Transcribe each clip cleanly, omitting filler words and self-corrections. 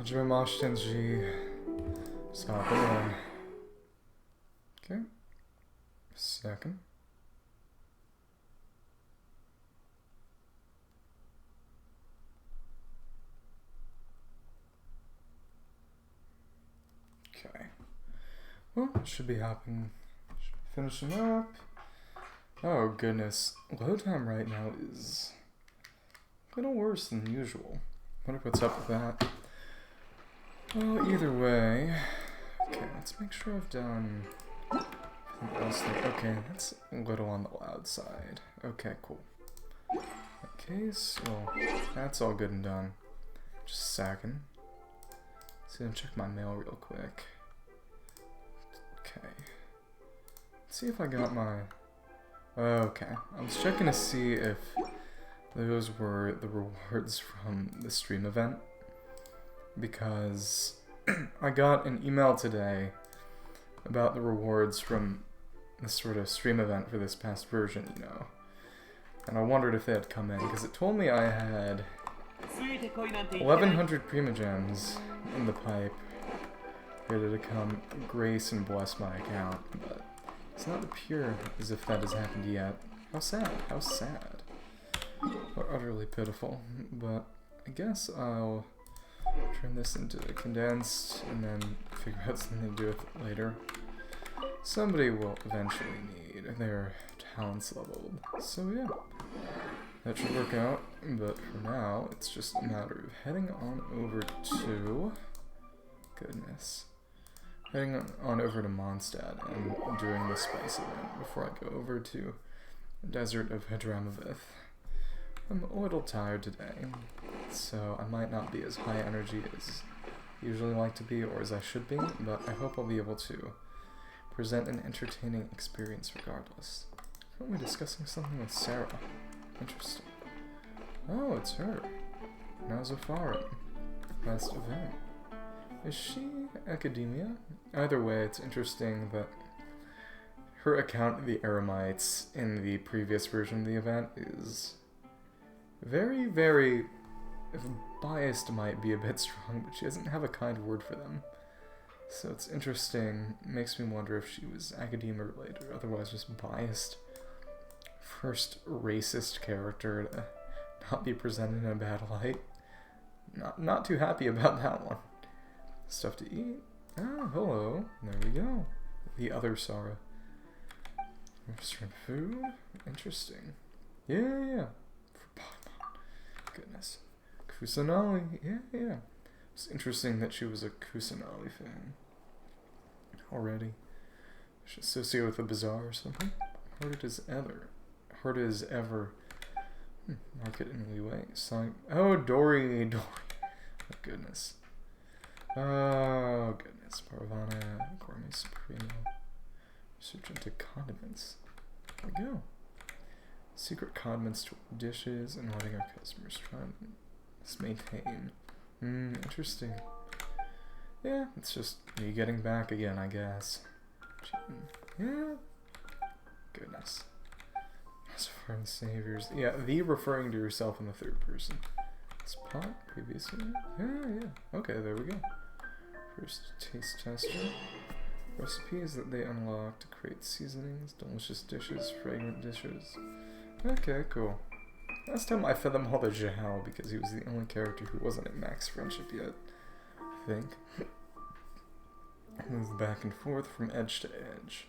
Hajime Tenji. Stop it. Okay. Second. Okay. Well, should be happening. Should be finishing up. Oh goodness. Load time right now is a little worse than usual. Wonder what's up with that. Well, either way. Okay, let's make sure I've done anything else there. Okay, that's a little on the loud side. Okay, cool. In that case, well, that's all good and done. Just a second. Let's go and check my mail real quick. Okay. Let's see if I got my... Okay. I was checking to see if those were the rewards from the stream event. Because I got an email today about the rewards from this sort of stream event for this past version, you know. And I wondered if they had come in, because it told me I had 1,100 Prima Gems in the pipe ready to come grace and bless my account, but it's not appear as if that has happened yet. How sad, how sad. How utterly pitiful. But I guess I'll turn this into condensed and then figure out something to do with it later. Somebody will eventually need their talents leveled, so yeah. That should work out, but for now, it's just a matter of heading on over to... Goodness. Heading on over to Mondstadt and doing the spice event before I go over to the desert of Hadramavith. I'm a little tired today, so I might not be as high energy as I usually like to be or as I should be, but I hope I'll be able to present an entertaining experience regardless. Aren't we discussing something with Sarah? Interesting. Oh, it's her. Nazafara. Last event. Is she academia? Either way, it's interesting that her account of the Eremites in the previous version of the event is very, very... If biased might be a bit strong, but she doesn't have a kind word for them. So it's interesting. Makes me wonder if she was academia related or otherwise just biased. First racist character to not be presented in a bad light. Not too happy about that one. Stuff to eat. Ah, hello. There we go. The other Sara. Restaurant food. Interesting. Yeah. Goodness. Kusanali. Yeah. It's interesting that she was a Kusanali fan. Already. She's associated with a bazaar or something. Hard as ever. Market in Leeway. Oh, Dory. Oh, goodness. Oh, goodness. Parvana. Gourmet Supremo. Search into condiments. There we go. Secret condiments to our dishes and letting our customers try and maintain. Interesting. Yeah, it's just me getting back again, I guess. Yeah. Goodness. As far as saviors. Yeah, the referring to yourself in the third person. Spot previously. Yeah. Okay, there we go. First taste tester. Recipes that they unlock to create seasonings, delicious dishes, fragrant dishes. Okay, cool. Last time I fed them all to Jahal because he was the only character who wasn't at max friendship yet, I think. Move back and forth from edge to edge.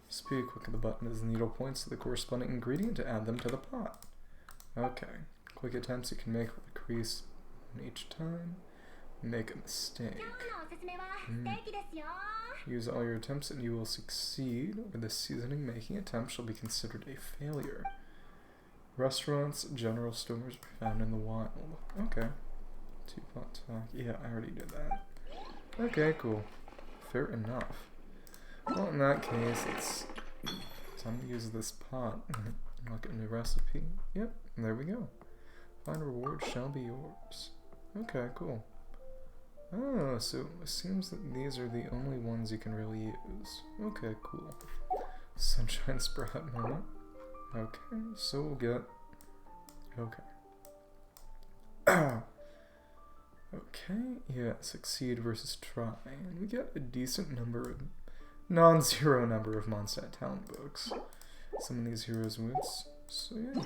Recipe, click the button as the needle points to the corresponding ingredient to add them to the pot. Okay. Quick attempts you can make will decrease each time. Make a mistake. Use all your attempts and you will succeed, or the seasoning making attempt shall be considered a failure. Restaurants, general stores are found in the wild. Okay. Teapot talk. Yeah, I already did that. Okay, cool. Fair enough. Well, in that case, it's time to use this pot. Look at a new recipe. Yep, there we go. Find reward shall be yours. Okay, cool. Oh, so it seems that these are the only ones you can really use. Okay, cool. Sunshine Sprout moment. Okay, so we'll get... Okay. Okay. Okay, yeah, succeed versus try. And we get a decent number of, non-zero number of Mondstadt talent books. Some of these heroes' wits. So yeah.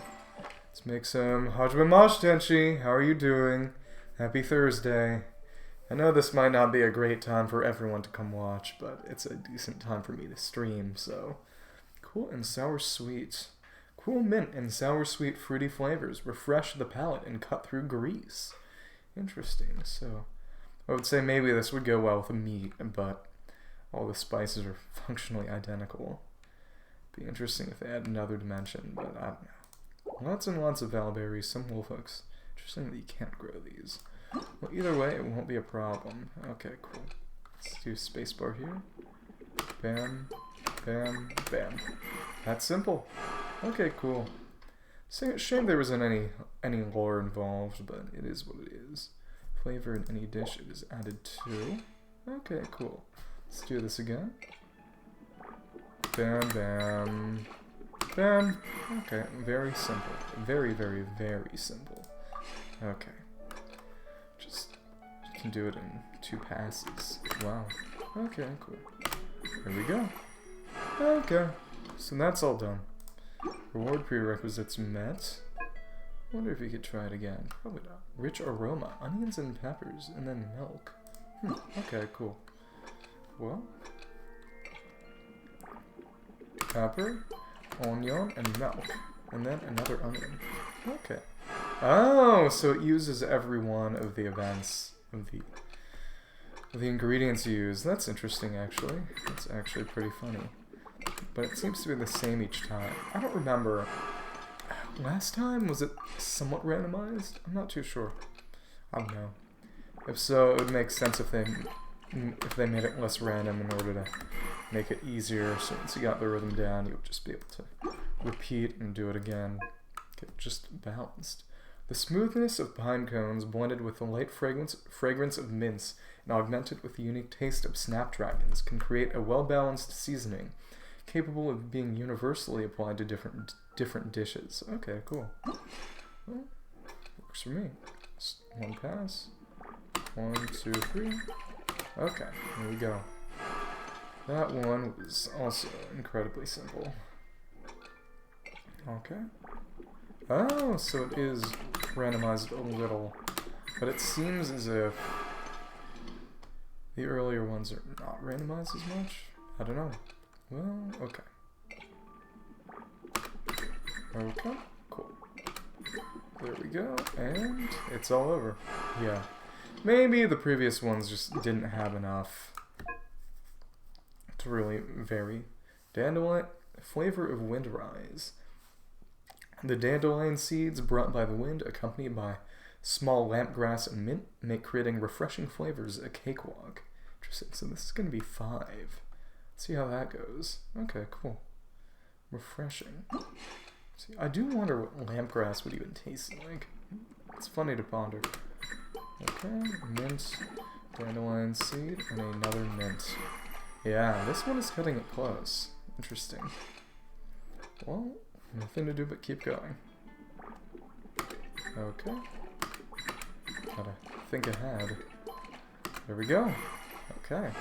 Let's make some Hajime Mosh Tenchi. How are you doing? Happy Thursday. I know this might not be a great time for everyone to come watch, but it's a decent time for me to stream, so. Cool and sour sweet. Cool mint and sour sweet fruity flavors refresh the palate and cut through grease. Interesting. So I would say maybe this would go well with a meat, but all the spices are functionally identical. Be interesting if they add another dimension, but I don't know. Lots and lots of valberries, some wolfhooks. Interesting that you can't grow these. Well, either way, it won't be a problem. Okay, cool. Let's do spacebar here. Bam, bam, bam. That's simple. Okay, cool. Shame there wasn't any lore involved, but it is what it is. Flavor in any dish it is added to. Okay, cool. Let's do this again. Bam, bam, bam. Okay, very simple. Very, very, very simple. Okay. You can do it in 2 passes. Wow. Okay, cool. Here we go. Okay. So that's all done. Reward prerequisites met. Wonder if you could try it again. Probably not. Rich aroma, onions and peppers, and then milk. Okay, cool. Well, pepper, onion, and milk, and then another onion. Okay. Oh, so it uses every one of the events of the ingredients used. That's interesting, actually. That's actually pretty funny. But it seems to be the same each time. I don't remember. Last time, was it somewhat randomized? I'm not too sure. I don't know. If so, it would make sense if they made it less random in order to make it easier. So once you got the rhythm down, you would just be able to repeat and do it again. Get just balanced. The smoothness of pine cones blended with the light fragrance of mints and augmented with the unique taste of snapdragons can create a well-balanced seasoning capable of being universally applied to different dishes. Okay, cool. Well, works for me. Just 1 pass. 1, 2, 3. Okay, here we go. That one was also incredibly simple. Okay. Oh, so it is randomized a little, but it seems as if the earlier ones are not randomized as much. I don't know. Well, okay. Okay, cool. There we go, and it's all over. Yeah. Maybe the previous ones just didn't have enough to really vary. Dandelion, flavor of wind rise. The dandelion seeds brought by the wind, accompanied by small lampgrass and mint, make creating refreshing flavors a cakewalk. Interesting, so this is going to be 5. See how that goes. Okay, cool. Refreshing. See, I do wonder what lampgrass would even taste like. It's funny to ponder. Okay, mint, dandelion seed, and another mint. Yeah, this one is cutting it close. Interesting. Well, nothing to do but keep going. Okay. Gotta think ahead. There we go. Okay.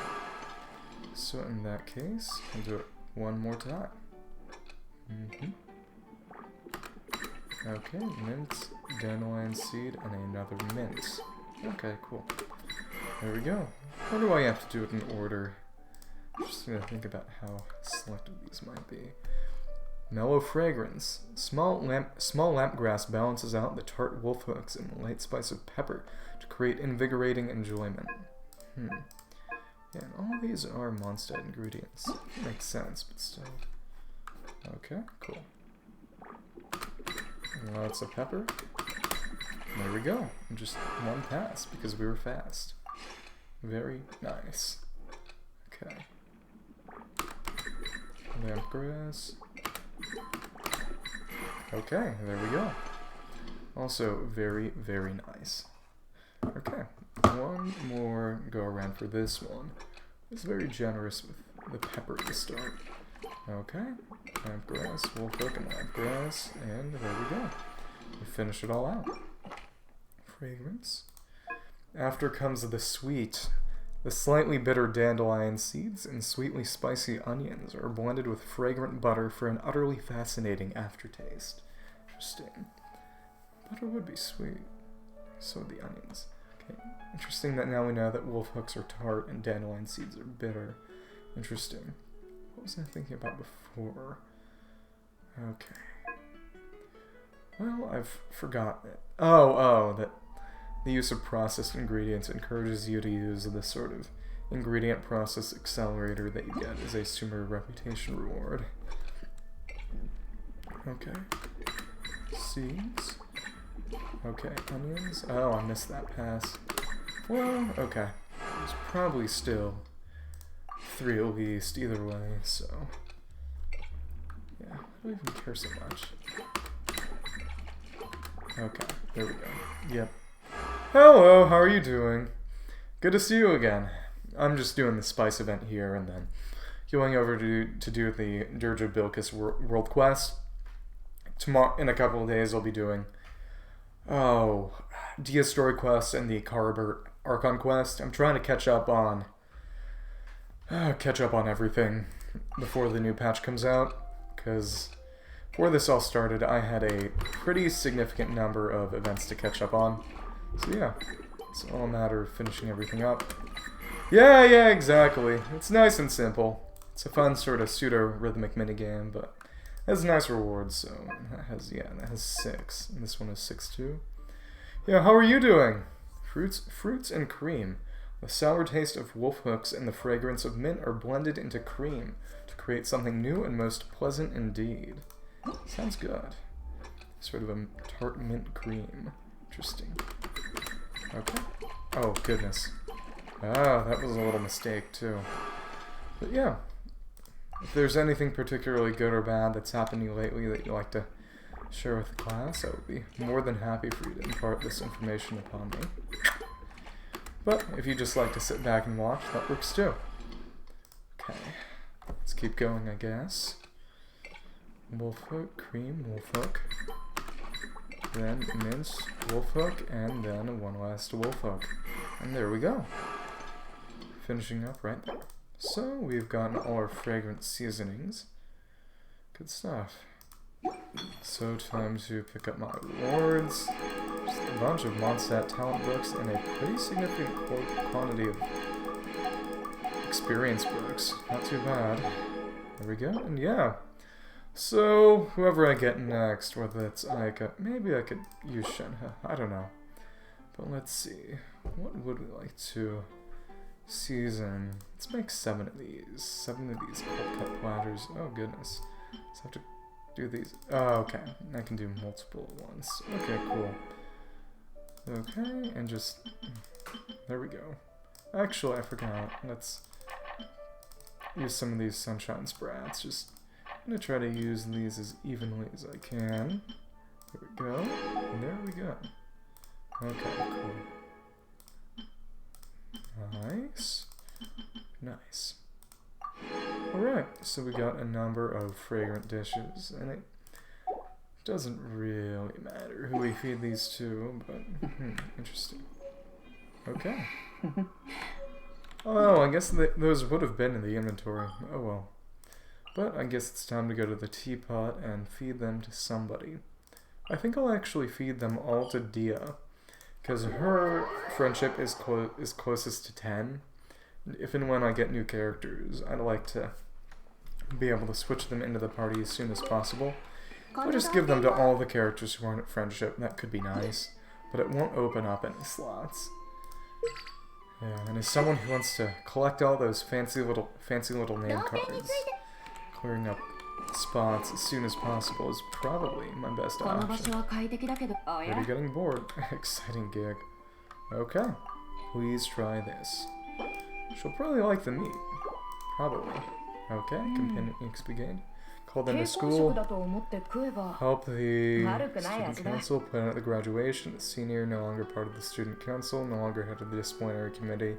So in that case, I'll do it one more time. Okay, mint, dandelion seed, and another mint. Okay, cool. There we go. What do I have to do it in order? Just gonna think about how selective these might be. Mellow fragrance. Small lampgrass balances out the tart wolfhooks and the light spice of pepper to create invigorating enjoyment. Yeah, and all of these are Mondstadt ingredients. Makes sense, but still. Okay, cool. Lots of pepper. There we go. Just 1 pass because we were fast. Very nice. Okay. Lampgrass. Okay, there we go. Also very, very nice. Okay, one more go around for this one. It's very generous with the pepper to start. Okay, lampgrass, wolfhook, and lampgrass, and there we go. We finish it all out. Fragrance. After comes the sweet. The slightly bitter dandelion seeds and sweetly spicy onions are blended with fragrant butter for an utterly fascinating aftertaste. Interesting. Butter would be sweet. So would the onions. Okay. Interesting that now we know that wolf hooks are tart and dandelion seeds are bitter. Interesting. What was I thinking about before? Okay. Well, I've forgotten it. Oh, that the use of processed ingredients encourages you to use this sort of ingredient process accelerator that you get as a sumer reputation reward. Okay. Seeds. Okay, onions. Oh, I missed that pass. Well, okay. There's probably still 3 at least, either way, so... yeah, I don't even care so much. Okay, there we go. Yep. Hello, how are you doing? Good to see you again. I'm just doing the spice event here, and then going over to do the Dirge of Bilqis world quest. Tomorrow, in a couple of days, I'll be doing... Dia story quest and the Carabert Archon quest. I'm trying to catch up on everything before the new patch comes out, because before this all started, I had a pretty significant number of events to catch up on. So yeah, it's all a matter of finishing everything up. Yeah, exactly. It's nice and simple. It's a fun sort of pseudo-rhythmic minigame, but it has nice rewards, so that has 6. And this one is 6 too. Yeah, how are you doing? Fruits and cream. The sour taste of wolf hooks and the fragrance of mint are blended into cream to create something new and most pleasant indeed. Sounds good. Sort of a tart mint cream. Interesting. Okay. Oh, goodness. Ah, that was a little mistake, too. But yeah. If there's anything particularly good or bad that's happened to you lately that you'd like to share with the class, I would be more than happy for you to impart this information upon me. But if you just like to sit back and watch, that works too. Okay. Let's keep going, I guess. Wolf hook, cream, wolf hook. Then mince, wolf hook, and then one last wolf hook. And there we go. Finishing up right there. So, we've gotten all our fragrant seasonings. Good stuff. So, time to pick up my rewards. Just a bunch of Modsat talent books and a pretty significant quantity of experience books. Not too bad. There we go, and yeah. So, whoever I get next, whether it's Aika, maybe I could use Shenhe, I don't know. But let's see, what would we like to season? Let's make 7 of these. 7 of these cold cut platters. Oh goodness. So I have to do these. Oh, okay. I can do multiple at once. Okay, cool. Okay, and just... there we go. Actually, I forgot. Let's use some of these sunshine sprats. Just... I'm going to try to use these as evenly as I can. There we go. And there we go. Okay, cool. Nice. Nice. Alright, so we got a number of fragrant dishes, and it doesn't really matter who we feed these to, but interesting. Okay. Oh, I guess those would have been in the inventory. Oh well. But I guess it's time to go to the teapot and feed them to somebody. I think I'll actually feed them all to Dia, because her friendship is closest to 10. If and when I get new characters, I'd like to be able to switch them into the party as soon as possible. Or just give them to all the characters who aren't at friendship. That could be nice, but it won't open up any slots. Yeah, and as someone who wants to collect all those fancy little name cards, clearing up spots as soon as possible is probably my best option. Already getting bored. Exciting gig. Okay, please try this. She'll probably like the meat. Probably. Okay, companion XP gained. Call them to school. Help the student council plan out the graduation. The senior, no longer part of the student council, no longer head of the disciplinary committee.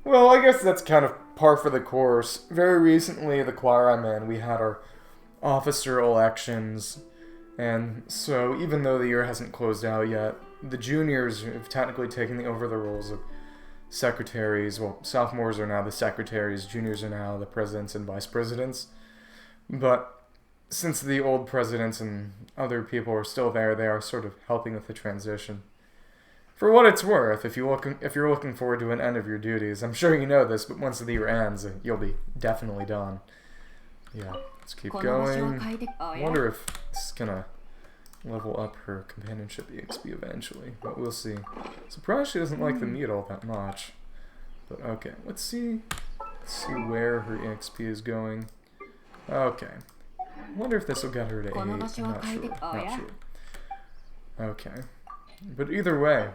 Well, I guess that's kind of par for the course. Very recently, the choir I'm in, we had our officer elections, and so even though the year hasn't closed out yet, the juniors have technically taken over the roles of secretaries. Well, sophomores are now the secretaries, juniors are now the presidents and vice presidents. But since the old presidents and other people are still there, they are sort of helping with the transition. For what it's worth, if you're looking forward to an end of your duties, I'm sure you know this, but once the year ends, you'll be definitely done. Yeah, let's keep going. I wonder if this is gonna level up her companionship EXP eventually, but we'll see. Surprised she doesn't like the meat all that much. But okay, let's see where her EXP is going. Okay. I wonder if this will get her to 8. I'm not sure. Okay. But either way.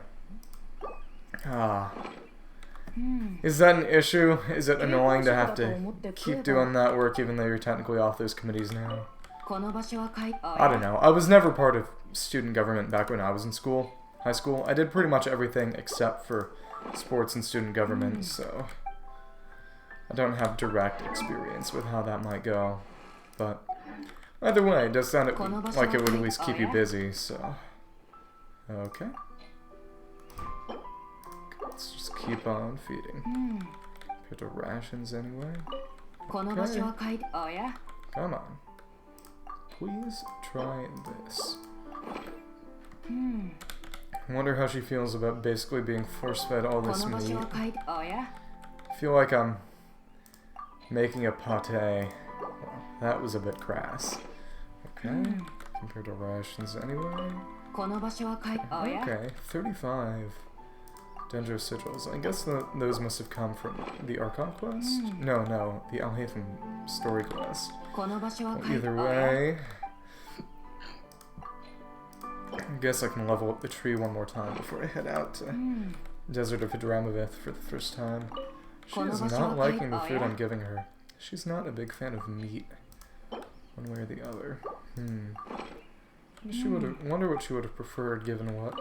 Is that an issue? Is it annoying to have to keep doing that work even though you're technically off those committees now? I don't know. I was never part of student government back when I was in school, high school. I did pretty much everything except for sports and student government, so I don't have direct experience with how that might go. But either way, it does sound like it would at least keep you busy, so... Okay. Let's just keep on feeding. Put the rations anyway. Okay. Come on. Please try this. I wonder how she feels about basically being force-fed all this meat. I feel like I'm making a pate. Well, that was a bit crass. Okay. Compared to rations anyway. Okay, 35 Danger sigils. I guess those must have come from the Archon quest? No, the Alhaitham story quest. Well, either way, I guess I can level up the tree one more time before I head out to Desert of Hadramaveth for the first time. She is not liking the food I'm giving her. She's not a big fan of meat, one way or the other. She wonder what she would have preferred given what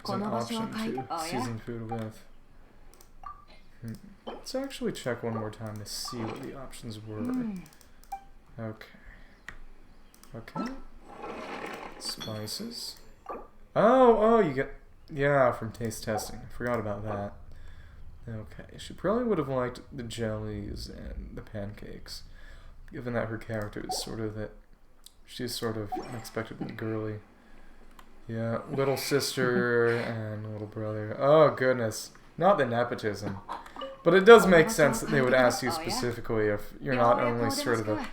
was an option to season food with. Let's actually check one more time to see what the options were. Okay. Spices. Oh, you get... Yeah, from taste testing. I forgot about that. Okay, she probably would have liked the jellies and the pancakes, given that her character is sort of that... She's sort of unexpectedly girly. Yeah, little sister and little brother. Oh, goodness. Not the nepotism. But it does make sense that they would ask you specifically if you're not only sort of a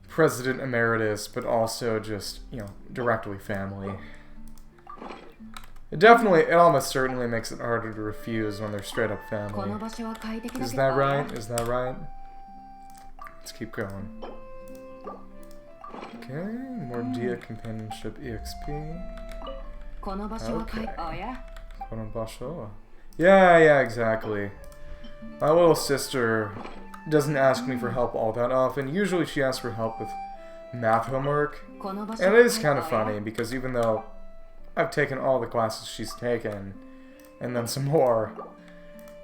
president emeritus, but also just, you know, directly family. It almost certainly makes it harder to refuse when they're straight up family. Is that right? Is that right? Let's keep going. Okay, more Dia companionship EXP. Okay. Konobasho. Yeah, exactly. My little sister doesn't ask me for help all that often. Usually she asks for help with math homework. And it is kind of funny because even though I've taken all the classes she's taken, and then some more,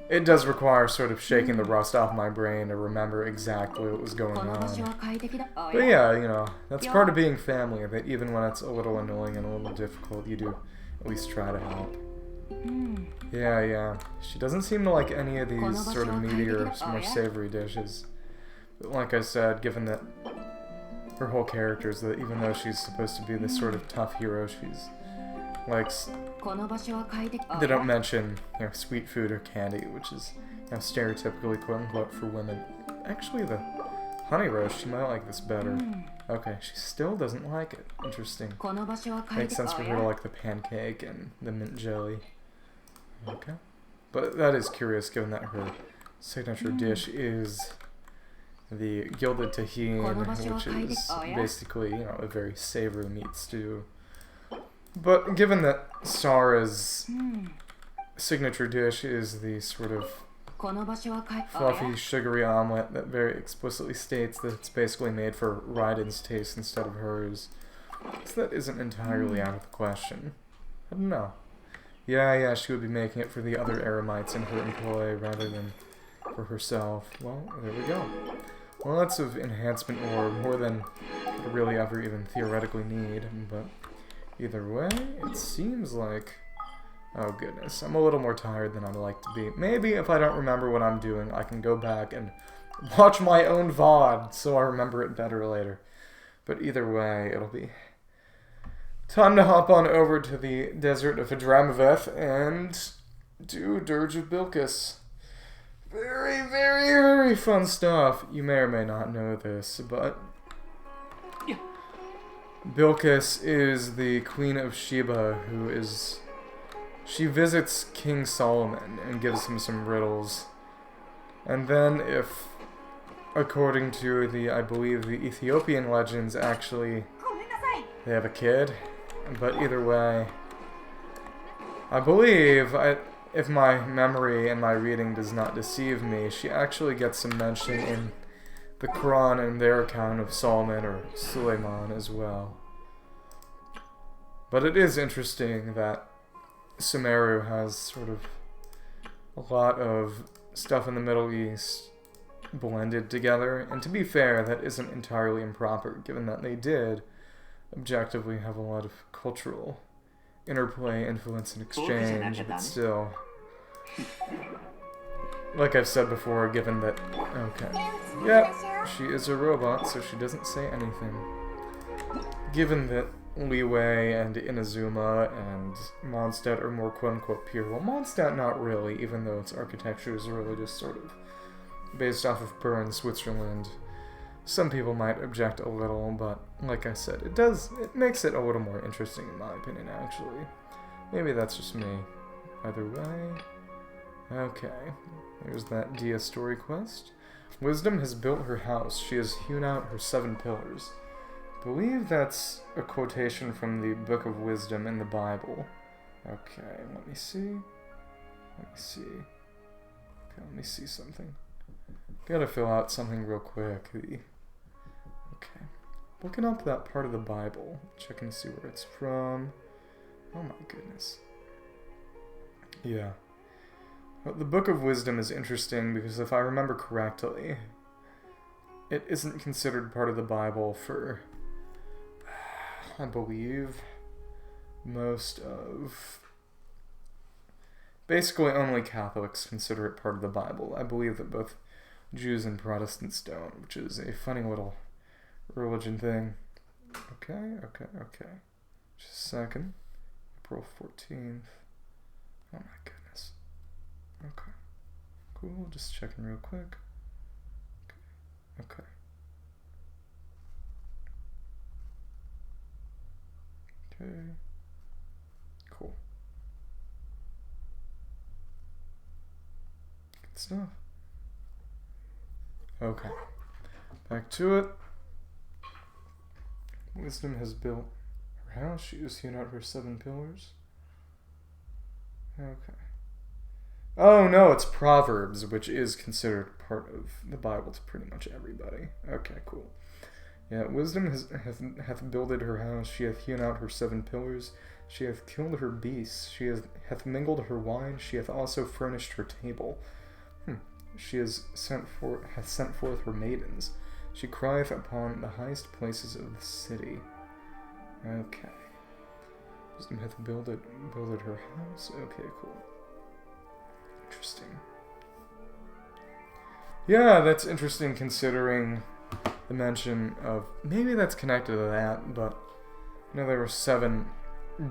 it does require sort of shaking the rust off my brain to remember exactly what was going on. But yeah, you know, that's part of being family, that even when it's a little annoying and a little difficult, you do at least try to help. Yeah. She doesn't seem to like any of these sort of meatier, more savory dishes. But like I said, given that her whole character is that even though she's supposed to be this sort of tough hero, she's likes... They don't mention, you know, sweet food or candy, which is, you know, stereotypically quote-unquote for women. Actually, the honey roast, she might like this better. Okay, she still doesn't like it. Interesting. Makes sense for her to like the pancake and the mint jelly. Okay. But that is curious, given that her signature dish is the gilded tahine, which is basically, you know, a very savory meat stew. But given that Sara's signature dish is the sort of fluffy, sugary omelet that very explicitly states that it's basically made for Raiden's taste instead of hers, so that isn't entirely out of the question. I don't know. Yeah, she would be making it for the other Eremites in her employ rather than for herself. Well, there we go. Lots of enhancement ore, more than I really ever even theoretically need, but either way, it seems like Oh goodness, I'm a little more tired than I'd like to be. Maybe if I don't remember what I'm doing, I can go back and watch my own VOD so I remember it better later. But either way, it'll be time to hop on over to the desert of Hadramaveth and do Dirge of Bilqis. Very, very, very fun stuff. You may or may not know this, but Bilqis is the Queen of Sheba who is... She visits King Solomon and gives him some riddles. And then if, according to the, I believe, the Ethiopian legends, actually, they have a kid. But either way, I believe, if my memory and my reading does not deceive me, she actually gets some mention in the Quran and their account of Solomon or Suleiman as well. But it is interesting that Sumeru has sort of a lot of stuff in the Middle East blended together, and to be fair, that isn't entirely improper, given that they did objectively have a lot of cultural interplay, influence, and exchange, but still, like I've said before, given that, okay, yep, she is a robot, so she doesn't say anything. Given that Liyue and Inazuma and Mondstadt are more quote-unquote pure. Well, Mondstadt not really, even though its architecture is really just sort of based off of Bern, Switzerland. Some people might object a little, but like I said, it makes it a little more interesting in my opinion, actually. Maybe that's just me. Either way. Okay. Here's that Dia story quest. Wisdom has built her house. She has hewn out her 7 pillars. I believe that's a quotation from the Book of Wisdom in the Bible. Okay, let me see. Okay, let me see something. Gotta fill out something real quick. Okay. Looking up that part of the Bible. Checking to see where it's from. Oh my goodness. Yeah. Well, the Book of Wisdom is interesting because if I remember correctly, it isn't considered part of the Bible for... I believe most of... Basically, only Catholics consider it part of the Bible. I believe that both Jews and Protestants don't, which is a funny little religion thing. Okay. Just a second. April 14th. Oh my goodness. Okay. Cool, just checking real quick. Okay. Okay. Cool. Good stuff. Okay. Back to it. Wisdom has built her house. She has hewn out her 7 pillars. Okay. Oh no, it's Proverbs, which is considered part of the Bible to pretty much everybody. Okay, cool. Yeah, wisdom hath builded her house, she hath hewn out her 7 pillars, she hath killed her beasts, she hath mingled her wine, she hath also furnished her table. She hath sent forth her maidens, she crieth upon the highest places of the city. Okay. Wisdom hath builded her house. Okay, cool. Interesting. Yeah, that's interesting considering the mention of... Maybe that's connected to that, but... You know, there were 7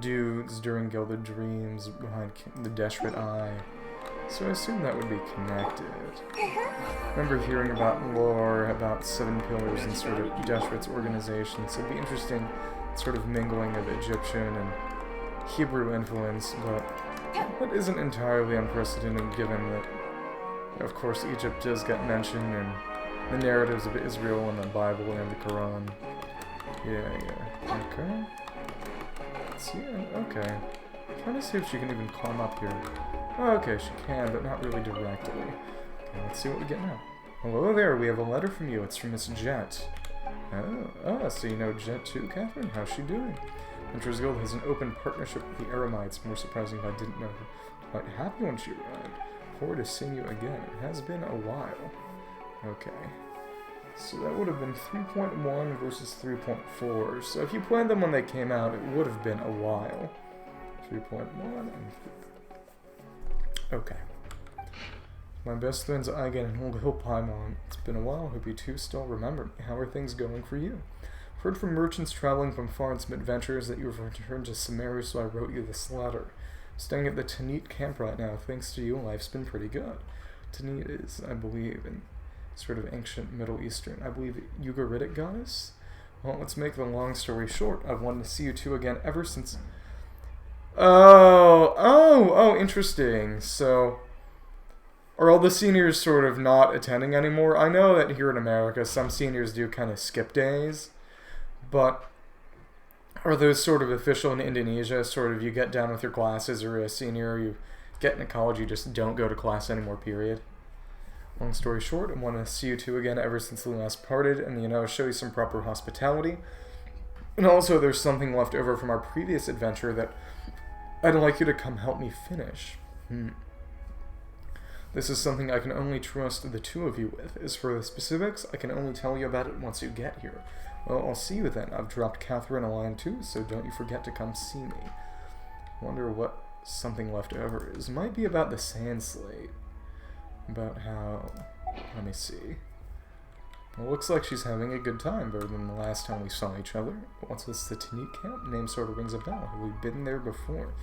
dudes during Gilded Dreams behind the Deshret Eye. So I assume that would be connected. I remember hearing about lore, about 7 pillars and sort of Deshret's organization, so it'd be interesting sort of mingling of Egyptian and Hebrew influence, but that isn't entirely unprecedented given that, of course, Egypt does get mentioned in the narratives of Israel in the Bible and the Quran. Yeah. Okay. Let's see. Okay. I'm trying to see if she can even climb up here. Oh, okay, she can, but not really directly. Okay, let's see what we get now. Hello there, we have a letter from you. It's from Miss Jet. Oh, so you know Jet too, Catherine? How's she doing? Hunter's Guild has an open partnership with the Aramites. More surprising if I didn't know her. Quite happy when she arrived. Forward to seeing you again. It has been a while. Okay. So that would have been 3.1 versus 3.4. So if you played them when they came out, it would have been a while. 3.1 and Okay. My best friends Eigen and Old Hill Paimon. It's been a while. Hope you two still remember me. How are things going for you? Heard from merchants traveling from far in some adventures that you have returned to Samaria, so I wrote you this letter. Staying at the Tanit camp right now. Thanks to you, life's been pretty good. Tanit is, I believe, in sort of ancient Middle Eastern. I believe Ugaritic goddess? Well, let's make the long story short. I've wanted to see you two again ever since... Oh, interesting. So... are all the seniors sort of not attending anymore? I know that here in America, some seniors do kind of skip days, but are those sort of official in Indonesia? Sort of you get done with your classes, or a senior, you get into college, you just don't go to class anymore, period. Long story short, I want to see you two again ever since we last parted, and, you know, show you some proper hospitality. And also, there's something left over from our previous adventure that I'd like you to come help me finish. This is something I can only trust the two of you with. As for the specifics, I can only tell you about it once you get here. Well, I'll see you then. I've dropped Catherine a line too, so don't you forget to come see me. Wonder what something left over is. Might be about the sand slate. About how... let me see. Well, looks like she's having a good time, better than the last time we saw each other. What's this, the Tanit camp? Name sort of rings a bell. Have we been there before?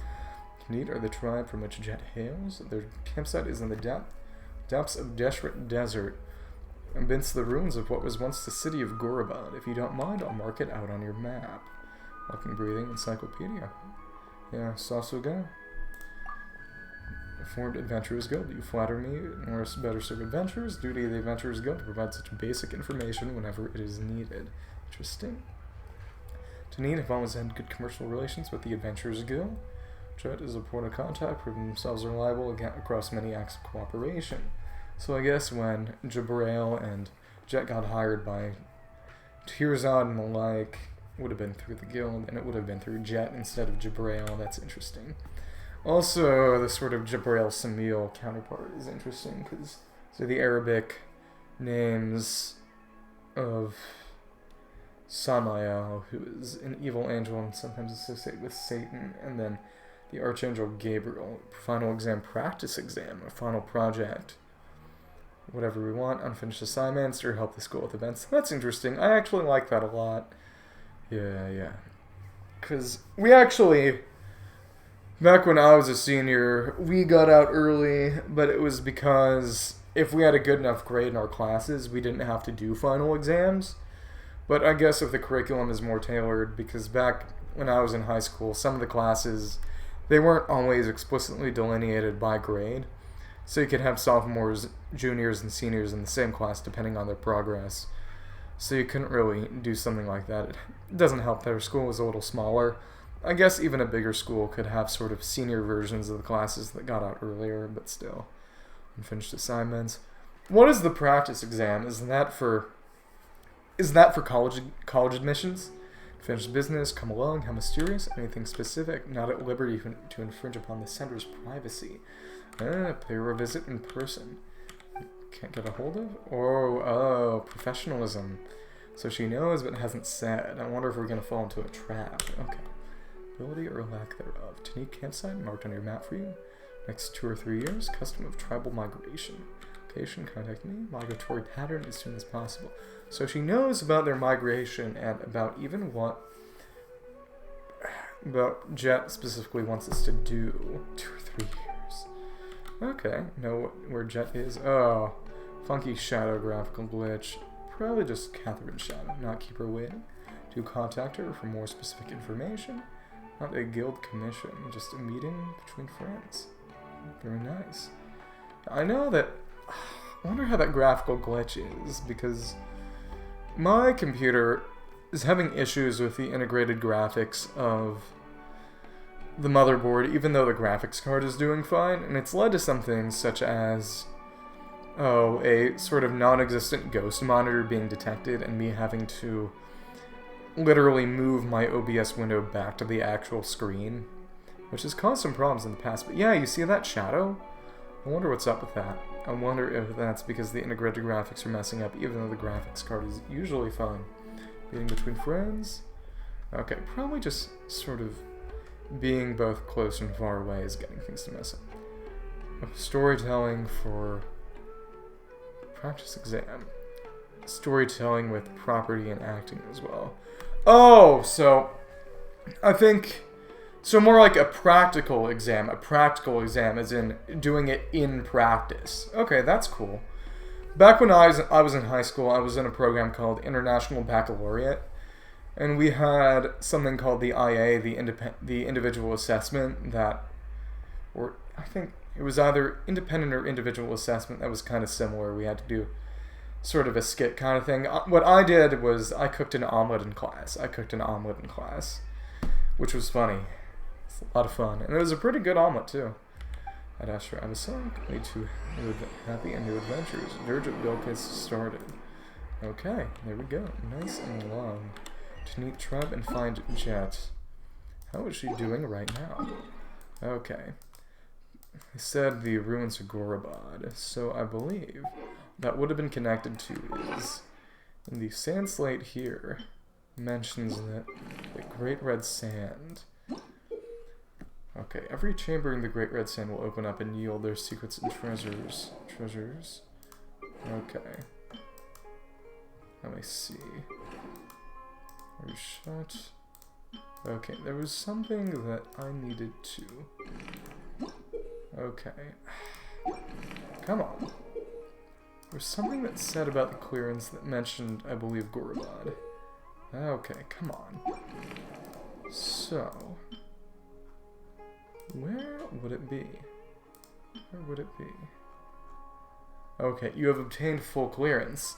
Tanit are the tribe from which Jet hails. Their campsite is in the depths of Desert Desert, amidst the ruins of what was once the city of Gorabad. If you don't mind, I'll mark it out on your map. Walking, breathing encyclopedia. Yeah, Sasuga. Informed Adventurers Guild. You flatter me, or better serve adventures. Duty of the Adventurers Guild to provide such basic information whenever it is needed. Interesting. Tanit have always had good commercial relations with the Adventurers Guild. Jet is a point of contact, proving themselves reliable across many acts of cooperation. So I guess when Jabrail and Jet got hired by Tirzad and the like, it would have been through the guild, and it would have been through Jet instead of Jabrail. That's interesting. Also, the sort of Jabrail Samil counterpart is interesting, because so the Arabic names of Samael, who is an evil angel and sometimes associated with Satan, and then the Archangel Gabriel, final exam, practice exam, a final project, whatever we want, unfinished assignments, or help the school with events. That's interesting. I actually like that a lot. Yeah. Because we actually, back when I was a senior, we got out early, but it was because if we had a good enough grade in our classes, we didn't have to do final exams. But I guess if the curriculum is more tailored, because back when I was in high school, some of the classes, they weren't always explicitly delineated by grade. So you could have sophomores, juniors, and seniors in the same class depending on their progress. So you couldn't really do something like that. It doesn't help that our school was a little smaller. I guess even a bigger school could have sort of senior versions of the classes that got out earlier, but still. Unfinished assignments. What is the practice exam? Is that for college admissions? Finished business, come along, how mysterious, anything specific, not at liberty to infringe upon the sender's privacy. Pay her a visit in person. Can't get a hold of? Oh, professionalism. So she knows but hasn't said. I wonder if we're going to fall into a trap. Okay. Ability or lack thereof. Tanit campsite marked on your map for you. Next 2 or 3 years, custom of tribal migration. Location, contact me. Migratory pattern as soon as possible. So she knows about their migration and about even what Jet specifically wants us to do. 2 or 3 years. Okay, know where Jet is. Oh, funky shadow graphical glitch. Probably just Catherine's shadow, not keep her waiting. Do contact her for more specific information. Not a guild commission, just a meeting between friends. Very nice. I know that... I wonder how that graphical glitch is, because my computer is having issues with the integrated graphics of the motherboard, even though the graphics card is doing fine, and it's led to some things such as, a sort of non-existent ghost monitor being detected and me having to literally move my OBS window back to the actual screen, which has caused some problems in the past. But yeah, you see that shadow? I wonder what's up with that. I wonder if that's because the integrated graphics are messing up, even though the graphics card is usually fine. Meeting between friends? Okay, probably just sort of being both close and far away is getting things to mess up. Storytelling for practice exam. Storytelling with property and acting as well. Oh, so I think so more like a practical exam. A practical exam as in doing it in practice. Okay, that's cool. Back when I was in high school, I was in a program called International Baccalaureate, and we had something called the IA, the individual assessment that, or I think it was either independent or individual assessment that was kind of similar. We had to do sort of a skit kind of thing. What I did was I cooked an omelet in class. Which was funny. It's a lot of fun. And it was a pretty good omelet, too. At Astra, I was so complete to happy and new adventures. Dirge of Bilqis started. Okay, there we go. Nice and long. To meet Trub and find Jet. How is she doing right now? Okay. They said the ruins of Gorobod, so I believe that would have been connected to is in the sand slate here mentions that the Great Red Sand. Okay, every chamber in the Great Red Sand will open up and yield their secrets and treasures. Okay. Let me see. Shut. Okay, there was something that I needed to. Okay. Come on. There's something that said about the clearance that mentioned, I believe, Gorobod. Okay, come on. So, where would it be? Where would it be? Okay, you have obtained full clearance.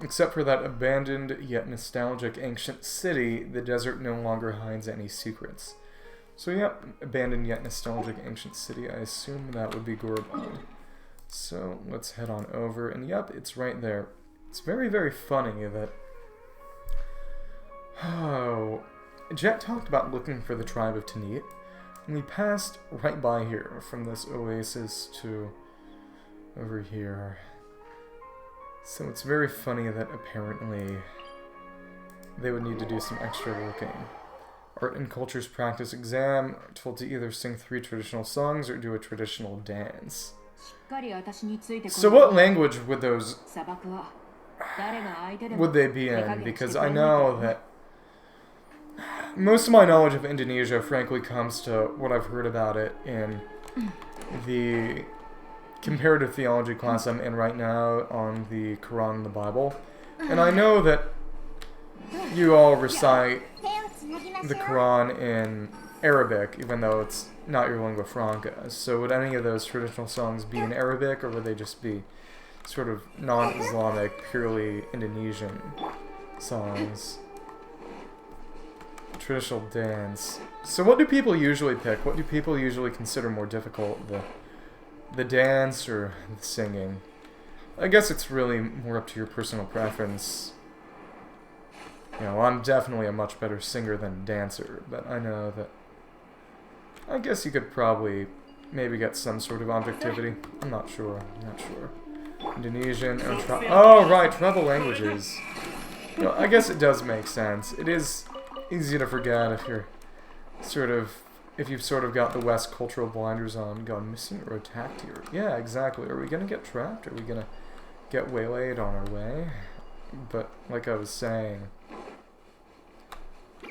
Except for that abandoned yet nostalgic ancient city, the desert no longer hides any secrets. So yep, abandoned yet nostalgic ancient city, I assume that would be Gorobod. So let's head on over, and yep, it's right there. It's very, very funny that... Oh... Jet talked about looking for the tribe of Tanit, and we passed right by here, from this oasis to over here. So it's very funny that apparently they would need to do some extra looking. Art and Culture's practice exam are told to either sing 3 traditional songs or do a traditional dance. So what language would those would they be in? Because I know that most of my knowledge of Indonesia frankly comes to what I've heard about it in the comparative theology class I'm in right now on the Quran and the Bible. And I know that you all recite the Quran in Arabic, even though it's not your lingua franca. So would any of those traditional songs be in Arabic, or would they just be sort of non-Islamic, purely Indonesian songs? Traditional dance. So what do people usually pick? What do people usually consider more difficult? The dance or the singing? I guess it's really more up to your personal preference. You know, I'm definitely a much better singer than dancer, but I know that I guess you could probably maybe get some sort of objectivity. I'm not sure. Indonesian and oh right, tribal languages. You know, I guess it does make sense. It is easy to forget if you're if you've sort of got the West cultural blinders on, gone missing or attacked here. Yeah, exactly. Are we gonna get trapped? Are we gonna get waylaid on our way? But like I was saying.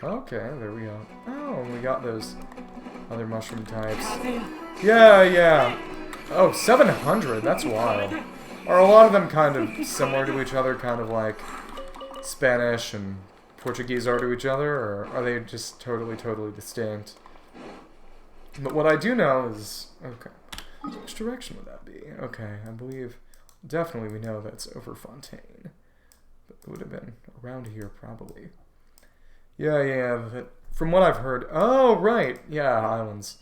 Okay, there we go. Oh, we got those other mushroom types. Yeah. Oh, 700. That's wild. Are a lot of them kind of similar to each other, kind of like Spanish and Portuguese are to each other, or are they just totally distinct? But what I do know is... Okay. Which direction would that be? Okay, I believe... Definitely we know that's over Fontaine. But it would have been around here, probably. Yeah, but from what I've heard... Oh, right! Yeah, islands.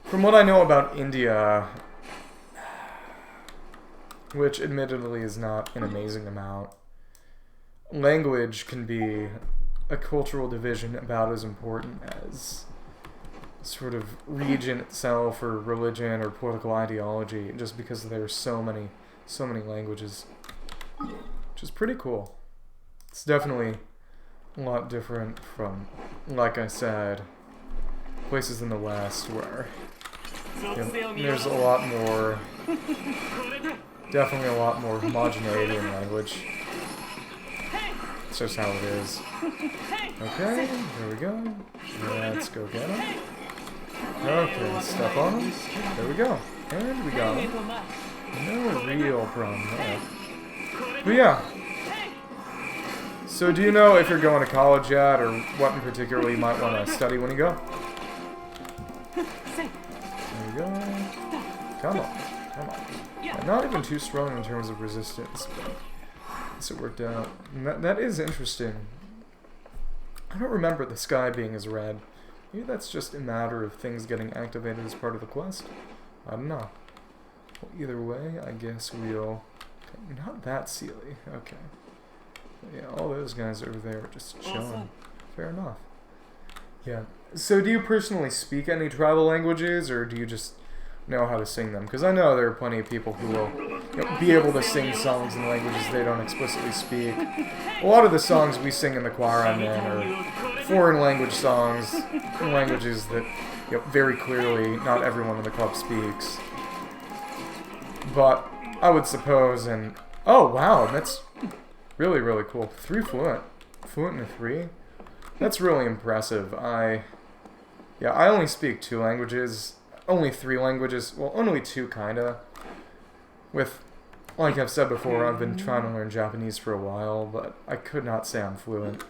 From what I know about India... Which, admittedly, is not an amazing amount. Language can be a cultural division about as important as sort of region itself or religion or political ideology, just because there's so many languages, which is pretty cool. It's definitely a lot different from, like I said, places in the West where there's a lot more, definitely a lot more homogeneity in language. It's just how it is. Okay, there we go. Let's go get him. Okay, step on him. There we go. And we got him. No real problem there. But yeah. So do you know if you're going to college yet, or what in particular you might want to study when you go? There we go. Come on. Come on. Yeah, not even too strong in terms of resistance, but it worked out. And that is interesting. I don't remember the sky being as red. Maybe that's just a matter of things getting activated as part of the quest. I don't know. Well, either way, I guess we'll... Okay, not that Sealy. Okay. But yeah, all those guys over there are just chilling. Awesome. Fair enough. Yeah. So do you personally speak any tribal languages, or do you just know how to sing them? Because I know there are plenty of people who will be able to sing songs in languages they don't explicitly speak. A lot of the songs we sing in the choir I'm in are foreign language songs in languages that very clearly not everyone in the club speaks. But I would suppose, and oh wow, that's really, really cool. 3 fluent. Fluent in 3? That's really impressive. I only speak 2 languages. Only 3 languages. Well, only 2, kinda. With, like I've said before, I've been trying to learn Japanese for a while, but I could not say I'm fluent.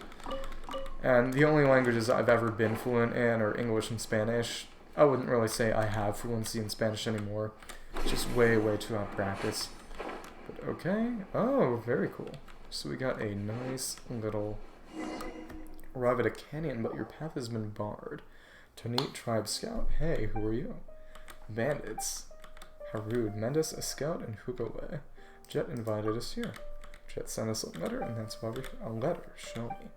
And the only languages I've ever been fluent in are English and Spanish. I wouldn't really say I have fluency in Spanish anymore. It's just way, way too out of practice. But okay. Oh, very cool. So we got a nice little... Arrive at a canyon, but your path has been barred. Tonite, tribe scout. Hey, who are you? Bandits. How rude. Mendes, a scout, and Hugowe. Jet invited us here. Jet sent us a letter, and that's why we're here. A letter. Show me.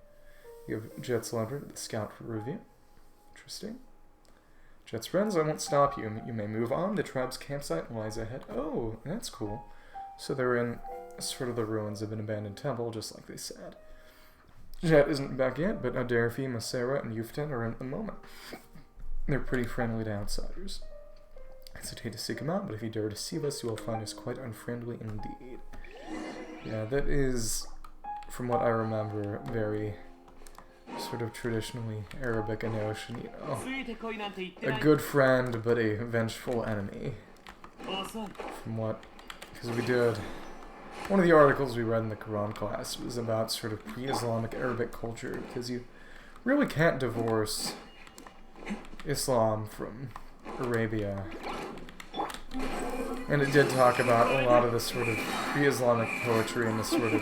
You have Jet's letter to the scout for review. Interesting. Jet's friends, I won't stop you. You may move on. The tribe's campsite lies ahead. Oh, that's cool. So they're in sort of the ruins of an abandoned temple, just like they said. Jet isn't back yet, but Adelphi, Masera, and Yuften are in at the moment. They're pretty friendly to outsiders. I hesitate to seek him out, but if you dare deceive us, you will find us quite unfriendly indeed. Yeah, that is, from what I remember, very sort of traditionally Arabic notion, you know. A good friend, but a vengeful enemy. From what... Because we did... One of the articles we read in the Quran class was about sort of pre-Islamic Arabic culture, because you really can't divorce Islam from Arabia. And it did talk about a lot of the sort of pre-Islamic poetry and the sort of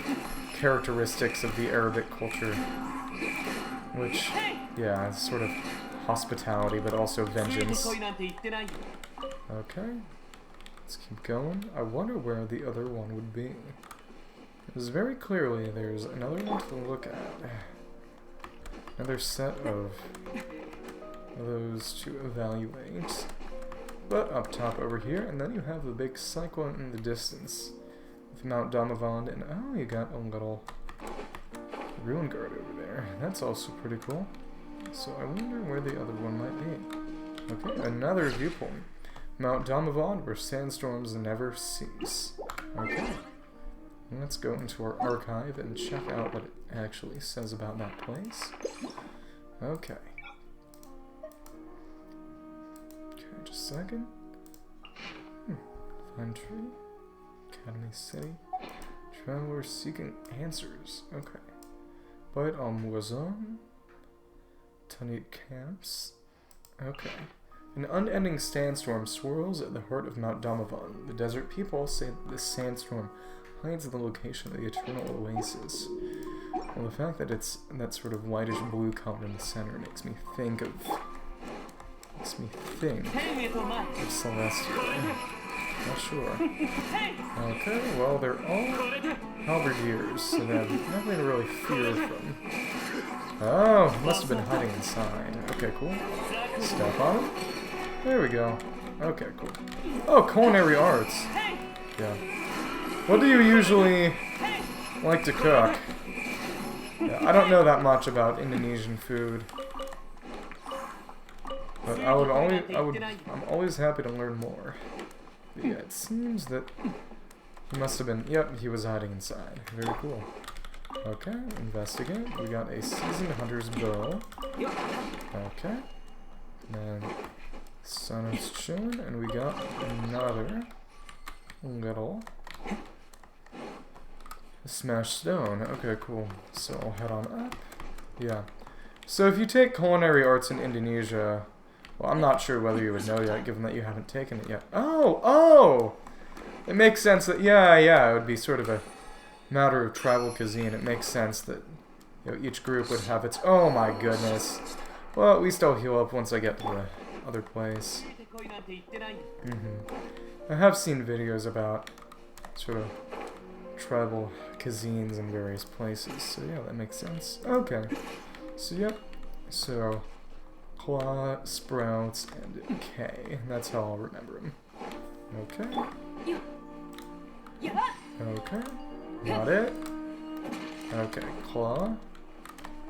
characteristics of the Arabic culture, which, yeah, is sort of hospitality, but also vengeance. Okay. Let's keep going. I wonder where the other one would be. Because very clearly there's another one to look at. Another set of those to evaluate. But up top over here, and then you have the big cyclone in the distance. With Mount Damavand, and oh, you got a little ruin guard over there. That's also pretty cool. So I wonder where the other one might be. Okay, another viewpoint. Mount Damavand, where sandstorms never cease. Okay. Let's go into our archive and check out what it actually says about that place. Okay. Okay, just a second. Fine tree. Academy City. Travelers seeking answers. Okay. Bite al Muazzam. Tanit camps. Okay. An unending sandstorm swirls at the heart of Mount Damavand. The desert people say that this sandstorm hides the location of the eternal oasis. Well, the fact that it's that sort of whitish blue color in the center makes me think of Celestial. Not sure. Okay, well, they're all halberdiers, so they have nothing to really fear from. Oh, must have been hiding inside. Okay, cool. Step on it. There we go. Okay, cool. Oh, culinary arts. Yeah. What do you usually like to cook? Yeah, I don't know that much about Indonesian food. But I'm always happy to learn more. But yeah, it seems that he must have been, yep, he was hiding inside. Very cool. Okay, investigate. We got a seasoned hunter's bow. Okay. And Sonner's chilling, and we got another little smashed stone. Okay, cool. So I'll head on up. Yeah. So if you take culinary arts in Indonesia, well, I'm not sure whether you would know yet, given that you haven't taken it yet. Oh! It makes sense that, yeah, it would be sort of a matter of tribal cuisine. It makes sense that, you know, each group would have its, oh my goodness. Well, at least I'll heal up once I get to the other place. I have seen videos about sort of tribal cuisines in various places, so yeah, that makes sense. Okay. So, yep. So, Claw, Sprouts, and K. That's how I'll remember them. Okay. Okay. Got it. Okay, Claw.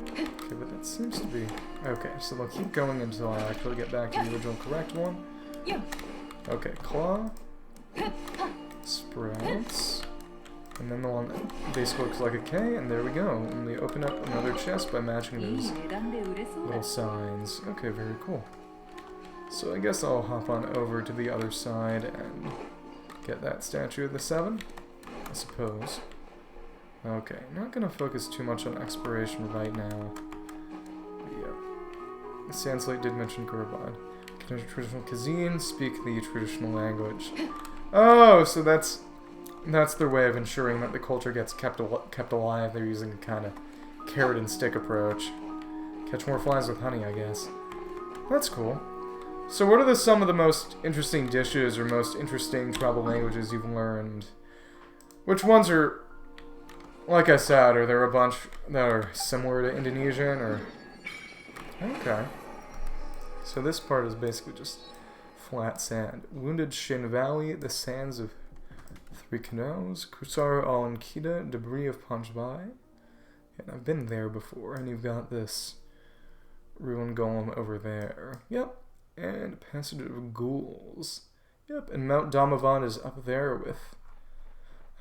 Okay, but that seems to be... Okay, so they'll keep going until I actually get back to the original correct one. Okay, Claw. Sprouts. And then the one that basically looks like a K, and there we go. And we open up another chest by matching those little signs. Okay, very cool. So I guess I'll hop on over to the other side and get that statue of the 7, I suppose. Okay, not gonna focus too much on exploration right now. But yeah. Sandslate did mention Gurbad. Traditional cuisine, speak the traditional language. Oh, so that's their way of ensuring that the culture gets kept alive. They're using a kind of carrot and stick approach. Catch more flies with honey, I guess. That's cool. So what are some of the most interesting dishes or most interesting tribal languages you've learned? Which ones are, like I said, are there a bunch that are similar to Indonesian, or... Okay. So this part is basically just flat sand. Wounded Shin Valley, the sands of 3 Canoes, Kusara Alankida, debris of Panjbai. And I've been there before, and you've got this ruined golem over there. Yep. And Passage of Ghouls. Yep, and Mount Damavan is up there with...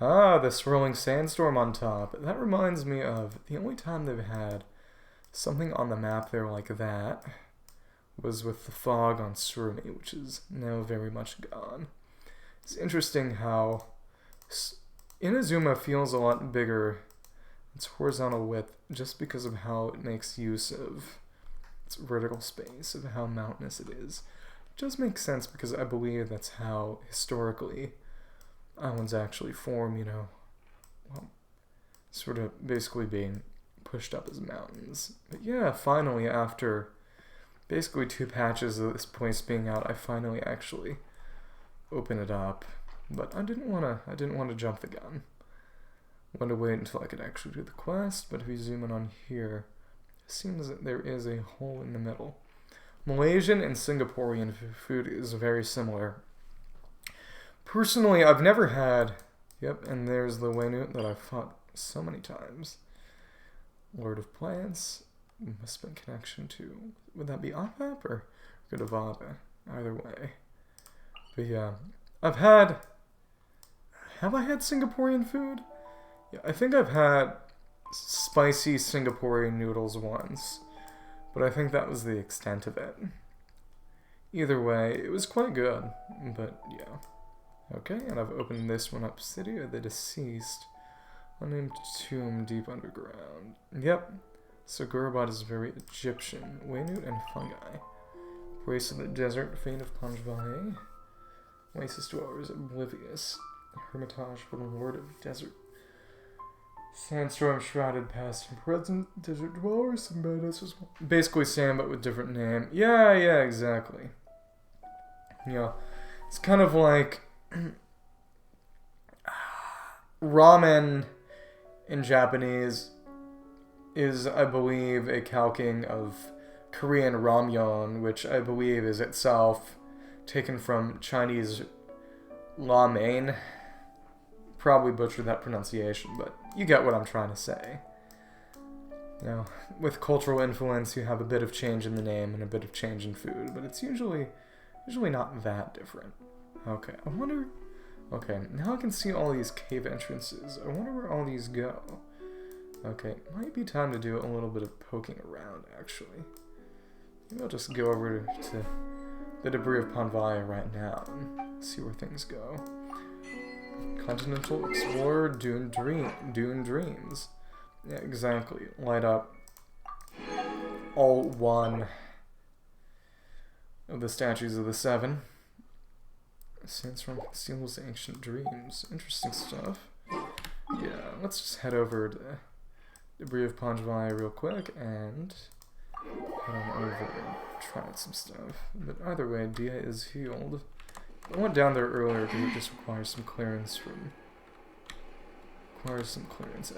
Ah, the swirling sandstorm on top. That reminds me of the only time they've had something on the map there like that was with the fog on Surumi, which is now very much gone. It's interesting how Inazuma feels a lot bigger, its horizontal width, just because of how it makes use of its vertical space, of how mountainous it is. It does make sense because I believe that's how, historically, islands actually form, you know, well, sort of basically being pushed up as mountains. But yeah, finally, after basically 2 patches of this place being out, I finally actually open it up. But I didn't want to jump the gun. Wanted to wait until I could actually do the quest, but if you zoom in on here, it seems that there is a hole in the middle. Malaysian and Singaporean food is very similar. Personally, I've never had... Yep, and there's the Wainut that I've fought so many times. Lord of Plants. Must have been connection to... Would that be Apap or Gudavada? Either way. But yeah, I've had... Have I had Singaporean food? Yeah, I think I've had spicy Singaporean noodles once. But I think that was the extent of it. Either way, it was quite good. But yeah. Okay, and I've opened this one up. City of the Deceased. Unnamed tomb deep underground. Yep. So Gurbad is very Egyptian. Wainut and fungi. Race of the desert, fate of Panjbai. Oasis dwellers, oblivious. Hermitage for the Lord of Desert. Sandstorm shrouded past and present. Desert dwellers, some badass as well. Basically sand, but with different name. Yeah, exactly. Yeah. It's kind of like... ramen in Japanese is, I believe, a calquing of Korean ramyeon, which I believe is itself taken from Chinese ramen. Probably butchered that pronunciation, but you get what I'm trying to say. You know, with cultural influence, you have a bit of change in the name and a bit of change in food, but it's usually not that different. Okay, I wonder... Okay, now I can see all these cave entrances. I wonder where all these go. Okay, might be time to do a little bit of poking around, actually. Maybe I'll just go over to the debris of Panvaya right now and see where things go. Continental Explorer Dune Dreams. Yeah, exactly. Light up all one of the statues of the seven. Sandstorm conceals ancient dreams. Interesting stuff. Yeah, let's just head over to debris of Panvaya real quick and head on over and try out some stuff. But either way, Dia is healed. I went down there earlier because it just requires some clearance from...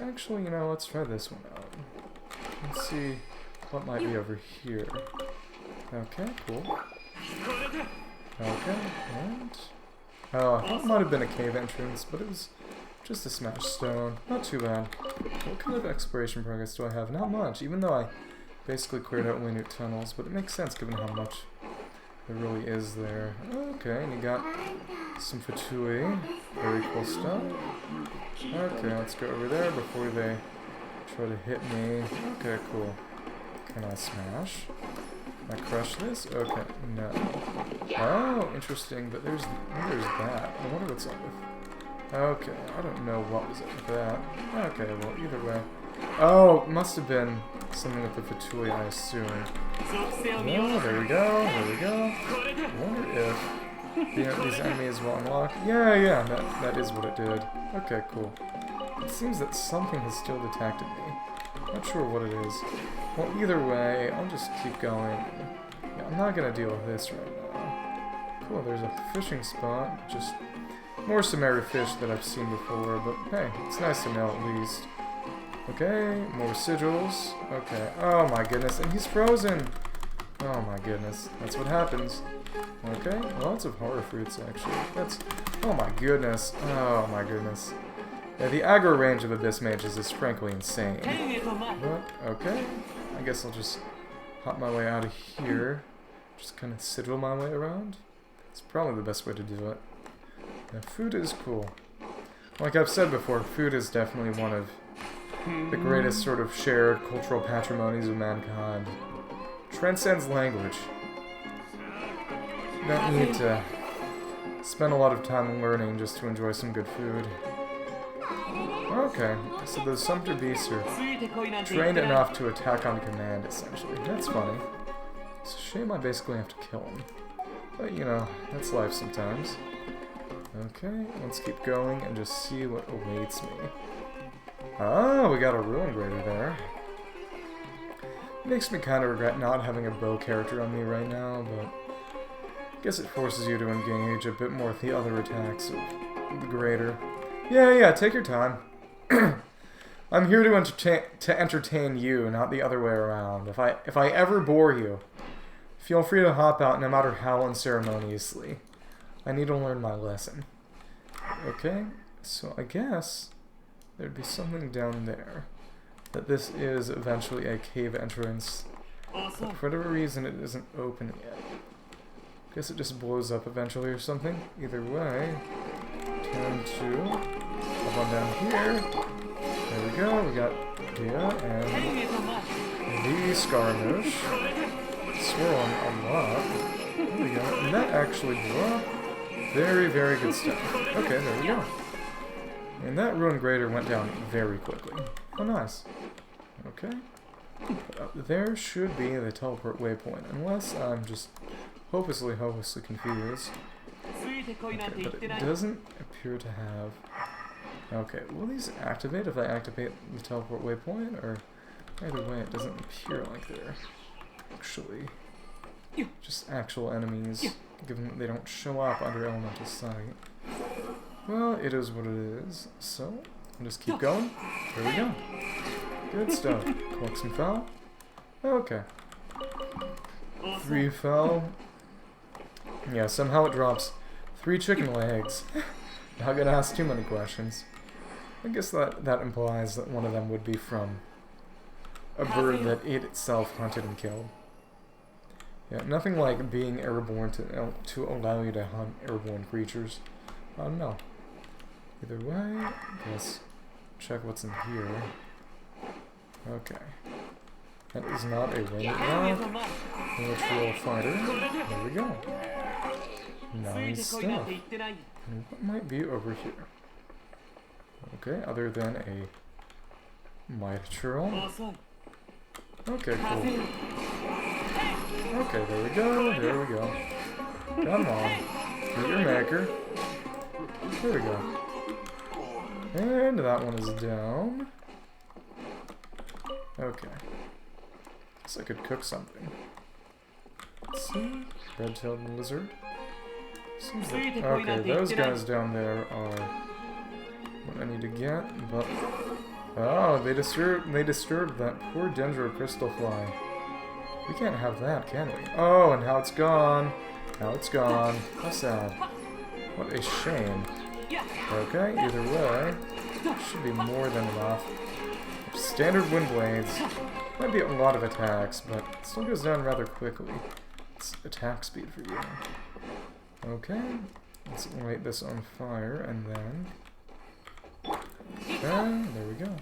Actually, you know, let's try this one out. Let's see what might be over here. Okay, cool. Okay, and... Oh, I thought it might have been a cave entrance, but it was just a smashed stone. Not too bad. What kind of exploration progress do I have? Not much, even though I basically cleared out minute tunnels, but it makes sense given how much there really is there. Okay, and you got some Fatui. Very cool stuff. Okay, let's go over there before they try to hit me. Okay, cool. Can I smash? Can I crush this? Okay, no. Oh, interesting, but there's that. I wonder what's up with... Okay, I don't know what was up with that. Okay, well, either way. Oh, it must have been something with the Fatui, I assume. Oh, there we go, there we go. I wonder if these enemies will unlock. Yeah, that is what it did. Okay, cool. It seems that something has still detected me. Not sure what it is. Well, either way, I'll just keep going. Yeah, I'm not gonna deal with this right now. Cool, there's a fishing spot. Just more Samari fish that I've seen before, but hey, it's nice to know at least. Okay, more sigils. Okay, oh my goodness, and he's frozen! Oh my goodness, that's what happens. Okay, lots of horror fruits actually. That's... Oh my goodness. Oh my goodness. Yeah, the aggro range of Abyss Mages is frankly insane. But, okay. I guess I'll just hop my way out of here. Just kind of sigil my way around. It's probably the best way to do it. Yeah, food is cool. Like I've said before, food is definitely one of the greatest sort of shared cultural patrimonies of mankind. Transcends language. You don't need to spend a lot of time learning just to enjoy some good food. Okay, so those Sumpter beasts are trained enough to attack on command, essentially. That's funny. It's a shame I basically have to kill them. But, you know, that's life sometimes. Okay, let's keep going and just see what awaits me. Oh, we got a Ruin Grader there. Makes me kind of regret not having a bow character on me right now, but I guess it forces you to engage a bit more with the other attacks of the Grader. Yeah, take your time. I'm here to entertain you, not the other way around. If I ever bore you, feel free to hop out no matter how unceremoniously. I need to learn my lesson. Okay, so I guess there'd be something down there. That this is eventually a cave entrance. But for whatever reason it isn't open yet. Guess it just blows up eventually or something. Either way, turn to up on down here. There we go, we got Dia and the Scaramouche. Swirling a lot. There we go. And that actually blew up. Very, very good stuff. Okay, there we go. And that Ruin Grader went down very quickly. Oh, nice. Okay. There should be the teleport waypoint, unless I'm just hopelessly confused. Okay, but it doesn't appear to have... Okay, will these activate if I activate the teleport waypoint, or either way it doesn't appear like they're actually just actual enemies, given that they don't show up under elemental sight. Well, it is what it is, so I'll just keep going. There we go. Good stuff. Collect some fowl. Okay. 3 fowl. Yeah, somehow it drops 3 chicken legs. Not gonna ask too many questions. I guess that implies that one of them would be from a bird that it itself hunted and killed. Yeah, nothing like being airborne to allow you to hunt airborne creatures. No. Either way, let's check what's in here. Okay. That is not a winged rock. Natural fighter. There we go. Nice stuff. And what might be over here? Okay, other than a mitral. Okay, cool. Okay, there we go, there we go. Come on. Get your maker. There we go. And that one is down. Okay. Guess I could cook something. Let's see. Red-tailed lizard. Okay, those guys down there are what I need to get, but oh, they disturbed that poor Dendro crystal fly. We can't have that, can we? Oh, and how it's gone. How it's gone. How sad. What a shame. Okay, either way, should be more than enough. Standard wind blades. Might be a lot of attacks, but it still goes down rather quickly. It's attack speed for you. Okay, let's light this on fire, and then... there we go.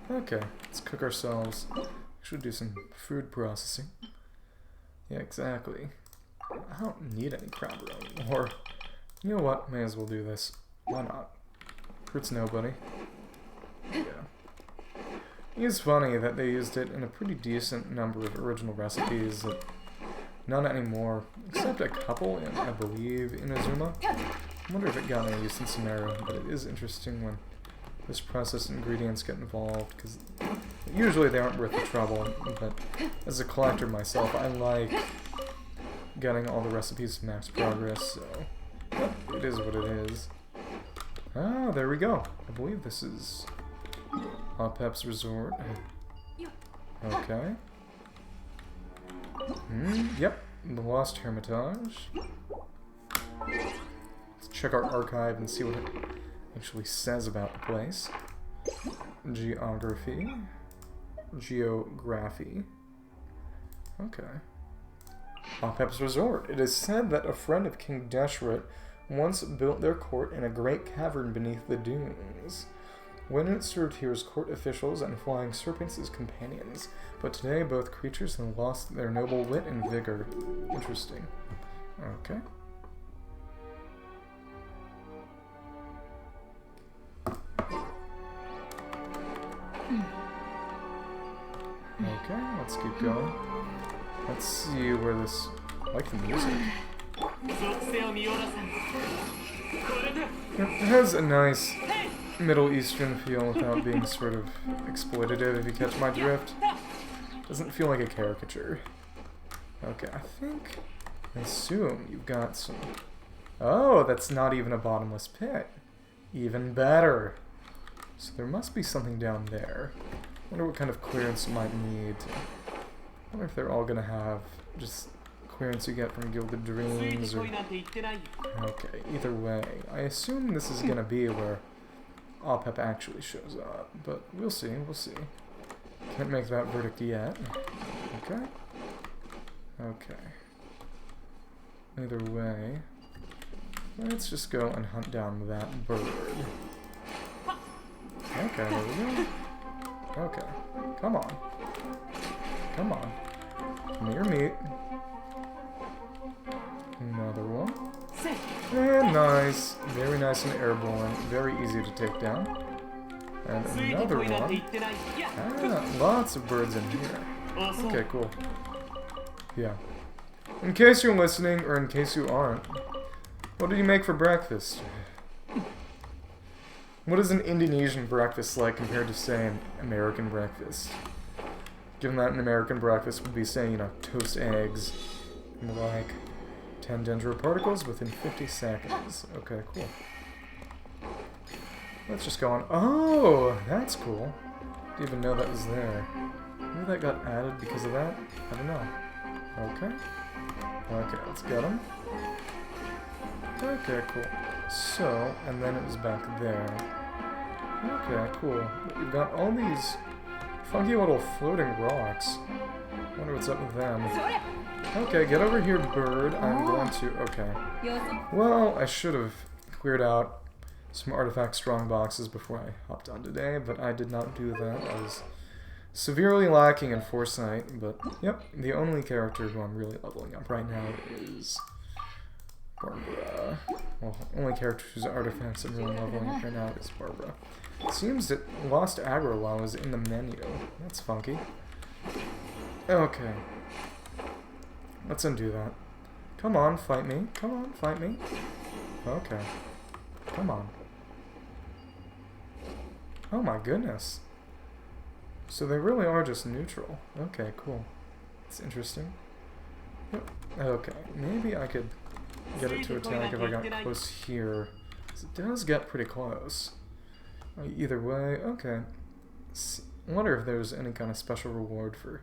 Okay, let's cook ourselves. Should do some food processing. Yeah, exactly. I don't need any crab roe anymore. You know what? May as well do this. Why not? Hurts nobody. Yeah. It's funny that they used it in a pretty decent number of original recipes that none anymore, except a couple in, I believe, in Azuma. I wonder if it got any use in Samara, but it is interesting when those processed ingredients get involved, because usually they aren't worth the trouble, but as a collector myself, I like getting all the recipes to max progress, so it is what it is. Ah, there we go. I believe this is Pep's Resort. Okay. Yep, the Lost Hermitage. Let's check our archive and see what it actually says about the place. Geography. Geography. Okay. Pep's Resort. It is said that a friend of King Deshret once built their court in a great cavern beneath the dunes. When it served here as court officials and flying serpents as companions, but today both creatures have lost their noble wit and vigor. Interesting. Okay. Okay, let's keep going. Let's see where this... I like the music. It has a nice Middle Eastern feel without being sort of exploitative, if you catch my drift. Doesn't feel like a caricature. Okay, I assume you've got some... Oh, that's not even a bottomless pit. Even better. So there must be something down there. I wonder what kind of clearance you might need. I wonder if they're all gonna have just clearance you get from Gilded Dreams or... Okay, either way. I assume this is gonna be where Pep actually shows up, but we'll see, we'll see. Can't make that verdict yet. Okay. Okay. Either way, let's just go and hunt down that bird. Okay, there we go. Okay. Come on. Come on. Give me your meat. Another one. And nice. Very nice and airborne. Very easy to take down. And another one. Ah, lots of birds in here. Okay, cool. Yeah. In case you're listening, or in case you aren't, what did you make for breakfast? What is an Indonesian breakfast like compared to, say, an American breakfast? Given that an American breakfast would be, say, you know, toast eggs, and like 10 dendro particles within 50 seconds. Okay, cool. Let's just go on. Oh, that's cool. Didn't even know that was there. Maybe that got added because of that? I don't know. Okay. Okay, let's get them. Okay, cool. So, and then it was back there. Okay, cool. But you've got all these Funky little floating rocks. Wonder what's up with them. Okay, get over here, bird. I'm going to... Okay. Well, I should have cleared out some artifact strong boxes before I hopped on today, but I did not do that. I was severely lacking in foresight, but yep, the only character who I'm really leveling up right now is Barbara. Well, only character whose artifacts I'm really leveling up right now is Barbara. It seems it lost aggro while I was in the menu. That's funky. Okay. Let's undo that. Come on, fight me. Come on, fight me. Okay. Come on. Oh my goodness. So they really are just neutral. Okay, cool. It's interesting. Yep. Okay, maybe I could get it to attack if I got close here. It does get pretty close. Either way, okay. I wonder if there's any kind of special reward for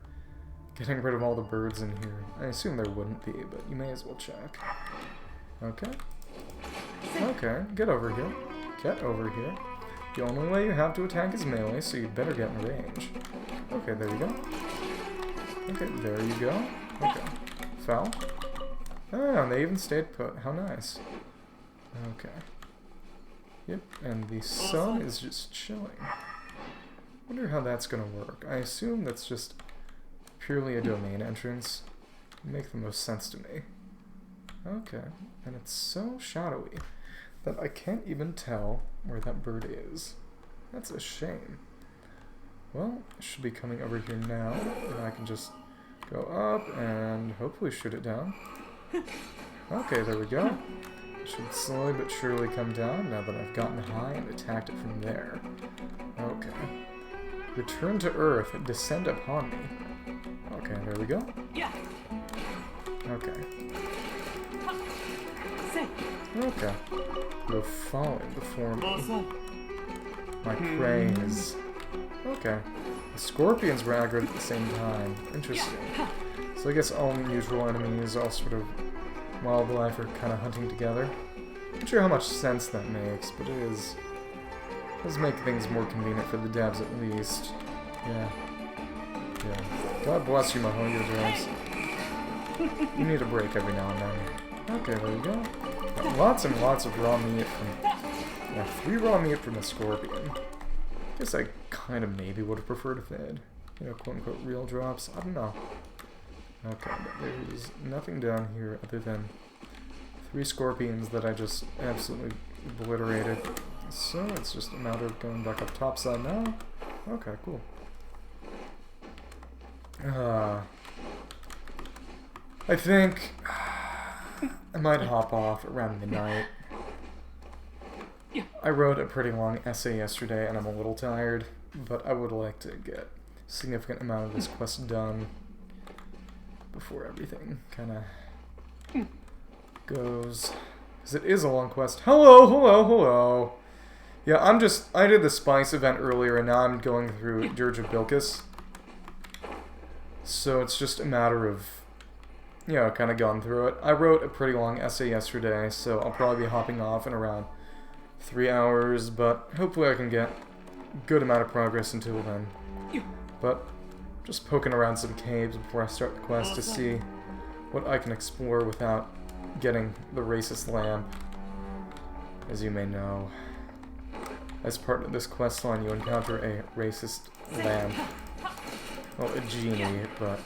getting rid of all the birds in here. I assume there wouldn't be, but you may as well check. Okay. Okay, get over here. Get over here. The only way you have to attack is melee, so you'd better get in range. Okay, there you go. Okay, there you go. Okay. Foul. Ah, and they even stayed put. How nice. Okay. Yep, and the sun is just chilling. Wonder how that's gonna work. I assume that's just purely a domain entrance. It'd make the most sense to me. Okay, and it's so shadowy that I can't even tell where that bird is. That's a shame. Well, it should be coming over here now, and I can just go up and hopefully shoot it down. Okay, there we go. It should slowly but surely come down now that I've gotten high and attacked it from there. Okay. Return to Earth, descend upon me. Okay, there we go. Okay. Okay. You're falling before me. My praise. Okay. The scorpions were aggroed at the same time. Interesting. So I guess all neutral enemies, all sort of wildlife are kind of hunting together. Not sure how much sense that makes, but it does make things more convenient for the devs at least. Yeah. Yeah. God bless you, Mahoyo devs. You need a break every now and then. Okay, there you go. Got lots and lots of raw meat from... Yeah, 3 raw meat from a scorpion. Guess I kind of maybe would have preferred if they had, you know, quote-unquote real drops. I don't know. Okay, but there's nothing down here other than 3 scorpions that I just absolutely obliterated. So it's just a matter of going back up topside now. Okay, cool. I think I might hop off around midnight. I wrote a pretty long essay yesterday and I'm a little tired, but I would like to get a significant amount of this quest done before everything kind of goes. Because it is a long quest. Hello, hello, hello. Yeah, I did the Spice event earlier and now I'm going through Dirge of Bilqis. So it's just a matter of, you know, kind of going through it. I wrote a pretty long essay yesterday, so I'll probably be hopping off in around 3 hours, but hopefully I can get a good amount of progress until then. But just poking around some caves before I start the quest to see what I can explore without getting the racist lamp. As you may know, as part of this questline you encounter a racist lamp. Well, a genie, but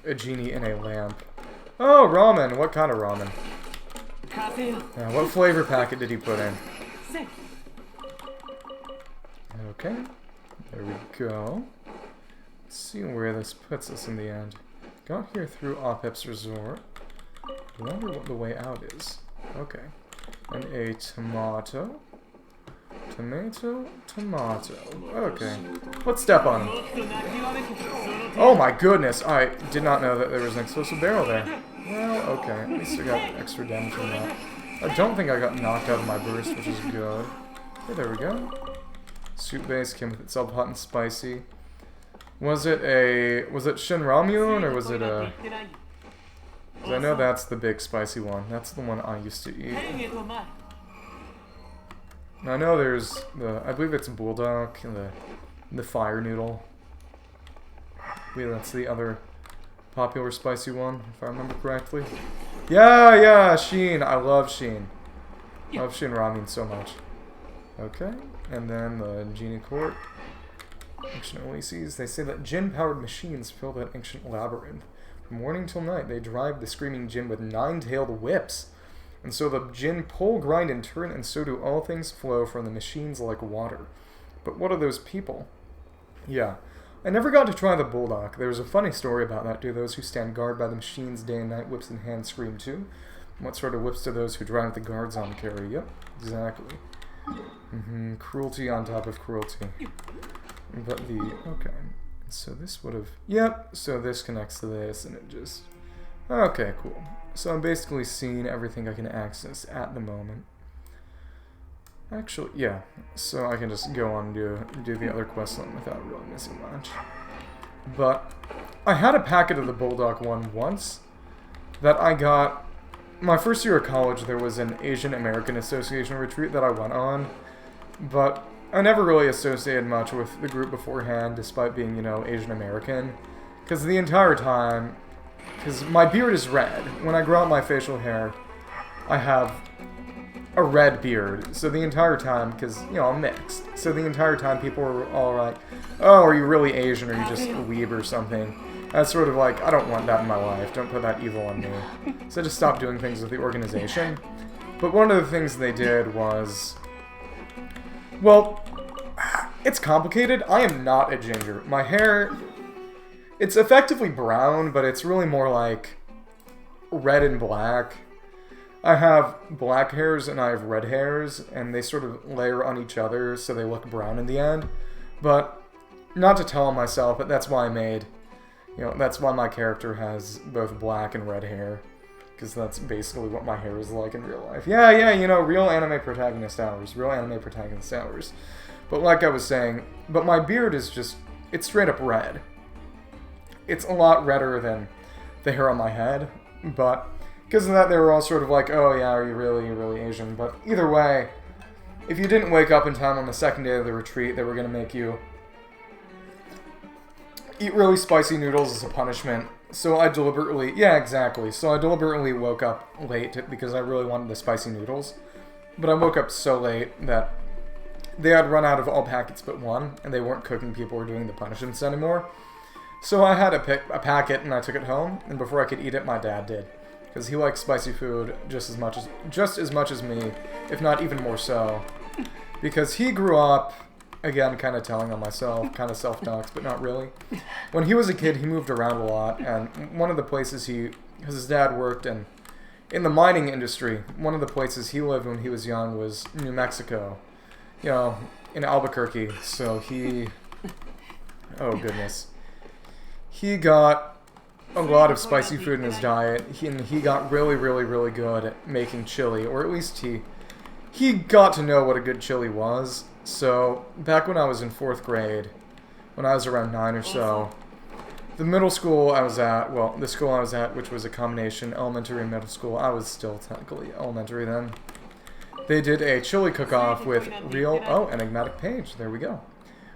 a genie in a lamp. Oh, ramen! What kind of ramen? What flavor packet did he put in? Okay, there we go. Let's see where this puts us in the end. Got here through Opip's Resort. I wonder what the way out is. Okay. And a tomato. Tomato, tomato. Okay. Let's step on him. Oh my goodness! I did not know that there was an explosive barrel there. Well, okay. At least I got extra damage from that. I don't think I got knocked out of my burst, which is good. Okay, there we go. Soup base came with itself hot and spicy. Was it Shin Ramyun or was it a... I know that's the big spicy one. That's the one I used to eat. I know there's the... I believe it's bulldog and the fire noodle. Wait, that's the other popular spicy one, if I remember correctly. Yeah, Sheen. I love Sheen. I love Sheen ramen so much. Okay, and then the Genie Court. Ancient Oases. They say that Jinn-powered machines fill that ancient labyrinth. From morning till night, they drive the screaming Jinn with 9-tailed whips. And so the Jinn pull, grind, and turn, and so do all things flow from the machines like water. But what are those people? Yeah. I never got to try the Bulldog. There's a funny story about that. Do those who stand guard by the machines day and night, whips in hand, scream too? What sort of whips do those who drive the guards on carry? Yep, exactly. Cruelty on top of cruelty. But okay. So this would have... Yep, so this connects to this, and it just... Okay, cool. So I'm basically seeing everything I can access at the moment. Actually, yeah. So I can just go on and do the other questline without really missing much. But I had a packet of the Bulldog one once that I got... My first year of college, there was an Asian American Association retreat that I went on, but I never really associated much with the group beforehand, despite being, you know, Asian American. Because the entire time... Because my beard is red. When I grow out my facial hair, I have a red beard. So the entire time, because, you know, I'm mixed. So the entire time people were all like, oh, are you really Asian, or are you just a weeb or something? That's sort of like, I don't want that in my life. Don't put that evil on me. So I just stopped doing things with the organization. But one of the things they did was... Well, it's complicated. I am not a ginger. My hair... It's effectively brown, but it's really more like red and black. I have black hairs and I have red hairs, and they sort of layer on each other so they look brown in the end. But, not to tell on myself, but that's why I made... You know, that's why my character has both black and red hair. Because that's basically what my hair is like in real life. Yeah, you know, real anime protagonist hours. Real anime protagonist hours. But like I was saying, but my beard is just... It's straight up red. It's a lot redder than the hair on my head, but because of that, they were all sort of like, oh yeah, are you really Asian? But either way, if you didn't wake up in time on the second day of the retreat, they were going to make you eat really spicy noodles as a punishment. So I deliberately, yeah, exactly. So I deliberately woke up late because I really wanted the spicy noodles. But I woke up so late that they had run out of all packets but one, and they weren't cooking people or doing the punishments anymore. So I had a packet, and I took it home, and before I could eat it, my dad did. Because he likes spicy food just as much as me, if not even more so. Because he grew up, again, kind of telling on myself, kind of self-doxed, but not really. When he was a kid, he moved around a lot, and one of the places because his dad worked in the mining industry, one of the places he lived when he was young was New Mexico. You know, in Albuquerque, so he... Oh, goodness. He got a lot of spicy food in his diet, and he got really good at making chili, or at least he got to know what a good chili was. So, back when I was in 4th grade, when I was around 9 or so, the middle school I was at, well, the school I was at, which was a combination elementary and middle school, I was still technically elementary then, they did a chili cook-off with real, oh, enigmatic page, there we go,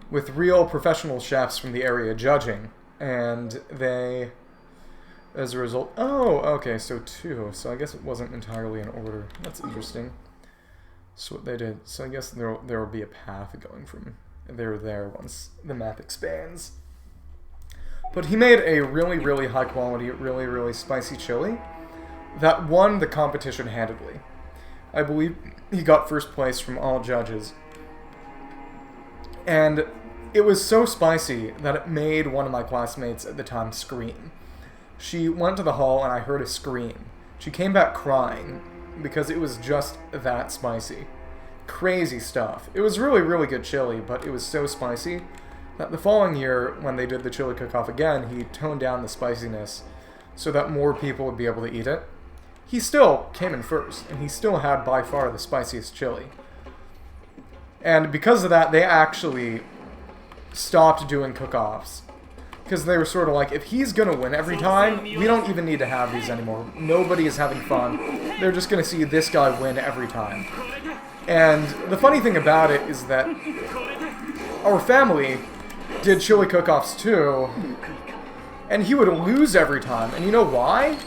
with real professional chefs from the area judging. And they, as a result... Oh, okay, so 2. So I guess it wasn't entirely in order. That's interesting. So what they did... So I guess there will be a path going from there once the map expands. But he made a really high quality, really spicy chili that won the competition handedly. I believe he got first place from all judges. And... It was so spicy that it made one of my classmates at the time scream. She went to the hall and I heard a scream. She came back crying because it was just that spicy. Crazy stuff. It was really good chili, but it was so spicy that the following year, when they did the chili cook-off again, he toned down the spiciness so that more people would be able to eat it. He still came in first, and he still had by far the spiciest chili. And because of that, they actually... stopped doing cook-offs. Because they were sort of like, if he's gonna win every time, we don't even need to have these anymore. Nobody is having fun. They're just gonna see this guy win every time. And the funny thing about it is that our family did chili cook-offs too, and he would lose every time. And you know why?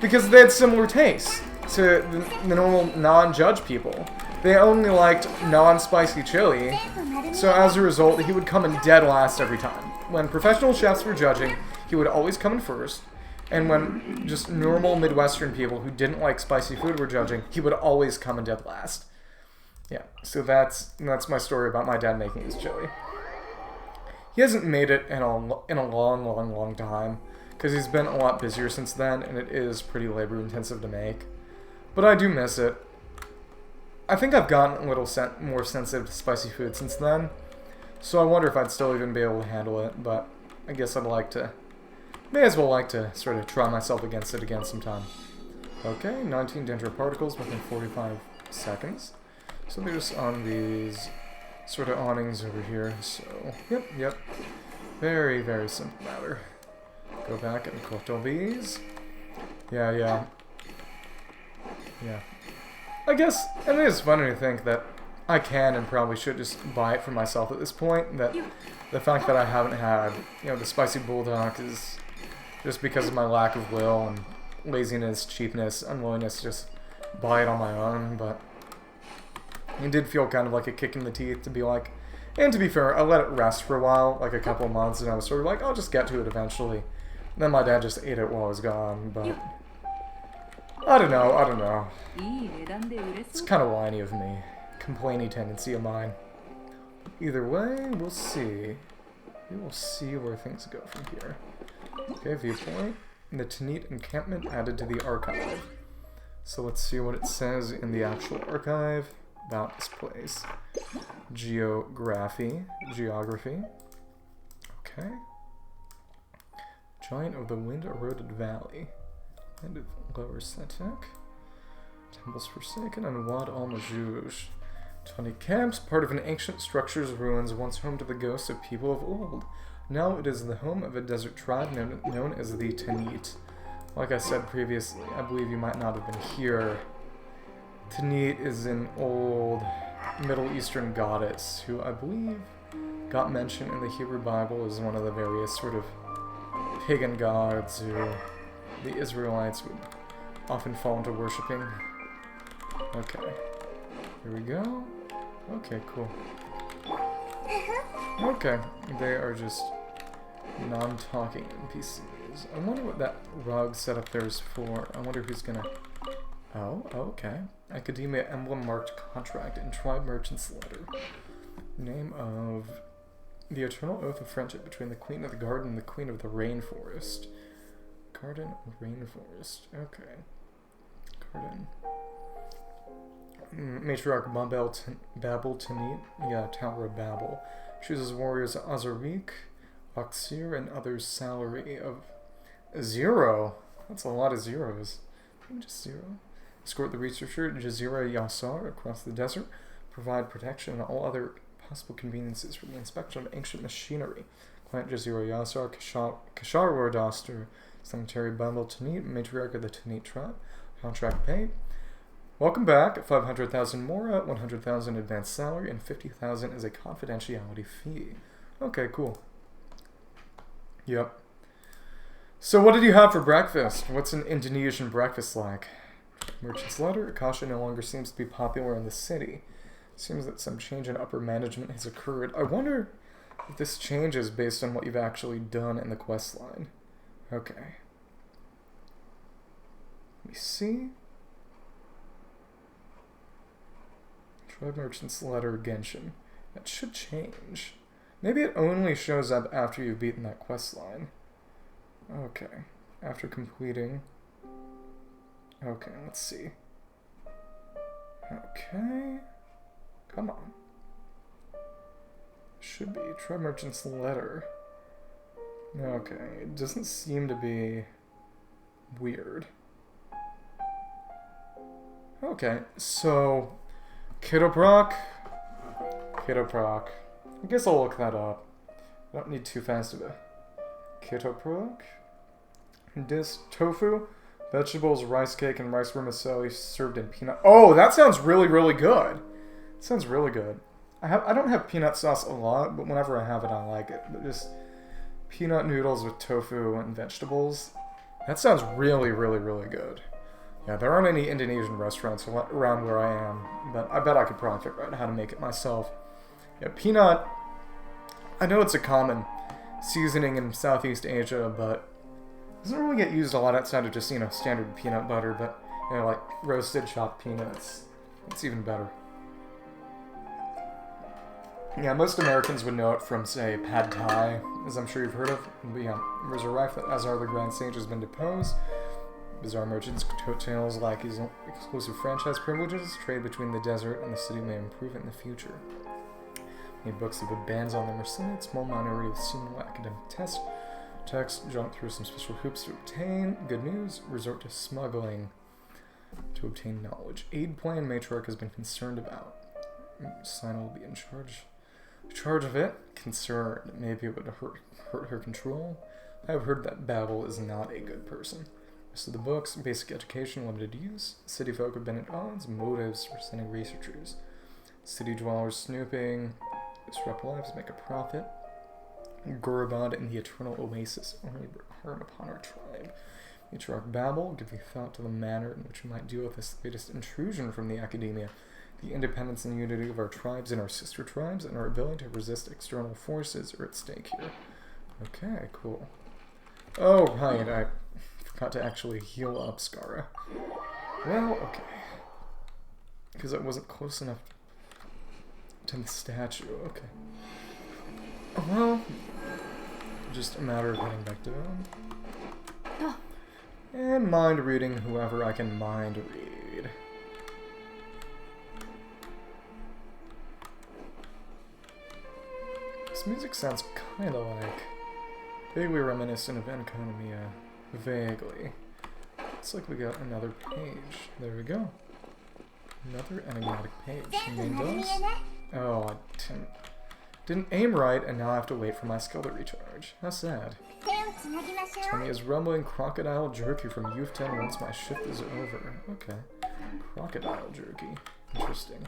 Because they had similar tastes to the normal non-judge people. They only liked non-spicy chili, so as a result, he would come in dead last every time. When professional chefs were judging, he would always come in first, and when just normal Midwestern people who didn't like spicy food were judging, he would always come in dead last. Yeah, so that's my story about my dad making his chili. He hasn't made it in a long time, because he's been a lot busier since then, and it is pretty labor-intensive to make. But I do miss it. I think I've gotten a little more sensitive to spicy food since then, so I wonder if I'd still even be able to handle it, but I guess may as well like to sort of try myself against it again sometime. Okay, 19 dendro particles within 45 seconds. So they're just on these sort of awnings over here, so, yep. Very, very simple matter. Go back and collect all these. Yeah. I guess, I think it's funny to think that I can and probably should just buy it for myself at this point. That the fact that I haven't had, the spicy bulldog is just because of my lack of will and laziness, cheapness, unwillingness to just buy it on my own. But it did feel kind of like a kick in the teeth to be like, and to be fair, I let it rest for a while, like a couple of months, and I was sort of like, I'll just get to it eventually. And then my dad just ate it while I was gone, but I don't know. It's kind of whiny of me. Complainy tendency of mine. Either way, we'll see. We will see where things go from here. Okay, viewpoint. The Tanit encampment added to the archive. So let's see what it says in the actual archive about this place. Geography. Okay. Giant of the wind-eroded valley. Land of Lower Setek. Temples Forsaken and Wad al-Majuj. 20 camps, part of an ancient structure's ruins, once home to the ghosts of people of old. Now it is the home of a desert tribe known as the Tanit. Like I said previously, I believe you might not have been here. Tanit is an old Middle Eastern goddess who I believe got mentioned in the Hebrew Bible as one of the various sort of pagan gods who the Israelites would often fall into worshipping. Okay. Here we go. Okay, cool. Okay, they are just non-talking NPCs. I wonder what that rug set up there is for. I wonder who's gonna... Oh, okay. Academia emblem marked contract and tribe merchant's letter. Name of the eternal oath of friendship between the queen of the garden and the queen of the rainforest. Garden of rainforest. Okay. Garden. Matriarch Babel Tanit. Yeah, Tower of Babel. Chooses warriors Azarik, Oxir, and others salary of 0. That's a lot of zeros. Just 0. Escort the researcher Jazira Yassar across the desert. Provide protection and all other possible conveniences for the inspection of ancient machinery. Client Jazira Yassar, Kashar Wardaster, Cemetery Babel Tanit, Matriarch of the Tanit tribe. Contract pay. Welcome back. 500,000 Mora, 100,000 advanced salary, and 50,000 is a confidentiality fee. Okay, cool. Yep. So what did you have for breakfast? What's an Indonesian breakfast like? Merchant's letter. Akasha no longer seems to be popular in the city. Seems that some change in upper management has occurred. I wonder if this change is based on what you've actually done in the quest line. Okay. Let me see. Tribe Merchant's Letter Genshin. That should change. Maybe it only shows up after you've beaten that quest line. Okay. After completing. Okay, let's see. Okay. Come on. Should be Tribe Merchant's Letter. Okay, it doesn't seem to be weird. Okay, so Kiddoproc. I guess I'll look that up. I don't need too fast of a Kiddoproc. Tofu, vegetables, rice cake, and rice vermicelli served in peanut. Oh, that sounds really, really good. Sounds really good. I don't have peanut sauce a lot, but whenever I have it, I like it. But just Peanut noodles with tofu and vegetables. That sounds really, really, really good. Yeah, there aren't any Indonesian restaurants around where I am, but I bet I could probably figure out how to make it myself. Yeah, peanut, I know it's a common seasoning in Southeast Asia, but it doesn't really get used a lot outside of just, you know, standard peanut butter, but, you know, like roasted chopped peanuts. It's even better. Yeah, most Americans would know it from, say, pad thai, as I'm sure you've heard of. But yeah, rumors are rife that Azar the Grand Sage has been deposed. Bizarre merchants' coattails lack his exclusive franchise privileges. Trade between the desert and the city may improve in the future. Many books have been bans on them are seen. Small minority of seminal academic text jump through some special hoops to obtain. Good news, resort to smuggling to obtain knowledge. Aid plan matriarch has been concerned about. Sina will be in charge of it. Concerned. Maybe it would hurt her control. I have heard that Babel is not a good person. Rest of the books, basic education, limited use. City folk have been at odds, motives for sending researchers. City dwellers snooping, disrupt lives, make a profit. Gurubad and the Eternal Oasis only harm upon our tribe. Matriarch Babel, give you thought to the manner in which we might deal with this latest intrusion from the academia. The independence and unity of our tribes and our sister tribes and our ability to resist external forces are at stake here. Okay, cool. Oh, right, I forgot to actually heal up Skara. Well, okay. Because I wasn't close enough to the statue. Okay. Well, just a matter of heading back down. And mind reading whoever I can mind read. This music sounds kind of like vaguely reminiscent of Enconomia. Vaguely. It's like we got another page. There we go. Another enigmatic page. Main boss? Oh, I didn't aim right, and now I have to wait for my skill to recharge. How sad. Tummy is rumbling crocodile jerky from Youth 10 once my shift is over. Okay. Crocodile jerky. Interesting.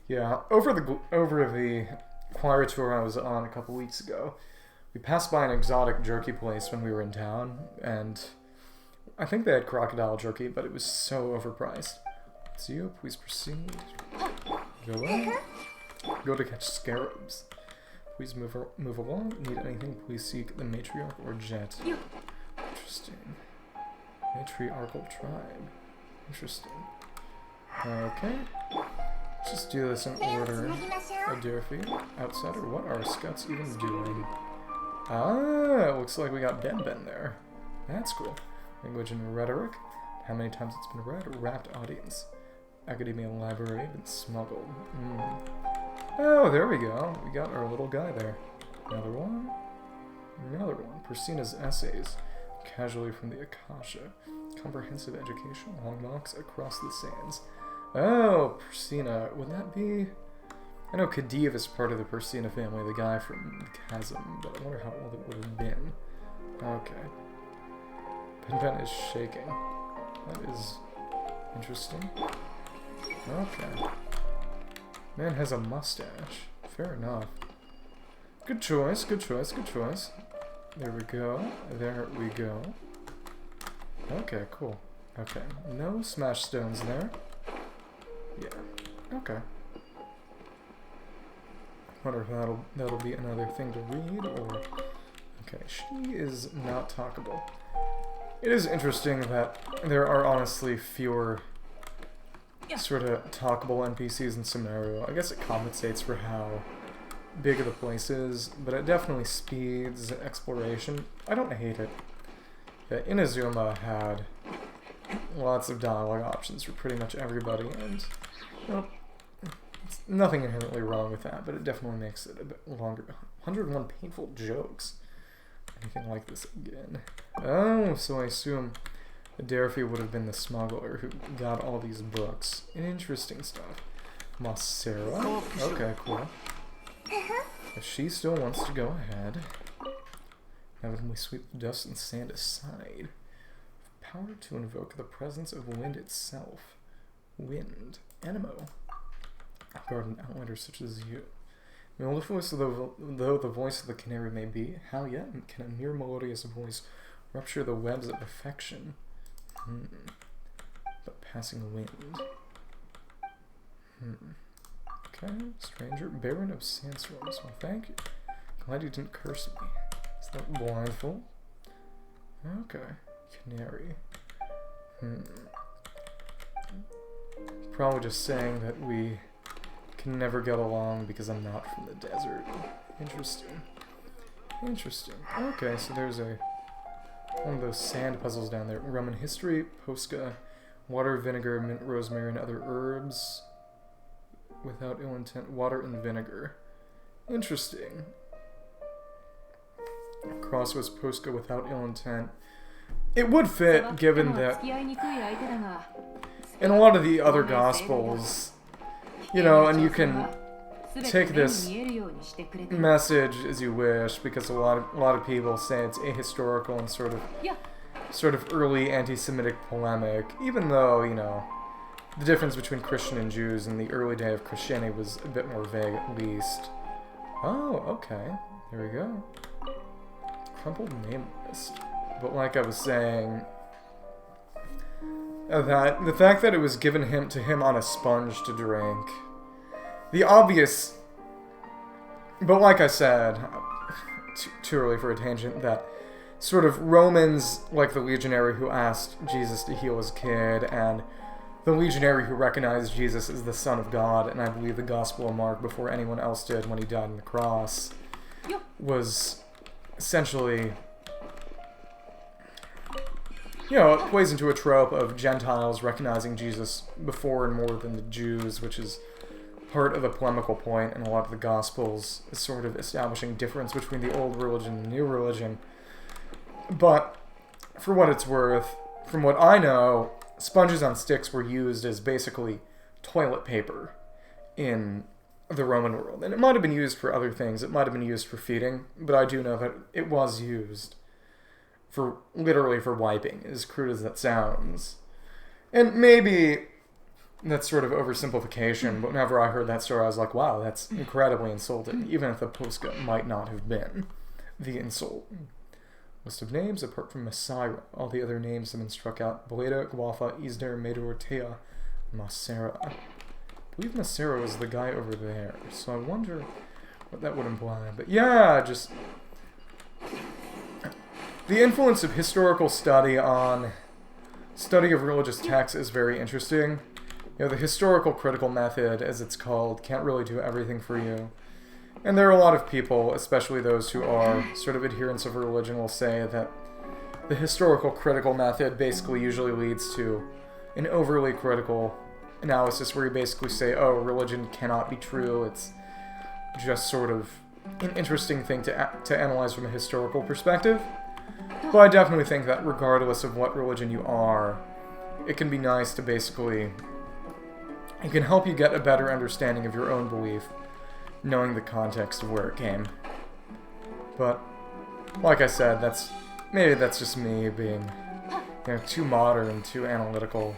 Yeah, over the choir tour I was on a couple weeks ago, we passed by an exotic jerky place when we were in town, and I think they had crocodile jerky, but it was so overpriced. It's you, please proceed. Go on. Go to catch scarabs. Please move along. Need anything, please seek the matriarch or jet. Interesting. Matriarchal tribe. Interesting. Okay. Let's just do this in order. Adelphi, outsider, what are Scots even doing? Ah, it looks like we got Ben there. That's cool. Language and rhetoric. How many times it's been read? Rapt audience. Academia library, been smuggled. Oh, there we go. We got our little guy there. Another one. Another one. Persina's essays. Casually from the Akasha. Comprehensive education. Long walks across the sands. Oh, Persina. Would that be... I know Khedive is part of the Persina family, the guy from the Chasm, but I wonder how old it would have been. Okay. Pen is shaking. That is interesting. Okay. Man has a mustache. Fair enough. Good choice, good choice, good choice. There we go. There we go. Okay, cool. Okay. No smash stones there. Yeah. Okay. Wonder if that'll be another thing to read, or... Okay, she is not talkable. It is interesting that there are honestly fewer sort of talkable NPCs in Sumeru. I guess it compensates for how big the place is, but it definitely speeds exploration. I don't hate it. Yeah, Inazuma had lots of dialogue options for pretty much everybody, and well, it's nothing inherently wrong with that, but it definitely makes it a bit longer. 101 painful jokes. Anything like this again. Oh, so I assume Adelphi would have been the smuggler who got all these books. Interesting stuff. Masera. Okay, cool. If she still wants to go ahead, now when we sweep the dust and sand aside, power to invoke the presence of wind itself. Wind. Animo. Guard an outlander such as you. Mellifluous though the voice of the canary may be, how yet can a mere melodious voice rupture the webs of affection? But passing wind. Okay, stranger, Baron of Sandstorms. Well, thank you. Glad you didn't curse me. Is that blindfold? Okay, canary. Probably just saying that we can never get along because I'm not from the desert. Interesting. Interesting. Okay, so there's one of those sand puzzles down there. Roman history, Posca, water, vinegar, mint, rosemary, and other herbs. Without ill intent, water and vinegar. Interesting. Cross was Posca without ill intent. It would fit, given that in a lot of the other Gospels, you know, and you can take this message as you wish, because a lot of people say it's ahistorical and sort of early anti-Semitic polemic, even though, you know, the difference between Christian and Jews in the early day of Christianity was a bit more vague, at least. Oh, okay. There we go. Crumpled name list. But like I was saying, that the fact that it was given to him on a sponge to drink, the obvious, but like I said, too early for a tangent, that sort of Romans, like the legionary who asked Jesus to heal his kid, and the legionary who recognized Jesus as the Son of God, and I believe the Gospel of Mark before anyone else did when he died on the cross, was essentially, you know, it plays into a trope of Gentiles recognizing Jesus before and more than the Jews, which is part of a polemical point in a lot of the Gospels, is sort of establishing difference between the old religion and the new religion. But, for what it's worth, from what I know, sponges on sticks were used as basically toilet paper in the Roman world. And it might have been used for other things. It might have been used for feeding, but I do know that it was used for literally for wiping, as crude as that sounds. And maybe that's sort of oversimplification, but whenever I heard that story, I was like, wow, that's incredibly insulting, even if the Posca might not have been the insult. List of names, apart from Messira, all the other names have been struck out. Beleda, Guafa, Isner, Medor, Tea, Masera. I believe Masera was the guy over there, so I wonder what that would imply. But yeah, just the influence of historical study on study of religious texts is very interesting. You know, the historical critical method, as it's called, can't really do everything for you. And there are a lot of people, especially those who are sort of adherents of religion, will say that the historical critical method basically usually leads to an overly critical analysis where you basically say, oh, religion cannot be true, it's just sort of an interesting thing to analyze from a historical perspective. But I definitely think that regardless of what religion you are, it can be nice to basically, it can help you get a better understanding of your own belief, knowing the context of where it came. But, like I said, maybe that's just me being, you know, too modern, too analytical.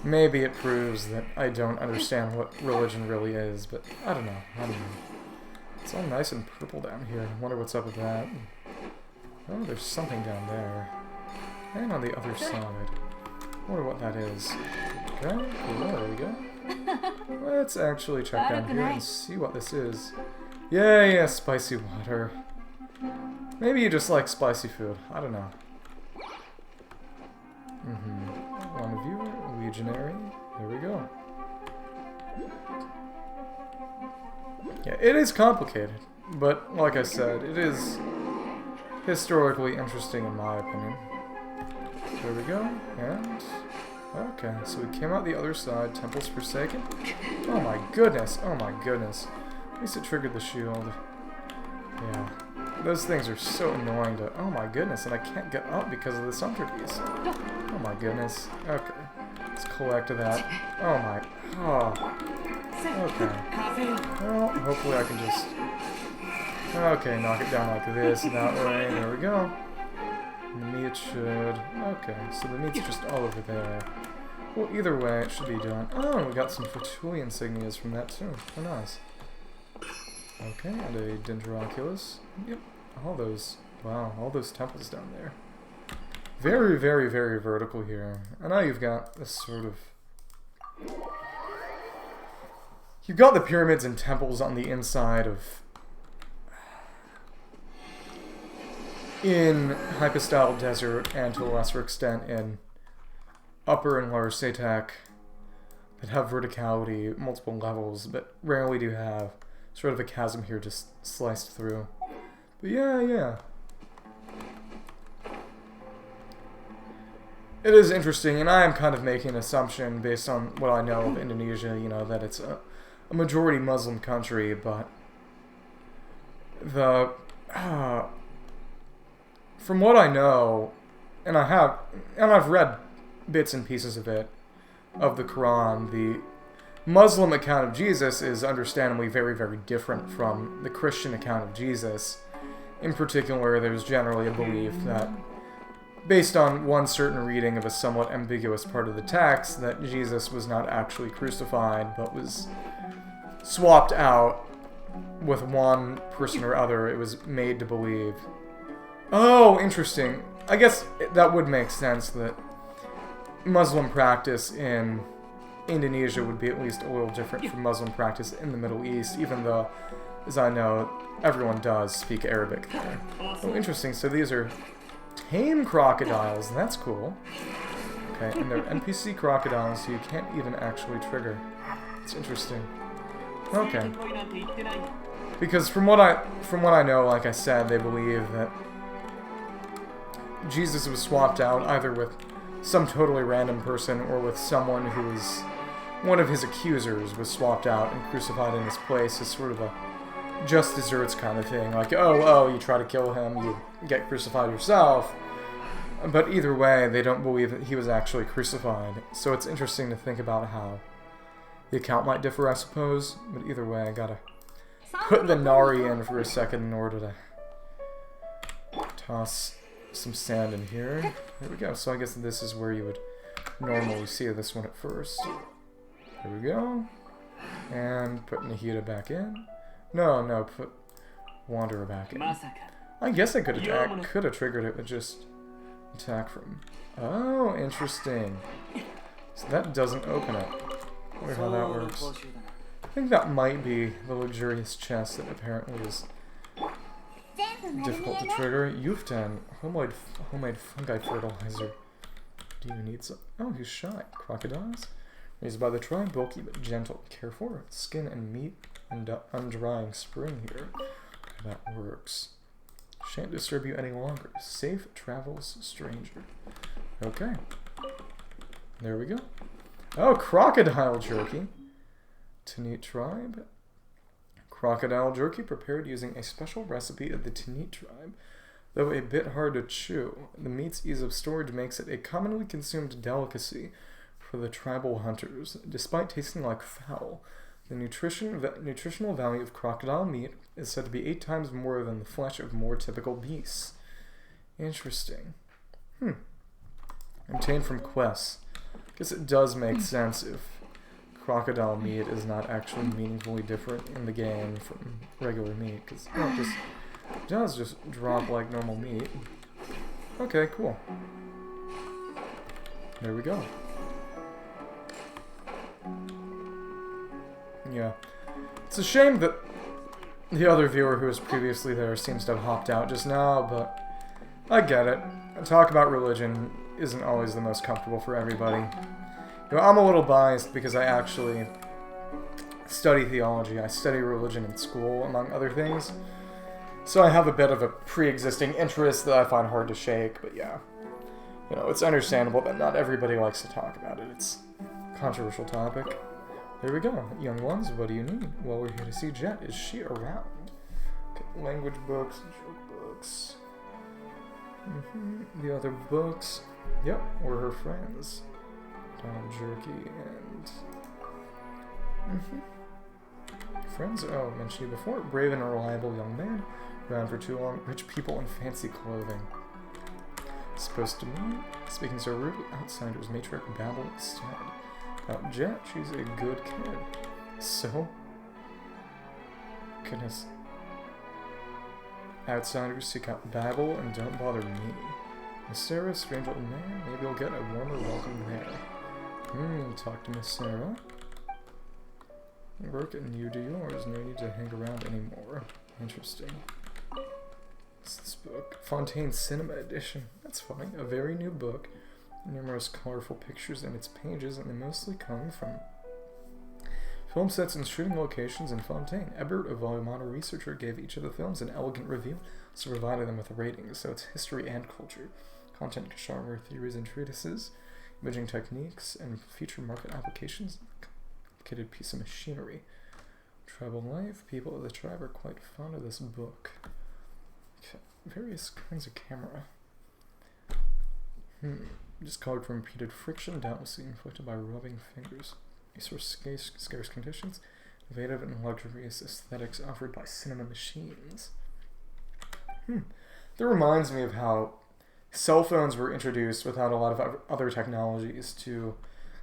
Maybe it proves that I don't understand what religion really is, but I don't know. It's all nice and purple down here. I wonder what's up with that. Oh, there's something down there. And on the other side. I wonder what that is. Okay, cool, there we go. Let's actually check down here and see what this is. Yeah, spicy water. Maybe you just like spicy food. I don't know. One of you, legionary. There we go. Yeah, it is complicated, but like I said, it is historically interesting in my opinion. There we go, and okay, so we came out the other side, Temple's Forsaken. Oh my goodness, At least it triggered the shield. Yeah, those things are so annoying to, oh my goodness, and I can't get up because of the centerpiece. Oh my goodness, okay, let's collect that. Oh my, okay. Well, hopefully I can just, okay, knock it down like this, that way, there we go. And the meat should... Okay, so the meat's just all over there. Well, either way, it should be done. Oh, and we got some Fortuli insignias from that, too. Oh, nice. Okay, and a Dendroculus. Yep, all those, wow, all those temples down there. Very, very, very vertical here. I know you've got this sort of... You've got the pyramids and temples on the inside of... in Hypostyle Desert, and to a lesser extent in Upper and Lower Satak, that have verticality, multiple levels, but rarely do have sort of a chasm here just sliced through. But yeah. It is interesting, and I am kind of making an assumption based on what I know of Indonesia, you know, that it's a majority Muslim country, but the... from what I know, and I've read bits and pieces of it, of the Quran, the Muslim account of Jesus is understandably very, very different from the Christian account of Jesus. In particular, there's generally a belief that, based on one certain reading of a somewhat ambiguous part of the text, that Jesus was not actually crucified, but was swapped out with one person or other. It was made to believe. Oh, interesting. I guess that would make sense that Muslim practice in Indonesia would be at least a little different from Muslim practice in the Middle East, even though, as I know, everyone does speak Arabic there. Oh, interesting. So these are tame crocodiles. That's cool. Okay, and they're NPC crocodiles, so you can't even actually trigger. It's interesting. Okay. Because from what I know, like I said, they believe that Jesus was swapped out either with some totally random person or with someone who was one of his accusers was swapped out and crucified in his place as sort of a just desserts kind of thing. Like, oh, you try to kill him, you get crucified yourself. But either way, they don't believe that he was actually crucified. So it's interesting to think about how the account might differ, I suppose. But either way, I gotta put the Nari in for a second in order to toss some sand in here. There we go. So I guess this is where you would normally see this one at first. There we go. And put Nahida back in. No, put Wanderer back in. I guess I could have triggered it with just attack from... Oh, interesting. So that doesn't open it. I wonder how that works. I think that might be the luxurious chest that apparently is difficult to trigger. Yuftan, homemade fungi fertilizer. Do you need some? Oh, he's shy. Crocodiles? Raised by the tribe, bulky but gentle. Care for skin and meat and undrying spring here. That works. Shan't disturb you any longer. Safe travels, stranger. Okay. There we go. Oh, crocodile jerky. Tanit tribe. Crocodile jerky prepared using a special recipe of the Tanit tribe. Though a bit hard to chew, the meat's ease of storage makes it a commonly consumed delicacy for the tribal hunters. Despite tasting like fowl, the nutritional value of crocodile meat is said to be 8 times more than the flesh of more typical beasts. Interesting. Obtained from quests. Guess it does make sense if crocodile meat is not actually meaningfully different in the game from regular meat, because it does just drop like normal meat. Okay, cool. There we go. Yeah. It's a shame that the other viewer who was previously there seems to have hopped out just now, but I get it. Talk about religion isn't always the most comfortable for everybody. You know, I'm a little biased because I actually study theology. I study religion in school, among other things. So I have a bit of a pre-existing interest that I find hard to shake, but yeah. You know, it's understandable that not everybody likes to talk about it. It's a controversial topic. There we go. Young ones, what do you need? Well, we're here to see Jet. Is she around? Okay, language books, joke books. The other books. Yep, we're her friends. Donald Jerky and... Friends? Oh, mentioned you before. Brave and reliable young man. Around for too long. Rich people in fancy clothing. Supposed to meet. Speaking so rude, outsiders matriarch babble instead. About Jet, she's a good kid. So? Goodness. Outsiders seek out Babel and don't bother me. Miss Sarah, strange old man, maybe you'll get a warmer welcome there. Talk to Miss Sarah. Work and you do yours, no need to hang around anymore. Interesting. What's this book? Fontaine Cinema Edition. That's funny. A very new book. Numerous colorful pictures in its pages, and they mostly come from film sets and shooting locations in Fontaine. Ebert, a Volumeter researcher, gave each of the films an elegant review, so provided them with ratings, so it's history and culture. Content genre theories and treatises, imaging techniques, and feature market applications. Complicated piece of machinery. Tribal life. People of the tribe are quite fond of this book. Various kinds of camera. Discolored from repeated friction, doubtlessly inflicted by rubbing fingers. These were scarce conditions, innovative and luxurious aesthetics offered by cinema machines. That reminds me of how cell phones were introduced without a lot of other technologies to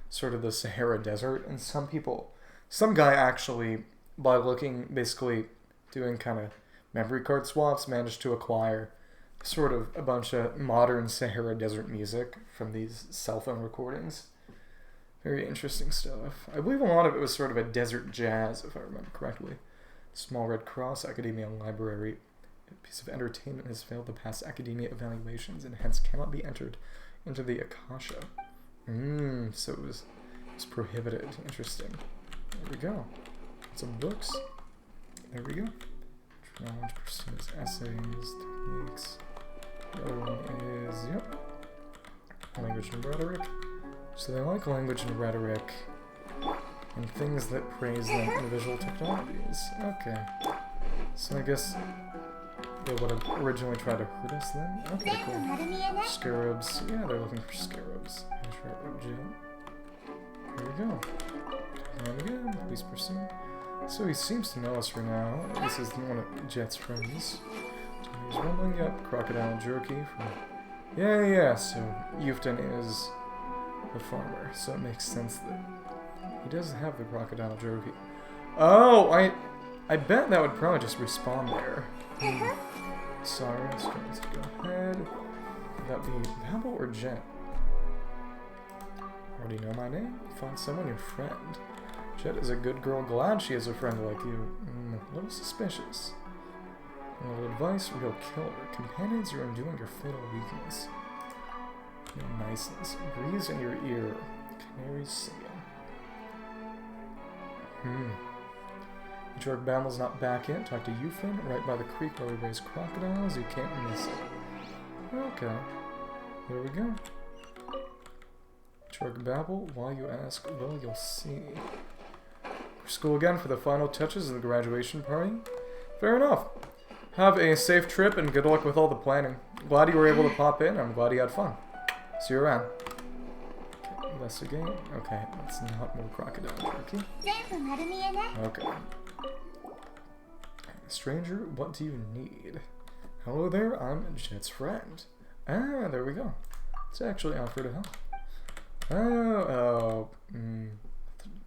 sort of the Sahara Desert, and some guy actually, by basically doing kind of memory card swaps, managed to acquire sort of a bunch of modern Sahara Desert music from these cell phone recordings. Very interesting stuff. I believe a lot of it was sort of a desert jazz, if I remember correctly. Small Red Cross Academia Library. A piece of entertainment has failed to pass academia evaluations and hence cannot be entered into the Akasha. So it was prohibited. Interesting. There we go. Some books. There we go. Challenge pursues essays, techniques. The other one is, language and rhetoric. So they like language and rhetoric and things that praise them in visual technologies. Okay. So I guess they would have originally tried to hurt us then? Okay, cool. Scarabs. Yeah, they're looking for scarabs. Here we go. And again, please pursue. So he seems to know us for now. This is one of Jet's friends. He's rumbling up crocodile jerky from... Yeah, so Yufton is the farmer, so it makes sense that he does have the crocodile jerky. Oh, I bet that would probably just respawn there. Sorry, let's go ahead. Would that be Babel or Jet? Already know my name? Find someone, your friend. Jet is a good girl, glad she has a friend like you. A little suspicious. A little advice, real killer. Companions, you're undoing your fatal weakness. No niceness. Breeze in your ear. Canaries singing. Jorg Bamel's not back yet. Talk to Yufin, right by the creek where we raise crocodiles. You can't miss it. Okay. There we go. Jorg Babel, why you ask? Well, you'll see. For school again for the final touches of the graduation party? Fair enough. Have a safe trip and good luck with all the planning. Glad you were able to pop in. I'm glad you had fun. See you around. Okay, investigate. Okay, that's not more crocodile jerky. Okay. Stranger, what do you need? Hello there, I'm Jet's friend. Ah, there we go. Let's actually offer to help.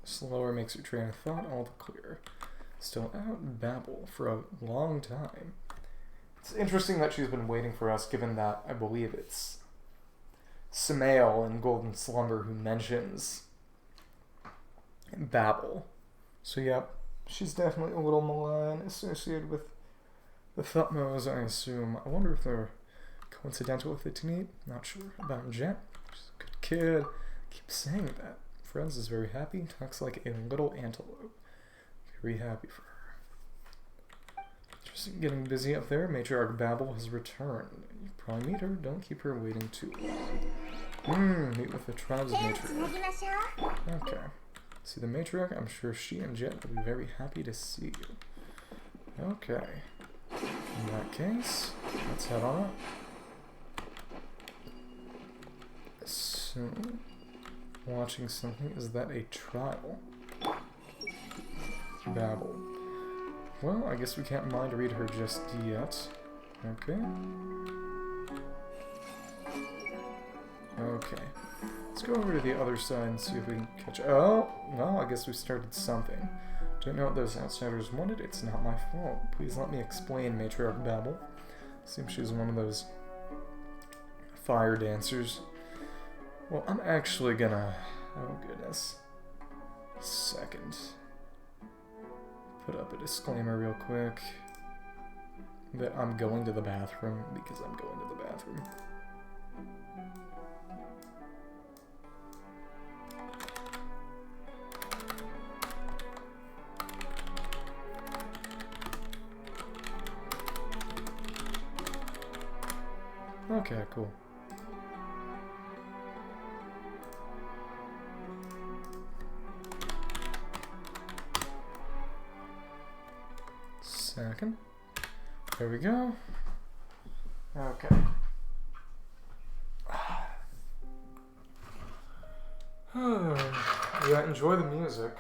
Slower makes your train of thought all the clearer. Still out Babel for a long time. It's interesting that she's been waiting for us, given that I believe it's Samael in Golden Slumber who mentions Babel. So yep, she's definitely a little malign associated with the Thutmose, I assume. I wonder if they're coincidental with it to meet. Not sure about Jet. She's a good kid. Keep saying that. Friends is very happy. Talks like a little antelope. Very happy for her. Just getting busy up there. Matriarch Babel has returned. You probably meet her. Don't keep her waiting too long. Meet with the tribes of Matriarch. Okay. See the Matriarch? I'm sure she and Jet will be very happy to see you. Okay. In that case, let's head on up. So, watching something. Is that a trial? Babel. Well, I guess we can't mind to read her just yet. Okay. Okay. Let's go over to the other side and see if we can catch... Oh! Well, I guess we started something. Don't know what those outsiders wanted. It's not my fault. Please let me explain, Matriarch Babel. Seems she's one of those fire dancers. Well, I'm actually gonna... Oh, goodness. Second. Put up a disclaimer real quick. That I'm going to the bathroom because I'm going to the bathroom. Okay, cool. Second. There we go. Okay. Yeah, enjoy the music.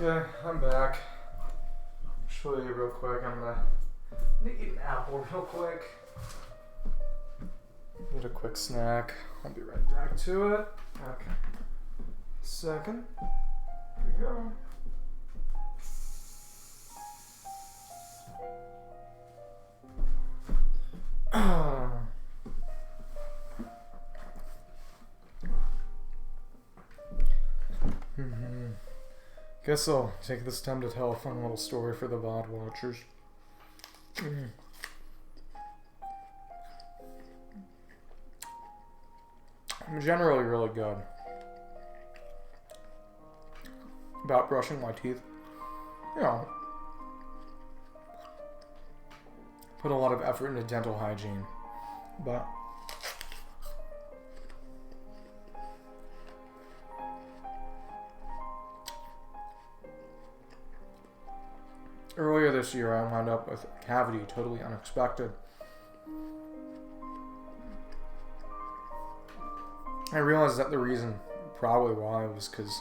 Okay, I'm back. Show you real quick. I'm gonna eat an apple real quick. Need a quick snack. I'll be right back to it. Okay. Second. Here we go. Guess I'll take this time to tell a fun little story for the VOD watchers. I'm generally really good about brushing my teeth. You know, put a lot of effort into dental hygiene, but this year, I wound up with a cavity, totally unexpected. I realized that the reason probably why was because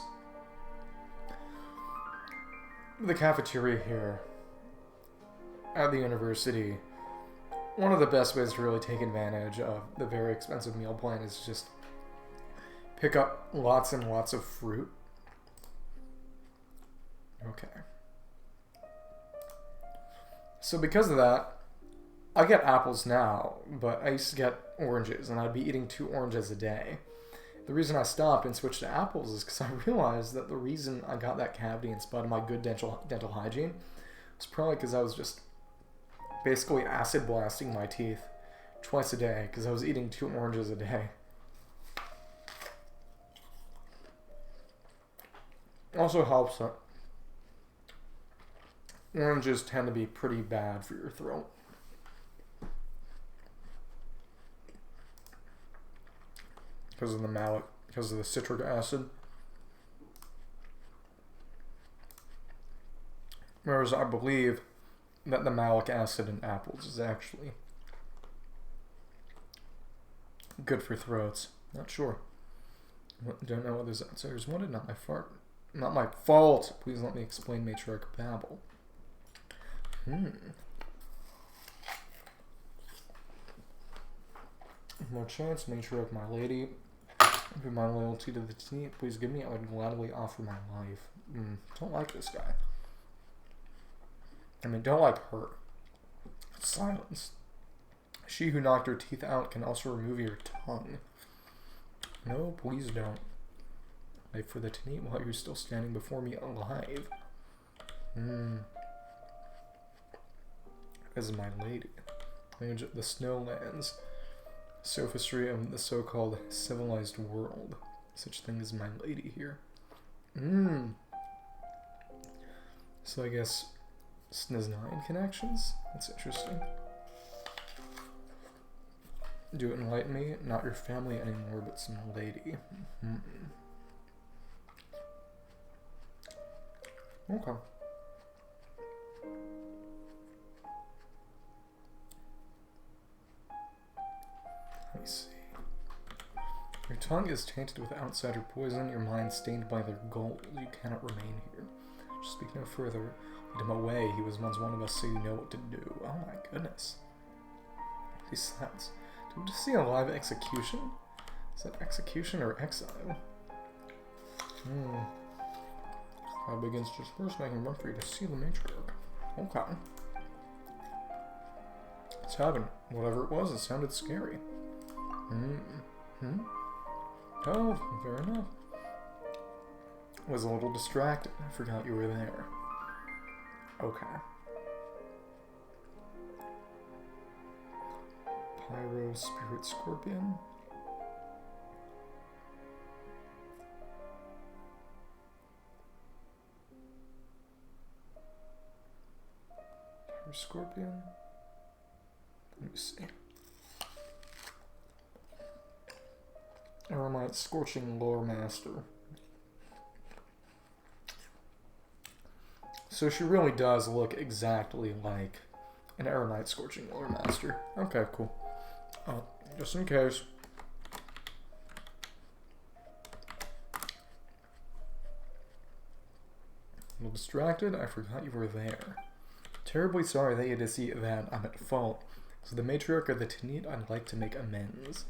the cafeteria here at the university, one of the best ways to really take advantage of the very expensive meal plan is just pick up lots and lots of fruit. Okay. So because of that, I get apples now, but I used to get oranges, and I'd be eating 2 oranges a day. The reason I stopped and switched to apples is because I realized that the reason I got that cavity in spite of my good dental hygiene was probably because I was just basically acid blasting my teeth twice a day because I was eating 2 oranges a day. Also helps that oranges tend to be pretty bad for your throat. Because of the malic, because of the citric acid. Whereas I believe that the malic acid in apples is actually good for throats. Not sure. Don't know what this answer is. What did not my fart? Not my fault. Please let me explain matriarch babble. More chance, matriarch, my lady. For my loyalty to the team, please give me. I would gladly offer my life. Don't like this guy. I mean, don't like her. Silence. She who knocked her teeth out can also remove your tongue. No, please don't. Wait for the Tanit while you're still standing before me alive. As my lady. Language of the Snowlands. Sophistry of the so-called civilized world. Such thing as my lady here. So I guess SNIS9 connections? That's interesting. Do it enlighten me? Not your family anymore, but some lady. Okay. Let me see. Your tongue is tainted with outsider poison, your mind stained by their gold. You cannot remain here. Just speak no further. Lead him away. He was once one of us, so you know what to do. Oh my goodness. These sounds. Do we just see a live execution? Is that execution or exile? I begins just first making room for you to see the matriarch. Okay. It's happened. Whatever it was, it sounded scary. Oh, fair enough. I was a little distracted. I forgot you were there. Okay. Pyro Spirit Scorpion. Pyro Scorpion. Let me see. Aramite Scorching Lore Master. So she really does look exactly like an Aramite Scorching Lore Master. Okay, cool. Just in case. A little distracted, I forgot you were there. Terribly sorry that you had to see that I'm at fault. So the matriarch of the Tanit, I'd like to make amends.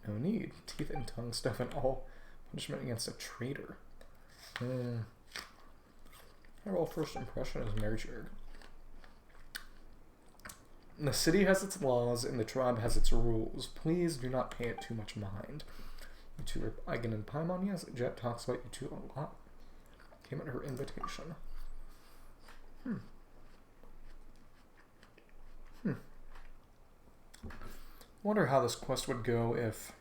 No need. Teeth and tongue stuff and all. Punishment against a traitor. Our first impression is matriarch. The city has its laws and the tribe has its rules. Please do not pay it too much mind. You two are Eigen and Paimon, yes. Jet talks about you two a lot. Came at her invitation. Wonder how this quest would go if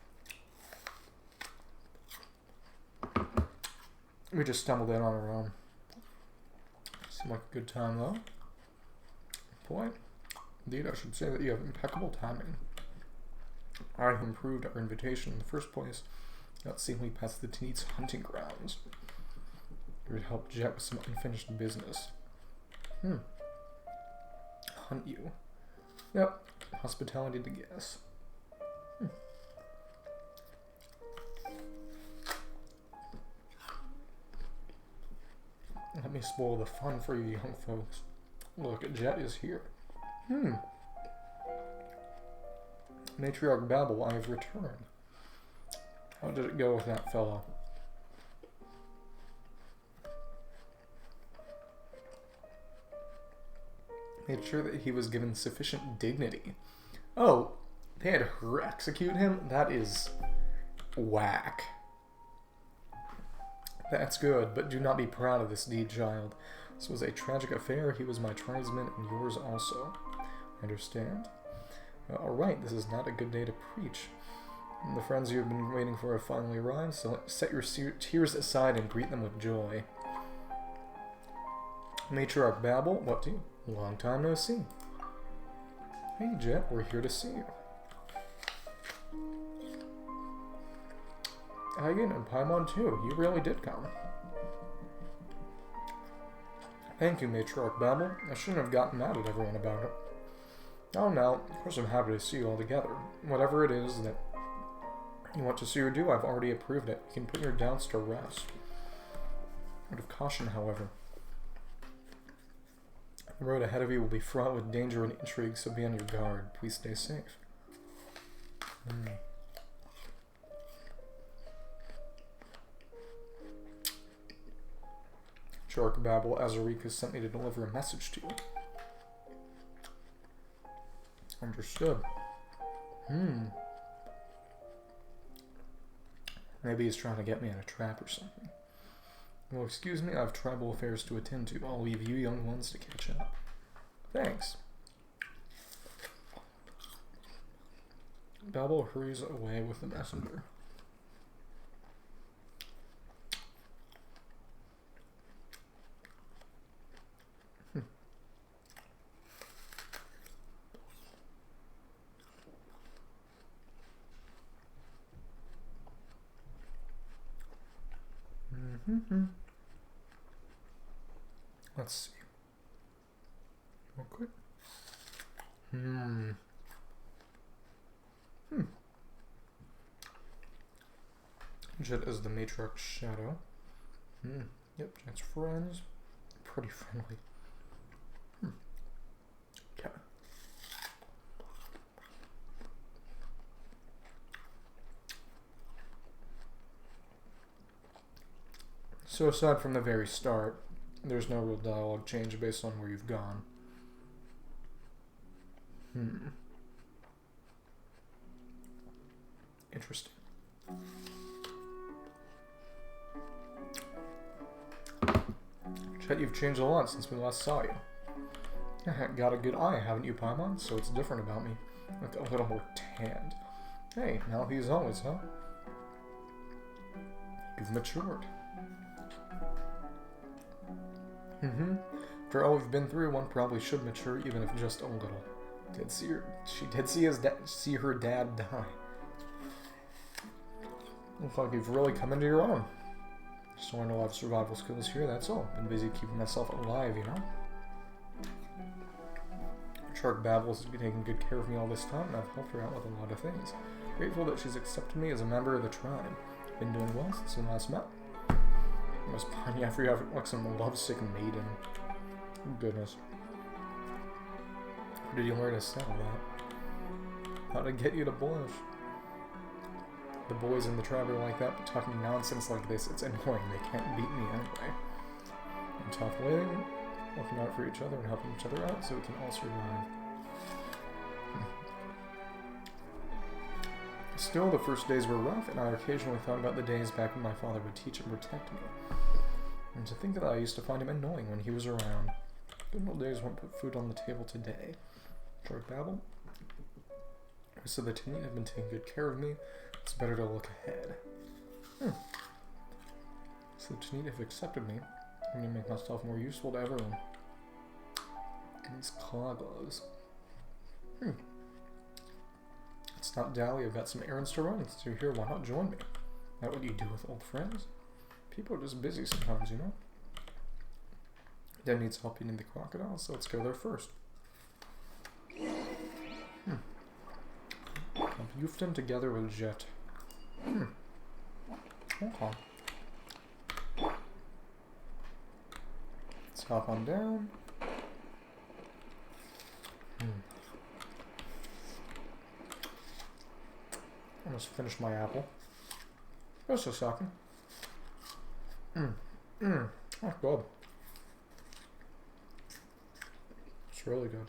we just stumbled in on our own. Seemed like a good time though. Point. Indeed, I should say that you have impeccable timing. I improved our invitation in the first place. Got seemingly past the Tanit's hunting grounds. You would help Jet with some unfinished business. hunt you. Yep, hospitality to guess. Let me spoil the fun for you young folks. Look, Jet is here. Matriarch Babel, I have returned. How did it go with that fellow? Made sure that he was given sufficient dignity. Oh, they had her execute him? That is whack. That's good, but do not be proud of this deed, child. This was a tragic affair. He was my tribesman and yours also. Understand? Alright, this is not a good day to preach. The friends you have been waiting for have finally arrived, so set your tears aside and greet them with joy. Matriarch Babel, what do you? Long time no see. Hey Jet, we're here to see you. Hagen and Paimon too, you really did come. Thank you, Matriarch Babel. I shouldn't have gotten mad at everyone about it. Oh no, of course I'm happy to see you all together. Whatever it is that you want to see or do, I've already approved it. You can put your doubts to rest. Word of caution, however. The road ahead of you will be fraught with danger and intrigue, so be on your guard. Please stay safe. Matriarch Babel, Azarika sent me to deliver a message to you. Understood. Maybe he's trying to get me in a trap or something. Well, excuse me, I have tribal affairs to attend to. I'll leave you young ones to catch up. Thanks. Babel hurries away with the messenger. Let's see. Real quick. Jet is the matriarch's shadow. Yep, Jet's friends. Pretty friendly. Okay. So aside from the very start, there's no real dialogue change based on where you've gone. Interesting. Chet, you've changed a lot since we last saw you. Got a good eye, haven't you, Paimon? So it's different about me. Like a little more tanned. Hey, now he's always, huh? You've matured. For all we've been through, one probably should mature, even if just a little. She did see her dad die. Looks like you've really come into your own. Just learned a lot of survival skills here, that's all. Been busy keeping myself alive, you know? Shark Babel's been taking good care of me all this time, and I've helped her out with a lot of things. Grateful that she's accepted me as a member of the tribe. Been doing well since we last met. I was pining after you have like some lovesick maiden. Goodness. How did you learn to sell that? How to get you to blush? The boys in the tribe are like that, but talking nonsense like this, it's annoying. They can't beat me anyway. I'm tough living, looking out for each other and helping each other out so we can all survive. Still, the first days were rough, and I occasionally thought about the days back when my father would teach and protect me. And to think that I used to find him annoying when he was around. Good old days won't put food on the table today. Short babble. So the team have been taking good care of me. It's better to look ahead. So the Tanit have accepted me. I'm gonna make myself more useful to everyone. And these claw gloves. It's not dally, I've got some errands to run. So you're here, why not join me? That what you do with old friends? People are just busy sometimes, you know? Dad needs help eating the crocodile, so let's go there first. Eufton together with Jet. Hmm. Okay. Let's hop on down. Almost finished my apple. Just a second. That's good. It's really good.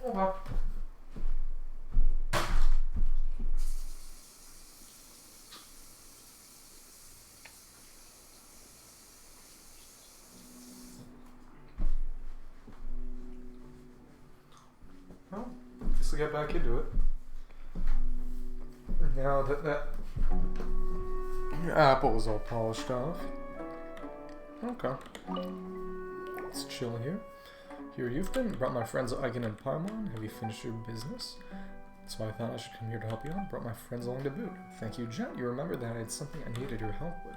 Okay. Well, guess we'll get back into it. Now that apple is all polished off. Okay. Let's chill here. Here you've been. Brought my friends Eigen and Paimon. Have you finished your business? So I thought I should come here to help you out. Brought my friends along to boot. Thank you, Jet. You remembered that I had something I needed your help with.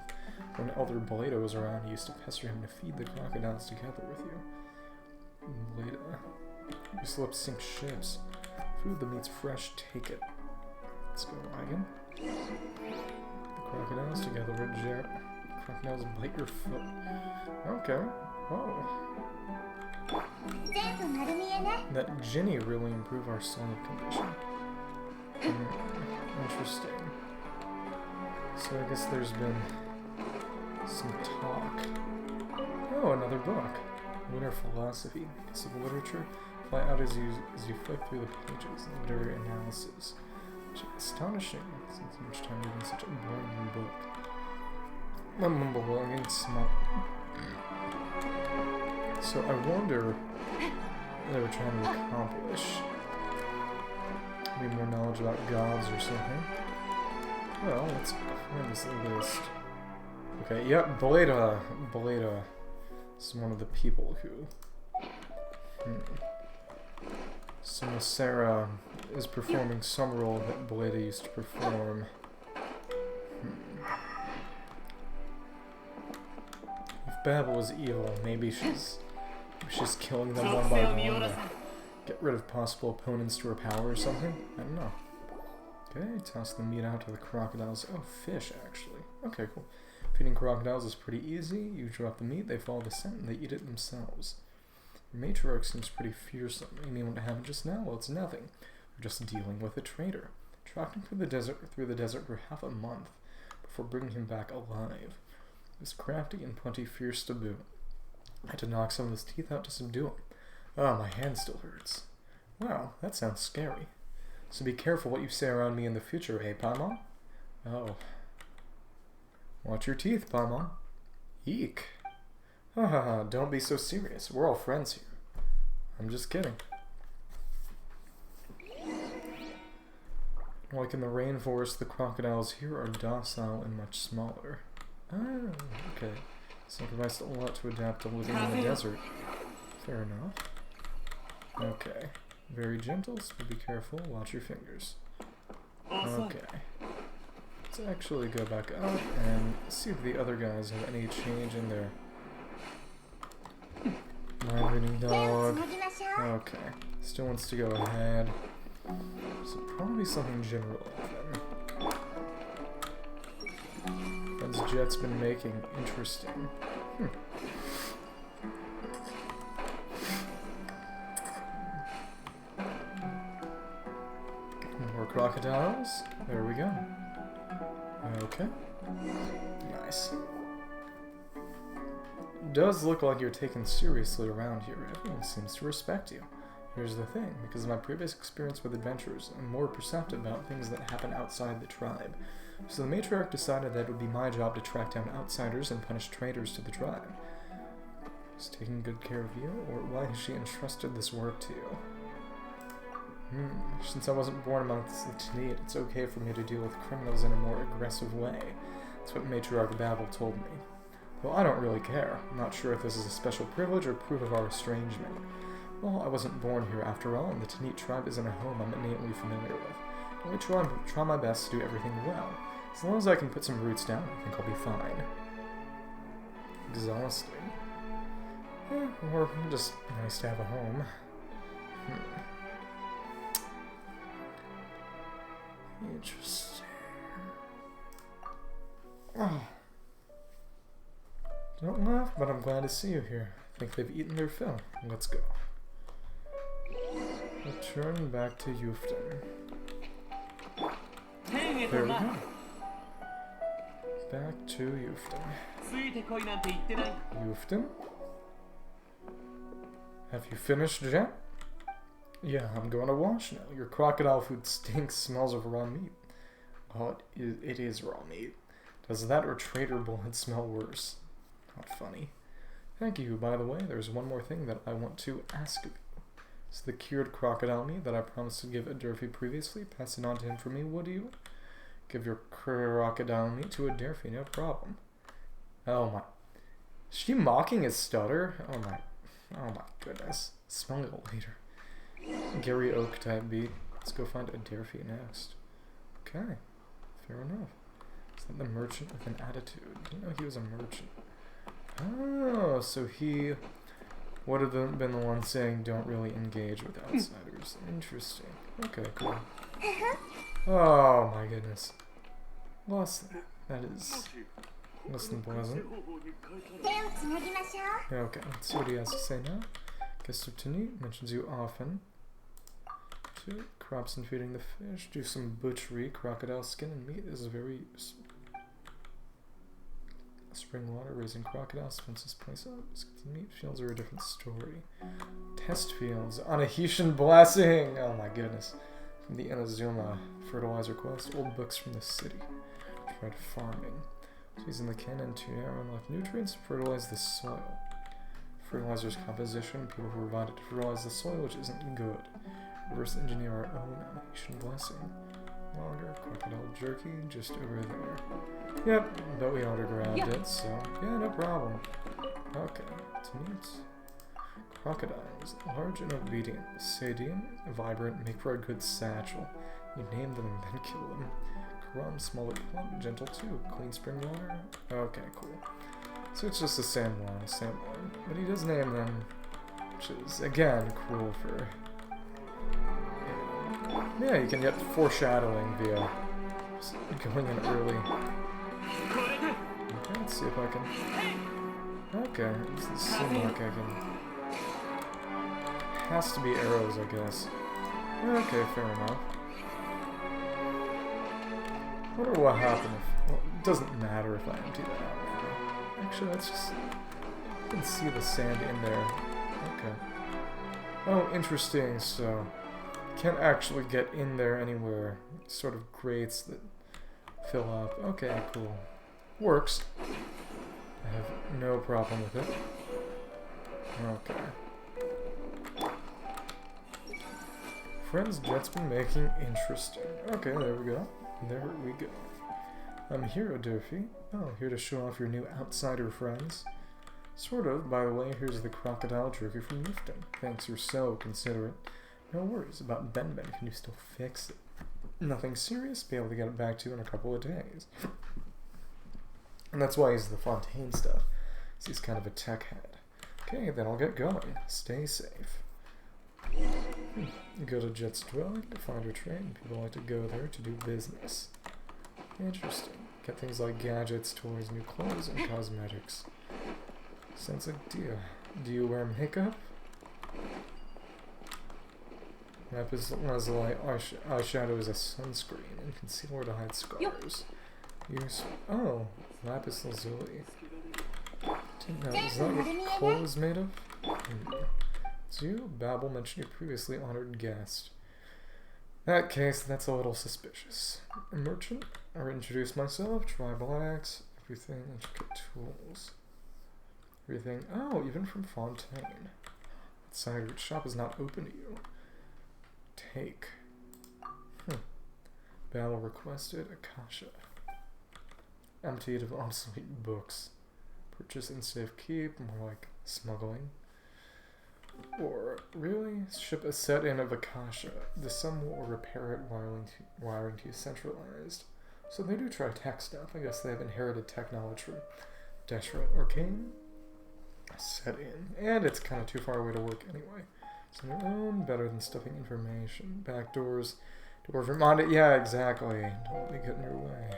When Elder Baleda was around, he used to pester him to feed the crocodiles together with you. Baleda. You still up sink ships. Food that meat's fresh, take it. Let's go, Eigen. The crocodiles together with Jet. Crocodiles bite your foot. Okay. Whoa. That Ginny really improved our solid condition. Interesting. So I guess there's been some talk. Oh, another book. Winter Philosophy. Piece of literature. Fly out as you flip through the pages. Literary analysis. Astonishing. Since so much time reading such a boring book. My mumble getting smart. So I wonder what they were trying to accomplish. Maybe more knowledge about gods or something. Well, let's find this list. Okay, yep, Baleda. Baleda is one of the people who... So Sarah is performing some role that Baleda used to perform. If Babel is evil, maybe she's killing them one by one to get rid of possible opponents to her power or something? I don't know. Okay, toss the meat out to the crocodiles. Oh, fish, actually. Okay, cool. Feeding crocodiles is pretty easy. You drop the meat, they follow the scent, and they eat it themselves. Your matriarch seems pretty fearsome. You mean what happened just now? Well, it's nothing. We're just dealing with a traitor. Tracked him through the desert for half a month before bringing him back alive. He was crafty and plenty fierce to boot. I had to knock some of his teeth out to subdue him. Oh, my hand still hurts. Wow, that sounds scary. So be careful what you say around me in the future, eh, Paimon? Oh. Watch your teeth, Paimon. Eek. Ha ha ha, don't be so serious. We're all friends here. I'm just kidding. Like in the rainforest, the crocodiles here are docile and much smaller. Oh, okay. Sacrificed a lot to adapt to living in the desert. Fair enough. Okay. Very gentle, so be careful. Watch your fingers. Okay. Let's actually go back up and see if the other guys have any change in their mind-reading dog. Okay. Still wants to go ahead. So probably something general then. As Jet's been making. Interesting. More crocodiles. There we go. Okay. Nice. Does look like you're taken seriously around here. Everyone seems to respect you. Here's the thing, because of my previous experience with adventurers, I'm more perceptive about things that happen outside the tribe. So the matriarch decided that it would be my job to track down outsiders and punish traitors to the tribe. Is taking good care of you, or why has she entrusted this work to you? Since I wasn't born amongst the Tanit, it's okay for me to deal with criminals in a more aggressive way. That's what Matriarch Babel told me. Well, I don't really care. I'm not sure if this is a special privilege or proof of our estrangement. Well, I wasn't born here after all, and the Tanit tribe isn't a home I'm innately familiar with. I only try my best to do everything well. As long as I can put some roots down, I think I'll be fine. Exhausting. Or just nice to have a home. Interesting. Oh. Don't laugh, but I'm glad to see you here. I think they've eaten their fill. Let's go. Return back to Yufton. There we go. Back to Yufton. Yufton? Have you finished, Jet? Yeah, I'm going to wash now. Your crocodile food stinks, smells of raw meat. Oh, it is raw meat. Does that or traitor blood smell worse? Not funny. Thank you, by the way. There's one more thing that I want to ask of you. It's the cured crocodile meat that I promised to give Durfee previously. Pass it on to him for me, would you? Give your crocodile meat to Durfee, no problem. Oh my. Is she mocking his stutter? Oh my goodness. Smell it later. Gary Oak type beat. Let's go find Durfee next. Okay. Fair enough. Is that the merchant with an attitude? Didn't know he was a merchant. Oh, so he would have been the one saying don't really engage with outsiders. Interesting. Okay, cool. Oh my goodness. Lost that. That is less than pleasant. Okay, let's see what he has to say now. Guest of Tini mentions you often. Two, crops and feeding the fish. Do some butchery, crocodile skin and meat. This is very... Spring water, raising crocodiles, fence this place up. Meat fields are a different story. Test fields on a Hetian blessing! Oh my goodness. From the Inazuma fertilizer quest, old books from the city. Tried farming. Using the cannon to unlock nutrients, fertilize the soil. Fertilizer's composition, people who provide it to fertilize the soil, which isn't good. Reverse engineer our own Hetian blessing. Longer, crocodile jerky, just over there. Yep, but we already grabbed it, so yeah, no problem. Okay, to meet. Crocodiles, large and obedient. Sadian, vibrant, make for a good satchel. You name them and then kill them. Karam, small but plump, gentle too. Clean spring water. Okay, cool. So it's just the same one. But he does name them, which is, again, cruel for... Yeah, you can get foreshadowing via going in early. Okay, let's see if I can... Okay, this seems like I can... Has to be arrows, I guess. Okay, fair enough. I wonder what happened if... Well, it doesn't matter if I empty that out now. Actually, let's just... I can see the sand in there. Okay. Oh, interesting, so... Can't actually get in there anywhere. Sort of grates that fill up. Okay, cool. Works. I have no problem with it. Okay. Friends Jet's been making interesting. Okay, there we go. There we go. I'm here, Durfee. Oh, here to show off your new outsider friends. Sort of. By the way, here's the crocodile jerky from Newton. Thanks, you're so considerate. No worries about Ben. Can you still fix it? Nothing serious. Be able to get it back to you in a couple of days. And that's why he's the Fontaine stuff. He's kind of a tech head. Okay, then I'll get going. Stay safe. Go to Jet's dwelling to find your trade. People like to go there to do business. Interesting. Get things like gadgets, toys, new clothes, and cosmetics. Sounds like deal. Do you wear makeup? Lapis lazuli eyeshadow is a sunscreen and concealer to hide scars. Use lapis lazuli. Didn't know. Is that what coal is made of? It's you? Babel mentioned your previously honored guest. In that case, that's a little suspicious. A merchant? I'll introduce myself, tribal axe, everything, intricate tools. Everything. Oh, even from Fontaine. Outside, your shop is not open to you. Take. Battle requested. Akasha. Emptied of obsolete books. Purchase and safe keep. More like smuggling. Or, really? Ship a set in of Akasha. The sum will repair it wiring to you centralized. So they do try tech stuff. I guess they have inherited tech knowledge from Deseret Arcane setting. And it's kind of too far away to work anyway. So their own, better than stuffing information. Backdoors. Dwarf Vermont. Yeah, exactly. Don't let me get in your way.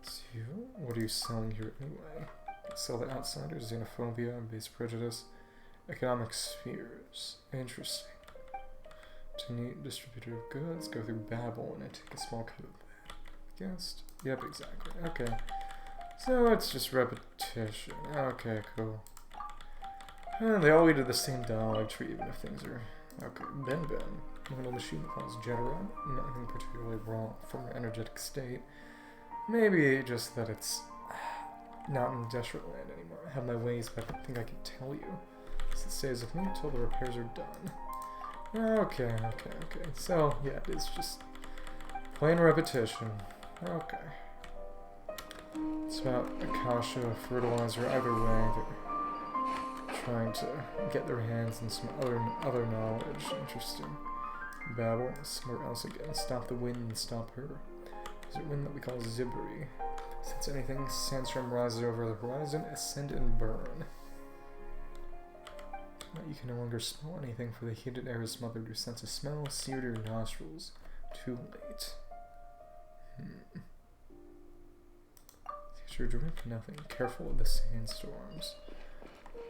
So, what are you selling here anyway? Sell to outsiders, xenophobia, base prejudice, economic spheres. Interesting. To need distributor of goods, go through Babel and I take a small cut of that. Guessed? Yep, exactly. Okay. So it's just repetition. Okay, cool. And they all lead to the same dialogue tree, even if things are... Okay, Ben. Little machine that calls Jetera. Nothing particularly wrong from her energetic state. Maybe just that it's not in Desert Land anymore. I have my ways, but I don't think I can tell you. So it stays with me until the repairs are done. Okay. So, yeah, it's just plain repetition. Okay. It's about Akasha, fertilizer, either way. They're trying to get their hands on some other knowledge. Interesting. Babel, somewhere else again. Stop the wind and stop her. Is it wind that we call Zibri? Since anything, sandstorm rises over the horizon, ascend and burn. You can no longer smell anything, for the heated air has smothered your sense of smell, seared your nostrils. Too late. You're drink nothing. Careful of the sandstorms.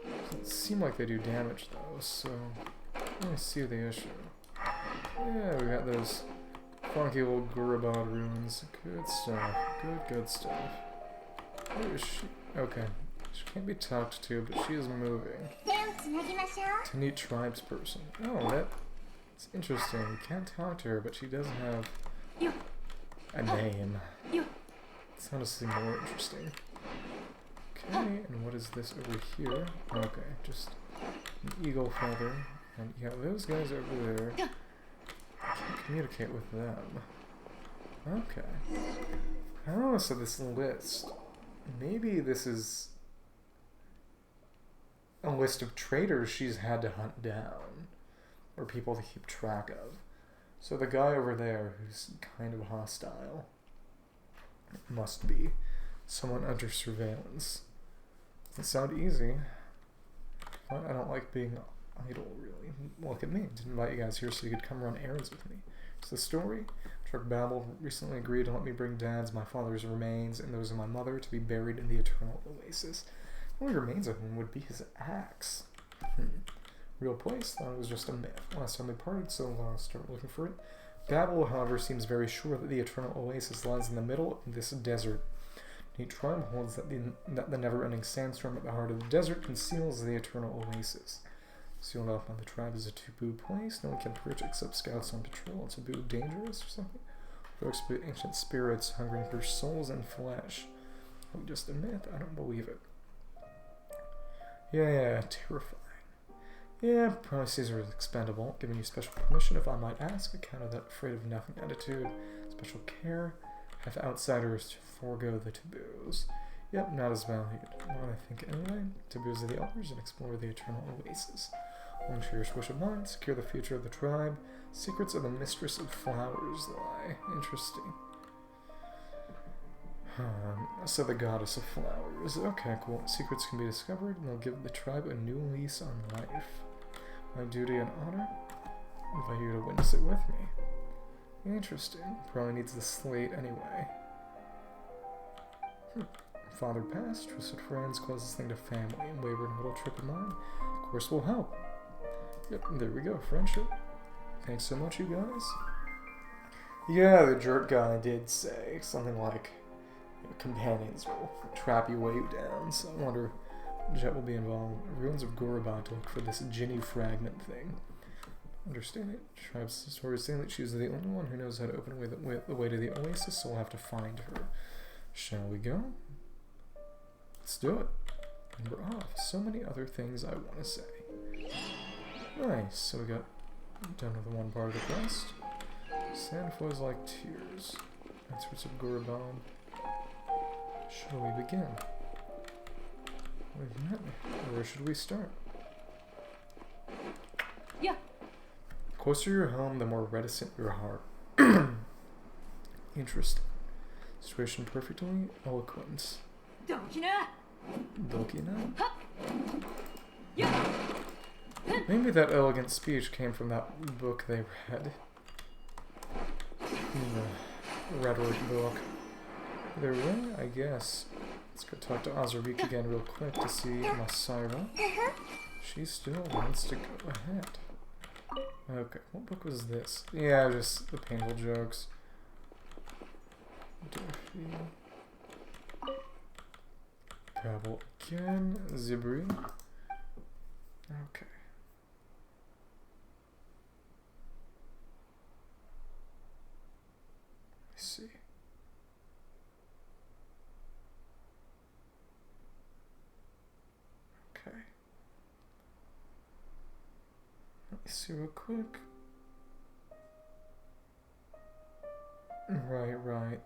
Doesn't seem like they do damage though, so I see the issue. Yeah, we got those funky little Gurubad runes. Good stuff. Good stuff. Where is she? Okay. She can't be talked to, but she is moving. To meet tribesperson. Oh, that's interesting. You can't talk to her, but she does have a name. It's honestly more interesting. Okay, and what is this over here? Okay, just an eagle feather. And yeah, those guys over there, I can't communicate with them. Okay. Oh, so this list, maybe this is a list of traitors she's had to hunt down, or people to keep track of. So the guy over there who's kind of hostile must be someone under surveillance. Doesn't sound easy, but I don't like being idle, really. Look at me. Didn't invite you guys here so you could come run errands with me. It's the story. Truck Babel recently agreed to let me bring Dad's, my father's remains, and those of my mother to be buried in the Eternal Oasis. The only remains of whom would be his axe. Real place? Thought it was just a myth. Last time we partied, so I'll start looking for it. Babel, however, seems very sure that the Eternal Oasis lies in the middle of this desert. Neat tribe holds that the never-ending sandstorm at the heart of the desert conceals the Eternal Oasis. Sealed off by the tribe is a taboo place. No one can approach except scouts on patrol. It's taboo dangerous or something? Folks be ancient spirits hungering for souls and flesh. Oh, just a myth? I don't believe it. Yeah, terrifying. Yeah, probably Caesar is expendable. Giving you special permission, if I might ask, account of that afraid of nothing attitude. Special care. Have outsiders to forego the taboos. Yep, not as valued. What I think anyway. Taboos of the elders and explore the Eternal Oasis. One cherished wish of mine, secure the future of the tribe. Secrets of the Mistress of Flowers lie. Interesting. So the Goddess of Flowers. Okay, cool. Secrets can be discovered and they'll give the tribe a new lease on life. My duty and honor? Invite you to witness it with me. Interesting. Probably needs the slate anyway. Father passed, trusted friends, closest thing to family, and wayward little trip of mine. Of course will help. Yep, there we go, friendship. Thanks so much, you guys. Yeah, the jerk guy did say something like, companions will trap you, weigh you down, so I wonder if Jet will be involved. Ruins of Gurubad to look for this Ginny fragment thing. Understand it. Tribe's stories saying that she's the only one who knows how to open the way to the Oasis, so we'll have to find her. Shall we go? Let's do it. And we're off. So many other things I want to say. Nice. So we got done with the one part of the quest. Sand flows like tears. Answers of Gurubad. Shall we begin? Where should we start? Yeah. The closer you're home, the more reticent your heart. Interesting. Situation perfectly eloquent. Bilqina? Maybe that elegant speech came from that book they read. The rhetoric book. Either way, I guess. Let's go talk to Azurbeak again real quick to see Masaira. She still wants to go ahead. Okay, what book was this? Yeah, just the painful jokes. Babble again. Zibri. Okay. Let's see. Okay. Let me see real quick. Right.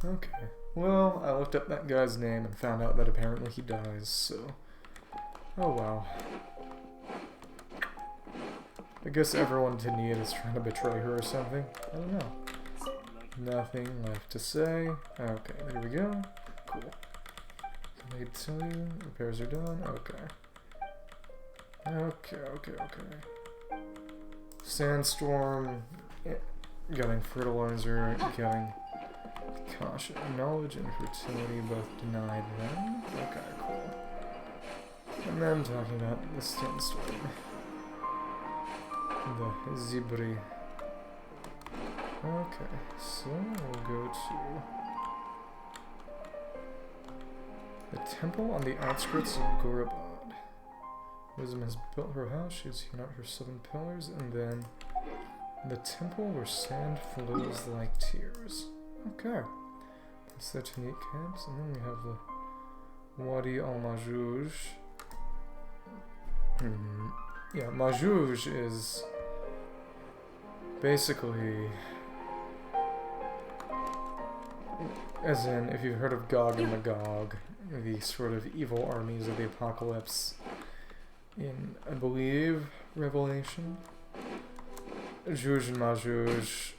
Okay. Well, I looked up that guy's name and found out that apparently he dies, so... Oh well. I guess everyone to Nia is trying to betray her or something. I don't know. Nothing left to say. Okay, there we go. Cool. Can I tell you? Repairs are done. Okay. Okay. Sandstorm. Yeah. Getting fertilizer. Getting caution. Knowledge and fertility both denied them. Okay, cool. And then talking about the sandstorm. The Zibri. Okay, so we'll go to the temple on the outskirts of Gorabad. Wisdom has built her house, she has hewn out her 7 pillars, and then the temple where sand flows like tears. Okay. That's the Tanit camps, and then we have the Wadi al-Majouj. Yeah, Majouj is basically, as in, if you've heard of Gog and Magog, the sort of evil armies of the apocalypse in, I believe, Revelation. Juj and Majouj,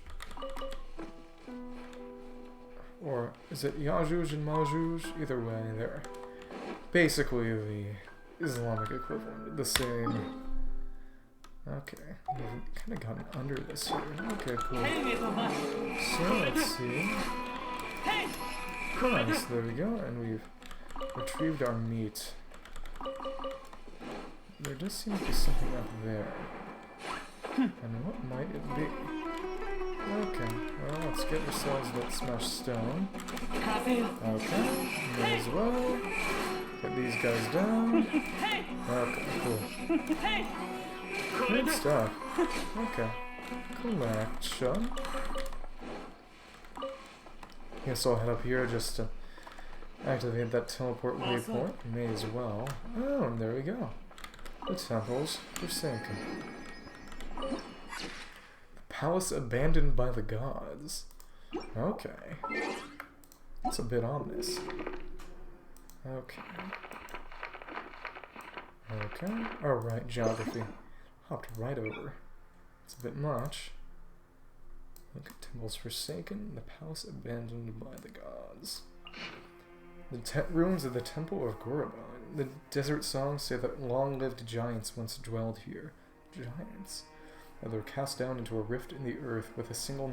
or is it Yajuj and Majuj? Either way, they're basically the Islamic equivalent, the same. Okay, we've kind of gotten under this here. Okay, cool. So, let's see. Nice, there we go, and we've retrieved our meat. There does seem to be something up there. And what might it be? Okay, well, let's get ourselves that smashed stone. Okay, may as well. Get these guys down. Okay, cool. Good stuff. Okay. Collection. Guess I'll head up here just to activate that teleport waypoint. May as well. Oh, and there we go. The temple's forsaken. The palace abandoned by the gods. Okay. That's a bit ominous. Okay. Okay. Alright, geography. Hopped right over. It's a bit much. Look at temples forsaken, the palace abandoned by the gods. The ruins of the temple of Gorabad. The desert songs say that long-lived giants once dwelled here. Giants. And they were cast down into a rift in the earth within a single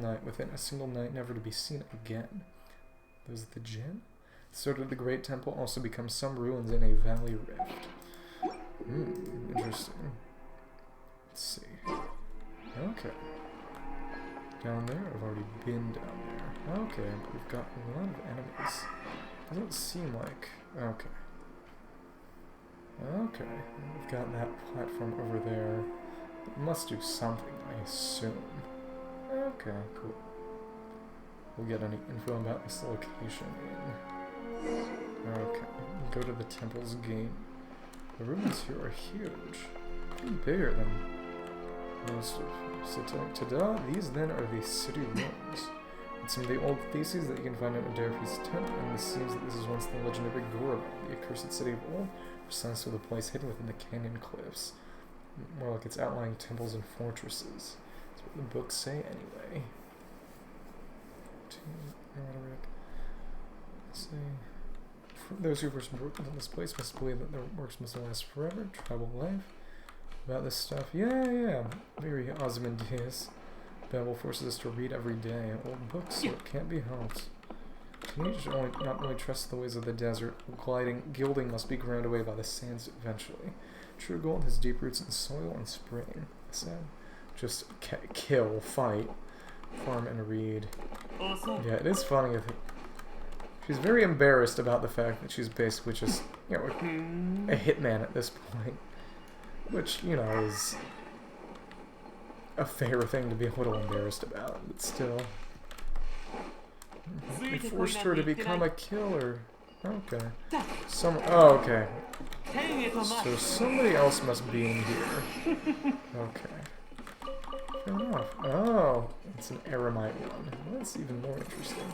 night never to be seen again. Those the Jinn? So did the great temple also become some ruins in a valley rift. Interesting. Let's see. Okay. Down there? I've already been down there. Okay, but we've got a lot of enemies. Doesn't seem like... Okay. Okay. We've got that platform over there. It must do something, I assume. Okay, cool. We'll get any info about this location in. Okay. Go to the temple's gate. The ruins here are huge. Pretty bigger than most of. So ta-da, these then are the city ruins. And some of the old theses that you can find in Adelphi's tent, and it seems that this is once the legendary Gorabad, the accursed city of old, precise with a place hidden within the canyon cliffs. More like its outlying temples and fortresses. It's That's what the books say anyway. Let's see. Those who first worked in this place must believe that their works must last forever. Tribal life. About this stuff. Yeah. Very Ozymandias. Babel forces us to read every day. Old books, so it can't be helped. Teenagers not only trust the ways of the desert, gilding must be ground away by the sands eventually. True gold has deep roots in soil and spring. I said, just kill, fight, farm, and read. Yeah, it is funny. I think she's very embarrassed about the fact that she's basically just, you know, a hitman at this point, which, you know, is a fair thing to be a little embarrassed about, but still. They forced her to become a killer. Okay. Oh, okay. So somebody else must be in here. Okay. Fair enough. Oh, it's an Aramite one. That's even more interesting.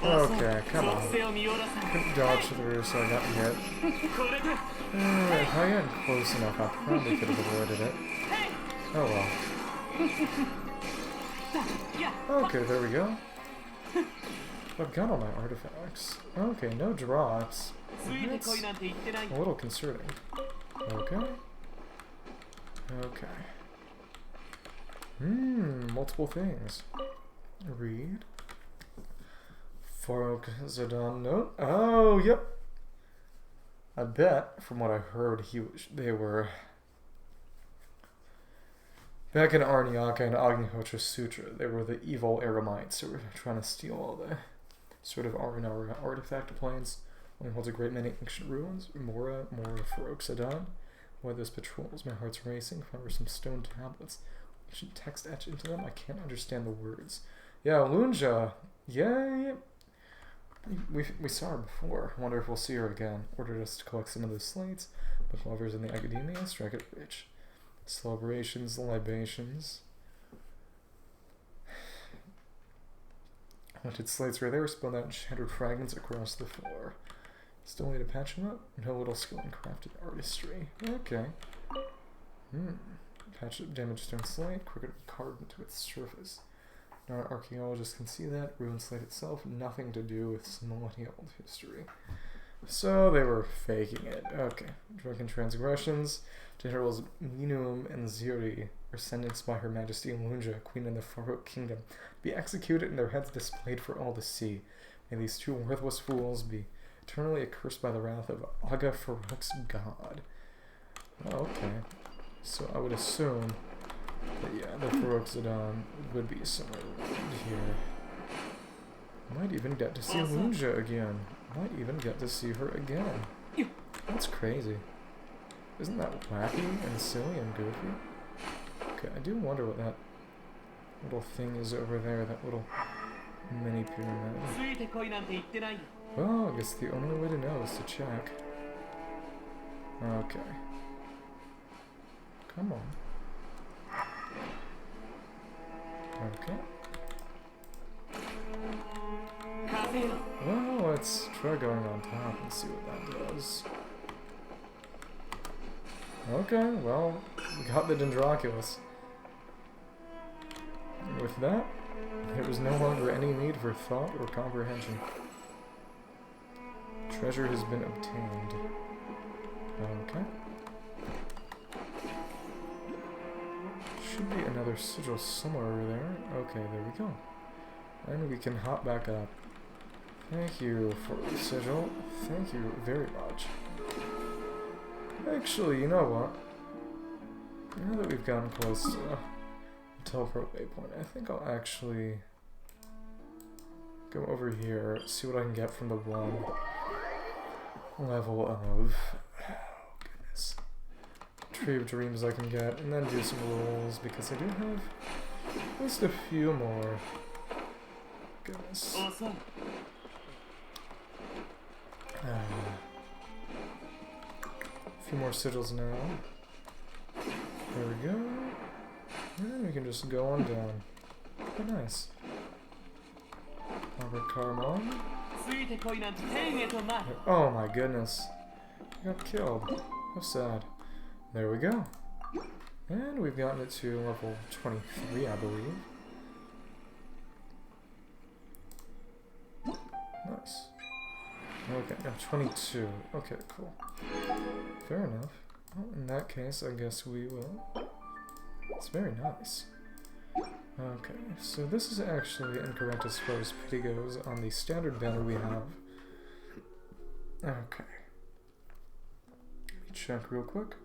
Okay, come on. Couldn't dodge through, so I got hit. If I got close enough, I probably could have avoided it. Oh well. Okay, there we go. I've got all my artifacts. Okay, no drops. That's a little concerning. Okay. Okay. Multiple things. Read. Farok Zidane note. Oh, yep. I bet, from what I heard, they were... Back in Arnyaka and Agnihotra Sutra, they were the evil Aramites who were trying to steal all the sort of Arnara artifact planes. Only holds a great many ancient ruins. More Farok Zidane. Why those patrols? My heart's racing. Found some stone tablets. Ancient text etched into them. I can't understand the words. Yeah, Lunja. Yeah. We saw her before. Wonder if we'll see her again. Ordered us to collect some of those slates. Book lovers in the academia. Strike it rich. Celebrations, libations. Haunted slates were there, spilled out in shattered fragments across the floor. Still need to patch them up? No little skill in crafted artistry. Okay. Patch up damaged stone slate, quicker carved into its surface. Now an archaeologist can see that. Ruined slate itself, nothing to do with some millennia-old history. So they were faking it. Okay. Drunken transgressions. Generals Minum and Ziri are sentenced by Her Majesty Lunja, Queen of the Farok Kingdom, to be executed and their heads displayed for all to see. May these two worthless fools be eternally accursed by the wrath of Aga Farok's god. Okay. So I would assume that, yeah, the Farok Zidane would be somewhere around here. Might even get to see Lunja again. Might even get to see her again. That's crazy. Isn't that wacky and silly and goofy? Okay, I do wonder what that little thing is over there, that little mini pyramid. Well, I guess the only way to know is to check. Okay. Come on. Okay. Well, let's try going on top and see what that does. Okay, well, we got the Dendroculus. And with that, there was no longer any need for thought or comprehension. Treasure has been obtained. Okay. Should be another sigil somewhere over there. Okay, there we go. And we can hop back up. Thank you for the sigil. Thank you very much. Actually, you know what? Now that we've gotten close to the teleport waypoint, I think I'll actually go over here, see what I can get from the one level of... Oh, goodness. Tree of Dreams I can get, and then do some rolls, because I do have at least a few more. Goodness. A few more sigils now. There we go. And we can just go on down. Oh, nice. Robert Carmon. Oh my goodness. He got killed. How sad. There we go. And we've gotten it to level 23, I believe. Nice. Okay, I'm 22. Okay, cool. Fair enough. Well, in that case, I guess we will. It's very nice. Okay, so this is actually incorrect as far as pity goes on the standard banner we have. Okay. Let me check real quick.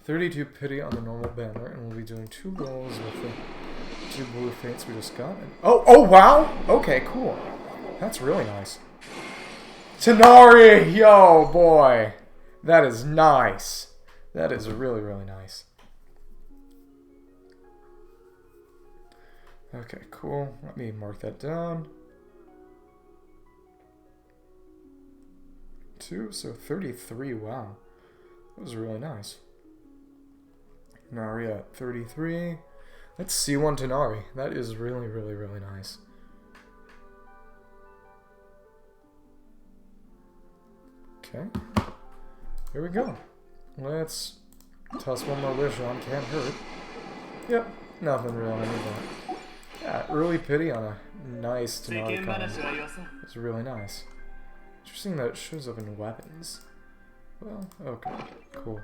32 pity on the normal banner, and we'll be doing 2 rolls with the 2 blue fates we just got. And oh wow! Okay, cool. That's really nice. Tanari! Yo, boy! That is nice. That is really, really nice. Okay, cool. Let me mark that down. 2, so 33, wow. That was really nice. Nari at 33. Let's see one Tanari. That is really, really, really nice. Okay. Here we go. Let's toss one more wish on. Can't hurt. Yep. Nothing really. But yeah, early pity on a nice Tanari con. It's really nice. Interesting that it shows up in weapons. Well, okay. Cool.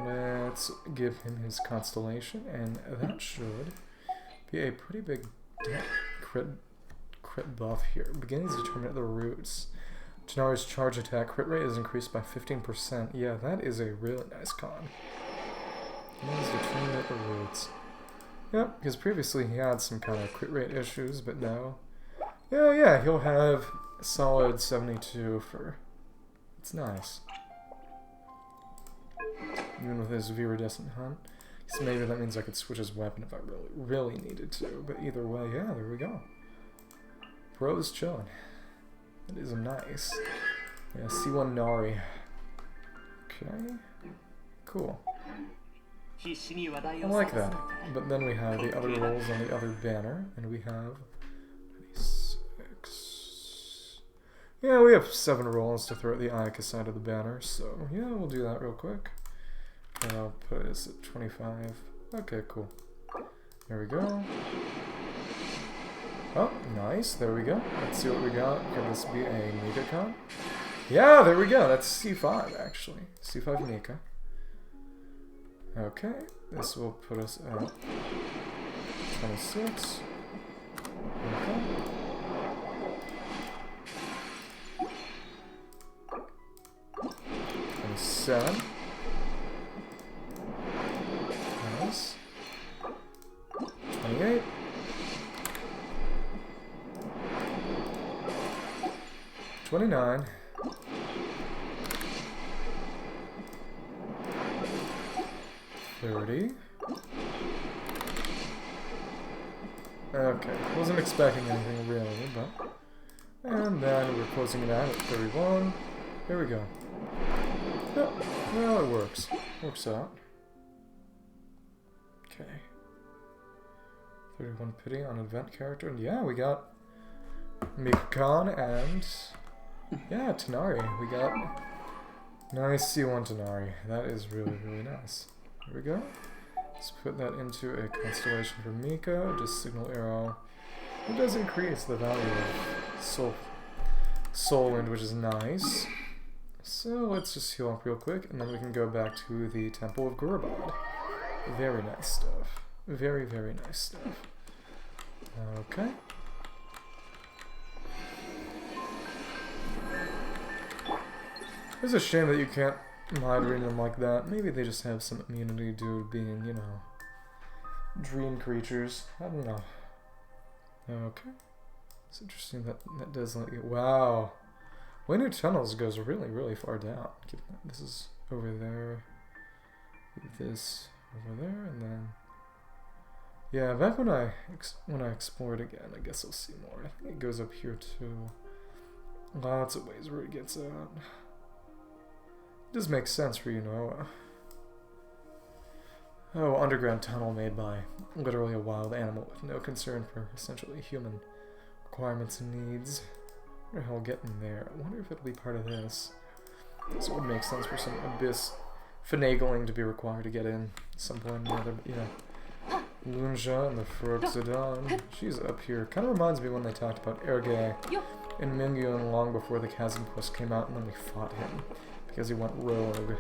Let's give him his constellation, and that should be a pretty big crit buff here. Beginnings determined at the roots. Tanari's charge attack crit rate is increased by 15%. Yeah, that is a really nice con. Beginnings determined at the roots. Yep, because previously he had some kind of crit rate issues, but now, yeah, he'll have a solid 72 for. It's nice. Even with his Viridescent Hunt. So maybe that means I could switch his weapon if I really needed to. But either way, yeah, there we go. Bro's chilling. That is nice. Yeah, C1 Nari. Okay. Cool. I like that. But then we have the other rolls on the other banner. And we have 26. Yeah, we have 7 rolls to throw at the Ayaka side of the banner. So, yeah, we'll do that real quick. And I'll put this at 25. Okay, cool. There we go. Oh, nice. There we go. Let's see what we got. Could this be a Nika con? Yeah, there we go. That's C5, actually. C5 Nika. Okay. This will put us at 26. Okay. Seven. Nice. 28. 29. 30. Okay, wasn't expecting anything really, but. And then we're closing it out at 31. Here we go. Yep, well, it works. Works out. Okay. 31 pity on event character, and yeah, we got Mika-Khan and yeah, Tanari. We got nice C1 Tanari. That is really, really nice. Here we go. Let's put that into a constellation for Mika. Just signal arrow. It does increase the value of soul wind, which is nice. So let's just heal up real quick, and then we can go back to the Temple of Gurubad. Very nice stuff. Very, very nice stuff. Okay. It's a shame that you can't mind reading them like that. Maybe they just have some immunity due to being, you know, dream creatures. I don't know. Okay. It's interesting that that does let you. Wow. Way New Tunnels goes really, really far down. This is over there. This over there, and then. Yeah, back when I explored again, I guess I'll see more. I think it goes up here too. Lots of ways where it gets out. It does make sense for, you know, underground tunnel made by literally a wild animal with no concern for essentially human requirements and needs. I wonder how I'll get in there. I wonder if it'll be part of this. So it would make sense for some abyss finagling to be required to get in at some point or another, but yeah. Lunja and the Frog Zidane. She's up here. Kind of reminds me when they talked about Erge in Mingyun long before the Chasm Quest came out, and then we fought him because he went rogue,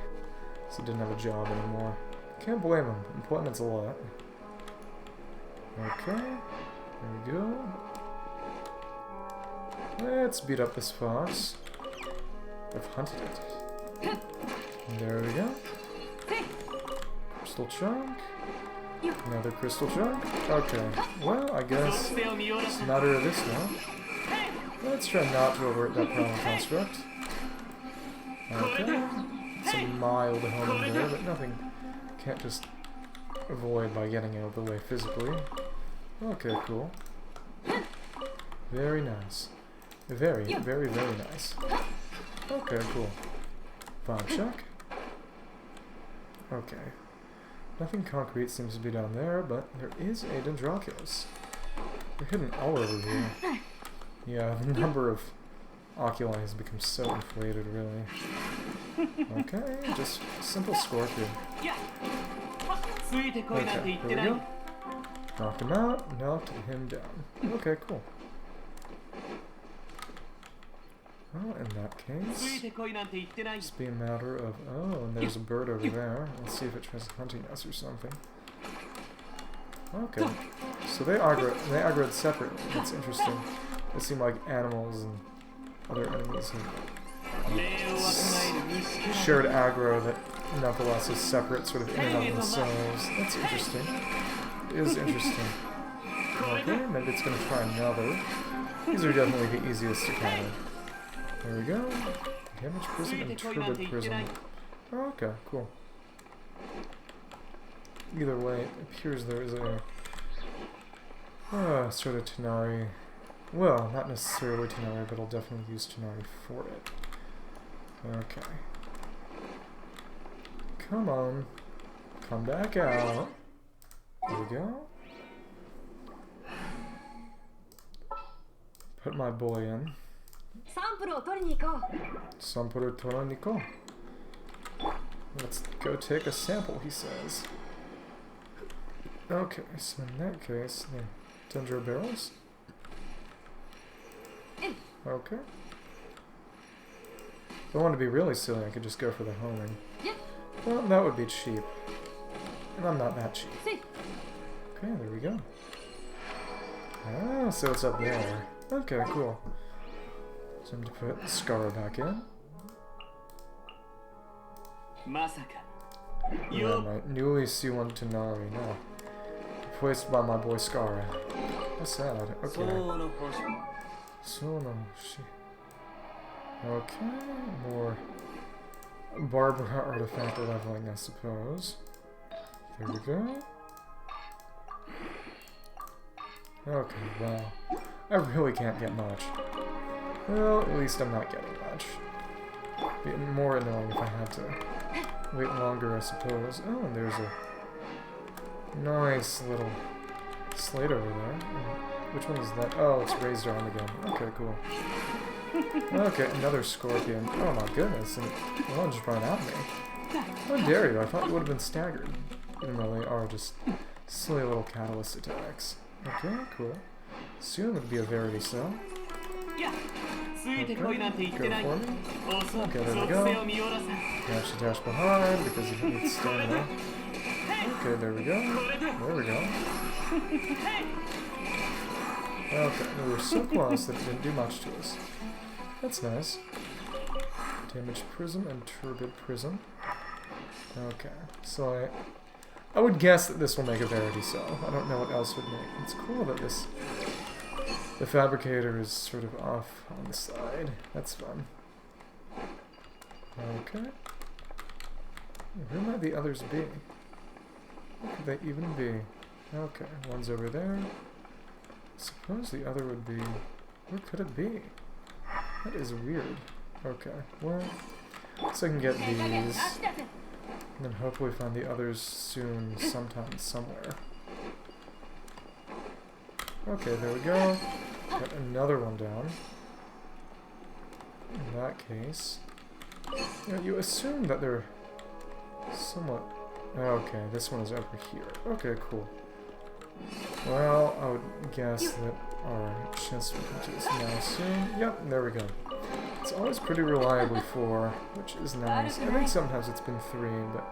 so he didn't have a job anymore. Can't blame him. Employment's a lot. Okay, there we go. Let's beat up this fox. I've hunted it. There we go. Crystal chunk. Another crystal chunk. Okay, well, I guess it's a matter of this one. Let's try not to avert that primal construct. Okay, some mild homing there, but nothing can't just avoid by getting out of the way physically. Okay, cool. Very nice. Very, very, very nice. Okay, cool. Vibe check. Okay. Nothing concrete seems to be down there, but there is a Dendroculus. They're hidden all over here. Yeah, the number of oculi has become so inflated, really. Okay, just simple Scorpion. Okay, there we go. Knocked him out, knocked him down. Okay, cool. Well, in that case, just be a matter of... Oh, and there's a bird over there. Let's see if it tries hunting us or something. Okay. So they aggroed separately. That's interesting. They seem like animals and other enemies have shared aggro that nonetheless is separate, sort of in and of themselves. That's interesting. It is interesting. Okay, maybe it's going to try another. These are definitely the easiest to counter. There we go. Damage Prism and Turbid Prism. Oh, okay, cool. Either way, it appears there is a sort of Tanari. Well, not necessarily Tanari, but I'll definitely use Tanari for it. Okay. Come on. Come back out. There we go. Put my boy in. Sample Toroniko. Let's go take a sample, he says. Okay, so in that case, the Dendro barrels. Okay. If I want to be really silly, I could just go for the homing. Well, that would be cheap. And I'm not that cheap. Okay, there we go. Ah, so it's up there. Okay, cool. Time to put Scar back in. Yeah, my newly C1 Tanari, no. Replaced by my boy Scar. That's sad. Okay. Okay, more Barbara artifact leveling, I suppose. There we go. Okay, wow. I really can't get much. Well, at least I'm not getting much. It'd be more annoying if I had to wait longer, I suppose. Oh, and there's a nice little slate over there. Which one is that? Oh, it's raised arm again. Okay, cool. Okay, another scorpion. Oh my goodness, and one just ran at me. How dare you? I thought you would have been staggered. Even though they are just silly little catalyst attacks. Okay, cool. Soon it would be a Verity Cell. Okay, go for me. Okay, there we go. Dash dash behind because he needs stamina. Okay, there we go. There we go. Okay, we were so close that it didn't do much to us. That's nice. Damage Prism and Turbid Prism. Okay, so I would guess that this will make a Verity Cell. I don't know what else would make. It's cool that the Fabricator is sort of off on the side. That's fun. Okay. Who might the others be? What could they even be? Okay, one's over there. Suppose the other would be... Where could it be? That is weird. Okay, well... So I can get these. And then hopefully find the others soon, sometime, somewhere. Okay, there we go. Got another one down. In that case... You know, you assume that they're somewhat... Okay, this one is over here. Okay, cool. Well, I would guess that our chest will come to us now soon. Yep, there we go. It's always pretty reliably 4, which is nice. I think sometimes it's been 3, but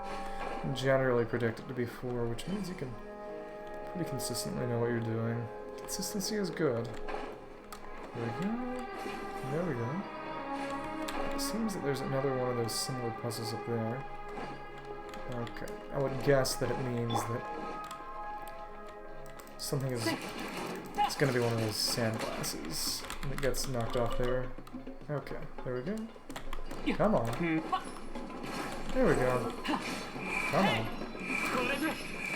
generally predict it to be 4, which means you can pretty consistently know what you're doing. Consistency is good. There we go. There we go. It seems that there's another one of those similar puzzles up there. Okay. I would guess that it means that something is... It's gonna be one of those sandglasses that gets knocked off there. Okay, there we go. Come on. There we go. Come on.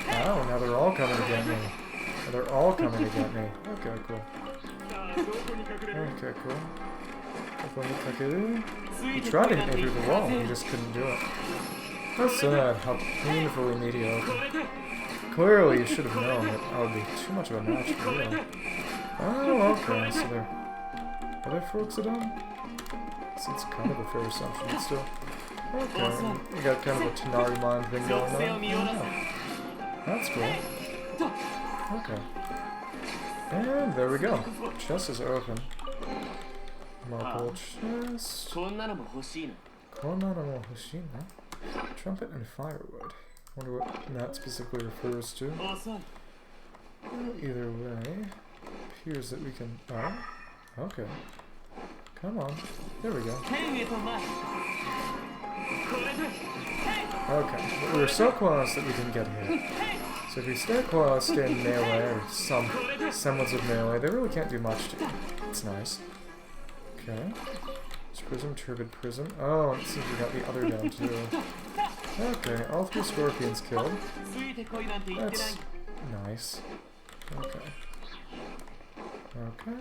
Oh, now they're all coming to get me. They're all coming to get me. Okay, cool. Okay, cool. He tried to hit me through the wall, he just couldn't do it. How sad, how painfully mediocre. Clearly, you should have known that I would be too much of a match for you. Oh, okay, so are there forks at all? So it's kind of a fair assumption, but still. Okay, you got kind of a Tenari mind thing going on. Yeah. That's cool. Okay. And there we go. Chest is open. Marble chest. Konana mo hoshina. Trumpet and firewood. Wonder what that specifically refers to. Either way, appears that we can... Oh, okay. Come on. There we go. Okay, but we were so close that we didn't get hit. So if we stay close, stay in melee, or some semblance of melee, they really can't do much to you. It's nice. Okay. It's prism, turbid prism. Oh, it seems we got the other down too. Okay, all 3 scorpions killed. That's nice. Okay. Okay.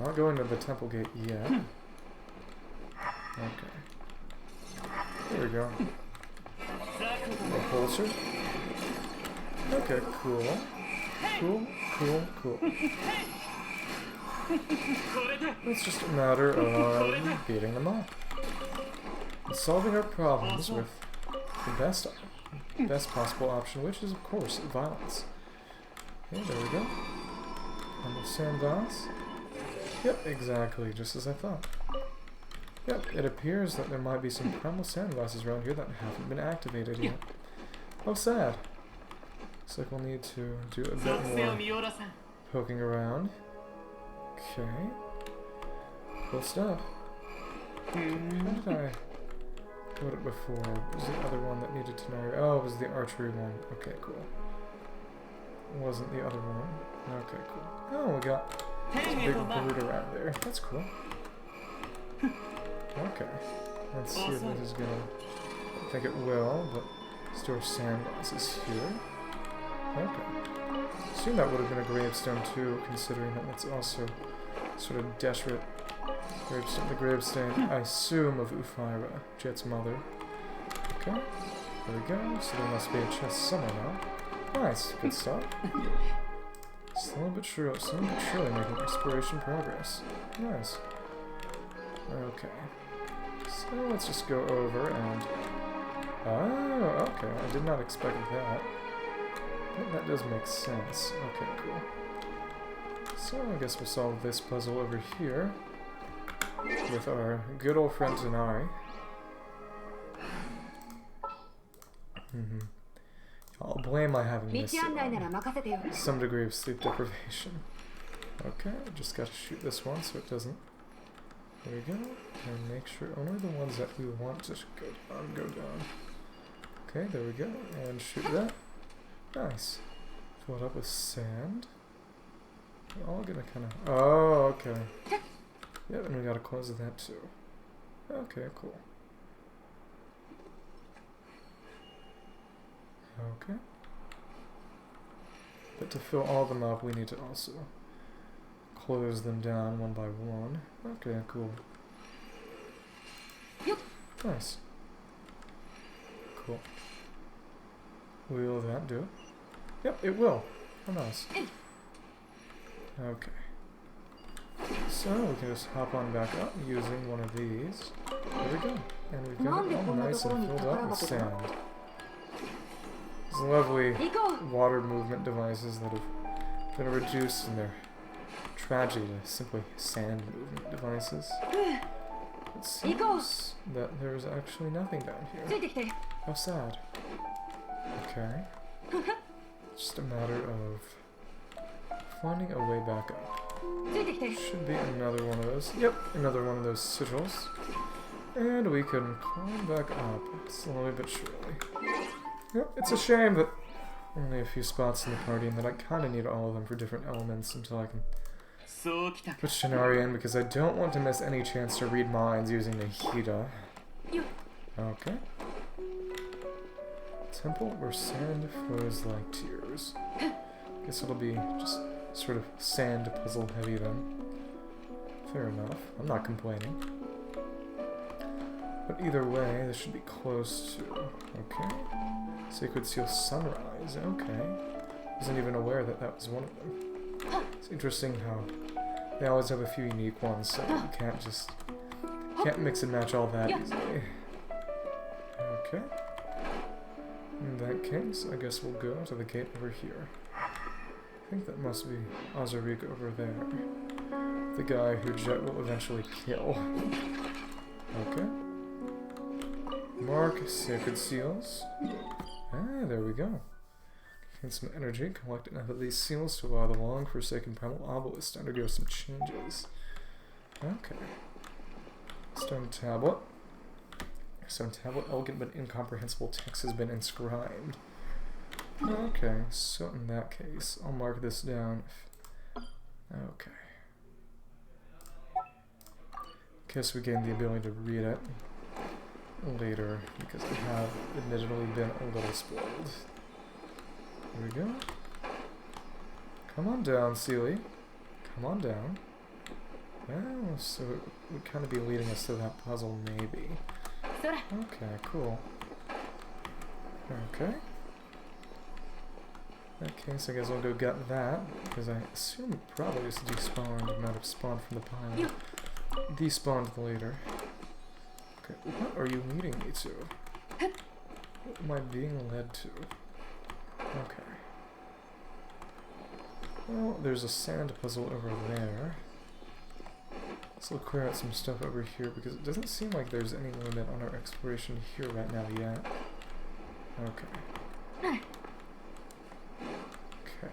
Not going to the temple gate yet. Okay. There we go. Repulsor. Okay, cool. Cool, cool, cool. It's just a matter of beating them up. And solving our problems with the best possible option, which is, of course, violence. Okay, there we go. And the sandglass. Yep, exactly, just as I thought. Yep, it appears that there might be some primal sandglasses around here that haven't been activated yet. Oh, sad. Looks like we'll need to do a bit more poking around. Okay. Cool stuff. How did I go it before? What was the other one that needed to know? Oh, it was the archery one. Okay, cool. It wasn't the other one. Okay, cool. Oh, we got a big brute around there. That's cool. Okay. Let's see if this is gonna... I think it will, but store sandglasses here. Okay. Assume that would have been a gravestone too, considering that that's also sort of Deshret gravestone. The gravestone, I assume, of Ufira, Jet's mother. Okay. There we go. So there must be a chest somewhere now. Nice. Good stuff. Slowly but surely making exploration progress. Nice. Okay. So let's just go over and... Oh, okay. I did not expect that. But that does make sense. Okay, cool. So I guess we'll solve this puzzle over here with our good old friend Tenari. I'll blame my having missed some degree of sleep deprivation. Okay, just gotta shoot this one so it doesn't. There we go. And make sure only the ones that we want to go down. Okay, there we go. And shoot that. Nice. Fill it up with sand. We're all gonna kind of... Oh, okay. Yep, and we gotta close that too. Okay, cool. Okay. But to fill all of them up, we need to also close them down one by one. Okay, cool. Nice. Cool. Will that do it? Yep, it will. Oh, nice. Okay. So we can just hop on back up using one of these. There we go. And we've got it all nice and filled up with sand. These lovely water movement devices that have been reduced in their tragedy to simply sand movement devices. It seems that there's actually nothing down here. How sad. Okay. Just a matter of finding a way back up. Should be another one of those. Yep, another one of those sigils. And we can climb back up slowly but surely. Yep, it's a shame that only a few spots in the party and that I kind of need all of them for different elements until I can put Shinari in, because I don't want to miss any chance to read minds using Nahida. Okay. Temple where sand flows like tears. Guess it'll be just sort of sand puzzle heavy then. Fair enough. I'm not complaining. But either way, this should be close to... Okay. Sacred Seal Sunrise. Okay. Wasn't even aware that that was one of them. It's interesting how they always have a few unique ones, so you can't mix and match all that easily. Okay. In that case, I guess we'll go to the gate over here. I think that must be Azarik over there. The guy who Jet will eventually kill. Okay. Mark Sacred Seals. Ah, there we go. Gain some energy, collect enough of these seals to allow the long-forsaken primal obelisk to undergo some changes. Okay. Stone tablet. Stone tablet, elegant but incomprehensible text has been inscribed. Okay, so in that case, I'll mark this down. Okay. Guess we gain the ability to read it later, because we have admittedly been a little spoiled. Here we go. Come on down, Sealy. Come on down. Oh, so it would kind of be leading us to that puzzle, maybe. Okay, cool. Okay. In that case, I guess I'll go get that, because I assume it probably just despawned, it might have spawned from the pile. Despawned later. Okay, what are you leading me to? What am I being led to? Okay. Well, there's a sand puzzle over there. Let's look clear out some stuff over here, because it doesn't seem like there's any limit on our exploration here right now yet. Okay. Okay.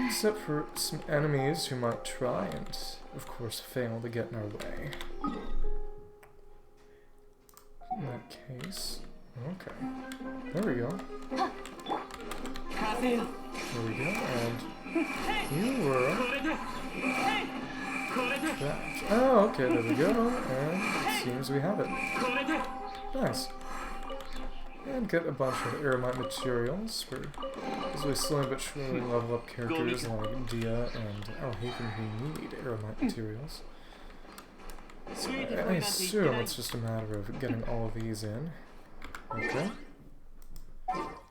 Except for some enemies who might try and, of course, fail to get in our way. In that case... Okay. There we go. There we go, and... You were... That. Oh, okay, there we go, and it seems we have it. Nice. And get a bunch of Aramite materials as we slowly but surely level up characters like Dia and Alhaven who need Aramite materials. So I assume it's just a matter of getting all of these in. Okay.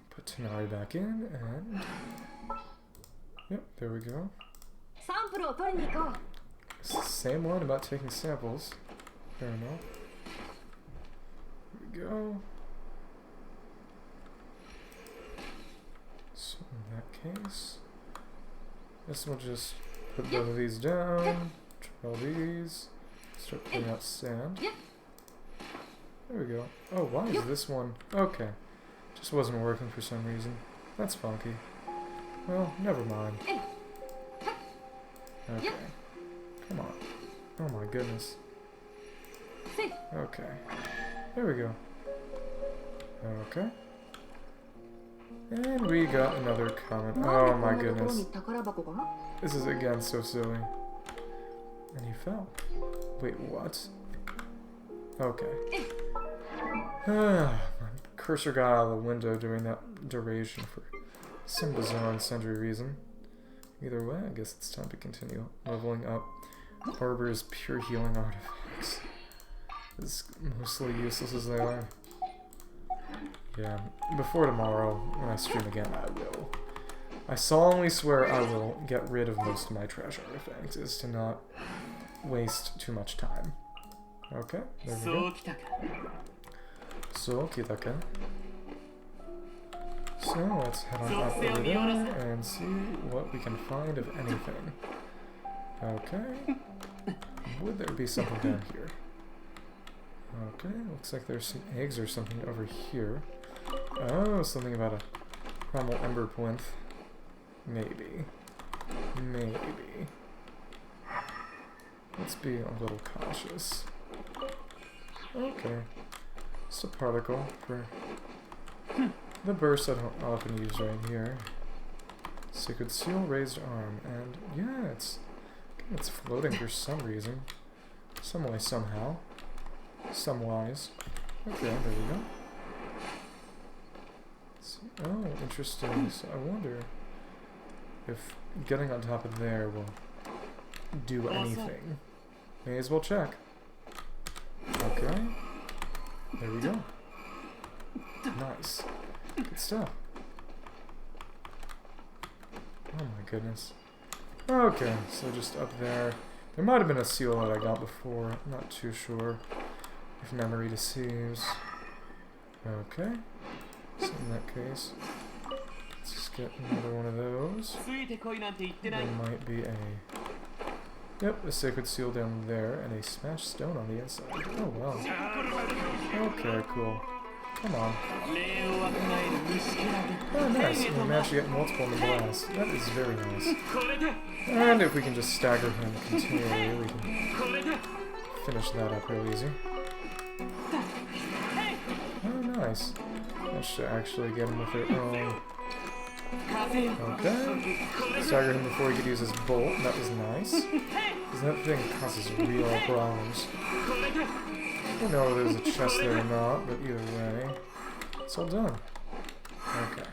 Put Tanari back in, and... Yep, there we go. Same one about taking samples. Fair enough. Here we go. So in that case, guess we'll just put both of these down, try these, start putting out sand. There we go. Oh, why is this one? Okay. Just wasn't working for some reason. That's funky. Well, never mind. Okay. Come on. Oh my goodness. Okay. There we go. Okay. And we got another comment. Oh my goodness. This is again so silly. And he fell. Wait, what? Okay. My cursor got out of the window during that duration for some bizarre and sundry reason. Either way, I guess it's time to continue leveling up Barber's pure healing artifacts. As mostly useless as they are. Yeah, before tomorrow, when I stream again, I will. I solemnly swear I will get rid of most of my trash artifacts, is to not waste too much time. Okay, there we go. So, kitaka. So let's head on up over there and see what we can find of anything. Okay. Would there be something down here? Okay, looks like there's some eggs or something over here. Oh, something about a primal ember plinth. Maybe. Maybe. Let's be a little cautious. Okay. Just a particle for the burst I don't often use right here. Sacred seal, raised arm, and yeah, it's floating for some reason. Some way, somehow. Some wise. Okay, there we go. Oh, interesting. So I wonder if getting on top of there will do anything. May as well check. Okay. There we go. Nice. Good stuff. Oh my goodness. Okay, so just up there. There might have been a seal that I got before. I'm not too sure if memory deceives. Okay. So in that case, let's just get another one of those. There might be a... Yep, a sacred seal down there and a smashed stone on the inside. Oh wow. Okay, cool. Come on. Oh nice, we managed to get multiple in the blast. That is very nice. And if we can just stagger him continually, we can finish that up real easy. Oh nice. That should actually get him with their own. Okay. Stagger him before he could use his bolt. That was nice. Because that thing causes real problems. I don't know if there's a chest there or not, but either way, it's all done. Okay.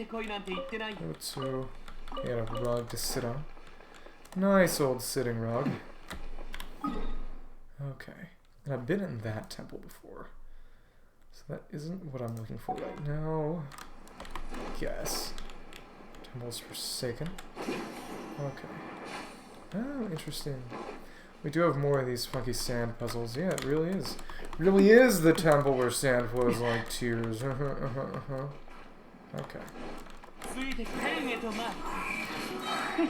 Go to... He had a rug to sit on. Nice old sitting rug. Okay. And I've been in that temple before. So that isn't what I'm looking for right now. Yes. Temple's Forsaken. Okay. Oh, interesting. We do have more of these funky sand puzzles. Yeah, it really is. Really is the temple where sand flows like tears. Okay.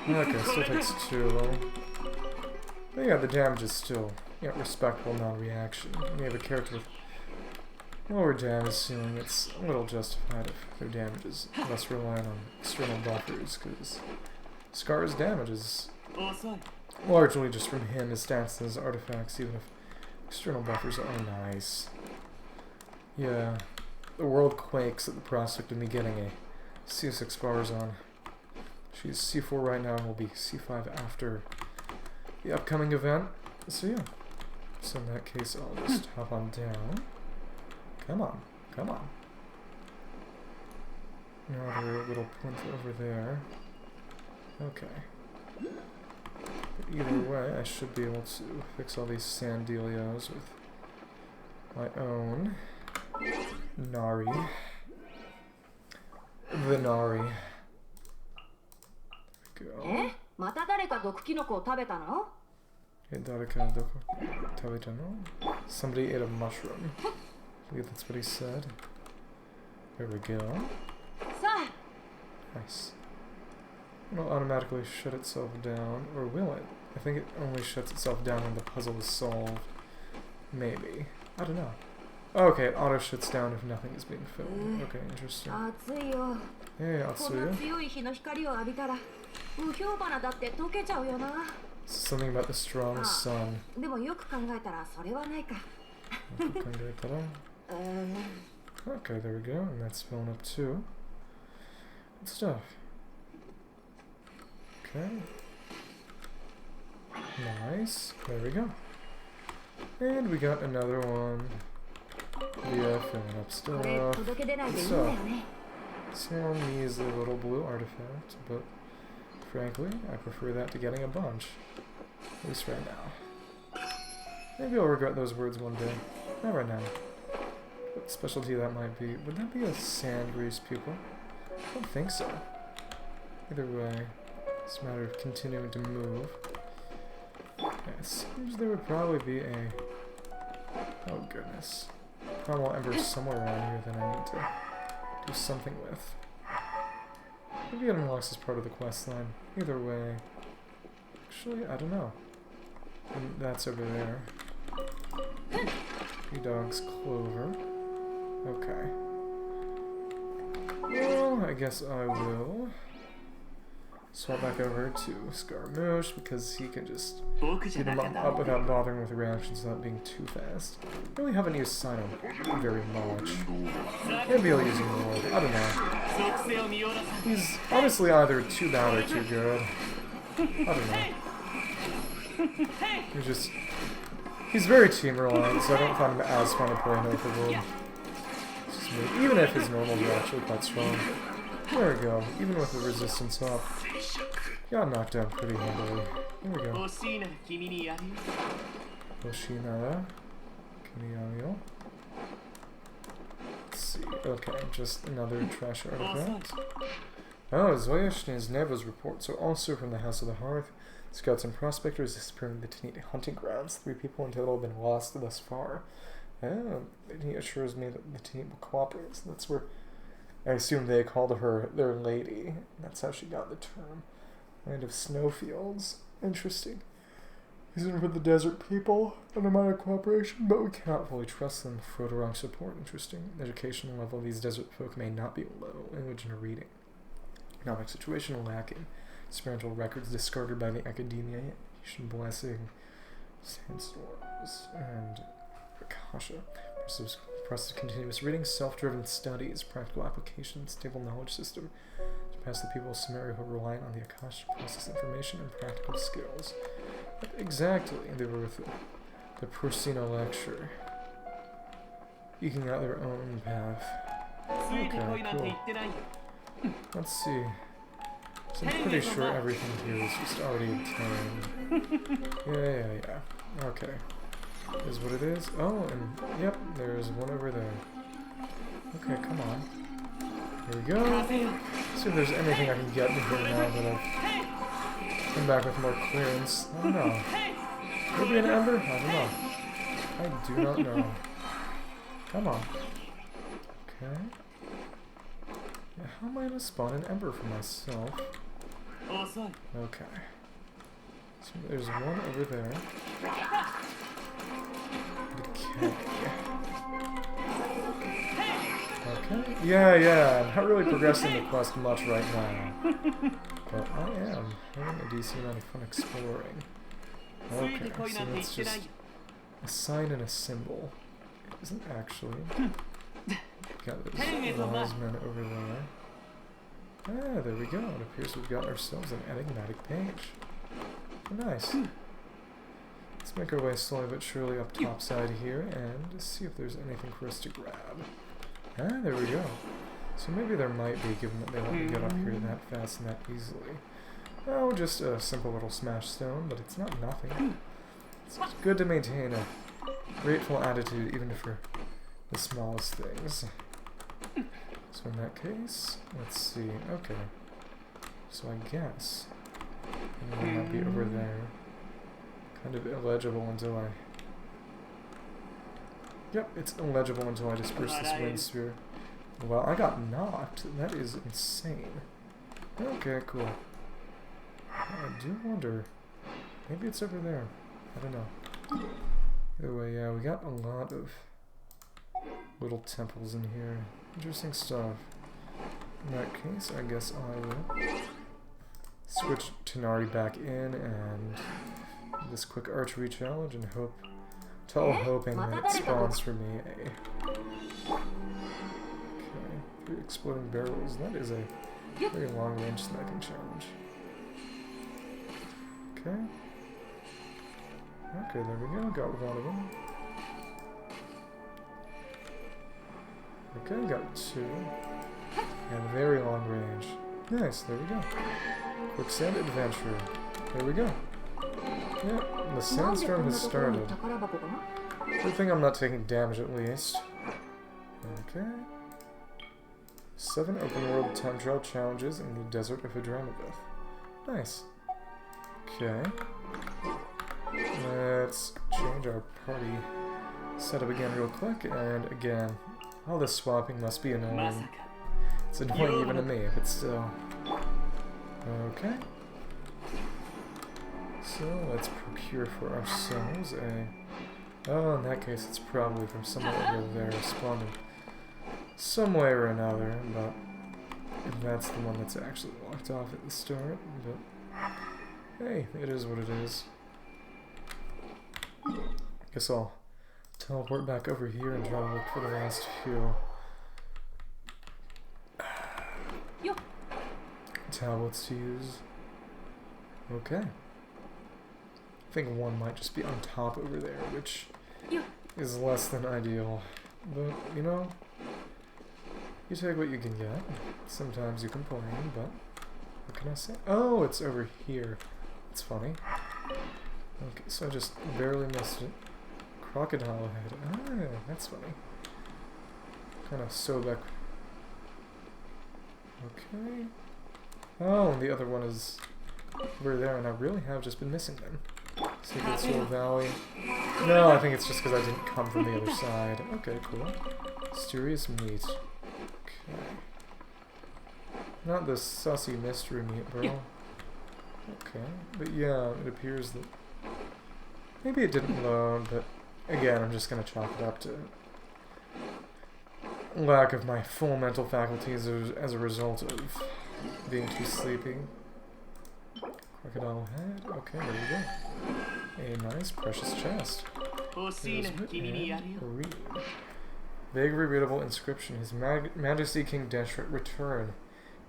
Okay, still takes too long. But yeah, the damage is still, respectable non-reaction. We have a character with lower damage ceiling. It's a little justified if their damage is less reliant on external buffers, because Scar's damage is largely just from him, his stats, and his artifacts, even if external buffers are nice. Yeah, the world quakes at the prospect of me getting a C6 Barzon. She's C4 right now and will be C5 after the upcoming event. So yeah, so in that case I'll just hop on down. Come on, come on. Another little plinth over there. Okay. But either way, I should be able to fix all these Sandelios with my own Nari. The Nari. There we go. Somebody ate a mushroom. I believe that's what he said. There we go. Nice. It'll automatically shut itself down, or will it? I think it only shuts itself down when the puzzle is solved. Maybe. I don't know. Okay, it auto shuts down if nothing is being filled. Okay, interesting. Hey, Atsuya. Something about the strong sun. Okay, there we go, and that's filling up too. Good stuff. Okay. Nice. There we go. And we got another one. Yeah, filling up stuff. Good stuff. So measly little blue artifact, but frankly, I prefer that to getting a bunch. At least right now. Maybe I'll regret those words one day. Not right now. What specialty that might be. Would that be a sand grease pupil? I don't think so. Either way, it's a matter of continuing to move. Yeah, it seems there would probably be a... Oh goodness. Primal Ember somewhere around here that I need to do something with. Maybe it unlocks as part of the quest line. Either way. Actually, I don't know. And that's over there. Three dogs, clover. Okay. Well, I guess I will swap back over to Scaramouche because he can just get him up without bothering with reactions without being too fast. I really haven't used Sino very much. Maybe I'll use him more. I don't know. He's honestly either too bad or too good. I don't know. He's very team reliant, so I don't find him as fun to play in open world. Even if his normals are actually quite strong. There we go. Even with the resistance up, got knocked down pretty handily. There we go. Oshinara. Kimiyario. Let's see. Okay, just another trash artifact. Oh, Zoya Neva's reports are also from the House of the Hearth. Scouts and prospectors disappearing the Tanit hunting grounds. 3 people in total have been lost thus far. Oh, and he assures me that the team will cooperate. So that's where I assume they called her their lady. That's how she got the term. Land of snowfields. Interesting. These are for the desert people, an amount of cooperation, but we cannot fully trust them for the wrong support. Interesting. The educational level of these desert folk may not be low. Language and reading. Economic situation lacking. Spiritual records discarded by the academia. Asian blessing. Sandstorms. And Akasha. Process continuous reading, self-driven studies, practical application, stable knowledge system. To pass the people of Sumeria who rely on the Akasha to process information and practical skills. But exactly, they were with the Prusina lecture. Eking out their own path. Okay, cool. Let's see. So I'm pretty sure everything here is just already obtained. Yeah. Okay. Is what it is. Oh, and yep, there's one over there. Okay, come on. Here we go. See if there's anything I can get in here now that I've come back with more clearance. I don't know. Maybe an ember? I don't know. I do not know. Come on. Okay. Yeah, how am I gonna spawn an ember for myself? Okay. So there's one over there. Okay. Yeah, I'm not really progressing the quest much right now. But I am having a decent amount of fun exploring. Okay, so that's just a sign and a symbol. It isn't actually. Got those wise men over there. Ah, there we go. It appears we've got ourselves an enigmatic page. Nice. Let's make our way slowly but surely up topside here and see if there's anything for us to grab. Ah, there we go. So maybe there might be, given that they let me get up here that fast and that easily. Oh, just a simple little smash stone, but it's not nothing. It's good to maintain a grateful attitude even for the smallest things. So in that case, let's see. Okay. So I guess it might be over there. Kind of illegible until I... Yep, it's illegible until I disperse this wind sphere. Well, I got knocked. That is insane. Okay, cool. I do wonder. Maybe it's over there. I don't know. Either way, yeah, we got a lot of little temples in here. Interesting stuff. In that case, I guess I will switch Tanari back in and this quick archery challenge and hoping that it spawns for me a... Okay, 3 exploding barrels. That is a very long-range sniping challenge. Okay. Okay, there we go. Got one of them. Okay, got 2. And very long range. Nice, there we go. Quicksand adventure. There we go. Yeah, the sandstorm has started. Good thing I'm not taking damage at least. Okay. 7 open world time trial challenges in the desert of Hadramaveth. Nice. Okay. Let's change our party setup again real quick, and again, all this swapping must be annoying. It's annoying even to me, but still. Okay. So let's procure for ourselves a... Oh, in that case, it's probably from somewhere over there, responding some way or another, but if that's the one that's actually locked off at the start, but hey, it is what it is. Guess I'll teleport back over here and try to look for the last few tablets to use. Okay. I think one might just be on top over there, which is less than ideal. But, you know, you take what you can get. Sometimes you complain, but what can I say? Oh, it's over here. It's funny. Okay, so I just barely missed it. Crocodile head. Ah, that's funny. Kind of Sobek. Okay. Oh, and the other one is over there, and I really have just been missing them. Secret Soul Valley. No, I think it's just because I didn't come from the other side. Okay, cool. Mysterious meat. Okay. Not the sussy mystery meat, bro. Okay, but yeah, it appears that maybe it didn't load, but again, I'm just gonna chalk it up to lack of my full mental faculties as a result of being too sleepy. Crocodile head. Okay, there we go. A nice precious chest. Read. Vaguely readable inscription. His Majesty King Deshret return,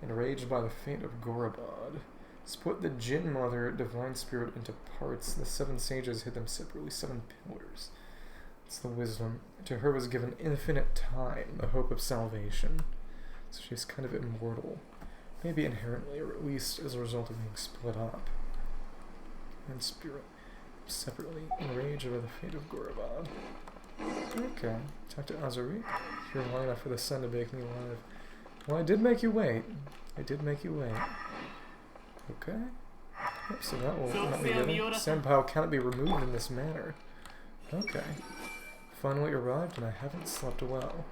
enraged by the fate of Gorobod. Split the Jinn Mother Divine Spirit into parts. The 7 sages hid them separately, 7 pillars. It's the wisdom. To her was given infinite time, the hope of salvation. So she's kind of immortal. Maybe inherently, or at least as a result of being split up. And spirit separately, enraged by the fate of Gorobod. Okay, talk to Azariq. You're long enough for the sun to bake me alive. Well, I did make you wait. I did make you wait. Okay. Yep, so that will let me get it. Senpou cannot be removed in this manner. Okay. Finally arrived and I haven't slept well.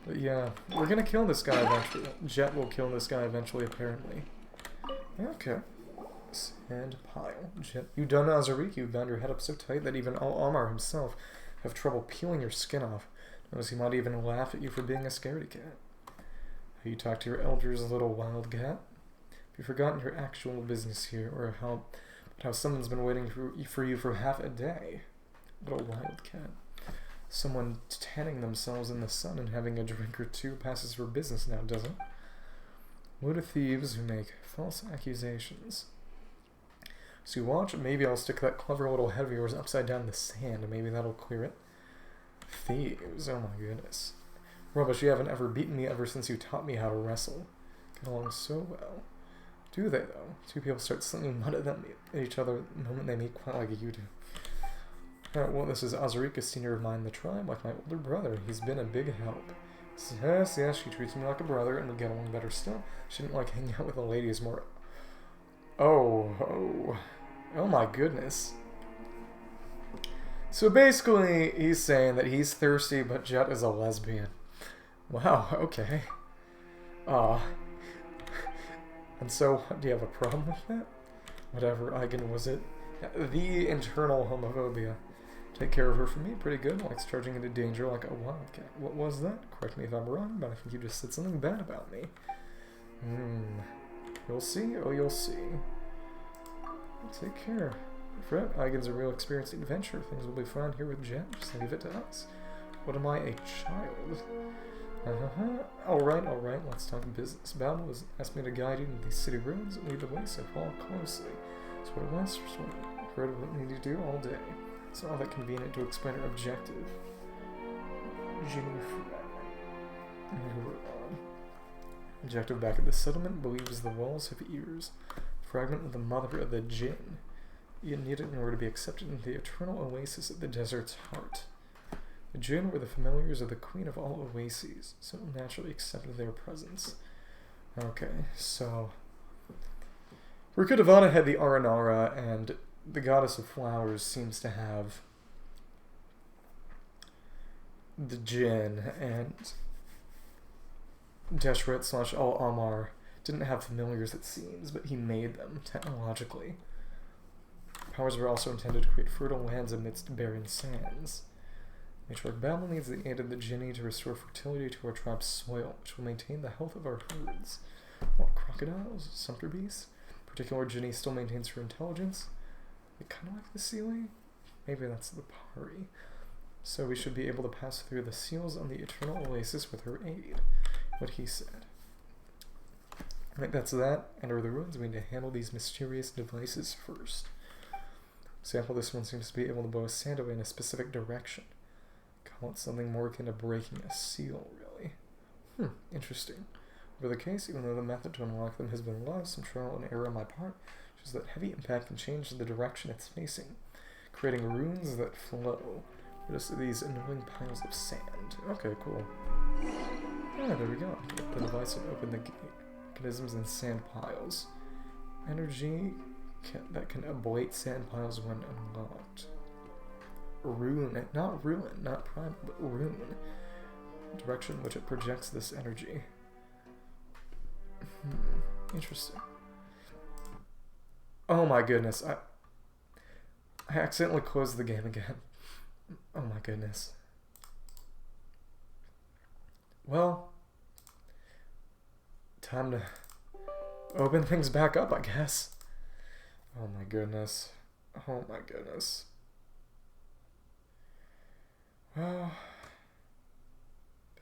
But yeah, we're gonna kill this guy eventually. Jet will kill this guy eventually, apparently. Okay. Sand pile. Jet, you done, Azariq? You bound your head up so tight that even Al-Amar himself have trouble peeling your skin off. Notice he might even laugh at you for being a scaredy cat. How you talk to your elders, little wildcat? Have you forgotten your actual business here, or how someone's been waiting for you for half a day? Little wildcat. Someone tanning themselves in the sun and having a drink or two passes for business now, doesn't it? Load of thieves who make false accusations. So you watch, maybe I'll stick that clever little head of yours upside down in the sand, and maybe that'll clear it. Thieves, oh my goodness. Rubbish, you haven't ever beaten me ever since you taught me how to wrestle. Get along so well. Do they, though? 2 people start slinging mud at each other the moment they meet, quite like you do. Alright, well, this is Azariq, a senior of mine in the tribe, like my older brother. He's been a big help. Yes, she treats me like a brother, and we get along better still. She didn't like hanging out with the ladies more. Oh my goodness. So basically, he's saying that he's thirsty, but Jet is a lesbian. Wow, okay. And so, do you have a problem with that? Whatever, Eigen was it? The internal homophobia. Take care of her for me, pretty good. Likes charging into danger like a wildcat. What was that? Correct me if I'm wrong, but I think you just said something bad about me. You'll see? Oh, you'll see. Take care. Fred, Eigen's a real experienced adventurer. Things will be fine here with Jet. Just leave it to us. What am I, a child? Alright, let's talk business. Babel has asked me to guide you into these city roads and lead the way, so follow closely. That's what it was. Just what I've heard of what we need to do all day. It's not all that convenient to explain our objective. Objective back at the settlement believes the walls have ears. Fragment of the mother of the Jinn. You need it in order to be accepted into the eternal oasis at the desert's heart. The Jinn were the familiars of the queen of all oases, so naturally accepted their presence. Okay, so Rukkhadevana had the Aranara, and the goddess of flowers seems to have the Jinn, and Deshret / Al-Amar didn't have familiars, it seems, but he made them, technologically. Powers were also intended to create fertile lands amidst barren sands. Matriarch Babel needs the aid of the Jinni to restore fertility to our tribe's soil, which will maintain the health of our herds. What, crocodiles? Sumpter beasts? Particular Jinni still maintains her intelligence? Kind of like the Sealy? Maybe that's the Pari. So we should be able to pass through the seals on the Eternal Oasis with her aid. What he said. Right, that's that. Enter the ruins. We need to handle these mysterious devices first. Example, this one seems to be able to blow sand away in a specific direction. Call it something more akin to breaking a seal, really. Interesting. For the case, even though the method to unlock them has been lost, some trial and error on my part shows that heavy impact can change the direction it's facing, creating runes that flow. Just these annoying piles of sand. Okay, cool. Ah, there we go. The device will open the gate. Mechanisms and sand piles. Energy that can ablate sand piles when unlocked. Rune, not ruin, not prime, but rune. Direction in which it projects this energy. Interesting. Oh my goodness, I accidentally closed the game again. Oh my goodness. Well, time to open things back up, I guess. Oh my goodness. Oh my goodness. Well,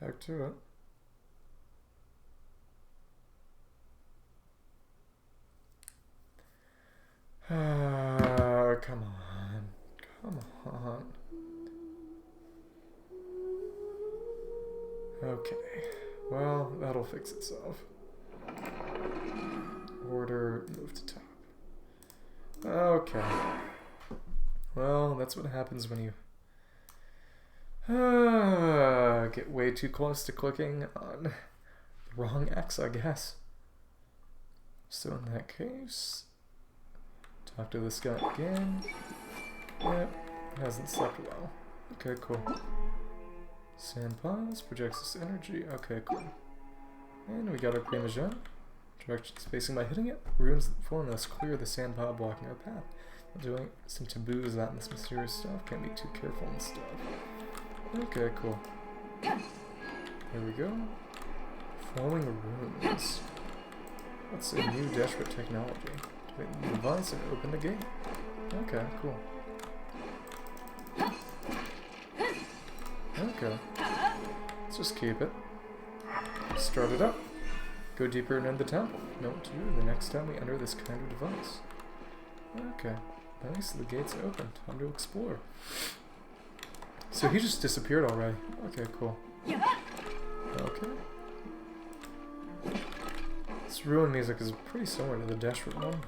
back to it. Come on. Come on. Okay. Well, that'll fix itself. Order, move to top. Okay. Well, that's what happens when you get way too close to clicking on the wrong X, I guess. So in that case, talk to this guy again. Yep, hasn't slept well. Okay, cool. Sand piles, projects this energy. Okay, cool. And we got our Primogen. Directions facing by hitting it. Runes that form us clear the sand pile blocking our path. Doing some taboos out in this mysterious stuff. Can't be too careful and stuff. Okay, cool. There we go. Flowing runes. That's a new Deshret technology. Activate the device and open the gate. Okay, cool. Okay. Let's just keep it. Start it up. Go deeper and enter the temple. Know what to do the next time we enter this kind of device. Okay. Nice, the gate's open. Time to explore. So he just disappeared already. Okay, cool. Okay. This ruin music is pretty similar to the Deshret one.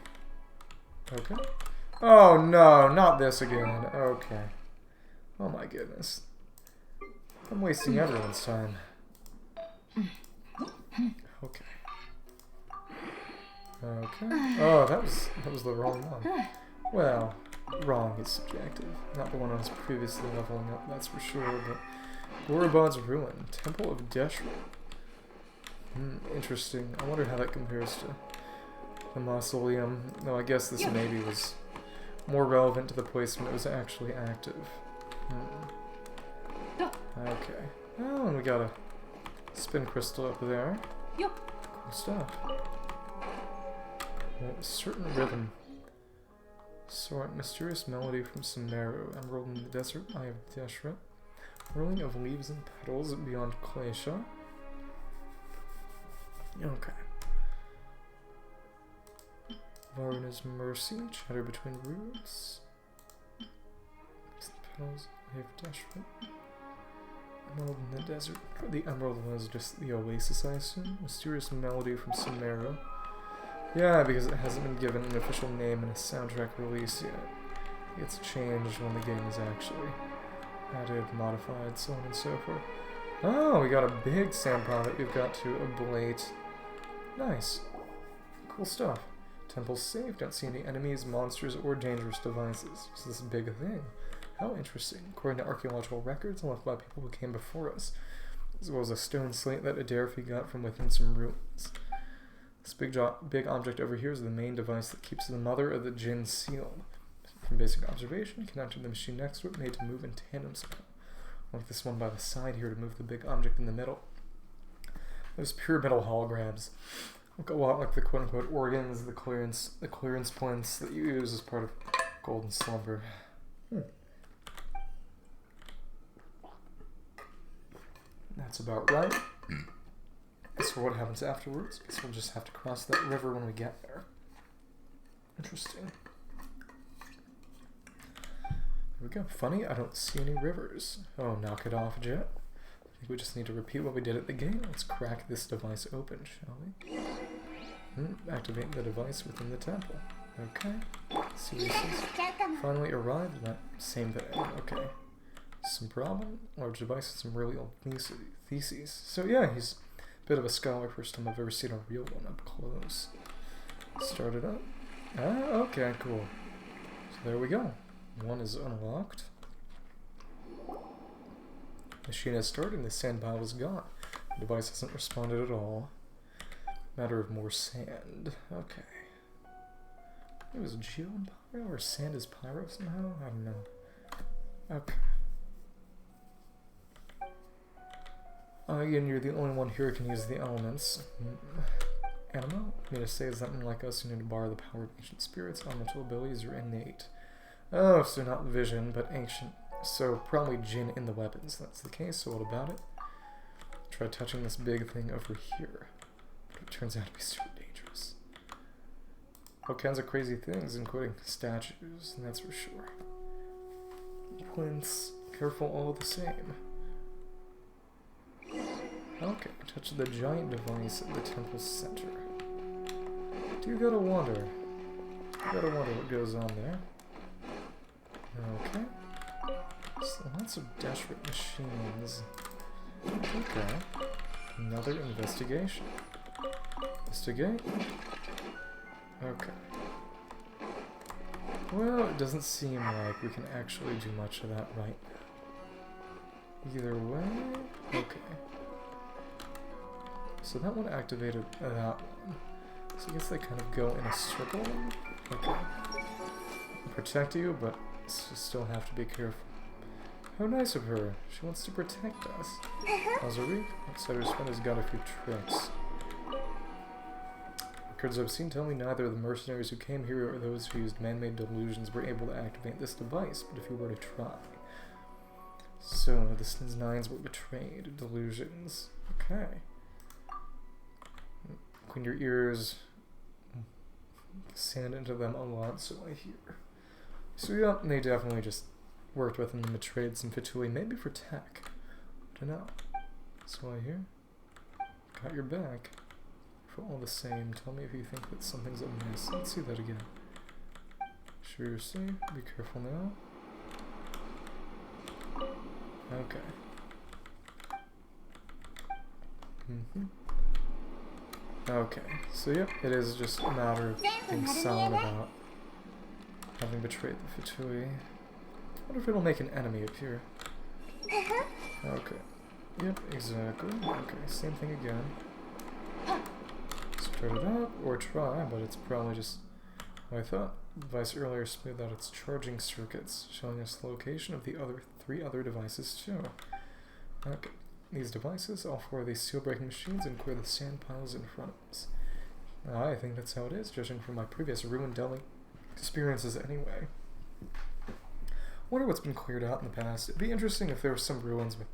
Okay. Oh no, not this again. Okay. Oh my goodness. I'm wasting everyone's time. Okay. Okay. Oh, that was the wrong one. Well, wrong is subjective. Not the one I was previously leveling up, that's for sure, but Gorobod's Ruin, Temple of Deshret. Interesting. I wonder how that compares to the Mausoleum. Though I guess this maybe was more relevant to the place when it was actually active. Okay. Oh, and we got a spin crystal up there. Cool stuff. A certain rhythm. Sort mysterious melody from Sumeru. Emerald in the desert, Eye of Deshret. Whirling of leaves and petals beyond Klesha. Okay. Varna's Mercy, chatter between roots. Petals, Eye of Deshret. Emerald in the desert. The emerald was just the oasis, I assume. Mysterious melody from Sumeru. Yeah, because it hasn't been given an official name in a soundtrack release yet. It gets changed when the game is actually added, modified, so on and so forth. Oh, we got a big sand pile that we've got to ablate. Nice. Cool stuff. Temple's safe. Don't see any enemies, monsters, or dangerous devices. Is this big a thing? How interesting. According to archaeological records left by people who came before us, as well as a stone slate that Adelphi got from within some ruins. This big object over here is the main device that keeps the mother of the Jinn sealed. From basic observation, connecting the machine next to it made to move in tandem somehow. Like this one by the side here to move the big object in the middle. Those pure metal holograms look a lot like the quote-unquote organs, the clearance points that you use as part of Golden Slumber. That's about right. As for what happens afterwards, guess we'll just have to cross that river when we get there. Interesting. Here we go. Funny, I don't see any rivers. Oh, knock it off, Jet. I think we just need to repeat what we did at the gate. Let's crack this device open, shall we? Activate the device within the temple. Okay. See what it says. Finally arrived. That same thing. Okay. Some problem. Large device with some really old theses. So yeah, he's a bit of a scholar. First time I've ever seen a real one up close. Start it up. Ah, okay, cool. So there we go. One is unlocked. Machine has started and the sand pile is gone. The device hasn't responded at all. Matter of more sand. Okay. It was geo and pyro or sand is pyro somehow? I don't know. Okay. Again, you're the only one here who can use the elements. Anima? Me to say something like us who need to borrow the power of ancient spirits. Elemental abilities are innate. Oh, so not vision, but ancient. So probably Jinn in the weapons. That's the case, so what about it? Try touching this big thing over here. But it turns out to be super dangerous. All kinds of crazy things, including statues, and that's for sure. Plinths, careful all the same. Okay, touch the giant device at the temple's center. Do you gotta wonder? What goes on there. Okay. So lots of desperate machines. Okay. Another investigation. Investigate. Okay. Well, it doesn't seem like we can actually do much of that right now. Either way. Okay. So that one activated that one. So I guess they kind of go in a circle. Okay. Protect you, but still have to be careful. How nice of her. She wants to protect us. Azariq, Outsider's friend, has got a few tricks. Records I've seen tell me neither of the mercenaries who came here or those who used man-made delusions were able to activate this device, but if you were to try. So, the Sins Nines were betrayed. Delusions. Okay. Clean your ears. Sand into them a lot, so I hear. So yeah, they definitely just worked with them and betrayed some Fatui, maybe for tech. I don't know. So I hear. Got your back. For all the same, tell me if you think that something's amiss. Let's see that again. Sure you're safe. Be careful now. Okay. Okay, so yep, it is just a matter of being silent about having betrayed the Fatui. I wonder if it'll make an enemy appear. Okay. Yep, exactly. Okay, same thing again. Start it up, or try, but it's probably just what I thought. The device earlier smoothed out its charging circuits, showing us the location of the three other devices too. Okay. These devices, all four of these seal-breaking machines, and clear the sand piles in front of us. I think that's how it is, judging from my previous ruin-delving experiences anyway. Wonder what's been cleared out in the past. It'd be interesting if there were some ruins with...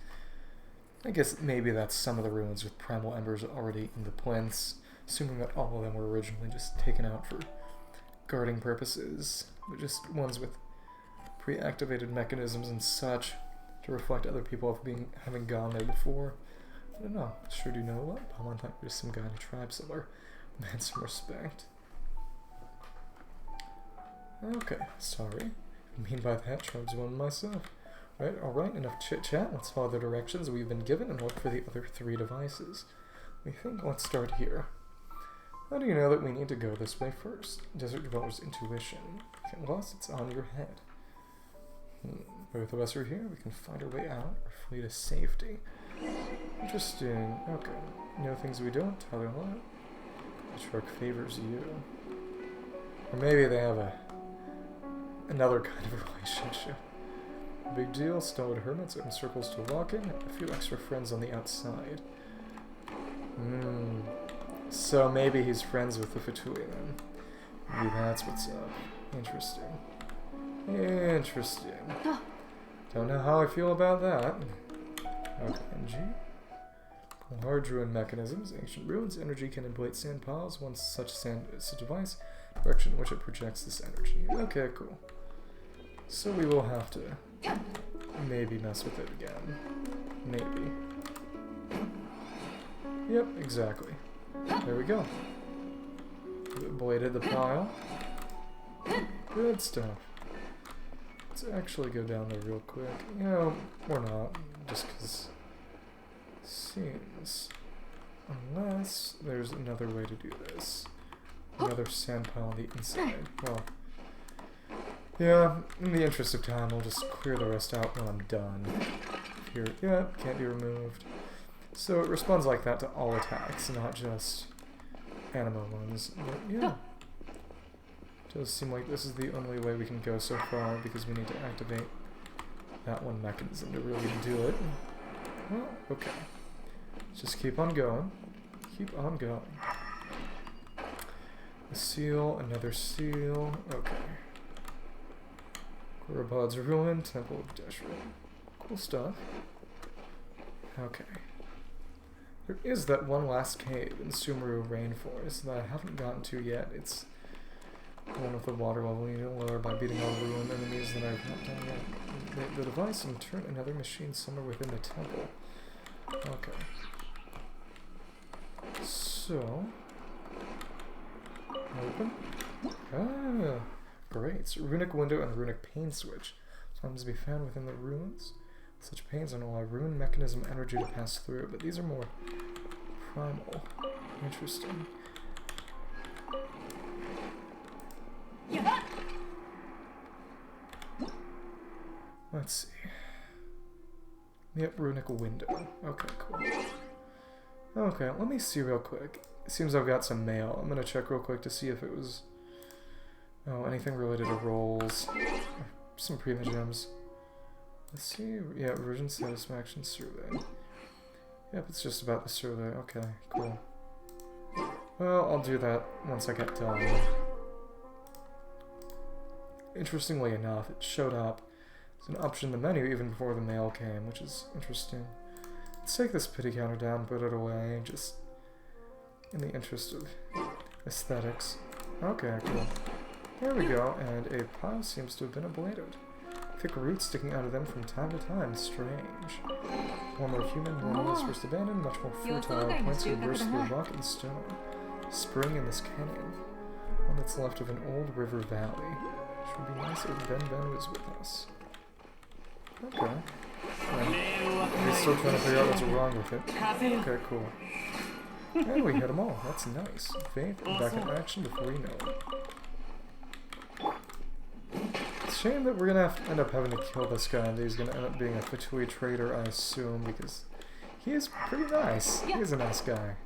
I guess maybe that's some of the ruins with primal embers already in the plinths, assuming that all of them were originally just taken out for guarding purposes, but just ones with pre-activated mechanisms and such, to reflect other people having gone there before. I don't know. Sure do know what? Palm on top there's some guy in a tribe somewhere. Man, some respect. Okay, sorry. I mean by that, tribeswoman myself. Right, alright, enough chit-chat. Let's follow the directions we've been given and look for the other three devices. We think let's start here. How do you know that we need to go this way first? Desert Dweller's intuition. If you get lost, it's on your head. Both of us are here. We can find our way out or flee to safety. Interesting. Okay. You know things we don't? Tell you what. The truck favors you. Or maybe they have another kind of relationship. Big deal. Stolid hermits, open circles to walk in, a few extra friends on the outside. So maybe he's friends with the Fatui then. Maybe that's what's up. Interesting. Interesting. Don't know how I feel about that. Okay, NG. Large ruin mechanisms. Ancient ruins. Energy can inflate sand piles. Once such sand is a device, direction in which it projects this energy. Okay, cool. So we will have to maybe mess with it again. Maybe. Yep, exactly. There we go. Bladed the pile. Good stuff. Let's actually go down there real quick. You know, or not. Just because seems... Unless there's another way to do this. Another sand pile on the inside. Well, yeah, in the interest of time, I'll just clear the rest out when I'm done. Here, yeah, can't be removed. So it responds like that to all attacks, not just animo ones. But yeah, does seem like this is the only way we can go so far because we need to activate that one mechanism to really do it. Well, okay. Just keep on going. Keep on going. A seal, another seal. Okay. Gorobod's Ruin, Temple of Deshret. Cool stuff. Okay. There is that one last cave in Sumeru Rainforest that I haven't gotten to yet. It's one with the water level you can lower by beating all the ruined enemies that I've not done yet. The device and turn another machine somewhere within the temple. Okay. So... Open. Ah, great. So, runic window and runic pane switch. Sometimes to be found within the ruins. Such panes don't allow rune mechanism energy to pass through, but these are more primal. Interesting. Let's see. Yep, runic window. Okay, cool. Okay, let me see real quick. It seems I've got some mail. I'm gonna check real quick to see if it was... Oh, anything related to rolls. Some prima gems. Let's see. Yeah, Virgin Satisfaction Survey. Yep, it's just about the survey. Okay, cool. Well, I'll do that once I get done. Interestingly enough, it showed up as an option in the menu even before the mail came, which is interesting. Let's take this pity counter down, put it away, just in the interest of aesthetics. Okay, cool. There we go, and a pile seems to have been ablated. Thick roots sticking out of them from time to time. Strange. One more human, one was first abandoned, much more fertile. Plants can burst through rock and stone. Spring in this canyon. One that's left of an old river valley. Should be nice if Ben was with us. Okay. We're still trying to figure out what's wrong with it. Okay, cool. And we hit them all. That's nice. Faith, back in action before you know it. It's a shame that we're gonna have to end up having to kill this guy, and he's gonna end up being a Fatui traitor, I assume, because he is pretty nice. He is a nice guy.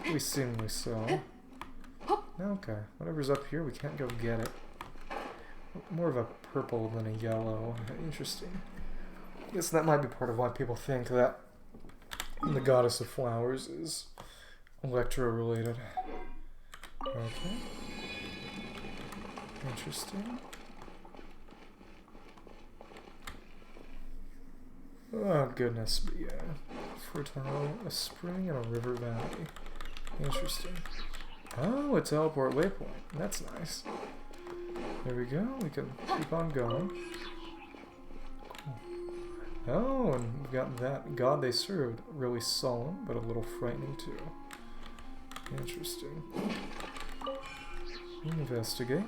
At least seemingly so. Okay, whatever's up here, we can't go get it. More of a purple than a yellow. Interesting. I guess that might be part of why people think that the Goddess of Flowers is Electro-related. Okay. Interesting. Oh, goodness, but yeah. Fertile, a spring, and a river valley. Interesting. Oh, a teleport waypoint. That's nice. There we go. We can keep on going. Cool. Oh, and we've got that god they served. Really solemn, but a little frightening too. Interesting. Investigate.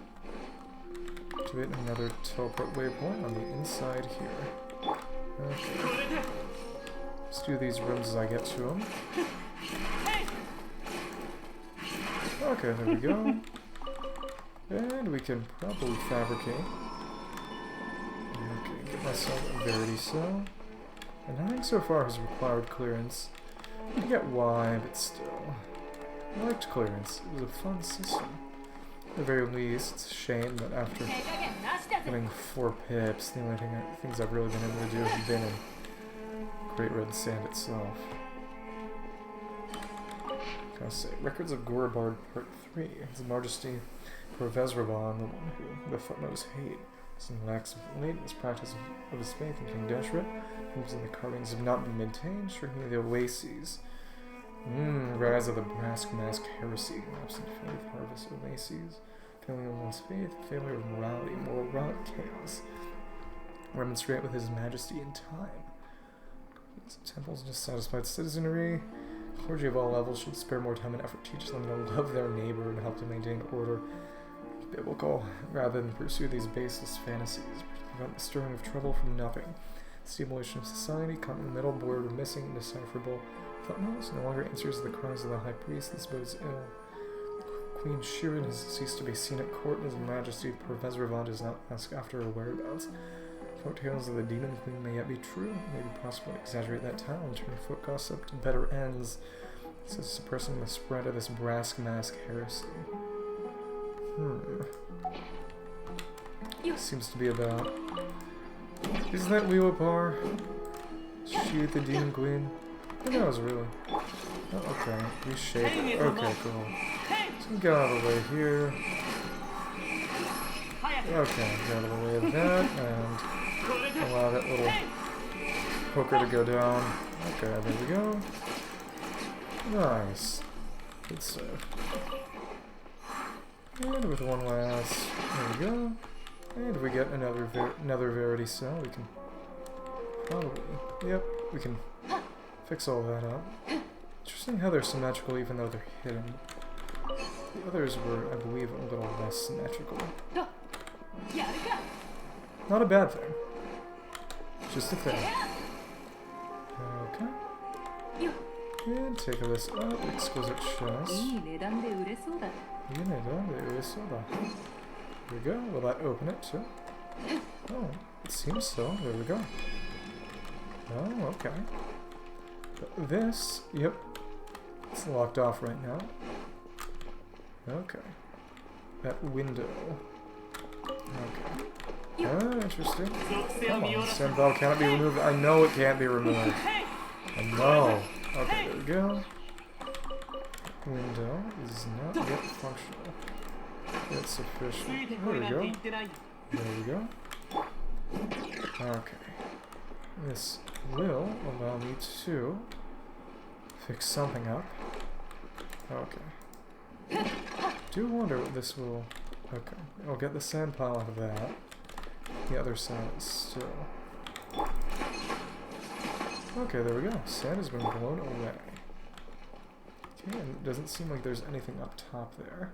Activate another teleport waypoint on the inside here. Okay. Let's do these rooms as I get to them. Okay, there we go. And we can probably fabricate. Okay, get myself a Verity Cell. And nothing so far has required clearance. I get why, but still. I liked clearance. It was a fun system. At the very least, it's a shame that after getting 4 pips, the only things I've really been able to do have been in Great Red Sand itself. Gotta say, Records of Gorabard Part 3. His Majesty Pervezravan, the one who the footnotes hate, is in lax of lateness practice of his faith in King Deshret. Hopes in the carvings have not been maintained, shrinking the oases. Rise of the Brask Mask Heresy, absent faith, harvest oases, failing of one's faith, failure of morality, moral rot, chaos. Remonstrate with His Majesty in time. Temples, dissatisfied citizenry. Clergy of all levels should spare more time and effort to teach them to love their neighbor and help to maintain order. Biblical, rather than pursue these baseless fantasies, prevent the stirring of trouble from nothing. Stimulation of society, caught in the middle, bored or missing, indecipherable. Footnotes no longer answers the cries of the high priest. This bodes ill. Queen Shirin has ceased to be seen at court, and His Majesty Pervezravan does not ask after her whereabouts. Folk tales of the demon queen may yet be true. It may be possible to exaggerate that tale and turn folk gossip to better ends. This is suppressing the spread of this Brask Mask heresy. Seems to be about... Is that Leopar? Shoot the demon queen? Who knows, really? Oh, okay. Reshape. Okay, cool. So we get out of the way here. Okay, get out of the way of that, and allow that little poker to go down. Okay, there we go. Nice. Good save. And with one last, there we go. And if we get another Verity cell, we can probably, yep, we can fix all that up. Interesting how they're symmetrical even though they're hidden. The others were, I believe, a little less symmetrical. Not a bad thing. Just a thing. Okay. And take this up. Exquisite chest. There we go. Will that open it too? Oh, it seems so. There we go. Oh, okay. But this, yep. It's locked off right now. Okay. That window. Okay. Oh, interesting. Come on, Sandbell cannot be removed. I know it can't be removed. I know. Okay, there we go. Window is not yet functional. That's sufficient. There we go. There we go. Okay. This will allow me to fix something up. Okay. Do wonder what this will... Okay. I'll get the sand pile out of that. The other side is still... Okay, there we go. Sand has been blown away. Okay, and it doesn't seem like there's anything up top there.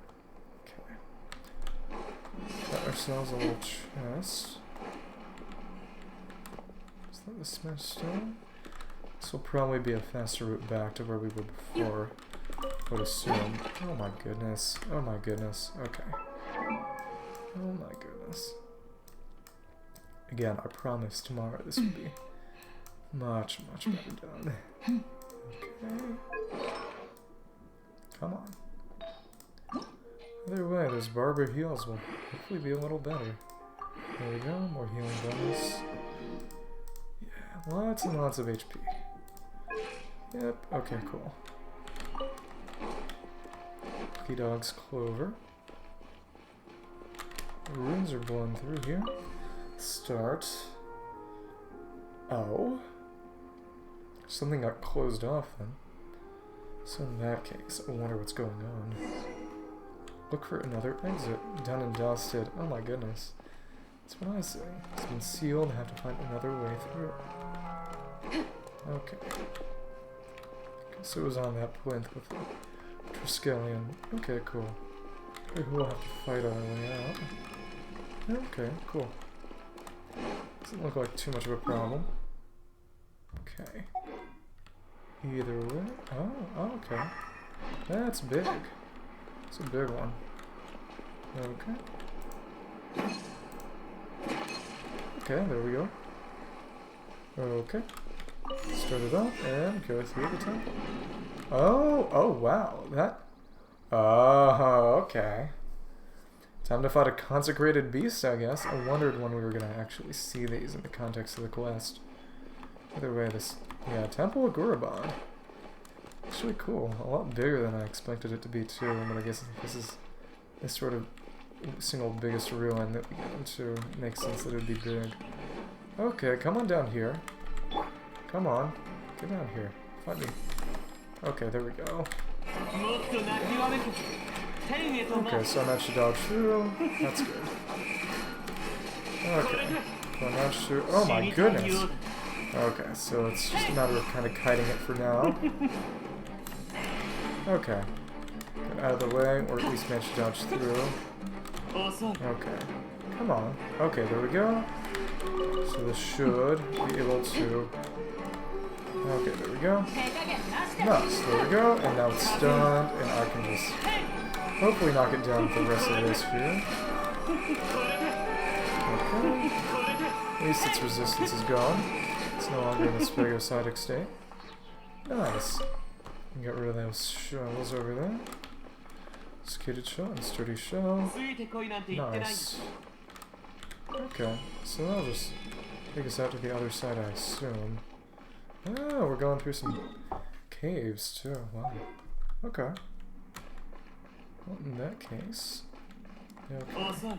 Okay. Got ourselves a little chest. Is that the smashed stone? This will probably be a faster route back to where we were before, I would assume. Oh my goodness. Oh my goodness. Okay. Oh my goodness. Again, I promise tomorrow this will be much, much better done. Okay. Come on. Either way, those barber heals will hopefully be a little better. There we go, more healing bonus. Yeah, lots and lots of HP. Yep, okay, cool. Lucky Dog's Clover. Runes are blown through here. Start. Oh. Something got closed off then. So in that case, I wonder what's going on. Look for another exit. Done and dusted. Oh my goodness. That's what I say. It's been sealed. I have to find another way through. Okay. Guess it was on that plinth with the Triskelion. Okay, cool. We'll have to fight our way out. Okay, cool. Doesn't look like too much of a problem. Okay. Either way. Oh, okay. That's big. It's a big one. Okay. Okay, there we go. Okay. Start it up and go through the temple. Oh wow, that... Oh, okay. Time to fight a consecrated beast, I guess. I wondered when we were going to actually see these in the context of the quest. Either way, this... Yeah, Temple of Gurubon. Actually cool. A lot bigger than I expected it to be, too. But I guess this is the sort of single biggest ruin that we get into. It makes sense that it would be big. Okay, come on down here. Come on. Get down here. Find me. Okay, there we go. Okay, so I managed to dodge through. That's good. Okay. So I managed to... Oh my goodness! Okay, so it's just a matter of kind of kiting it for now. Okay. Get out of the way, or at least manage to dodge through. Okay. Come on. Okay, there we go. So this should be able to... Okay, there we go. Nice, there we go. And now it's stunned, and I can just hopefully knock it down with the rest of this here. Okay. At least its resistance is gone. It's no longer in the phagocytic state. Nice. Get rid of those shells over there. Skated shell and sturdy shell. Nice. Okay, so that'll just take us out to the other side, I assume. Oh, we're going through some caves, too. Wow. Okay. Well, in that case... Okay.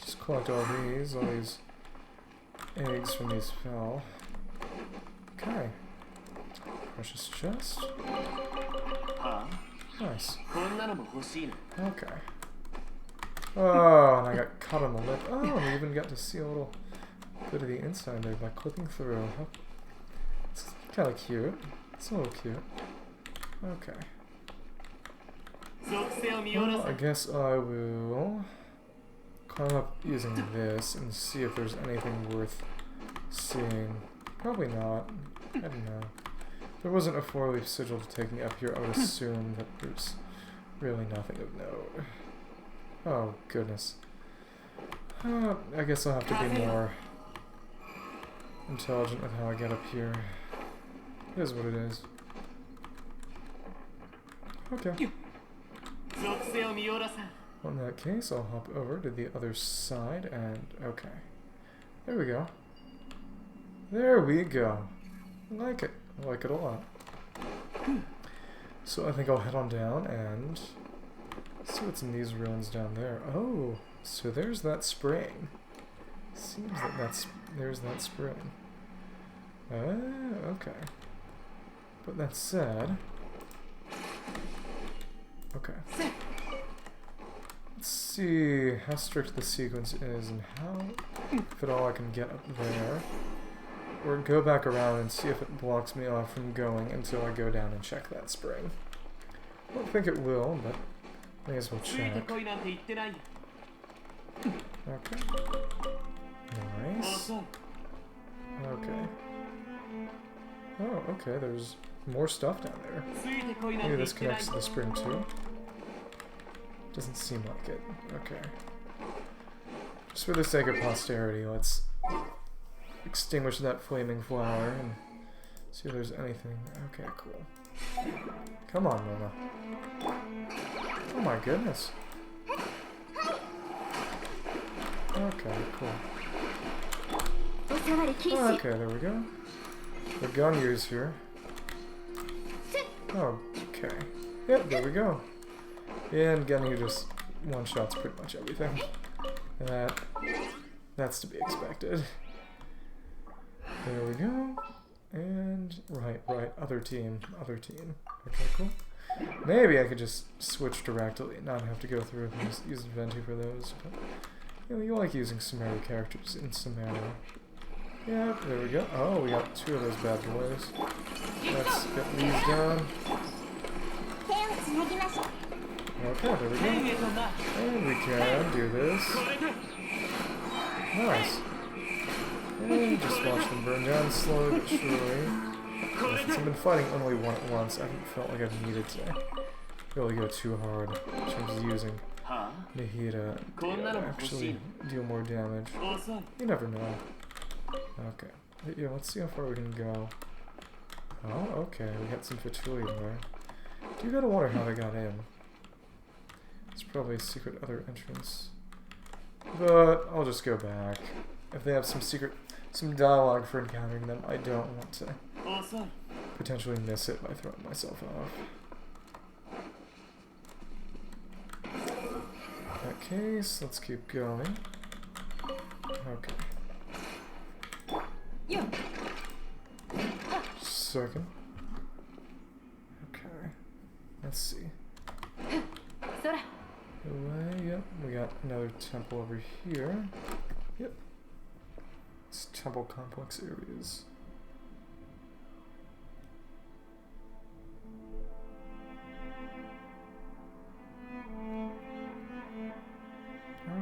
Just collect all these eggs from these fell. Okay. Precious chest. Nice. Okay. Oh, and I got caught on the lip. Oh, and we even got to see a little bit of the inside there by clipping through. It's kind of cute. It's a little cute. Okay. Well, I guess I will climb up using this and see if there's anything worth seeing. Probably not. I don't know. If there wasn't a 4-leaf sigil to take me up here, I would assume that there's really nothing of note. Oh, goodness. I guess I'll have to be more intelligent with how I get up here. It is what it is. Okay. Well, in that case, I'll hop over to the other side and... Okay. There we go. There we go. I like it. I like it a lot. So I think I'll head on down and... see what's in these ruins down there. Oh, so there's that spring. Seems that there's that spring. Okay. But that said... Okay. Let's see how strict the sequence is and how, if at all, I can get up there. Or go back around and see if it blocks me off from going until I go down and check that spring. I don't think it will, but may as well check. Okay. Nice. Okay. Oh, okay, there's more stuff down there. Maybe this connects to the spring too? Doesn't seem like it. Okay. Just for the sake of posterity, let's extinguish that flaming flower and see if there's anything. Okay, cool. Come on, Mona. Oh my goodness. Okay, cool. Oh, okay, there we go. The Ganyu's here. Oh, okay. Yep, there we go. And Ganyu just one-shots pretty much everything. And that's to be expected. There we go. And, right, other team. Okay, cool. Maybe I could just switch directly and not have to go through and just use Venti for those. But, you know, you like using Sumeru characters in Sumeru. Yeah, there we go. Oh, we got 2 of those bad boys. Let's get these done. Okay, there we go. And we can do this. Nice. And just watch them burn down slowly but surely. Since I've been fighting only one at once, I haven't felt like I've needed to really go too hard in terms of using Nihira to actually deal more damage. You never know. Okay. But yeah, let's see how far we can go. Oh, okay, we got some Fatui there. Do you gotta wonder how they got in? It's probably a secret other entrance. But I'll just go back. If they have some dialogue for encountering them, I don't want to potentially miss it by throwing myself off. In that case, let's keep going. Okay. Second. Okay. Let's see. Away, yep. We got another temple over here. Yep. It's temple complex areas.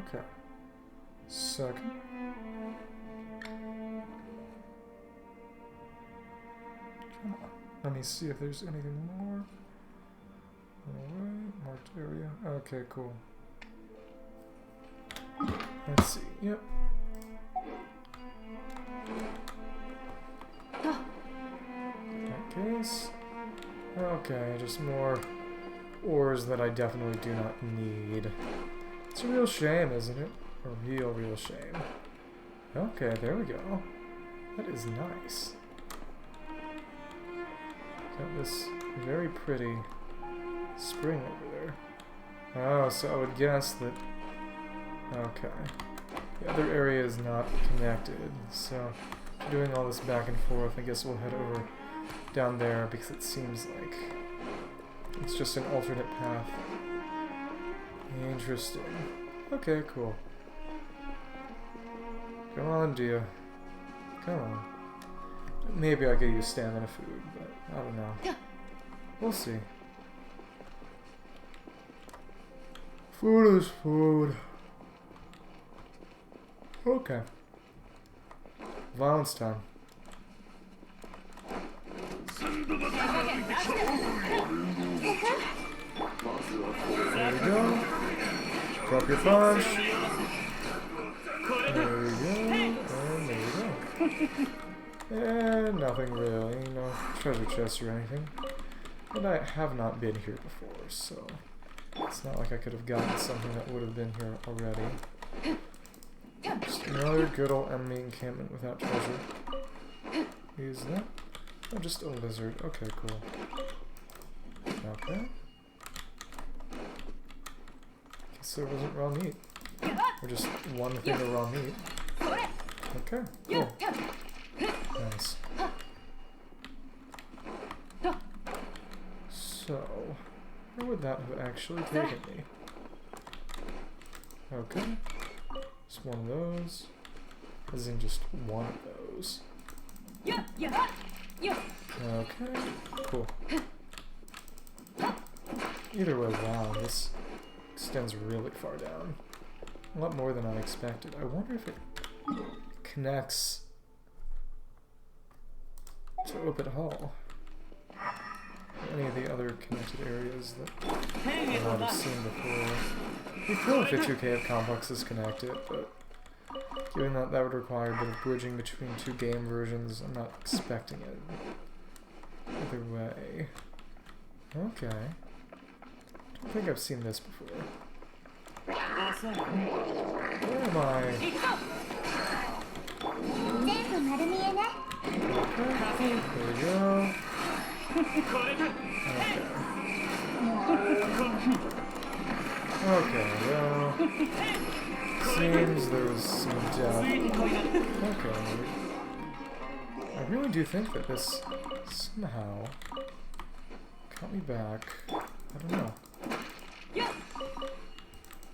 Okay. Second. Come on. Let me see if there's anything more. Alright, marked area. Okay, cool. Let's see. Yep. In that case. Okay, just more ores that I definitely do not need. It's a real shame, isn't it? A real shame. Okay, there we go. That is nice. Got this very pretty spring over there. Oh, so I would guess that... Okay. The other area is not connected, so doing all this back and forth, I guess we'll head over down there because it seems like it's just an alternate path. Interesting. Okay, cool. Come on, Dia. Come on. Maybe I could use stamina food, but I don't know. We'll see. Food is food. Okay. Violence time. There we go. Drop your punch. There we go. And there we go. And nothing really. No treasure chests or anything. And I have not been here before, so it's not like I could have gotten something that would have been here already. Just another good old enemy encampment without treasure. Is that? Oh, just a lizard. Okay, cool. Okay. Guess there wasn't raw meat. Or just one thing of raw meat. Okay, cool. Nice. So, where would that have actually taken me? Okay. Just one of those. As in just one of those. Okay, cool. Either way, wow, this extends really far down. A lot more than I expected. I wonder if it connects to Opet Hall. Any of the other connected areas that I might have seen before. It'd be cool if the 2K complexes connect it, but given that that would require a bit of bridging between two game versions, I'm not expecting it. Either way. Okay. I don't think I've seen this before. Where am I? Okay, there we go. Okay, well, seems there was some death. Okay. I really do think that this somehow got me back. I don't know.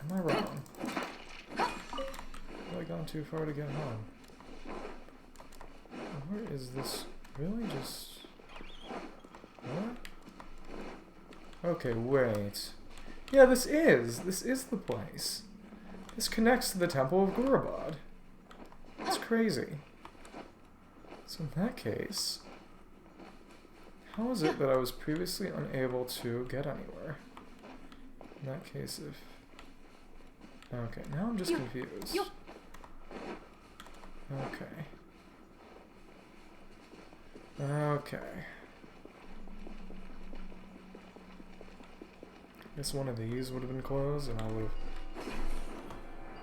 Am I wrong? Have I gone too far to get home? Where is this? Really just... What? Okay, wait. Yeah, this is the place. This connects to the Temple of Gurabad. That's crazy. So in that case, how is it that I was previously unable to get anywhere? In that case, if... Okay, now I'm just confused. Okay. Okay. Guess one of these would have been closed and I would have...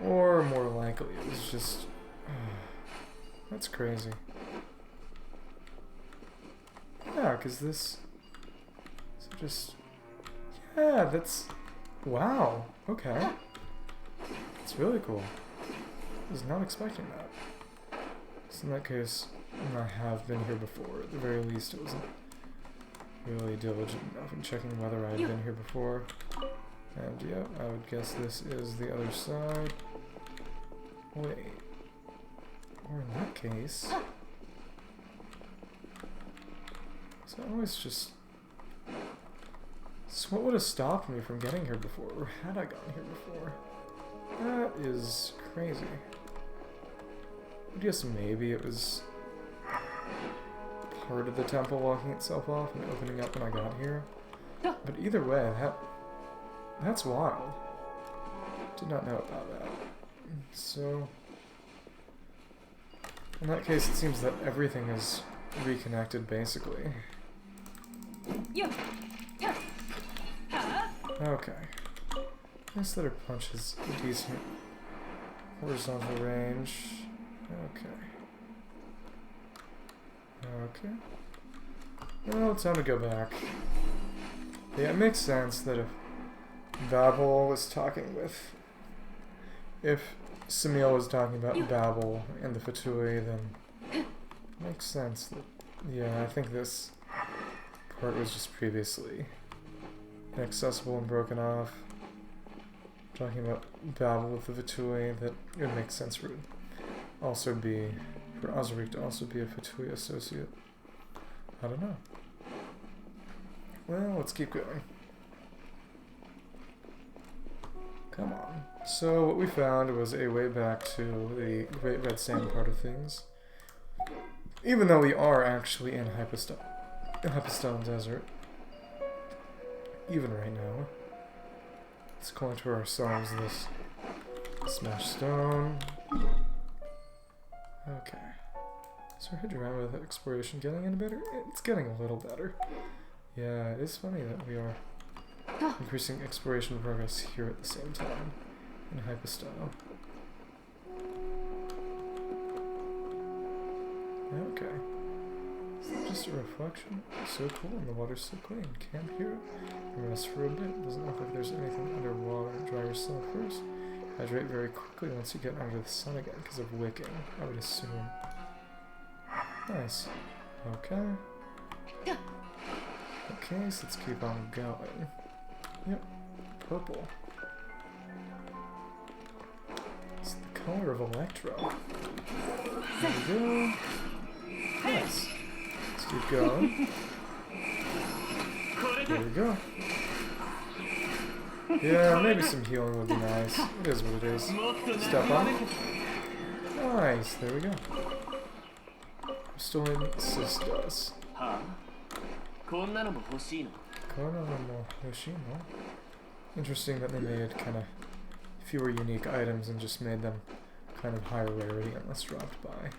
Or more likely it was just... that's crazy. Yeah, because this... So just... Yeah, that's... Wow. Okay. It's really cool. I was not expecting that. So in that case, I have been here before. At the very least, it wasn't really diligent enough in checking whether I had been here before. And yeah, I would guess this is the other side. Wait. Or in that case... So I always just... So what would have stopped me from getting here before? Or had I gotten here before? That is crazy. I guess maybe it was part of the temple locking itself off and opening up when I got here. But either way, that's wild. Did not know about that. So... In that case, it seems that everything is reconnected, basically. Okay. Nice that her punch has decent horizontal range. Okay. Okay. Well, it's time to go back. Yeah, it makes sense that if Babel was talking with... If Samuel was talking about Babel and the Fatui, then it makes sense that... Yeah, I think this part was just previously inaccessible and broken off. Talking about Babel with the Fatui, that it would make sense for it also be... For Osric to also be a Fatui associate. I don't know. Well, let's keep going. Come on. So what we found was a way back to the Great Red Sand part of things. Even though we are actually in Hypostone Desert. Even right now. Let's call to ourselves this Smash Stone. Okay. So our head around with exploration getting any better? It's getting a little better. Yeah, it is funny that we are increasing exploration progress here at the same time in Hypostyle. Okay. Is that just a reflection? So cool, and the water's so clean. Camp here and rest for a bit. Doesn't look like there's anything underwater. Dry yourself first. Hydrate very quickly once you get under the sun again because of wicking, I would assume. Nice. Okay. Okay, so let's keep on going. Yep. Purple. It's the color of Electro. There we go. Nice. Let's keep going. There we go. Yeah, maybe some healing would be nice. It is what it is. Step on. Nice, there we go. Restoring Sisters. Interesting that they made kind of fewer unique items and just made them kind of higher rarity unless dropped by.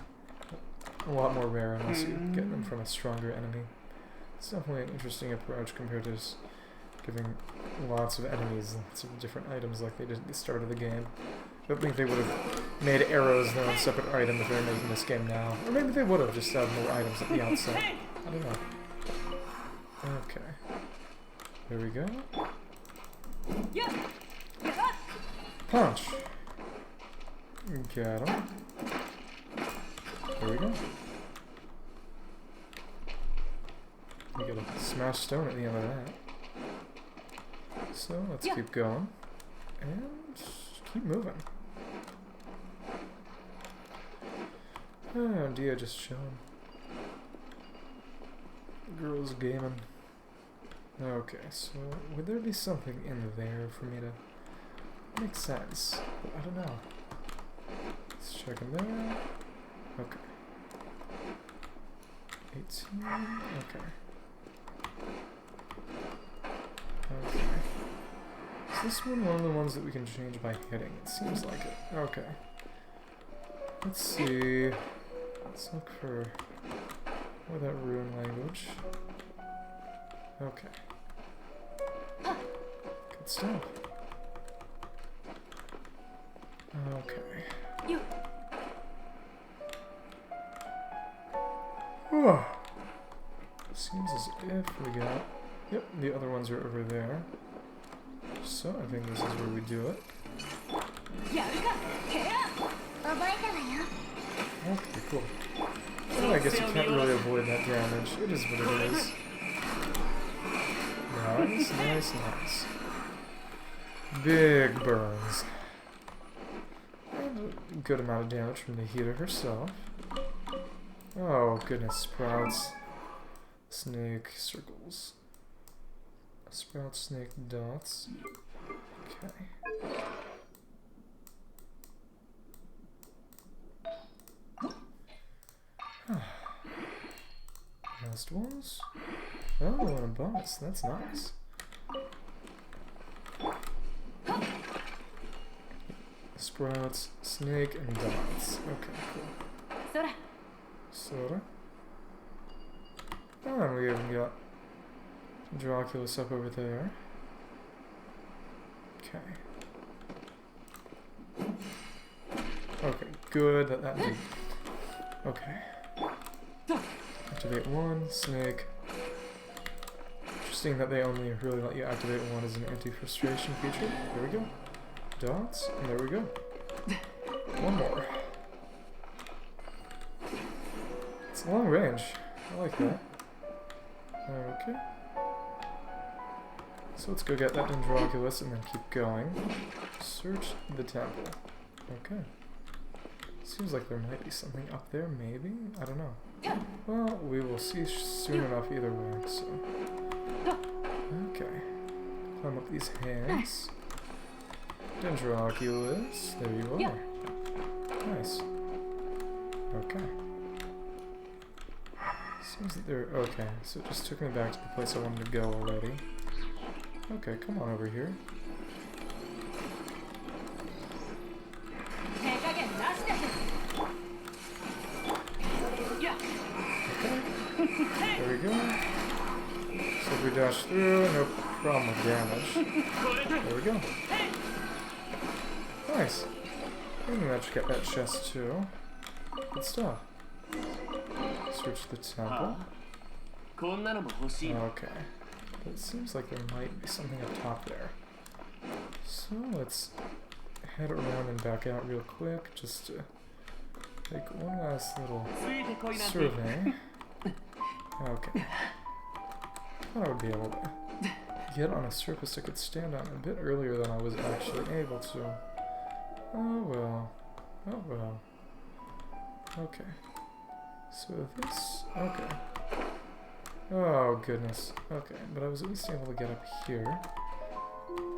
A lot more rare unless you get them from a stronger enemy. It's definitely an interesting approach compared to just giving lots of enemies lots of different items like they did at the start of the game. I don't think they would have made arrows their own separate item if they were making this game now. Or maybe they would have just had more items at the outset. I don't know. Okay. There we go. Punch! Got him. There we go. We get a smash stone at the end of that. So let's keep going. And keep moving. Oh, Dia just chilling. Girls gaming. Okay, so would there be something in there for me to make sense? But I don't know. Let's check in there. Okay. 18. Okay. Okay. Is this one of the ones that we can change by hitting? It seems like it. Okay. Let's see. Let's look for Or that rune language. Okay. Good stuff. Okay. Oh. Seems as if we got... Yep, the other ones are over there. So I think this is where we do it. Okay, cool. Well, I guess you can't really avoid that damage. It is what it is. Nice, nice, nice. Big burns. And a good amount of damage from the healer herself. Oh, goodness. Sprouts. Snake circles. Sprout snake dots. Okay. Last ones. Oh, and a bonus. That's nice. Sprouts, snake, and dots. Okay, cool. Soda. Oh, and we even got Draculus up over there. Okay. Okay, good. That did. Okay. Activate one, snake. Interesting that they only really let you activate one as an anti-frustration feature. There we go. Dots, and there we go. One more. It's long range. I like that. Okay. So let's go get that Androculus and then keep going. Search the temple. Okay. Seems like there might be something up there, maybe? I don't know. Well, we will see soon enough either way, so... Okay. Climb up these hands. Dendroculus. There you are. Nice. Okay. Seems that they're... Okay, so it just took me back to the place I wanted to go already. Okay, come on over here. Okay. There we go. So if we dash through, no problem with damage. There we go. Nice. We managed to get that chest too. Good stuff. Search the temple. Okay. It seems like there might be something up top there. So let's head around and back out real quick just to take one last little survey. Okay. Thought I would be able to get on a surface I could stand on a bit earlier than I was actually able to. Oh well. Oh well. Okay. So this... Okay. Oh goodness. Okay, but I was at least able to get up here.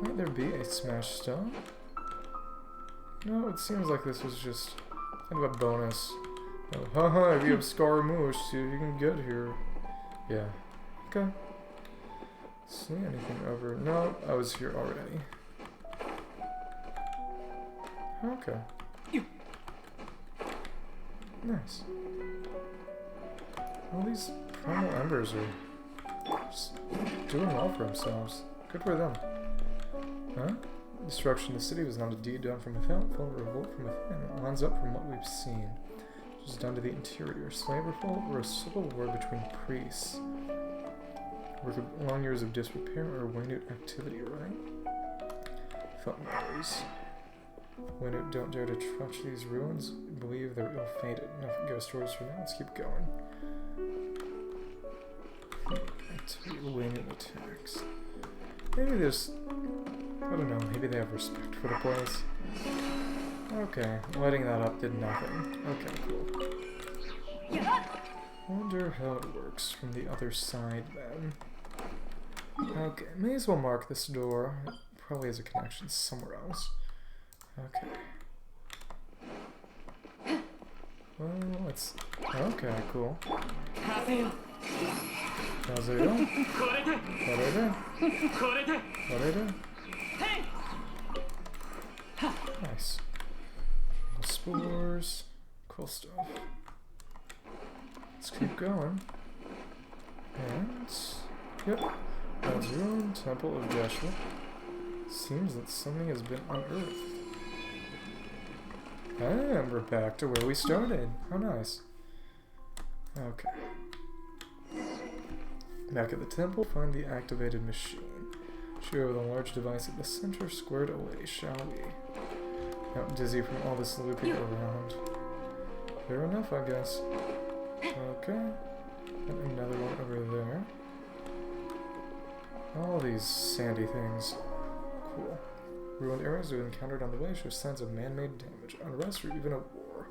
Might there be a smash stone? No, it seems like this was just kind of a bonus. Oh, haha, if you have Scaramouche, see if you can get here. Yeah. Okay. See anything over? No, I was here already. Okay. Nice. All these primal embers are just doing well for themselves. Good for them. Huh? Destruction of the city was not a deed done from without, full of revolt from within. It lines up from what we've seen. It was done to the interior. Slave revolt or a civil war between priests. Work of long years of disrepair or Waynute activity, right? Felt knows. Waynute don't dare to touch these ruins. Believe they're ill-fated. Enough ghost stories for now. Let's keep going. Waynute attacks. Maybe there's... I don't know, maybe they have respect for the place. Okay, lighting that up did nothing. Okay, cool. Wonder how it works from the other side then. Okay, may as well mark this door. It probably has a connection somewhere else. Okay. Well, let's... Okay, cool. How's it going? Nice. Spores. Cool stuff. Let's keep going. And, yep, that's ruined Temple of Joshua. Seems that something has been unearthed. And we're back to where we started. How nice. Okay. Back at the temple, find the activated machine. Shoot over the large device at the center, squared away, shall we? Got dizzy from all this looping around. Fair enough, I guess. Okay. And another one over there. All these sandy things. Cool. Ruined areas we've encountered on the way show signs of man-made damage, unrest, or even a war.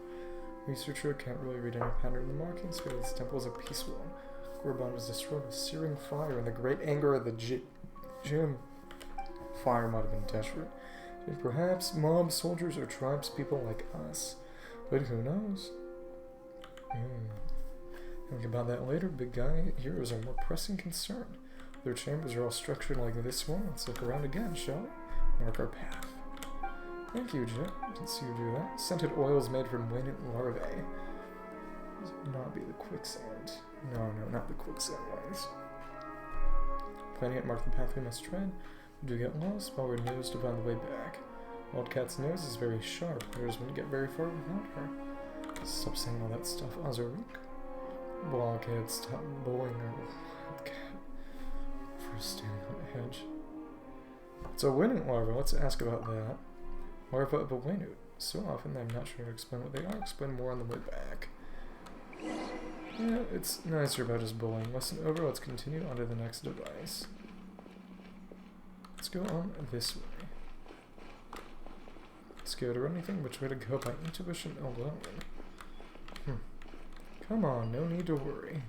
Researcher can't really read any pattern in the markings, but this temple is a peaceful one. Gorbon was destroyed with searing fire in the great anger of the gym. Fire might have been desperate. And perhaps mob soldiers or tribespeople like us. But who knows? Think about that later. Big guy heroes are more pressing concern. Their chambers are all structured like this one. Let's look around again, shall we? Mark our path. Thank you, Jim. I didn't see you do that. Scented oils made from wind larvae. This would not be the quicksand. No, not the quicksand ones. Planning it, mark the path we must tread. We do get lost while we're nosed to find the way back. Wildcat's nose is very sharp. Others wouldn't get very far without her. Stop saying all that stuff, Azaruk. Blockhead, stop bullying her. Wildcat. For standing on the hedge. It's a winning larva. Let's ask about that. Larva of a Waynut. So often I'm not sure to explain what they are. Explain more on the way back. Yeah, it's nicer about just bullying. Lesson over. Let's continue on to the next device. Let's go on this way. Scared or anything? Which way to go by intuition alone? Come on, no need to worry.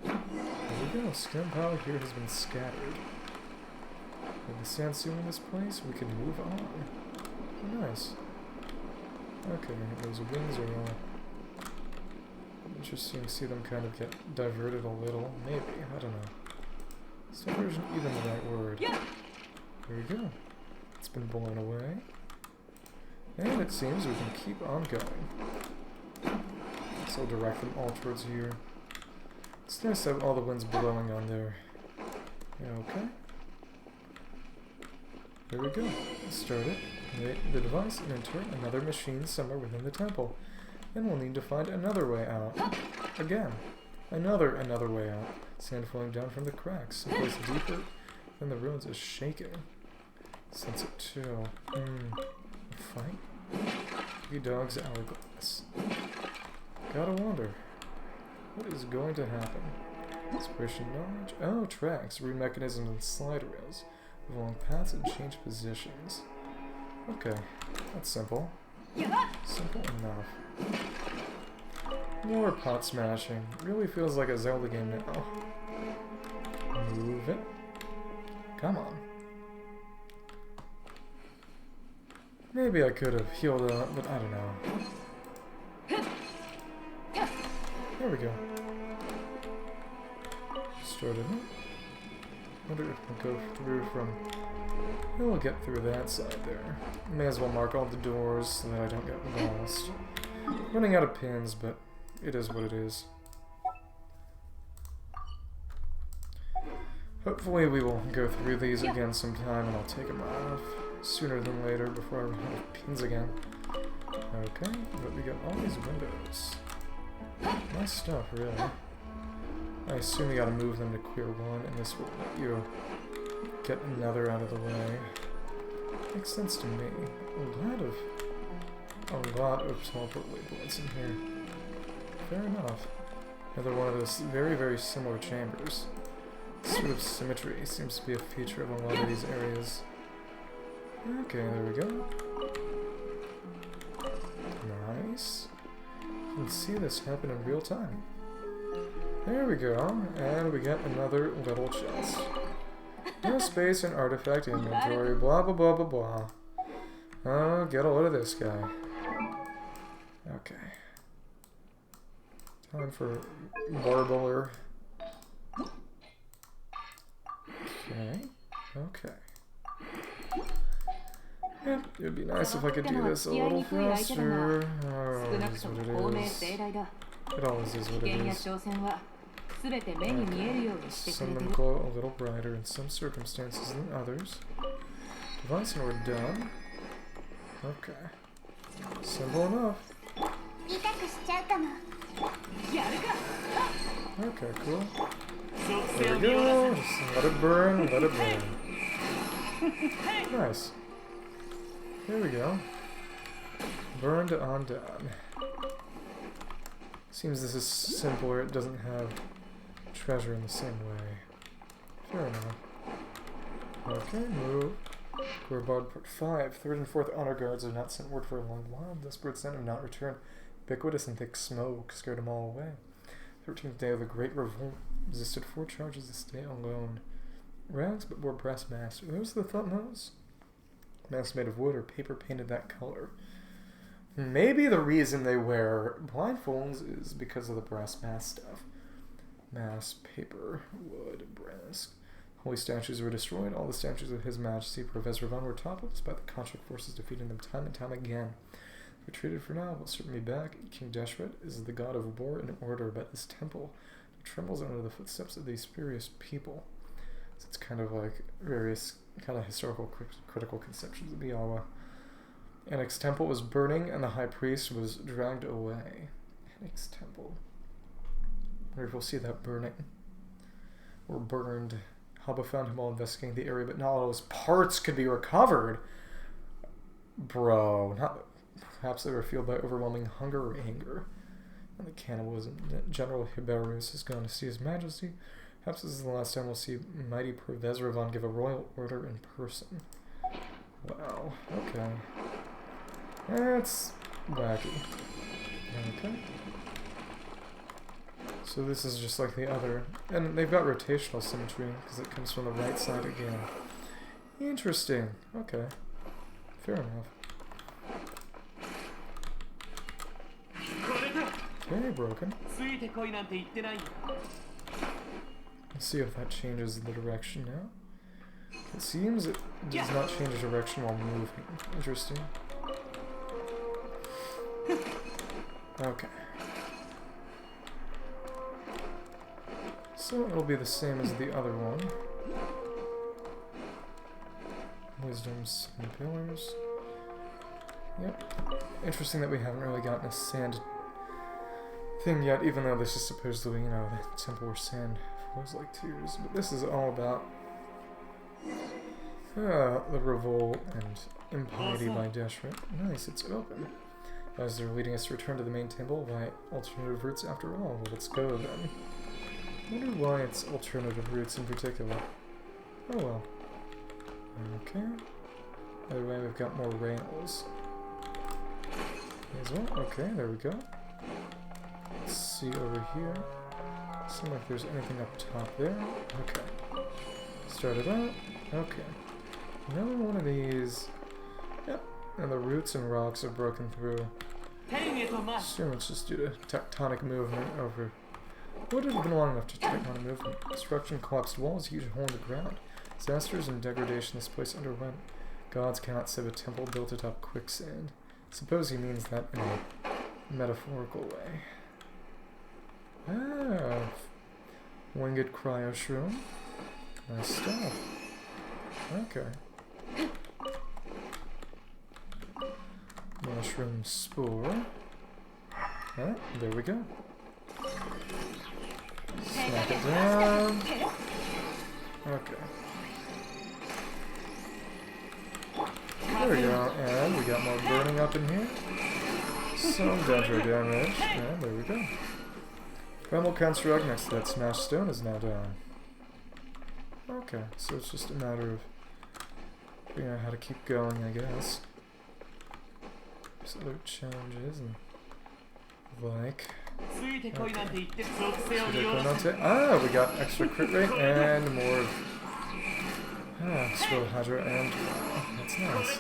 There we go. Stem power here has been scattered. With the sandstorm in this place, we can move on. Oh, nice. Okay, those wings are all interesting to see them kind of get diverted a little. Maybe, I don't know. Still isn't even the right word. There we go. It's been blown away. And it seems we can keep on going. So direct them all towards here. It's nice to have all the winds blowing on there. Okay. There we go. Start it. The device and enter another machine somewhere within the temple. Then we'll need to find another way out. Again. Another way out. Sand falling down from the cracks. Someplace deeper than the ruins is shaking. Sense it too. A fight? Three dogs hourglass. Gotta wonder. What is going to happen? Inspiration knowledge? Oh, tracks. Read mechanisms and slide rails. Move along paths and change positions. Okay. That's simple. Simple enough. More pot smashing. Really feels like a Zelda game now. Move it. Come on. Maybe I could have healed up, but I don't know. There we go. Started it. Wonder if we'll go through from... We'll get through that side there. May as well mark all the doors so that I don't get lost. Running out of pins, but it is what it is. Hopefully we will go through these again sometime and I'll take them off sooner than later before I run out of pins again. Okay, but we got all these windows. Nice stuff, really. I assume you gotta move them to clear one, and this will let you get another out of the way. Makes sense to me. A lot of teleport waypoints in here. Fair enough. Another one of those very, very similar chambers. This sort of symmetry seems to be a feature of a lot of these areas. Okay, there we go. Nice. You can see this happen in real time. There we go, and we get another little chest. No space and artifact inventory, blah blah blah blah blah. Oh, get a load of this guy. Okay. Time for Barbler. Okay. Yeah, it would be nice if I could do this a little faster. Oh, it is what it is. It always is what it is. Some of them glow a little brighter in some circumstances than others. Device, and we're done. Okay. Simple enough. Okay, cool. There we go. Just let it burn, let it burn. Nice. There we go. Burned on down. Seems this is simpler. It doesn't have treasure in the same way. Fair enough. Okay, move. Gorbard Part 5. 3rd and 4th honor guards have not sent word for a long while. Desperate sent have not returned. Ubiquitous and thick smoke scared them all away. 13th day of the Great Revolt. Resisted 4 charges to stay alone. Rags but wore brass masks. Are those the thumb nose? Masks made of wood or paper painted that color. Maybe the reason they wear blindfolds is because of the brass mask stuff. Mask, paper, wood, brass. Holy statues were destroyed. All the statues of His Majesty Professor Von were toppled, despite the contract forces defeating them time and time again. Retreated for now, will certainly be back. King Deshret is the god of war and order, but this temple trembles under the footsteps of these furious people. So it's kind of like various kind of historical critical conceptions of Biawa. Annex temple was burning, and the high priest was dragged away. Annex temple. I wonder if we'll see that burning. Or burned. Haba found him while investigating the area, but not all his parts could be recovered. Bro, perhaps they were fueled by overwhelming hunger or anger. And the cannibalism. General Hiberus has gone to see His Majesty. Perhaps this is the last time we'll see mighty Provezravon give a royal order in person. Wow, okay. That's wacky. Okay. So this is just like the other. And they've got rotational symmetry, because it comes from the right side again. Interesting. Okay. Fair enough. Okay, broken. Let's see if that changes the direction now. It seems it does not change the direction while moving. Interesting. Okay. So it'll be the same as the other one. Wisdoms and pillars. Yep. Interesting that we haven't really gotten a sand thing yet, even though this is supposedly, you know, the temple where sand flows like tears. But this is all about the revolt and impiety by Deshret. Nice, it's open. As they're leading us to return to the main temple by alternative routes after all. Well, let's go then. I wonder why it's alternative routes in particular. Oh well. Okay. By the way, we've got more rails. As well. Okay, there we go. Let's see over here. Seems like there's anything up top there. Okay. Started out. Okay. Another one of these. Yep. And the roots and rocks are broken through. Assume it's just due to tectonic movement over. Would have been long enough to tectonic movement. Destruction, collapsed walls, huge hole in the ground. Disasters and degradation this place underwent. Gods cannot save a temple built atop quicksand. Suppose he means that in a metaphorical way. Ah, winged cryo shroom. Nice stuff. Okay. Mushroom spore. Ah, there we go. Smack it down. Okay. There we go, and we got more burning up in here. Some dendro damage, and there we go. Primal construct next to that smashed stone is now down. Okay, so it's just a matter of figuring out how to keep going, I guess. There's other challenges and like. Okay. Ah, we got extra crit rate and more of Swirl Hydra and that's nice.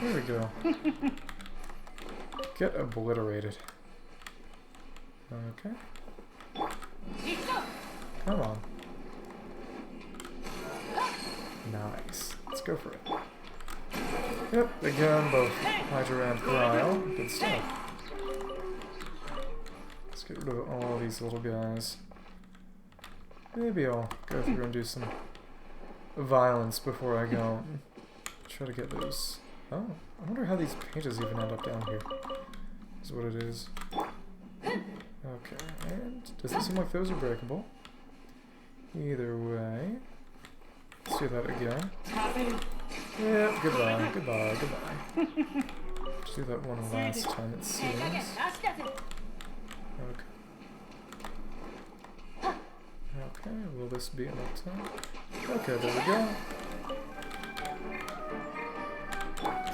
There we go. Get obliterated. Okay. Come on. Nice. Let's go for it. Yep, again, both Hydra and Cryo. Good stuff. Let's get rid of all these little guys. Maybe I'll go through and do some violence before I go. Try to get those. Oh, I wonder how these pages even end up down here. Is what it is. Okay, and does it seem like those are breakable? Either way. Let's do that again. Yeah, goodbye, goodbye, goodbye. Let's do that one last time, it seems. Okay. Okay, will this be enough time? Okay, there we go.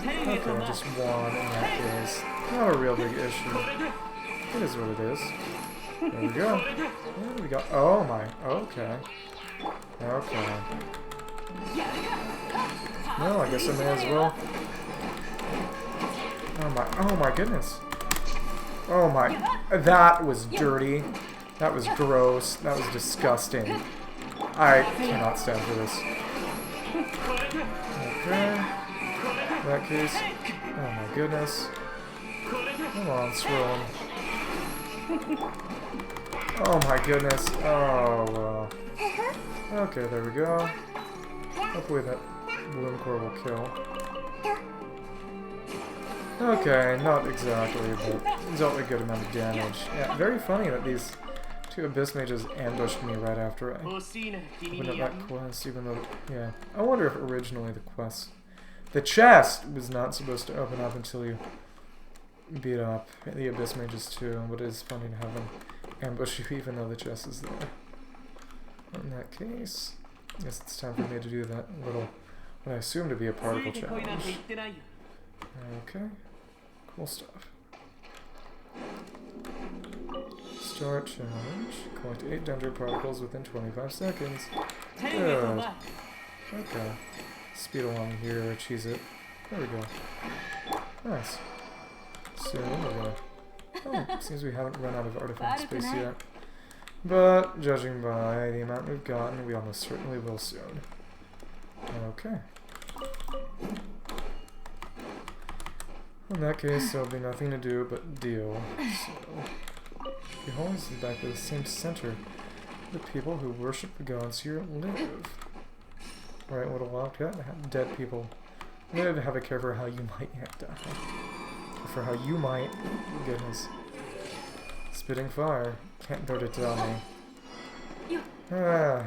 Okay, just one in that case. Not a real big issue. It is what it is. There we go. There we go. Oh my. Okay. Okay. Well, I guess I may as well. Oh my goodness. Oh my. That was dirty. That was gross. That was disgusting. I cannot stand for this. Okay. In that case. Oh my goodness. Come on, Swirl. Oh my goodness. Oh, well. Okay, there we go. Hopefully that bloom core will kill. Okay, not exactly, but dealt a good amount of damage. Yeah, very funny that these two Abyss Mages ambushed me right after I opened up that quest, even though, yeah. I wonder if originally the quest... The chest was not supposed to open up until you beat up the Abyss Mages too, but it is funny to have them ambush you even though the chest is there. In that case, I guess it's time for me to do that little, what I assume to be a particle challenge. Okay, cool stuff. Start challenge. Collect 8 Dendro particles within 25 seconds. Good. Okay. Speed along here, cheese it. There we go. Nice. Soon we're gonna... Oh, seems we haven't run out of artifact space yet. But, judging by the amount we've gotten, we almost certainly will soon. Okay. In that case, there'll be nothing to do but deal. So, behold, this is back to the same center. The people who worship the gods here live. Right, what a lot of dead people live. Have a care for how you might die. For how you might. Goodness. Spitting fire. Can't bear to tell me. Ah.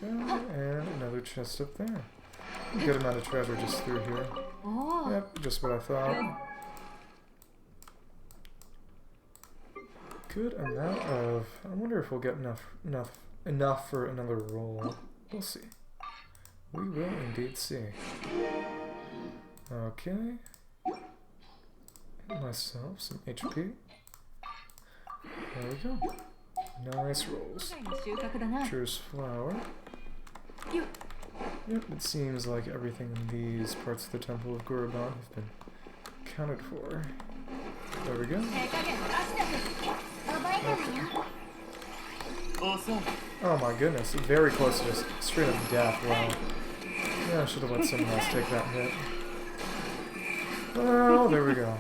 Okay, and another chest up there. Good amount of treasure just through here. Yep, just what I thought. Good amount of... I wonder if we'll get enough for another roll. We'll see. We will indeed see. Okay. Get myself some HP. There we go. Nice rolls. Choose flower. Yep, it seems like everything in these parts of the Temple of Guraban have been accounted for. There we go. Okay. Oh my goodness, very close to just straight up death. Wow. Yeah, I should have let someone else take that hit. Oh, there we go.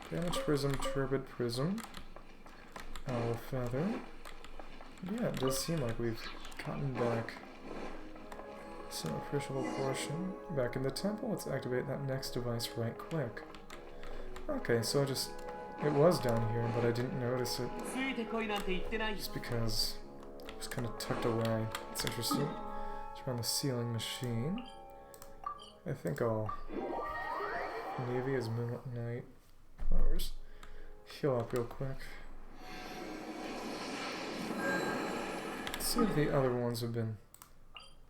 Damage Prism, Turbid Prism. Owl Feather. Yeah, it does seem like we've gotten back some appreciable portion. Back in the temple, let's activate that next device right quick. Okay, so it was down here, but I didn't notice it. Just because it was kind of tucked away. It's interesting. It's around the sealing machine. I think I'll... Navy is Moonlit Night. Flowers. Heal up real quick. Let's see if the other ones have been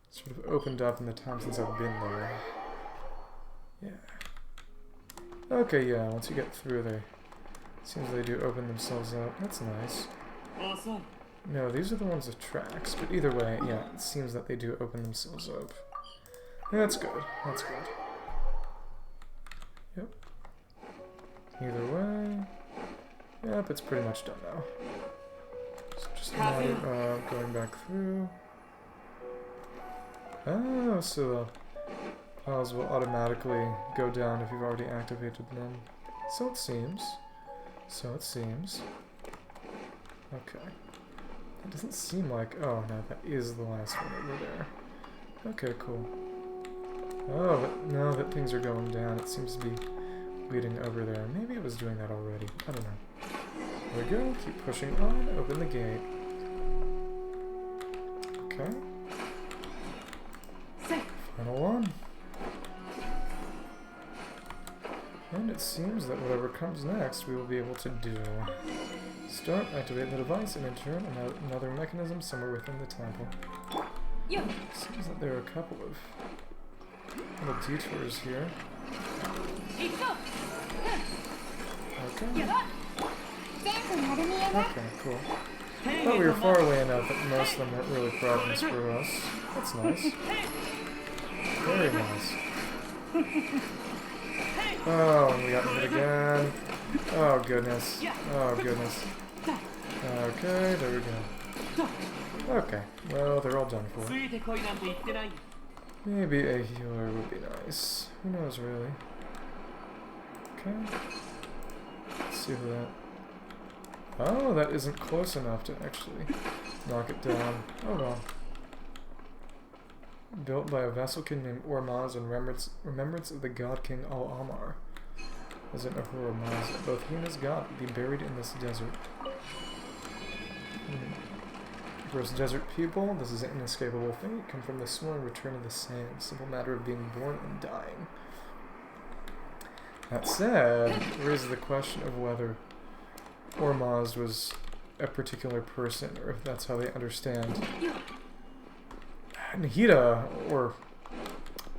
sort of opened up in the time since I've been there. Yeah. Okay, yeah, once you get through there, seems they do open themselves up. That's nice. No, these are the ones with tracks, but either way, yeah, it seems that they do open themselves up. Yeah, that's good. That's good. Yep. Either way... Yep, it's pretty much done now. So just a matter of going back through. Oh, so the piles will automatically go down if you've already activated them. So it seems. So it seems. Okay. It doesn't seem like... Oh, no, that is the last one over there. Okay, cool. Oh, but now that things are going down, it seems to be leading over there. Maybe it was doing that already. I don't know. There we go. Keep pushing on. Open the gate. Okay. Final one. And it seems that whatever comes next, we will be able to do. Start, activate the device, and in turn, another mechanism somewhere within the temple. It seems that there are a couple of little detours here. Okay. Okay, cool. Thought we were far away enough that most of them weren't really problems for us. That's nice. Very nice. Oh, we got hit again. Oh, goodness. Oh, goodness. Okay, there we go. Okay, well, they're all done for. Maybe a healer would be nice. Who knows, really? Okay. Let's see who that... Oh, that isn't close enough to actually knock it down. Oh well. Built by a vessel king named Ormaz in remembrance of the god king Al-Amar. As in Ahura Mazda. Both he and his god would be buried in this desert. For us desert people, this is an inescapable fate. Come from the sworn return of the sand. Simple matter of being born and dying. That said, it raises the question of whether Ormaz was a particular person, or if that's how they understand Nahida, or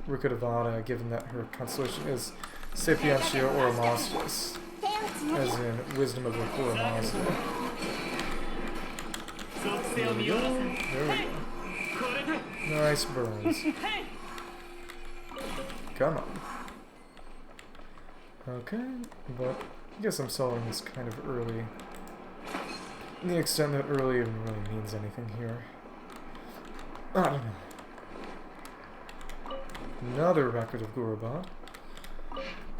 Rukkhadevata, given that her constellation is Sapientia Ormastis, as in Wisdom of Ahura Mazda. There we go. There we go. Nice burns. Come on. Okay, but I guess I'm solving this kind of early. To the extent that early even really means anything here. I don't know. Another record of Gurubad.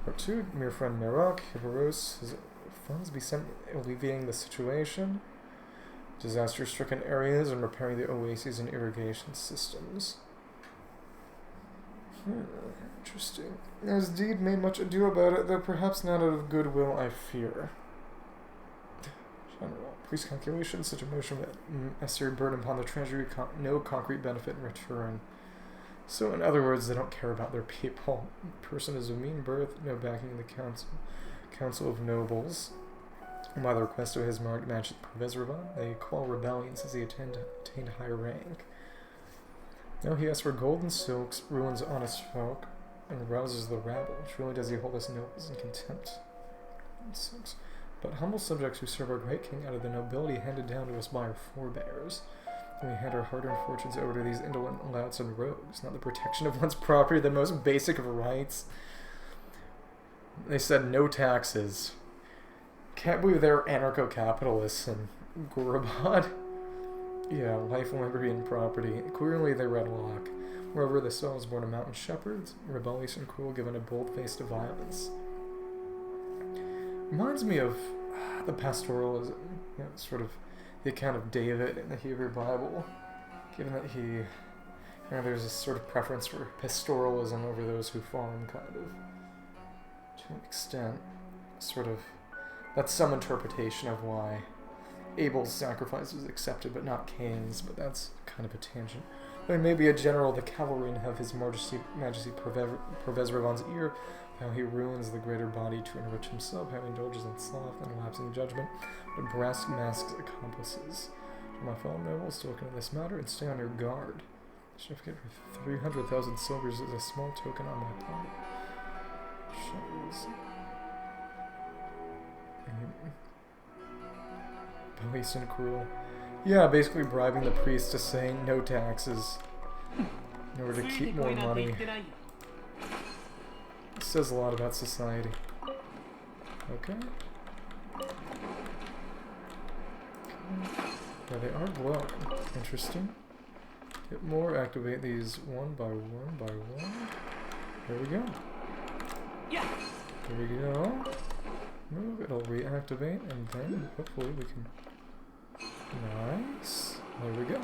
Part 2, mere friend Merak, Hibaros, his funds be sent alleviating the situation, disaster-stricken areas, and repairing the oases and irrigation systems. Interesting. As Deed made much ado about it, though perhaps not out of goodwill, I fear. General. Priest calculation, such a motion that necessary burden upon the treasury, no concrete benefit in return. So, in other words, they don't care about their people. Person is of mean birth, no backing in the council of nobles. And by the request of his magic Provezravan, they quell rebellion since he attained higher rank. Now he asks for golden silks, ruins honest folk, and rouses the rabble. Truly does he hold us nobles in contempt. But humble subjects who serve our great king out of the nobility handed down to us by our forebears. And we hand our hard-earned fortunes over to these indolent louts and rogues, not the protection of one's property, the most basic of rights. They said no taxes. Can't believe they're anarcho-capitalists in Gurubad. Yeah, life, liberty, and property. Clearly they read Locke. Moreover, the soul was born of mountain shepherds, rebellious and cruel, given a bold face to violence. Reminds me of the pastoralism, sort of the account of David in the Hebrew Bible, given that there's a sort of preference for pastoralism over those who farm, kind of, to an extent. Sort of, that's some interpretation of why Abel's sacrifice was accepted, but not Cain's, but that's kind of a tangent. But maybe a general of the cavalry and have his Majesty Provezravan's ear, how he ruins the greater body to enrich himself, how he indulges in sloth and lapsing judgment, but brass masks accomplices. To my fellow nobles, to look into this matter and stay on your guard. Certificate for 300,000 silvers is a small token on my part. Shows. Police and cruel. Yeah, basically bribing the priest to say no taxes in order to keep more money. It says a lot about society. Okay. Yeah, they are glowing. Interesting. Get more, activate these one by one by one. There we go. There we go. move, it'll reactivate, and then hopefully we can... Nice. There we go.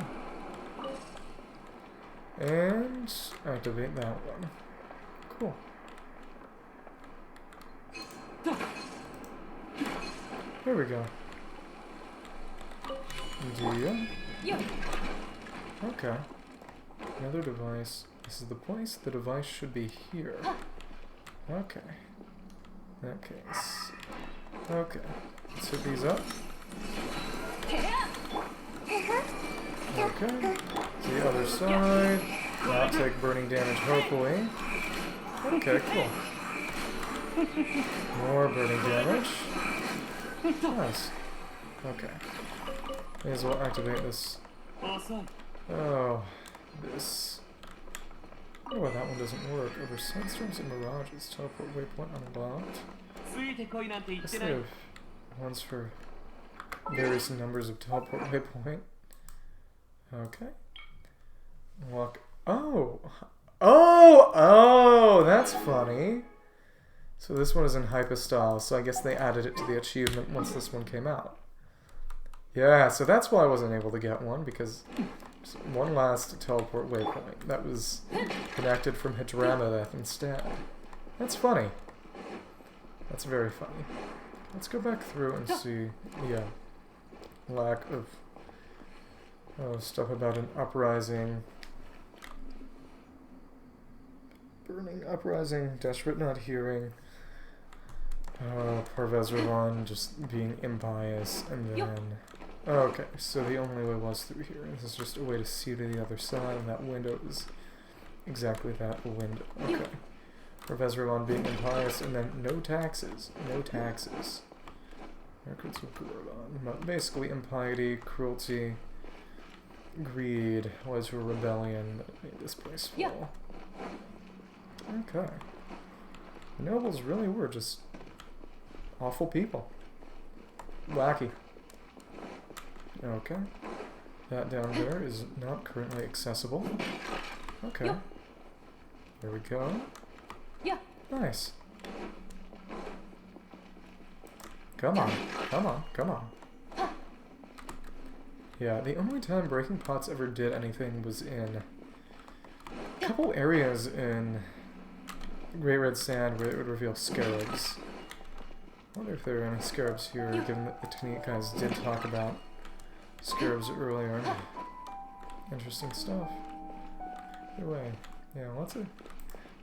And activate that one. Cool. There we go. Yeah. Okay. Another device. This is the place. The device should be here. Okay. In that case. Okay. Let's hit these up. Okay. To the other side. Not take burning damage, hopefully. Okay, cool. More burning damage. Nice. Okay. May as well activate this. Oh, this. Oh, well, that one doesn't work. Over sandstorms and mirages, teleport waypoint unlocked. Let's have ones for various numbers of teleport waypoint. Okay. Walk. Oh! Oh! That's funny. So this one is in hyperstyle, so I guess they added it to the achievement once this one came out. Yeah, so that's why I wasn't able to get one, because one last teleport waypoint that was connected from Hidrameth instead. That's funny. That's very funny. Let's go back through and see the lack of stuff about an uprising. Burning uprising, desperate not hearing. Parvezravan just being impious, and then... Okay, so the only way was through here. This is just a way to see to the other side, and that window is exactly that, a window. Okay. Parvezravan being impious, and then no taxes. No taxes. Records of Gordon. Basically impiety, cruelty, greed was a rebellion that made this place fall. Okay. The nobles really were just awful people. Wacky. Okay. That down there is not currently accessible. Okay. There we go. Nice. Come on. Come on. Come on. Yeah, the only time Breaking Pots ever did anything was in a couple areas in Great Red Sand where it would reveal scarabs. I wonder if there are any scarabs here, given that the Technique guys did talk about scarabs earlier. Interesting stuff. Either way, yeah, lots of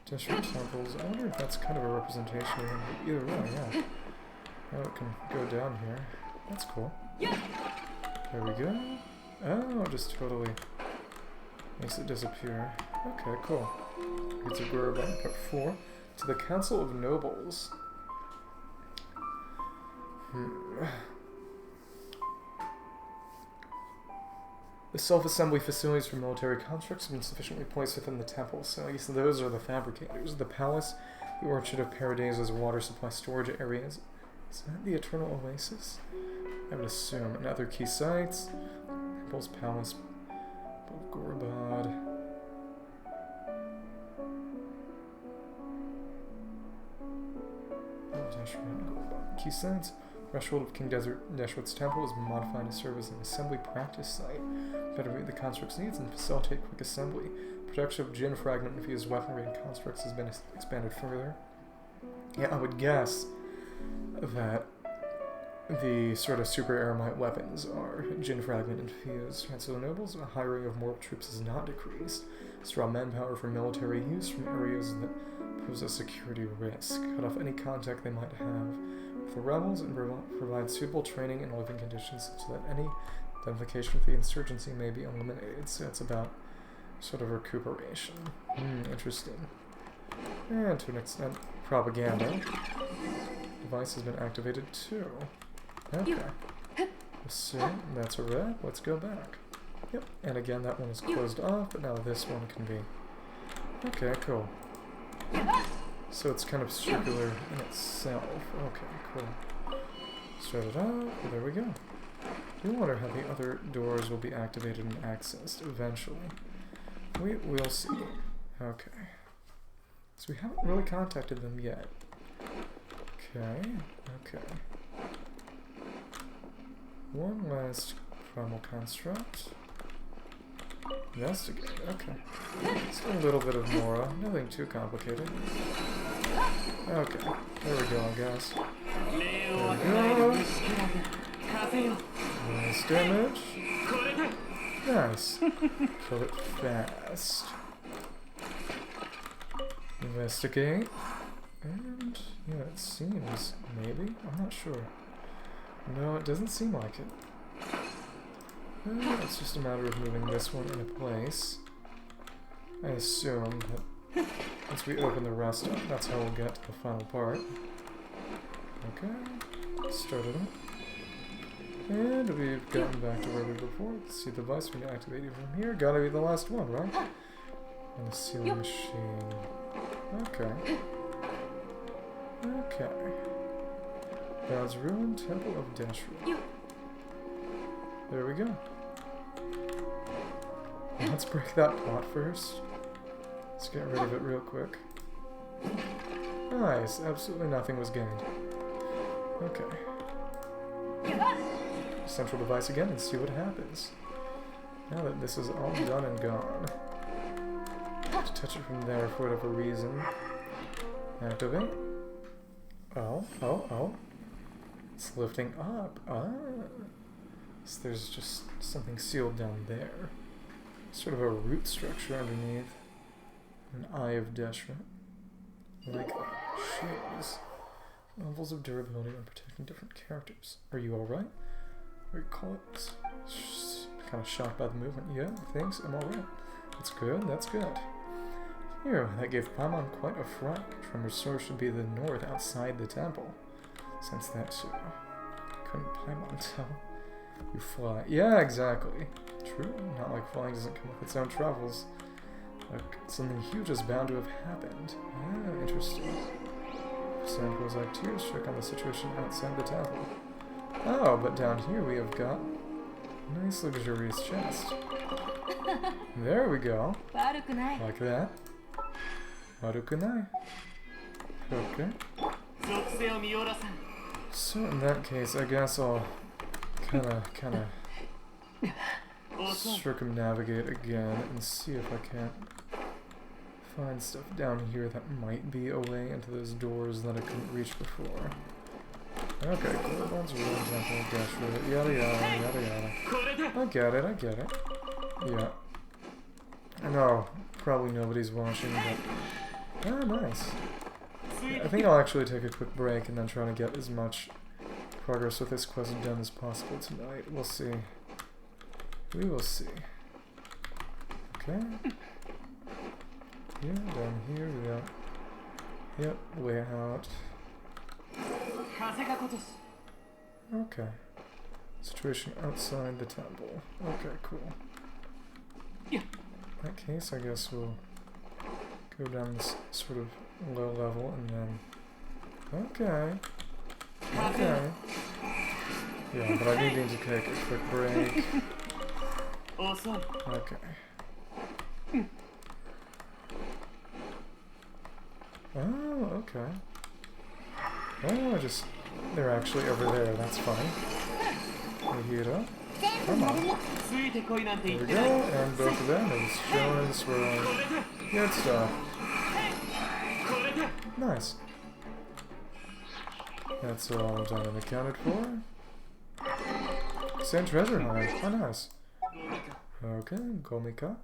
gesture temples. I wonder if that's kind of a representation of him. Either way, yeah. Oh, it can go down here. That's cool. There we go. Oh, it just totally makes it disappear. Okay, cool. It's a Gurban, part 4. To the Council of Nobles. The self-assembly facilities for military constructs have been sufficiently placed within the temple, so I guess those are the fabricators. The palace, the Orchard of Paradise's water supply storage areas. Is that the Eternal Oasis? I would assume. And other key sites. Temple's Palace, Gorbad. Key sites. Threshold of King Deshret's temple is modified to serve as an assembly practice site. Better meet the construct's needs and facilitate quick assembly. Production of Jinn fragment infused weaponry and constructs has been expanded further. Yeah, I would guess that the sort of super eremite weapons are Jinn fragment infused. And so the nobles, a hiring of mortal troops is not decreased. Straw manpower for military use from areas that pose a security risk. Cut off any contact they might have with the rebels and provide suitable training and living conditions so that any identification with the insurgency may be eliminated. So it's about sort of recuperation. Interesting. And to an extent, propaganda. Device has been activated too. Okay. Assume that's a red. Let's go back. Yep. And again, that one is closed off, but now this one can be. Okay, cool. So it's kind of circular in itself. Okay, cool. Start it out. There we go. I wonder how the other doors will be activated and accessed eventually. We'll see. Okay. So we haven't really contacted them yet. Okay, okay. One last primal construct. Investigate, okay. Just a little bit of Mora, nothing too complicated. Okay, there we go, I guess. There we go. Nice damage. Nice. Kill it fast. Investigate. And, yeah, it seems, maybe? I'm not sure. No, it doesn't seem like it. It's just a matter of moving this one into place. I assume that once we open the rest up, that's how we'll get to the final part. Okay, started it. And we've gotten back to where we were before. Let's see the device we can activate it from here. Gotta be the last one, right? And the sealing machine. Okay. Okay. God's ruined Temple of Deshra. There we go. Let's break that pot first. Let's get rid of it real quick. Nice. Absolutely nothing was gained. Okay. Central device again and see what happens. Now that this is all done and gone. Just touch it from there for whatever reason. Activate. Oh, oh, oh. It's lifting up. Ah. So there's just something sealed down there. Sort of a root structure underneath. An Eye of Deshra. Like shields. Levels of durability when protecting different characters. Are you alright? What do you call it? Kind of shocked by the movement. Yeah, thanks. I'm alright. That's good. That's good. Phew, that gave Paimon quite a fright. Tremor's source should be the north outside the temple. Since that too. Couldn't Paimon tell? You fly. Yeah, exactly. True. Not like flying doesn't come with its own troubles. Like something huge is bound to have happened. Ah, interesting. Sand feels like tears. Check on the situation outside the temple. Oh, but down here we have got a nice luxurious chest. There we go. Like that. Warukunai. Okay. So in that case, I guess I'll kinda circumnavigate again and see if I can't find stuff down here that might be a way into those doors that I couldn't reach before. Okay, cool. Bones are really temple, Deshra, yada yada, yada yada. I get it. Yeah. I know, probably nobody's watching, but... Ah, nice. Yeah, I think I'll actually take a quick break and then try to get as much progress with this quest done as possible tonight. We'll see. We will see. Okay. Yeah, down here we got... Yep, way out. Okay. Situation outside the temple. Okay, cool. In that case, I guess we'll go down this sort of low level and then... Okay. Okay. Yeah, but I need to take a quick break. Okay. Oh, okay. Oh, they're actually over there, that's fine. Hiro. Come on. There we go, and both of them are just showing, swirling. Good stuff. Nice. That's all done and accounted for. Same treasure hunt. Oh, nice. Okay, Gomika.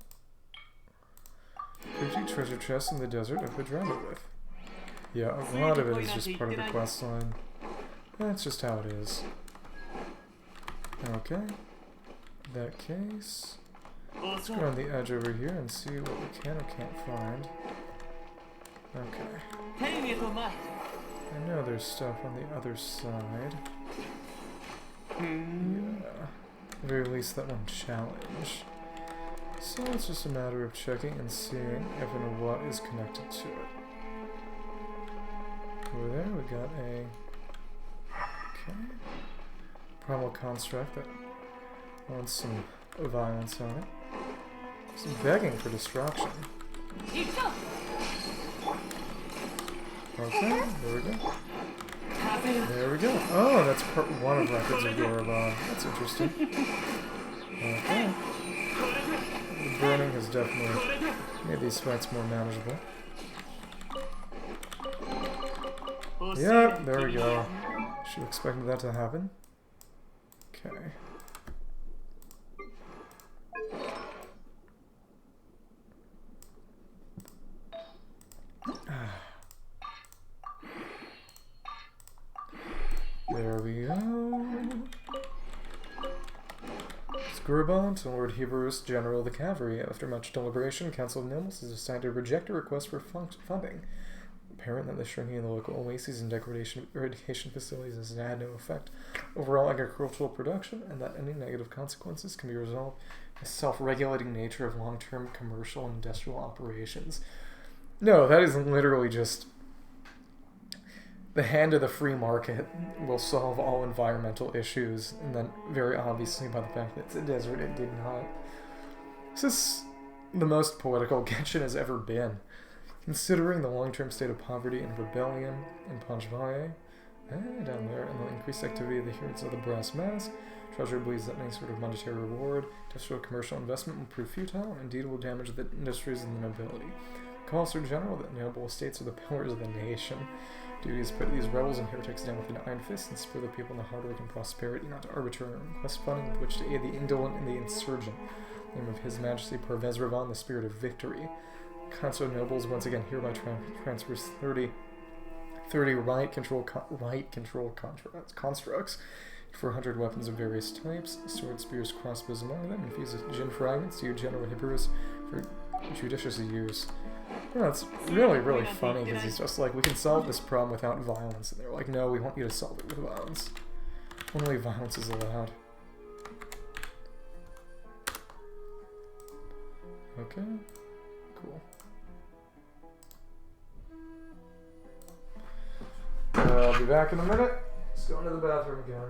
50 treasure chests in the desert of Hydrama with. Yeah, a lot of it is just part of the quest line. That's just how it is. Okay. In that case, let's go on the edge over here and see what we can or can't find. Okay. I know there's stuff on the other side. Yeah. At the very least, that one challenge. So it's just a matter of checking and seeing if and what is connected to it. Over there we got a primal construct that wants some violence on it. Some begging for destruction. Okay, there we go. There we go. Oh, that's part 1 of Records of Gorobon. That's interesting. Okay. The burning has definitely made these fights more manageable. Yep, there we go. Should have expected that to happen. Okay. There we go. Gorobon to Lord Heberus, General of the Cavalry. After much deliberation, Council of Nobles has decided to reject a request for funding. Apparent that the shrinking of the local oases and degradation of irrigation facilities has had no effect overall agricultural production, and that any negative consequences can be resolved by the self-regulating nature of long-term commercial and industrial operations. No, that is literally just the hand of the free market will solve all environmental issues, and then very obviously by the fact that it's a desert, it did not. This is the most political Genshin has ever been. Considering the long-term state of poverty and rebellion in Panchvaye, down there, and the increased activity of the adherents of the Brass Mask, Treasury believes that any sort of monetary reward, industrial commercial investment will prove futile, and indeed will damage the industries and the nobility. Calls are general that noble estates are the pillars of the nation. Duty is put these rebels and heretics down with an iron fist and spur the people into hard work and prosperity, not to arbitrary request funding with which to aid the indolent and the insurgent. In the name of His Majesty Parvez Ravan, the spirit of victory. Council of Nobles once again hereby transfers 30 right control constructs, 400 weapons of various types, swords, spears, crossbows among them, infuses gin fragments to you, General Hibberus, for judicious use. Yeah, it's really, really funny because he's just like, we can solve this problem without violence. And they're like, no, we want you to solve it with violence. Only violence is allowed. Okay, cool. I'll be back in a minute. Let's go into the bathroom again.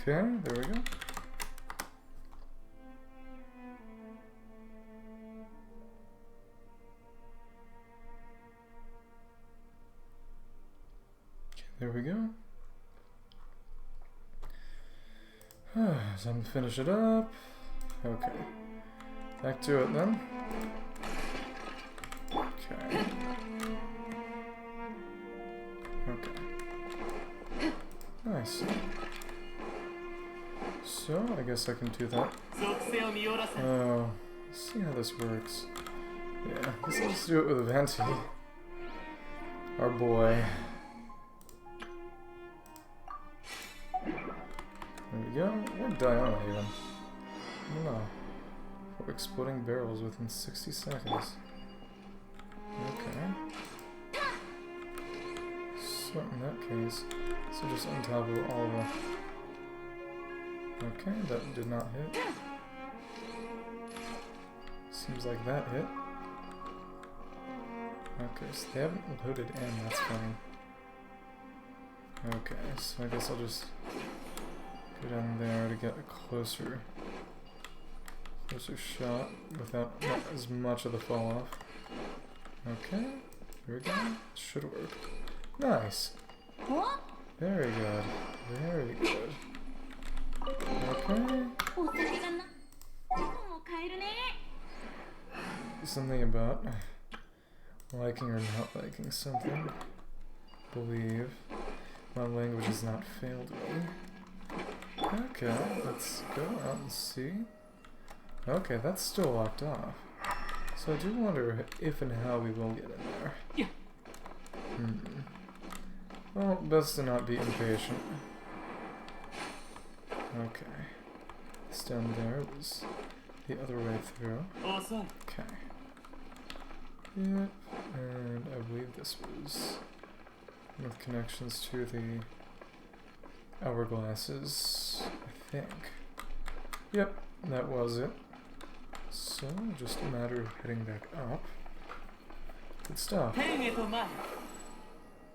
Okay, there we go. There we go. Time to finish it up. Okay. Back to it then. Okay. Okay. Nice. So, I guess I can do that. Oh, let's see how this works. Yeah, I guess I'll just do it with Venti. Our boy. There we go. Or Diana even. I don't know. 4 exploding barrels within 60 seconds. Okay. So in that case, so just on top of all the... Okay, that did not hit. Seems like that hit. Okay, so they haven't loaded in, that's fine. Okay, so I guess I'll just go down there to get a closer shot without not as much of the fall off. Okay, here we go. Should work. Nice. Very good. Very good. Okay. Something about liking or not liking something. Believe. My language has not failed me. Okay, let's go out and see. Okay, that's still locked off. So I do wonder if and how we will get in there. Yeah. Well, best to not be impatient. Okay. This down there was the other way through. Awesome. Okay. Yep. And I believe this was with connections to the hourglasses, I think. Yep, that was it. So, just a matter of heading back up. Good stuff.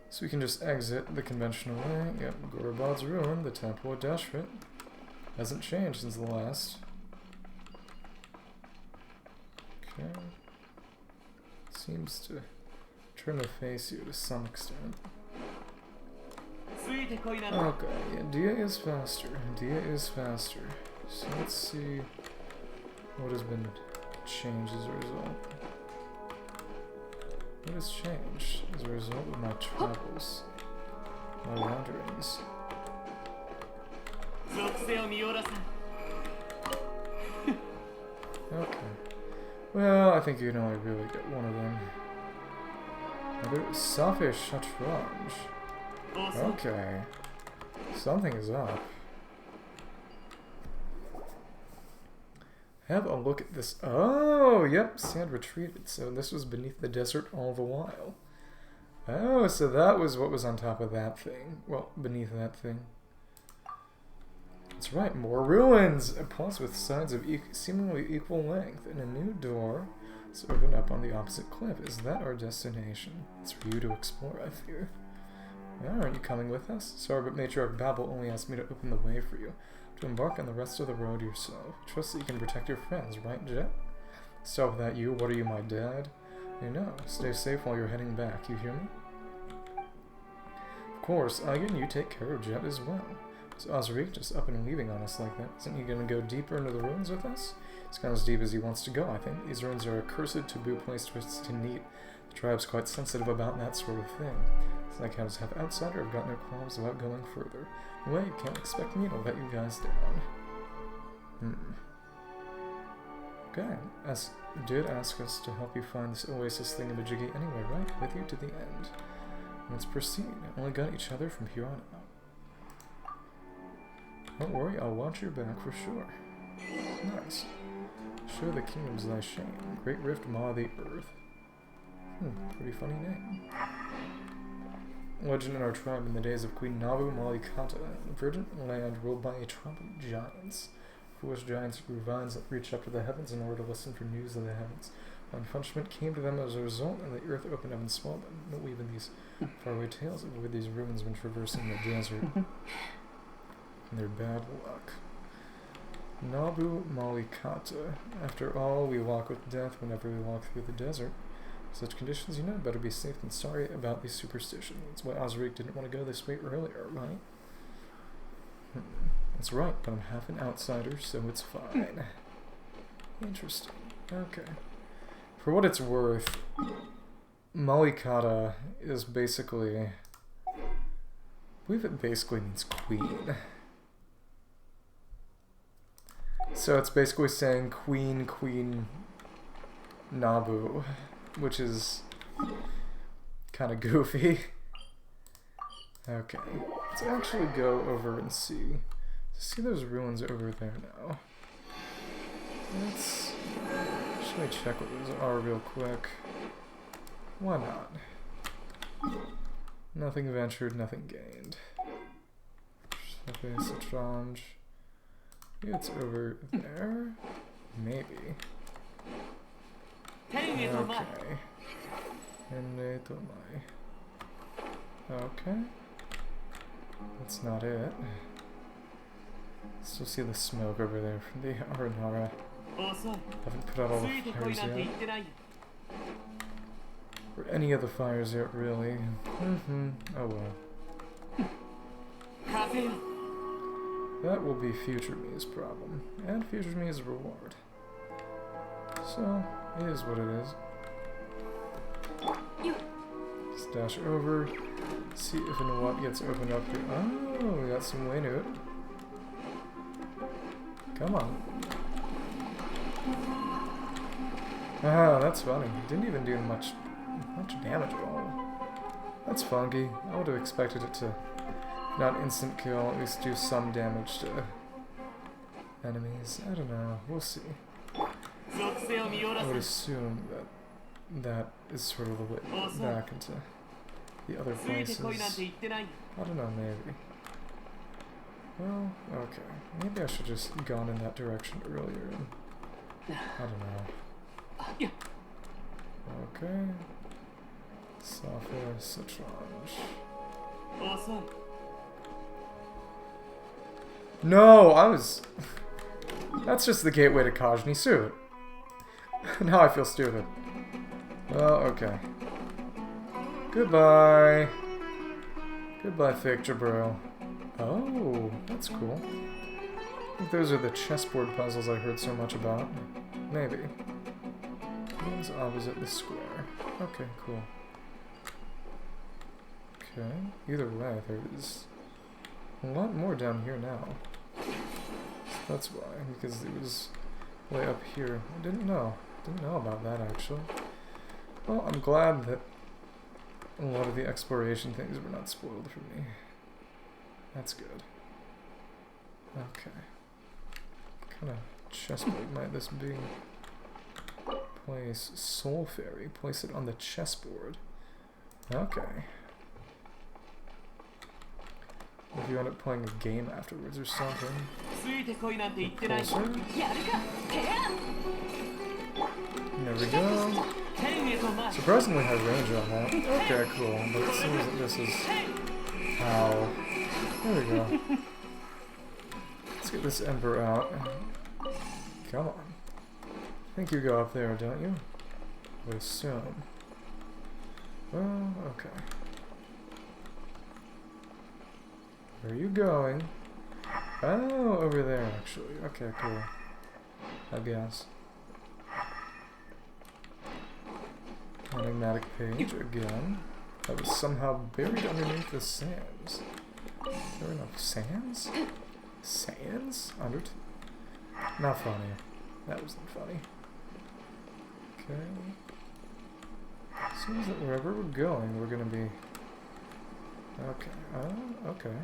So we can just exit the conventional way. Yep, Gorobod's ruin, the Temple of Deshret. Hasn't changed since the last. Okay. Seems to turn to face you to some extent. Okay, yeah, Dia is faster. Dia is faster. So let's see what has been changed as a result. What has changed as a result of my travels, my wanderings? Okay. Well, I think you can only really get one of them. Safe Shatranj. Okay. Something is up. Have a look at this. Oh, yep, sand retreated. So this was beneath the desert all the while. Oh, so that was what was on top of that thing. Well, beneath that thing. That's right, more ruins! Plus with sides of seemingly equal length, and a new door has opened up on the opposite cliff. Is that our destination? It's for you to explore, I fear. Well, aren't you coming with us? Sorry, but Matriarch Babel only asked me to open the way for you. To embark on the rest of the road yourself. Trust that you can protect your friends, right, Jet? Stop with that, you. What are you, my dad? I know. Stay safe while you're heading back, you hear me? Of course, Eigen, you take care of Jet as well. So Osric just up and leaving on us like that. Isn't he going to go deeper into the ruins with us? He's gone as deep as he wants to go, I think. These ruins are a cursed taboo place to neat. The tribe's quite sensitive about that sort of thing. It's like how to have outsider have got no qualms about going further. Anyway, you can't expect me to let you guys down. Okay, did ask us to help you find this oasis thingamajiggy anyway, right? With you to the end. Let's proceed. Only got each other from here on out. Don't worry, I'll watch your back for sure. Nice. Show the kingdoms thy shame. Great Rift Maw the Earth. Pretty funny name. Legend in our tribe in the days of Queen Nabu Malikata, a verdant land ruled by a tribe of giants. Foolish giants grew vines that reached up to the heavens in order to listen for news of the heavens. When punishment came to them as a result, and the earth opened up and swallowed them. No weaving these faraway tales of where these ruins when traversing the desert. and their bad luck. Nabu Malikata. After all, we walk with death whenever we walk through the desert. Such conditions, you know, better be safe than sorry about these superstitions. That's why Osric didn't want to go this way earlier, right? That's right, but I'm half an outsider, so it's fine. Interesting. Okay. For what it's worth, Malikata is basically... I believe it basically means queen. So it's basically saying Queen, Queen Nabu, which is kind of goofy. Okay, let's actually go over and see. See those ruins over there now. Let's actually check what those are real quick. Why not? Nothing ventured, nothing gained. Okay, Satranj. Maybe it's over there? Maybe. Okay. Okay. That's not it. Still see the smoke over there from the Aranara. Haven't put out all the fires yet. Or any of the fires yet, really. Oh well. That will be future me's problem. And future me's reward. So, it is what it is. Just dash over. See if and what gets opened up here. Oh, we got some Waynute. Come on. Ah, that's funny. Didn't even do much damage at all. That's funky. I would have expected it to not instant kill, at least do some damage to enemies. I don't know. We'll see. I would assume that is sort of the way back into the other places. I don't know, maybe. Well, okay. Maybe I should just gone in that direction earlier. And, I don't know. Okay. Software Satranj. No, I was... That's just the gateway to Kajni Suit. Now I feel stupid. Well, okay. Goodbye. Goodbye, Ficture Bro. Oh, that's cool. I think those are the chessboard puzzles I heard so much about. Maybe. One's opposite the square. Okay, cool. Okay, either way, there's a lot more down here now. That's why, because it was way up here. I didn't know about that, actually. Well, I'm glad that a lot of the exploration things were not spoiled for me. That's good. Okay. What kind of chessboard might this be? Place Soul Fairy. Place it on the chessboard. Okay. If you end up playing a game afterwards or something. Closer. There we go. Surprisingly high range on that. Okay, cool. But it seems that this is how... There we go. Let's get this Emperor out. Come on. I think you go up there, don't you? I would assume. Well, okay. Where are you going? Oh, over there, actually. Okay, cool. I guess. Enigmatic page again. That was somehow buried underneath the sands. There were no sands? Sands? Not funny. That wasn't funny. Okay. Seems that wherever we're going, we're gonna be... Okay. Oh, okay.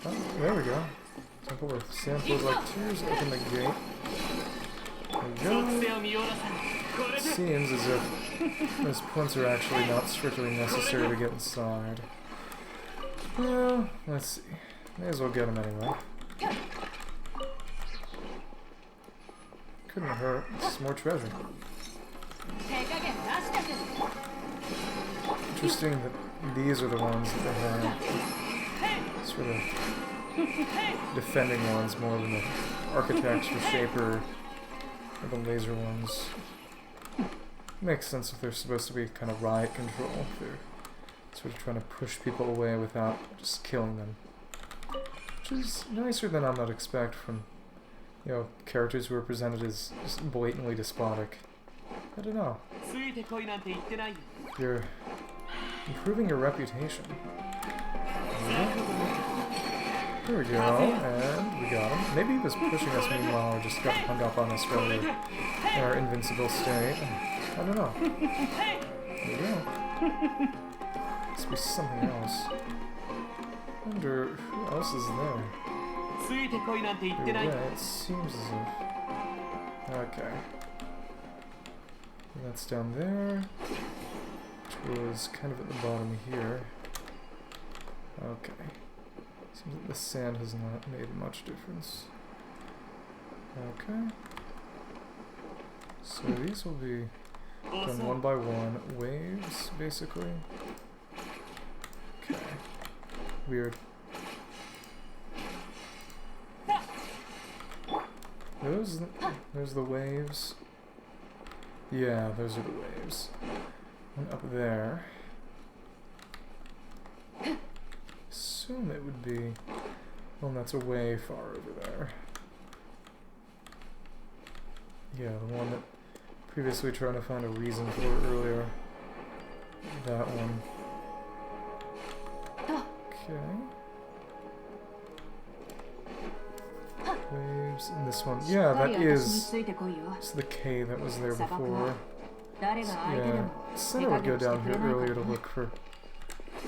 Oh, there we go. Temple with samples like tears, open the gate. There we go. It seems as if those points are actually not strictly necessary to get inside. Well, let's see. May as well get them anyway. Couldn't hurt. It's more treasure. Interesting that these are the ones that have sort of defending ones more than the architects or shaper or the laser ones. Makes sense if they're supposed to be kind of riot control. If they're sort of trying to push people away without just killing them. Which is nicer than I might expect from, you know, characters who are presented as just blatantly despotic. I don't know. You're improving your reputation. There we go, and we got him. Maybe he was pushing us meanwhile or just got hung up on us earlier in our invincible state. I don't know. There we go. Must be something else. I wonder who else is there. Yeah, it seems as if... Okay. And that's down there, which was kind of at the bottom here. Okay. Seems like the sand has not made much difference. Okay. So these will be done one by one. Waves, basically. Okay. Weird. There's the waves. Yeah, those are the waves. And up there. Assume it would be. Well, that's a way far over there. Yeah, the one that previously trying to find a reason for earlier. That one. Okay. Waves, and this one. Yeah, that is the K that was there before. Yeah, said I would go down here earlier to look for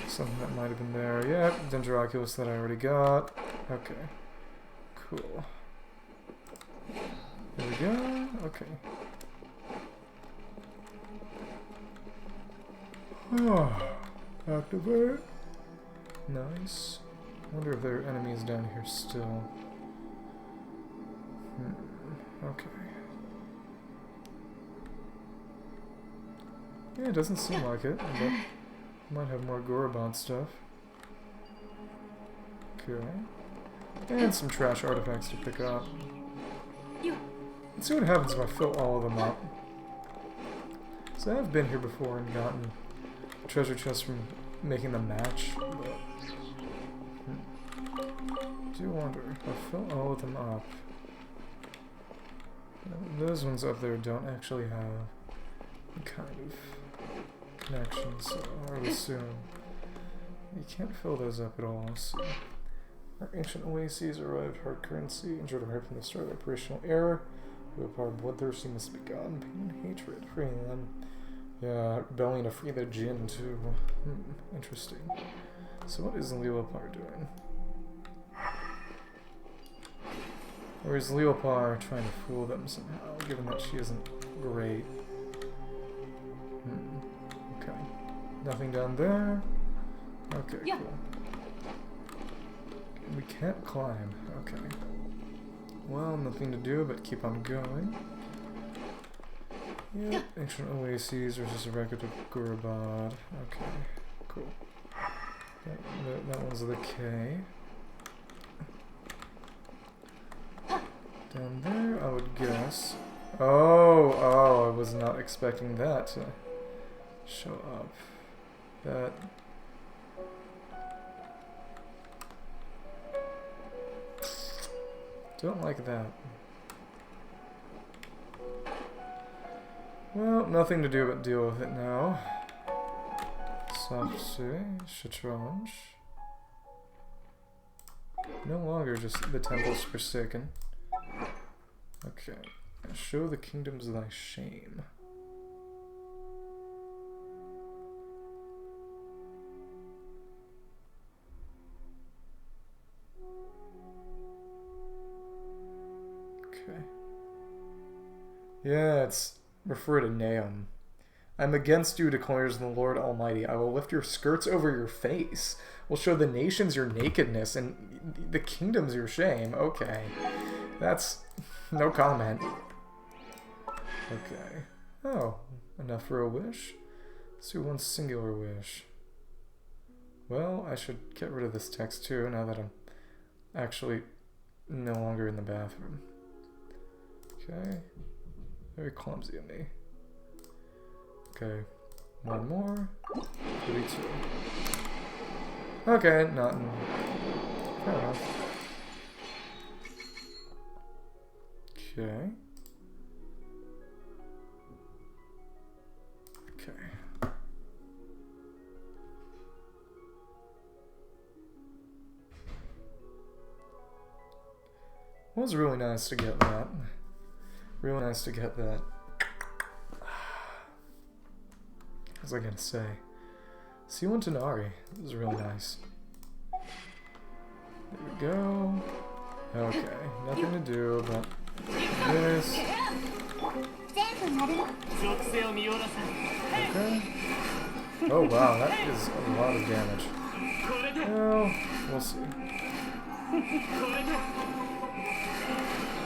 something that might have been there. Yeah, Dendroculus that I already got. Okay. Cool. There we go. Okay. Oh, activate. Nice. Wonder if there are enemies down here still. Okay. Yeah, it doesn't seem like it, but might have more Gorobot stuff. Okay. And some trash artifacts to pick up. Let's see what happens if I fill all of them up. So I've been here before and gotten treasure chests from making them match, but I do wonder if I fill all of them up. Those ones up there don't actually have kind of connection, so I would assume you can't fill those up at all. So our ancient oases arrived, hard currency, injured right from the start of operational error. Who are bloodthirsty must be gone, pain and hatred, freeing them. Yeah, rebellion to free the Jinn too. Interesting. So what is Leopard doing? Or is Leopard trying to fool them somehow, given that she isn't great? Okay. Nothing down there. Okay, cool. We can't climb. Okay. Well, nothing to do but keep on going. Yep, ancient oases versus a record of Gorobot. Okay, cool. That one's the K. Down there, I would guess. Oh, I was not expecting that to show up. That. Don't like that. Well, nothing to do but deal with it now. Sapse, Shatranj. No longer just the temples forsaken. Okay. Show the kingdoms thy shame. Okay. Yeah, it's refer to Naum. I'm against you, declares the Lord Almighty. I will lift your skirts over your face. Will show the nations your nakedness and the kingdoms your shame. Okay. That's no comment. Okay. Oh, enough for a wish? Let's do one singular wish. Well, I should get rid of this text too, now that I'm actually no longer in the bathroom. Okay. Very clumsy of me. Okay. One more. 32. Okay, nothing. Fair enough. Okay. Okay. It was really nice to get that. Really nice to get that. What was I gonna say? C1 Tanari. This is really nice. There we go. Okay, nothing to do but this. Okay. Oh wow, that is a lot of damage. Well, we'll see.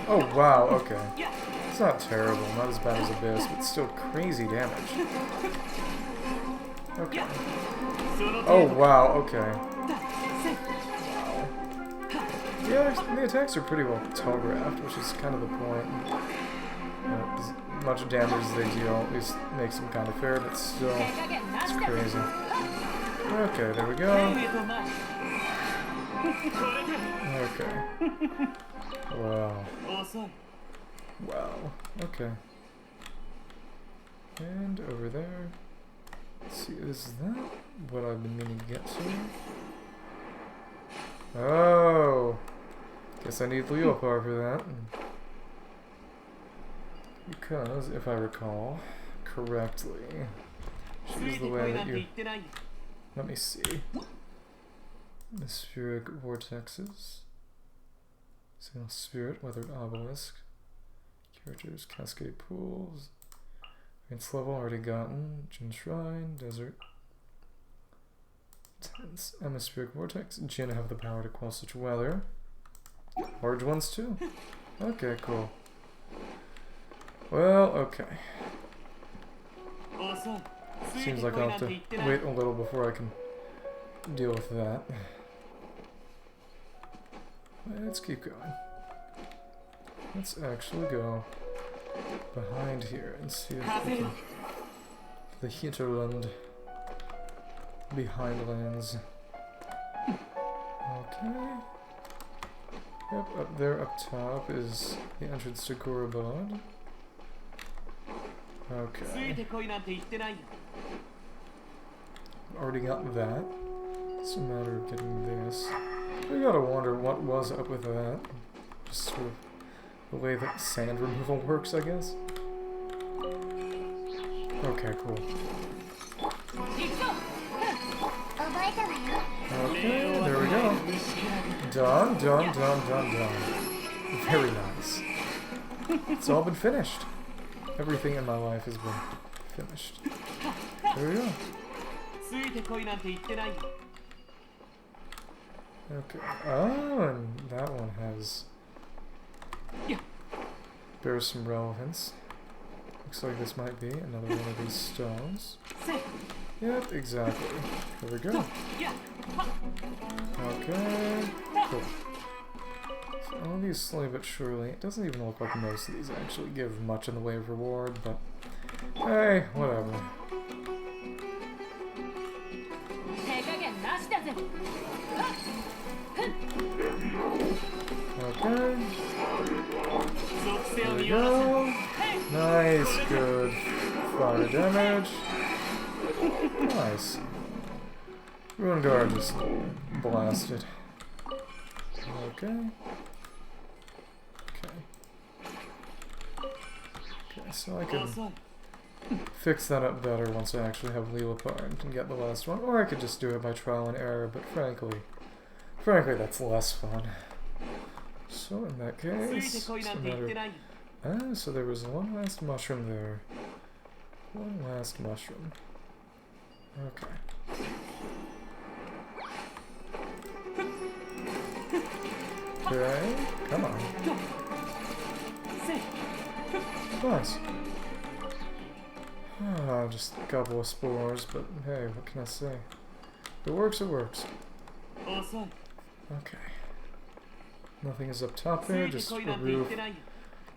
Oh wow, okay. It's not terrible, not as bad as Abyss, but still crazy damage. Okay. Oh wow, okay. Wow. Yeah, the attacks are pretty well telegraphed, which is kind of the point. As much damage as they deal, at least makes them kind of fair, but still, it's crazy. Okay, there we go. Okay. Wow. Wow. Okay. And over there. Let's see, is that what I've been meaning to get to? Oh! Guess I need Leopard for that. Because, if I recall correctly, she's the way that you... Let me see. Atmospheric vortexes. Single spirit, weathered obelisk. Characters, cascade pools. Advanced level already gotten. Jin Shrine, desert. Tense atmospheric vortex. Jin have the power to quell such weather. Large ones too. Okay, cool. Well, okay. Seems like I'll have to wait a little before I can deal with that. Let's keep going. Let's actually go behind here and see if we can... The hinterland. Behindlands. Okay. Yep, up there up top is the entrance to Gorobod. Okay. Already got that. It's a matter of getting this. I gotta wonder what was up with that. Just sort of the way that sand removal works, I guess. Okay, cool. Okay, there we go. Done, done, done, done, done. Very nice. It's all been finished. Everything in my life has been finished. There we go. Okay. Oh, and that one bears some relevance. Looks like this might be another one of these stones. Yep, exactly. There we go. Okay. Cool. So all these slowly but surely. It doesn't even look like most of these actually give much in the way of reward, but hey, whatever. Okay. There we go. Nice, good fire damage. Nice. Ruin Guard just blasted. Okay. Okay. Okay, so I can fix that up better once I actually have Leopard and get the last one. Or I could just do it by trial and error, but frankly that's less fun. So in that case, it's a matter of... so there was one last mushroom there. One last mushroom. Okay. Okay, come on. Nice. Just a couple of spores, but hey, what can I say? It works, it works. 遅い。 Okay. Nothing is up top there, just a roof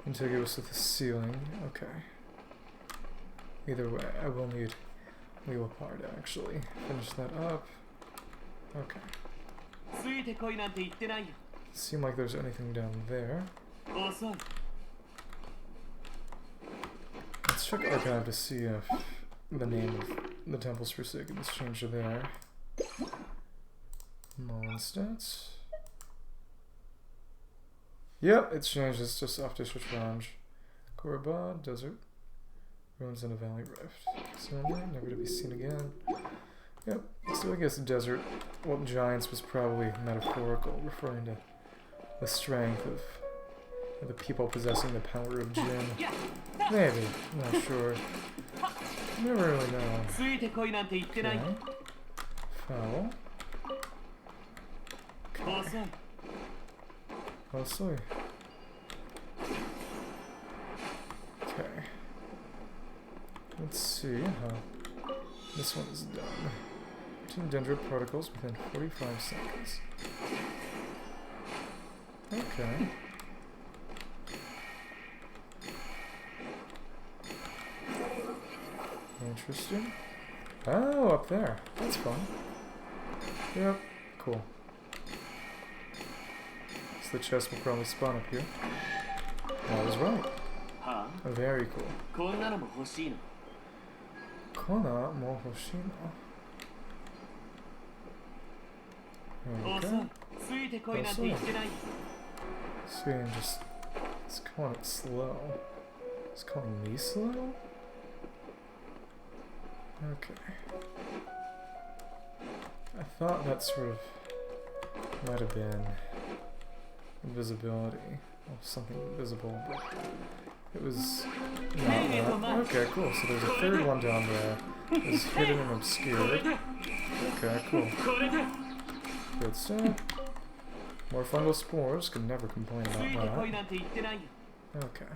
contiguous with the ceiling. Okay. Either way, I will need Leopard to actually finish that up. Okay. ついてこいなんて言ってないよ。 Seem like there's anything down there. 遅い。 Let's check Archive to see if the name of the Temple's Forsaken has changed there. Mondstadt. Yep, it's changed. It's just off District Lounge. Korba, Desert. Ruins in a Valley Rift. Cylinder, never to be seen again. Yep, so I guess Desert, well, Giants was probably metaphorical, referring to the strength of the people possessing the power of Jin. Maybe, I'm not sure. Never really know. ついてこいなんて言ってないよ。 Foul. 遅い。 Oh, soy. Okay. Let's see how this one is done. 15 dendrite particles within 45 seconds. Okay. Interesting. Oh, up there. That's fun. Yep. Cool. So the chest will probably spawn up here. I was right. はあ Very cool. こんなのも欲しいの。 Kona mo hoshino. There we 遅 go. い。ついてこいなんて言ってないよ。 So you can just... It's calling it slow. It's calling me slow? Okay. I thought that sort of might have been invisibility. Well, something invisible, but it was not that. Okay, cool. So there's a third one down there. It's hidden and obscured. Okay, cool. これで Good stuff. More fungal spores. Could never complain ついてこ about いなんて言ってないよ。 that. Okay.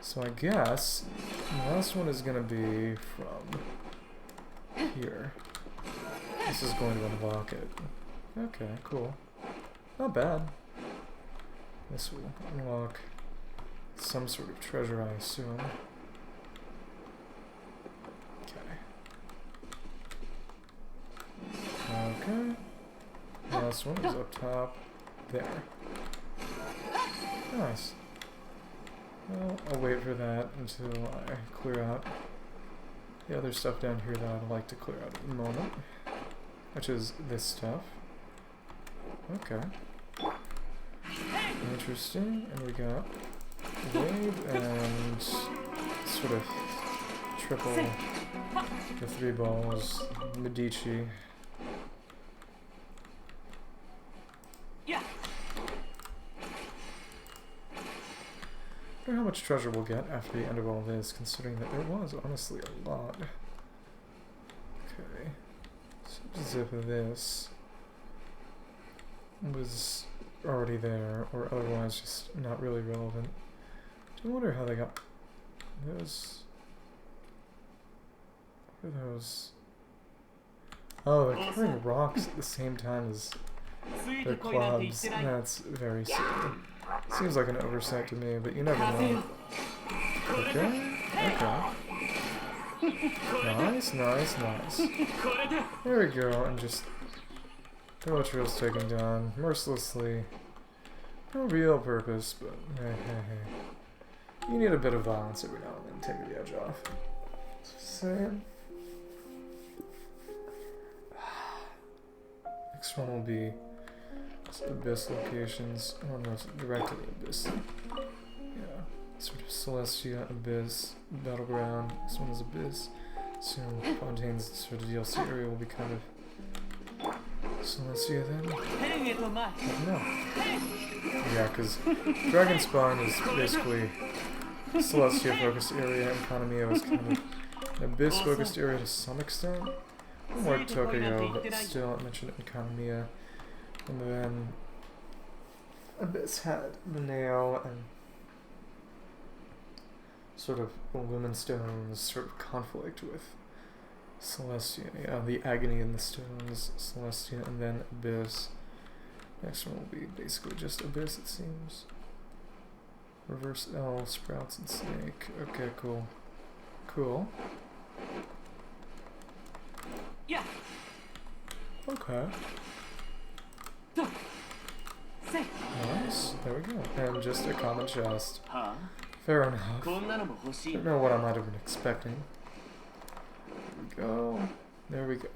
So I guess the last one is gonna be from here. This is going to unlock it. Okay, cool. Not bad. This will unlock some sort of treasure, I assume. Okay. Okay. Last one is up top. There. Nice. Well, I'll wait for that until I clear out the other stuff down here that I'd like to clear out at the moment. Which is this stuff. Okay. Interesting. And we got wave and sort of triple the 3 balls. Medici. Yeah. I wonder how much treasure we'll get after the end of all this, considering that there was honestly a lot. Okay. Seems as if this was already there, or otherwise just not really relevant. I wonder how they got those. What are those? Oh, they're carrying rocks at the same time as つい their てこいなんて言っ clubs. てないよ。 That's very silly. Seems like an oversight to me, but you never know. Okay, okay. Nice, nice, nice. これで There we go, and just Trail's taken down mercilessly. No real purpose, but hey, hey, hey. You need a bit of violence every now and then, take the edge off. Just saying. Next one will be Abyss locations. Oh no, it's directly Abyss. Yeah. Sort of Celestia, Abyss, Battleground. This one is Abyss. Soon Fontaine's sort of DLC area will be kind of Celestia then? 天へと前 I don't know. Yeah, because Dragon Spawn is basically Celestia focused area and Kanamiya was kind of an Abyss focused area to some extent. More Tokyo, but still I mentioned it in Kanamiya. And then Abyss had Mineo and sort of Lumen Stone's sort of conflict with Celestia, yeah, the Agony in the Stones, Celestia, and then Abyss. Next one will be basically just Abyss, it seems. Reverse L, Sprouts, and Snake. Okay, cool. Cool. Yeah. Okay. Nice. There we go. And just a common chest. Fair enough. Don't know what I might have been expecting. There we go. There we go.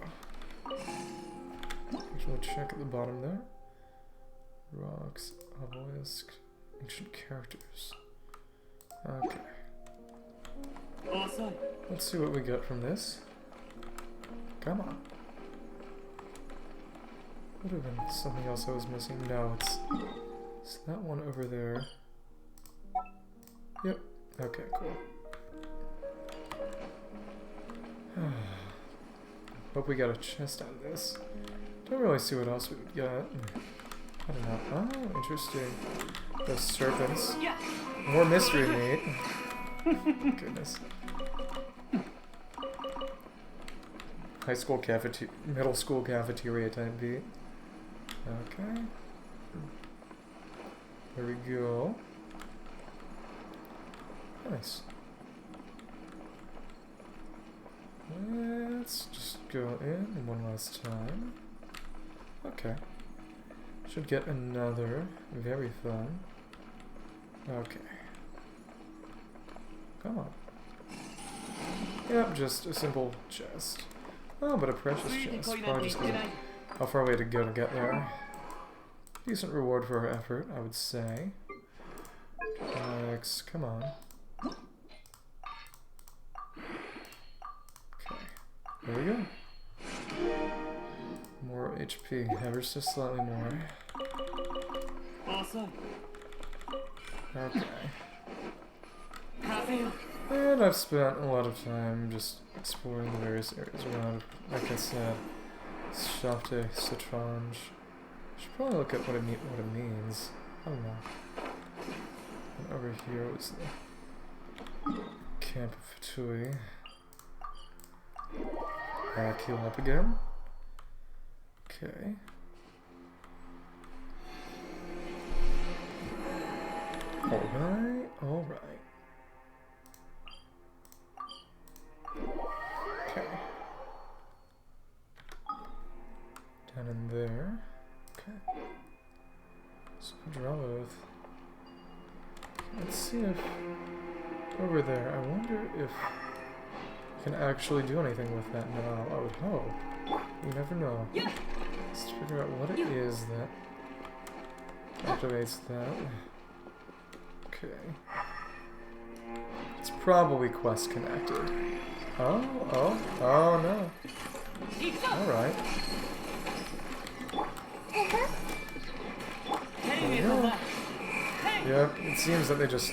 Actually, check at the bottom there. Rocks, obelisk, ancient characters. Okay. Let's see what we got from this. Come on. Would have been something else I was missing. No, it's that one over there. Yep. Okay, cool. Hope we got a chest out of this. Don't really see what else we would get. I don't know. Oh, interesting. Those serpents. More mystery meat. Goodness. High school cafeteria, middle school cafeteria type beat. Okay. There we go. Nice. Let's just go in one last time. Okay. Should get another. Very fun. Okay. Come on. Yep, just a simple chest. Oh, but a precious chest. Probably just because of how far away to go to get there. Decent reward for our effort, I would say. Alex, come on. Okay. There we go. More HP, ever so slightly more. Okay. And I've spent a lot of time just exploring the various areas around. Like I said, Shafte Citrange. Should probably look at what it means. I don't know. And over here was the Camp of Fatui. Heal up again. Okay. Alright, alright. Okay. Down in there. Okay. So draw with. Let's see if over there. I wonder if I can actually do anything with that now. I would hope. You never know. Let's figure out what it is that activates that. Okay. It's probably quest connected. Oh no. Alright. Yep, it seems that they just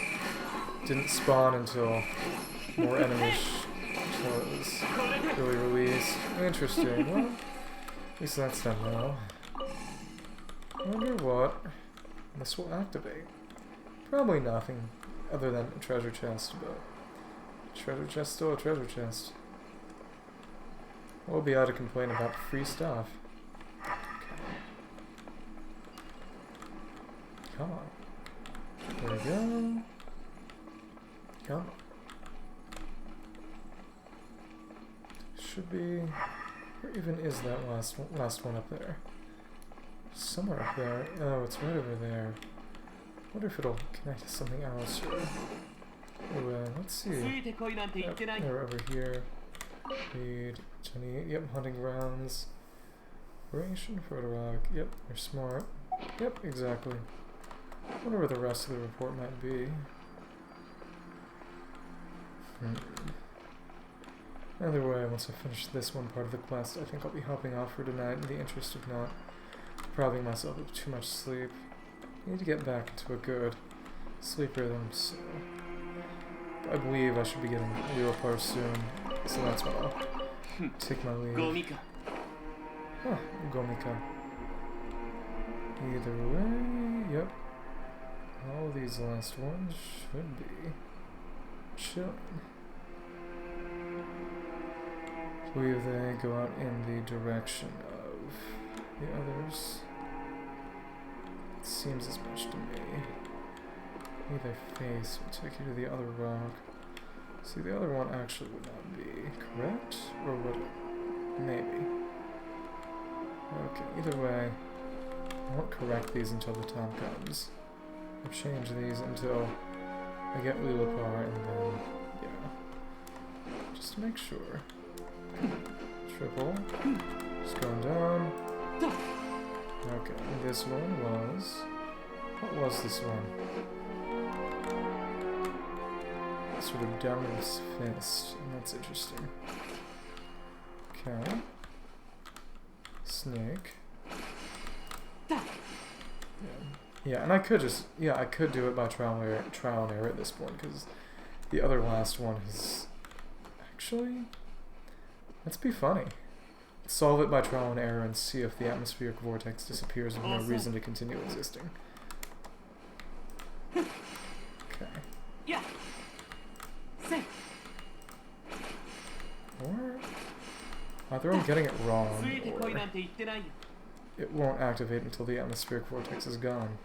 didn't spawn until more enemies until it was really released. Interesting. Well, at least that's done now. I wonder what this will activate. Probably nothing other than a treasure chest, but treasure chest still a treasure chest. We'll be able to complain about free stuff. Okay. Come on. There we go. Come on. Should be... Where even is that last one up there? Somewhere up there. Oh, it's right over there. Wonder if it'll connect to something else. Or, let's see. Yep, they're over here. Read, Jenny. Yep, hunting grounds. Ration, photo rock. Yep, they're smart. Yep, exactly. Wonder where the rest of the report might be. Either way, once I finish this one part of the quest, I think I'll be hopping off for tonight in the interest of not depriving myself of too much sleep. I need to get back into a good sleep rhythm, so I believe I should be getting real far soon, so that's when I'll take my leave. Huh, Gomika. Either way, yep. All these last ones should be chilling. believe they go out in the direction of the others. It seems as much to me. Either face will take you to the other rock. See, the other one actually would not be correct, or would it? Maybe. Okay, either way, I won't correct these until the time comes. I'll change these until I get Lilipar, and then, yeah. Just to make sure. Triple. Just going down. Okay, this one was... What was this one? Sort of downward fist. That's interesting. Okay. Snake. Yeah, and I could just... Yeah, I could do it by trial and error at this point, because the other last one is... Actually... Let's be funny. Solve it by trial and error and see if the atmospheric vortex disappears with no reason to continue existing. Okay. Or either I'm getting it wrong, or it won't activate until the atmospheric vortex is gone.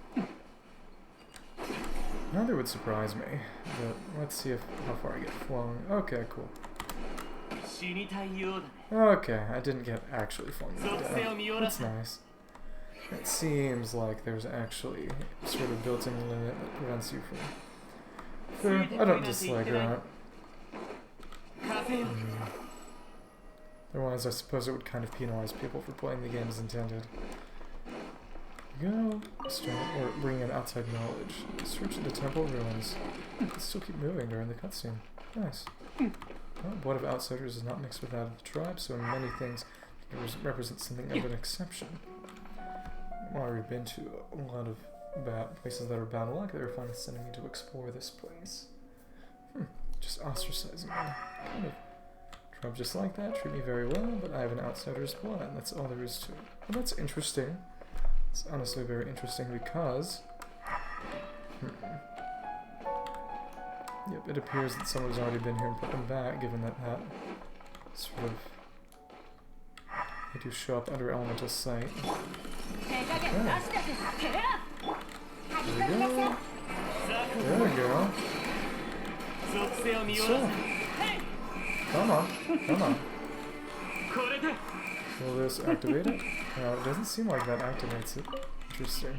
Neither would surprise me, but let's see how far I get flung. Okay, cool. Okay, I didn't get actually flung to death. That's nice. It seems like there's actually sort of built-in limit that prevents you from... I don't dislike that. Otherwise, I suppose it would kind of penalize people for playing the game as intended. Go, or bring in outside knowledge. Search the temple ruins. Still keep moving during the cutscene. Nice. Well, blood of outsiders is not mixed with that of the tribe, so in many things it represents something of an exception. I've already been to a lot of places that are battle-like. They were finally sending me to explore this place. Just ostracizing me. Kind of tribe just like that, treat me very well, but I have an outsider's blood. That's all there is to it. Well, that's interesting. It's honestly very interesting because... Yep, it appears that someone's already been here and put them back, given that sort of... They do show up under elemental sight. Okay. There we go. There we go. So, come on. Will this activate it? No, it doesn't seem like that activates it. Interesting.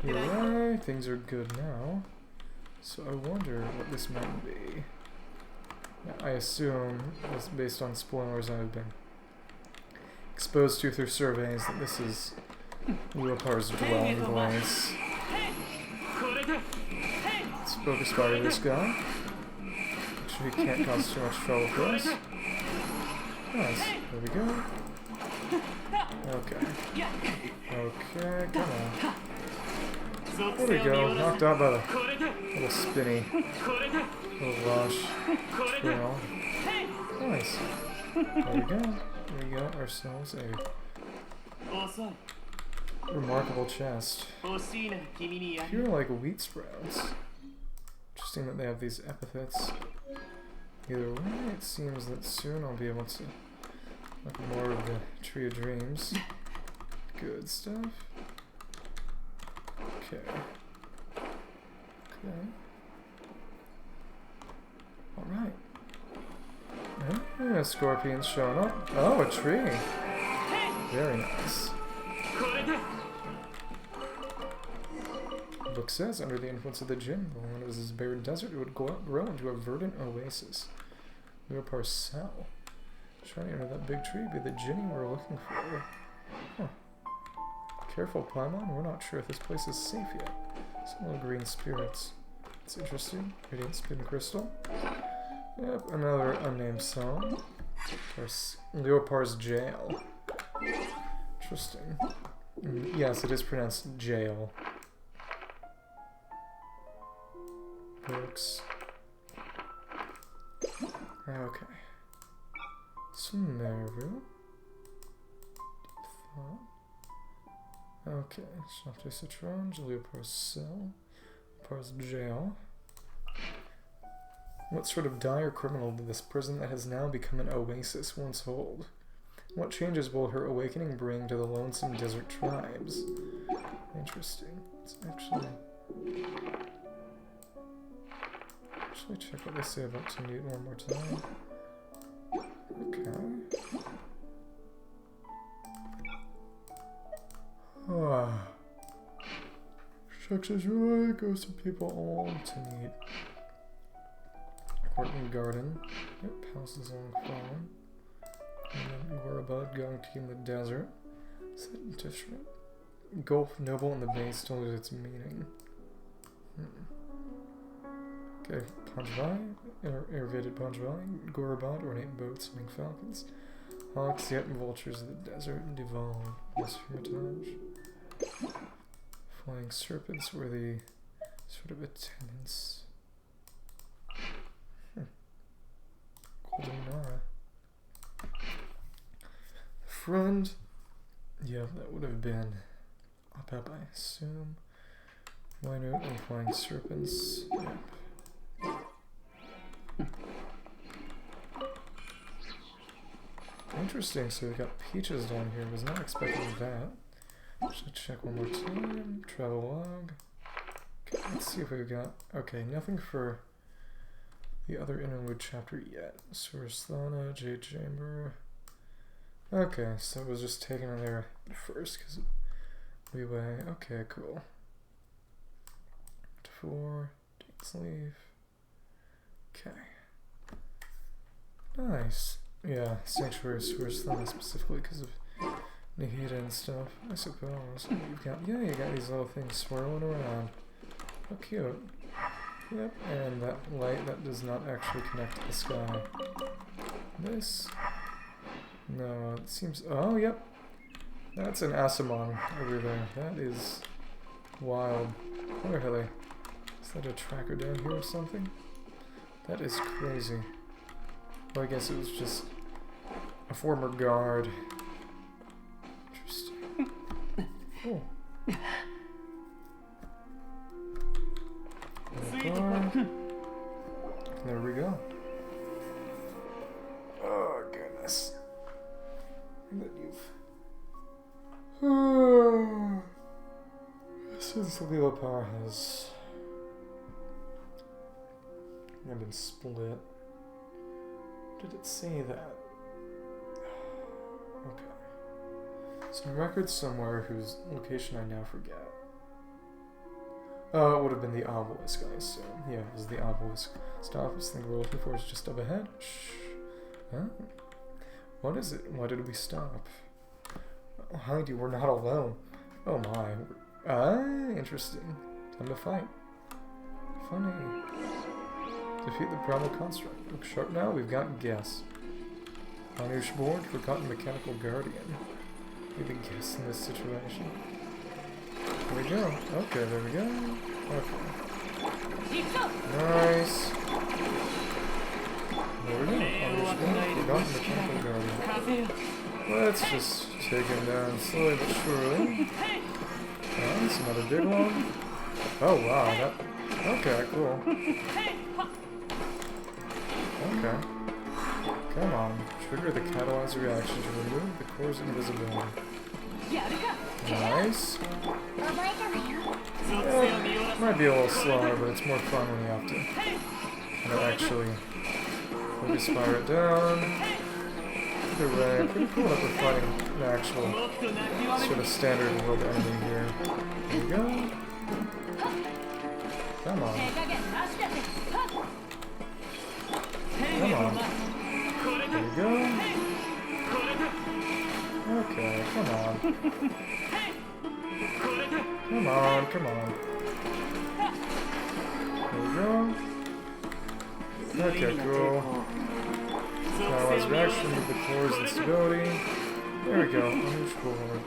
Alright, things are good now. So I wonder what this might be. I assume, based on spoilers I've been exposed to through surveys, that this is Leopar's dwelling place. Let's focus fire this guy. Make sure he can't cause too much trouble for us. Nice. There we go. Okay. Okay, come on. There we go. Knocked out by the little spinny little rush trail. Nice. There we go. We got ourselves a remarkable chest. Pure like wheat sprouts. Interesting that they have these epithets. Either way, it seems that soon I'll be able to look more of the Tree of Dreams. Good stuff. Okay. Alright. Yeah, scorpions showing up. Oh, a tree. Very nice. The book says, under the influence of the Jinn, when it was this barren desert, it would grow into a verdant oasis. Leopar's cell. Shining under that big tree be the Jinni we're looking for. Huh. Careful, Paimon. We're not sure if this place is safe yet. Some little green spirits. It's interesting. Radiant spin crystal. Yep, another unnamed song. Leopar's jail. Interesting. Yes, it is pronounced jail. Books. Okay. Sumeru. Thought. Okay. Shafte Citron, Leopar's cell. Leopar's jail. What sort of dire criminal did this prison that has now become an oasis once hold? What changes will her awakening bring to the lonesome desert tribes? Interesting. Let's actually check what they say about Tanit one more time. Okay. Ah. Structures right, goes to people all Tanit. Court and garden. Yep, houses on farm. And then Gorabud going to in the desert. Set different. Gulf noble in the base told it its meaning. Okay, Panjvai, Irrigated Panjvai, Gorabad, ornate boats, winged falcons, hawks, yet vultures of the desert, and Divan, this hermitage. Flying serpents were the sort of attendants. Golden Nara. Friend. Yeah, that would have been up, I assume. Why not? And flying serpents. Yep. Interesting, so we got peaches down here. Was not expecting that. Should check one more time. Travel log. Okay, let's see if we've got. Okay, nothing for the other interlude chapter yet. Sursthana, Jade Chamber. Okay, so it was just taken on there first because we weigh. Okay, cool. 4, Date's Leaf. Okay. Nice. Yeah, Sanctuary Sursthana specifically because of Nahida and stuff, I suppose. You've got, yeah, you got these little things swirling around. How cute. Yep, and that light that does not actually connect to the sky. This. No, it seems. Oh, yep. That's an Asimon over there. That is wild. Where are they? Is that a tracker down here or something? That is crazy. Well, I guess it was just a former guard. Interesting. Oh. There we go. Oh, goodness. That you've... Since the Lila Power has been split. Did it say that? Okay. Some record somewhere whose location I now forget. Oh, it would have been the obelisk, I assume. Yeah, it was the obelisk. Stop, this thing we're looking for is just up ahead. Shh. Huh? What is it? Why did we stop? Oh, Heidi, we're not alone. Oh my. Interesting. Time to fight. Funny. Defeat the primal construct. Look sharp now, we've got Guess. Anush board, forgotten mechanical guardian. Be the Guess in this situation. There we go. Okay, there we go. Okay. Nice. There we go. Anush board, forgotten mechanical guardian. Let's just take him down slowly but surely. Oh, that's another big one. Oh wow, that. Okay, cool. Okay. Come on. Trigger the catalyzer reaction to remove the core's invisibility. Nice. Might be a little slower, but it's more fun when you have to actually focus fire it down. Either way, pretty cool that we're fighting an actual sort of standard world enemy here. There we go. Come on. Come on. There we go. Okay, come on. Come on, come on. There we go. Okay, cool. Paralyzed reaction with the core's instability. There we go. Irish board.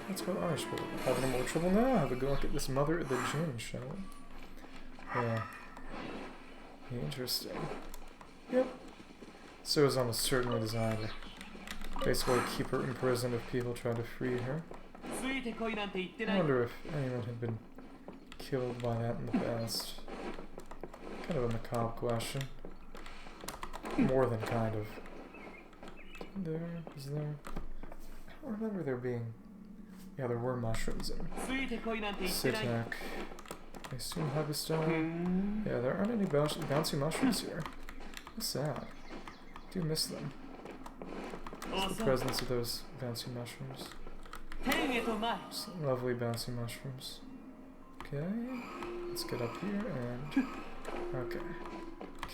Let's go Irish board. Having more trouble now? Have a go look at this mother of the Jinn, shall we? Yeah. Interesting. Yep. So it was almost certainly designed to basically keep her imprisoned if people tried to free her. I wonder if anyone had been killed by that in the past. Kind of a macabre question. More than kind of. Is there? I don't remember there being. Yeah, there were mushrooms in ついてこいなんて言ってない Sitak. I assume Hubstone. Yeah, there aren't any bouncy mushrooms here. How sad. I do miss them. Just the presence of those bouncy mushrooms. 天へと前 Just lovely bouncy mushrooms. Okay, let's get up here and... Okay.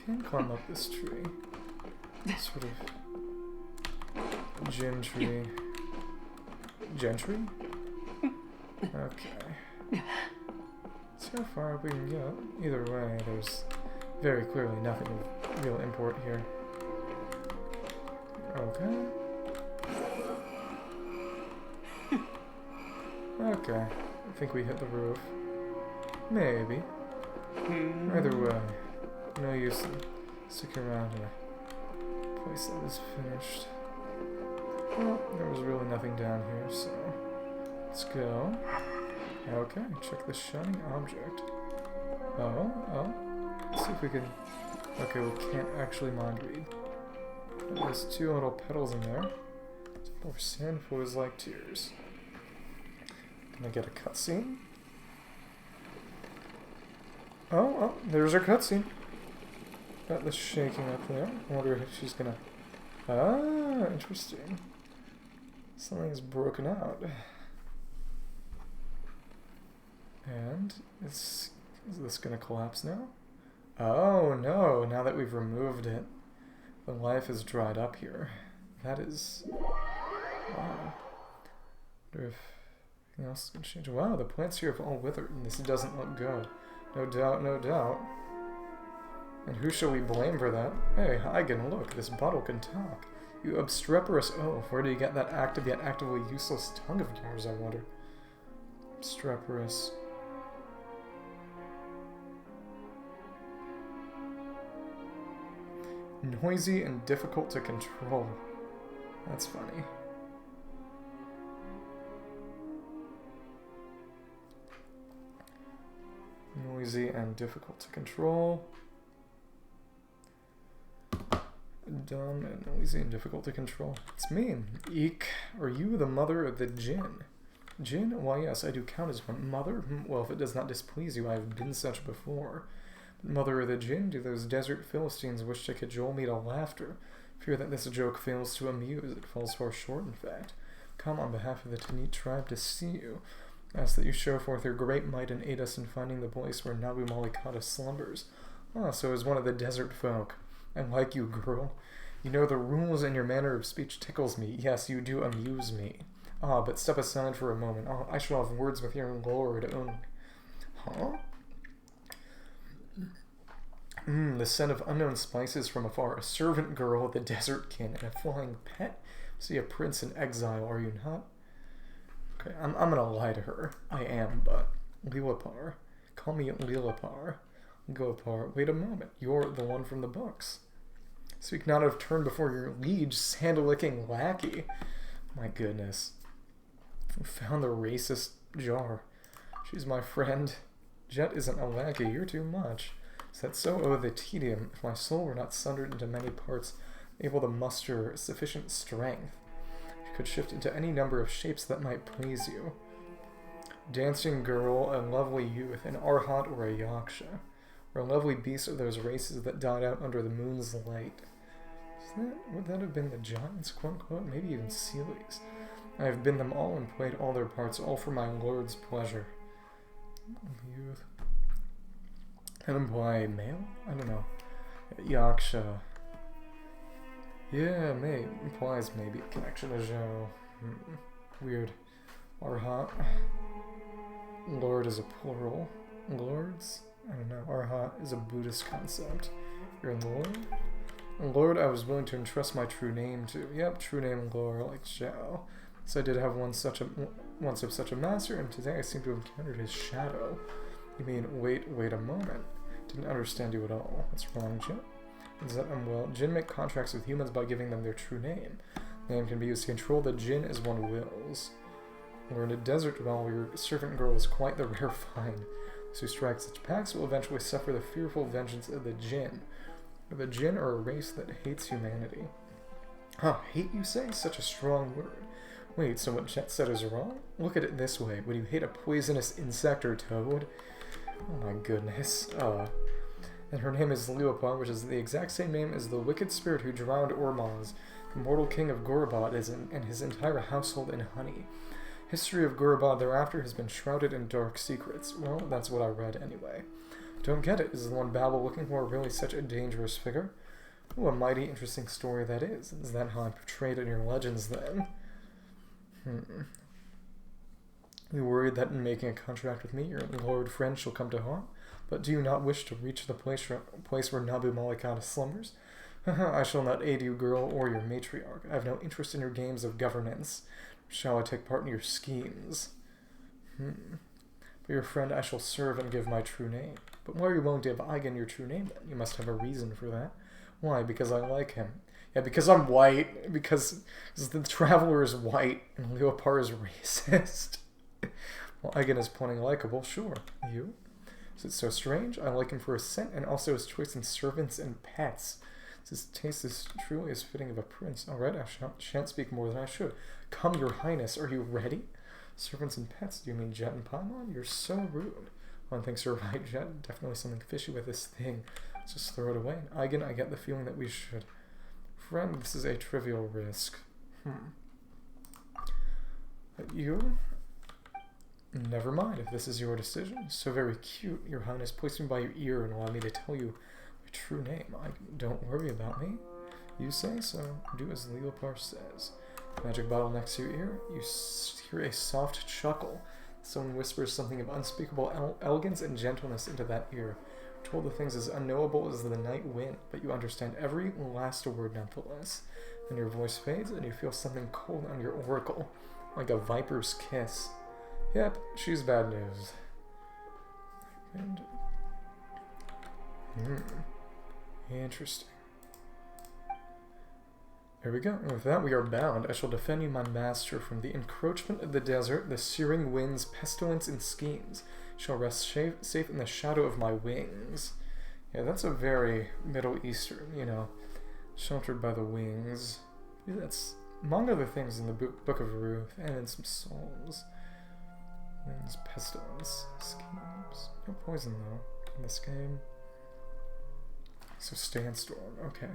Can climb up this tree. Sort of... Gentry. Gentry? Okay. See how far up we can get. Either way, there's very clearly nothing of real import here. Okay. Okay. I think we hit the roof. Maybe. Either way, no use in sticking around in a place that is finished. Well, there was really nothing down here, so let's go. Okay, check the shining object. Oh. Let's see if we can... Okay, we can't actually mind read. But there's two little petals in there. More sand flows like tears. Can I get a cutscene? Oh, there's our cutscene. Got the shaking up there. I wonder if she's gonna... Ah, interesting. Something's broken out. And is this gonna collapse now? Oh no, now that we've removed it, the life is dried up here. That is... Wow. I wonder if anything else is gonna change. Wow, the plants here have all withered, and this doesn't look good. No doubt, no doubt. And who shall we blame for that? Hey, Hygen, look, this bottle can talk. You obstreperous oaf, where do you get that active yet actively useless tongue of yours, I wonder? Obstreperous. Noisy and difficult to control. That's funny. Noisy and difficult to control. Dumb and noisy and difficult to control. It's me. Eek. Are you the mother of the Jinn? Jinn? Why yes, I do count as one. Mother? Well, if it does not displease you, I have been such before. But mother of the Jinn, do those desert Philistines wish to cajole me to laughter? Fear that this joke fails to amuse. It falls far short, in fact. Come on behalf of the Tanit tribe to see you. Ask that you show forth your great might and aid us in finding the place where Nabu Malikata slumbers. Ah, so is one of the desert folk. I like you, girl. You know the rules and your manner of speech tickles me. Yes, you do amuse me. Ah, but step aside for a moment. Oh, I shall have words with your lord only. Huh? The scent of unknown spices from afar. A servant girl, the desert kin, and a flying pet. See, a prince in exile, are you not? Okay, I'm gonna lie to her. I am, but... Lilipar. Call me Lilipar. Gopar. Wait a moment. You're the one from the books. Speak not of turn before your liege, sandal-licking lackey. My goodness. Found the racist jar. She's my friend. Jet isn't a lackey. You're too much. Is that so? Oh, the tedium. If my soul were not sundered into many parts, able to muster sufficient strength, you could shift into any number of shapes that might please you. Dancing girl, a lovely youth, an arhat or a yaksha, or a lovely beast of those races that died out under the moon's light. Would that have been the giants, quote-unquote? Maybe even Seelies. I have been them all and played all their parts, all for my lord's pleasure. Youth. Can imply male? I don't know. Yaksha. Yeah, may implies maybe a connection to Zhou. Weird. Arhat. Lord is a plural. Lords? I don't know. Arhat is a Buddhist concept. You're a lord? Lord, I was willing to entrust my true name to. Yep, true name Lord, like Zhao. So I did have once of such a master, and today I seem to have encountered his shadow. You mean, wait a moment. Didn't understand you at all. What's wrong, Jin? Is that well, Jin make contracts with humans by giving them their true name. The name can be used to control the Jin as one wills. We're in a desert while your servant girl is quite the rare find. Those who strike such pacts will eventually suffer the fearful vengeance of the Jinn. The Jinn are a race that hates humanity. Huh, hate you say? Such a strong word. Wait, so what Jet said is wrong? Look at it this way. Would you hate a poisonous insect or toad? Oh my goodness. And her name is Leopard, which is the exact same name as the wicked spirit who drowned Ormaz, the mortal king of Gorobod, and his entire household in honey. History of Gorobod thereafter has been shrouded in dark secrets. Well, that's what I read anyway. Don't get it. Is the one Babel looking for really such a dangerous figure? Oh, a mighty interesting story that is. Is that how I'm portrayed in your legends, then? You worried that in making a contract with me, your lord friend shall come to harm? But do you not wish to reach the place where Nabu Malikata slumbers? I shall not aid you, girl, or your matriarch. I have no interest in your games of governance. Shall I take part in your schemes? But your friend I shall serve and give my true name. But why are you willing to give Eigen your true name, then? You must have a reason for that. Why? Because I like him. Yeah, because I'm white. Because the Traveler is white, and Leopard is racist. Well, Eigen is plenty likable, sure. You? Is it so strange? I like him for his scent, and also his choice in servants and pets. His taste is truly as fitting of a prince. Alright, I shan't speak more than I should. Come, your highness, are you ready? Servants and pets, do you mean Jet and Paimon? You're so rude. One thinks you're right, Jet. Definitely something fishy with this thing. Let's just throw it away. Eigen, I get the feeling that we should. Friend, this is a trivial risk. But you? Never mind, if this is your decision. So very cute. Your highness, place me by your ear and allow me to tell you my true name. Don't worry about me. You say so. Do as Leopard says. Magic bottle next to your ear. You hear a soft chuckle. Someone whispers something of unspeakable elegance and gentleness into that ear. Told the things as unknowable as the night wind, but you understand every last word nonetheless. Then your voice fades and you feel something cold on your auricle, like a viper's kiss. Yep, she's bad news. And, interesting. There we go. And with that, we are bound. I shall defend you, my master, from the encroachment of the desert, the searing winds, pestilence, and schemes. Shall rest safe in the shadow of my wings. Yeah, that's a very Middle Eastern, sheltered by the wings. Maybe that's among other things in the Book of Ruth, and in some Psalms. Winds, pestilence, schemes. No poison, though, in this game. So, Sandstorm, okay.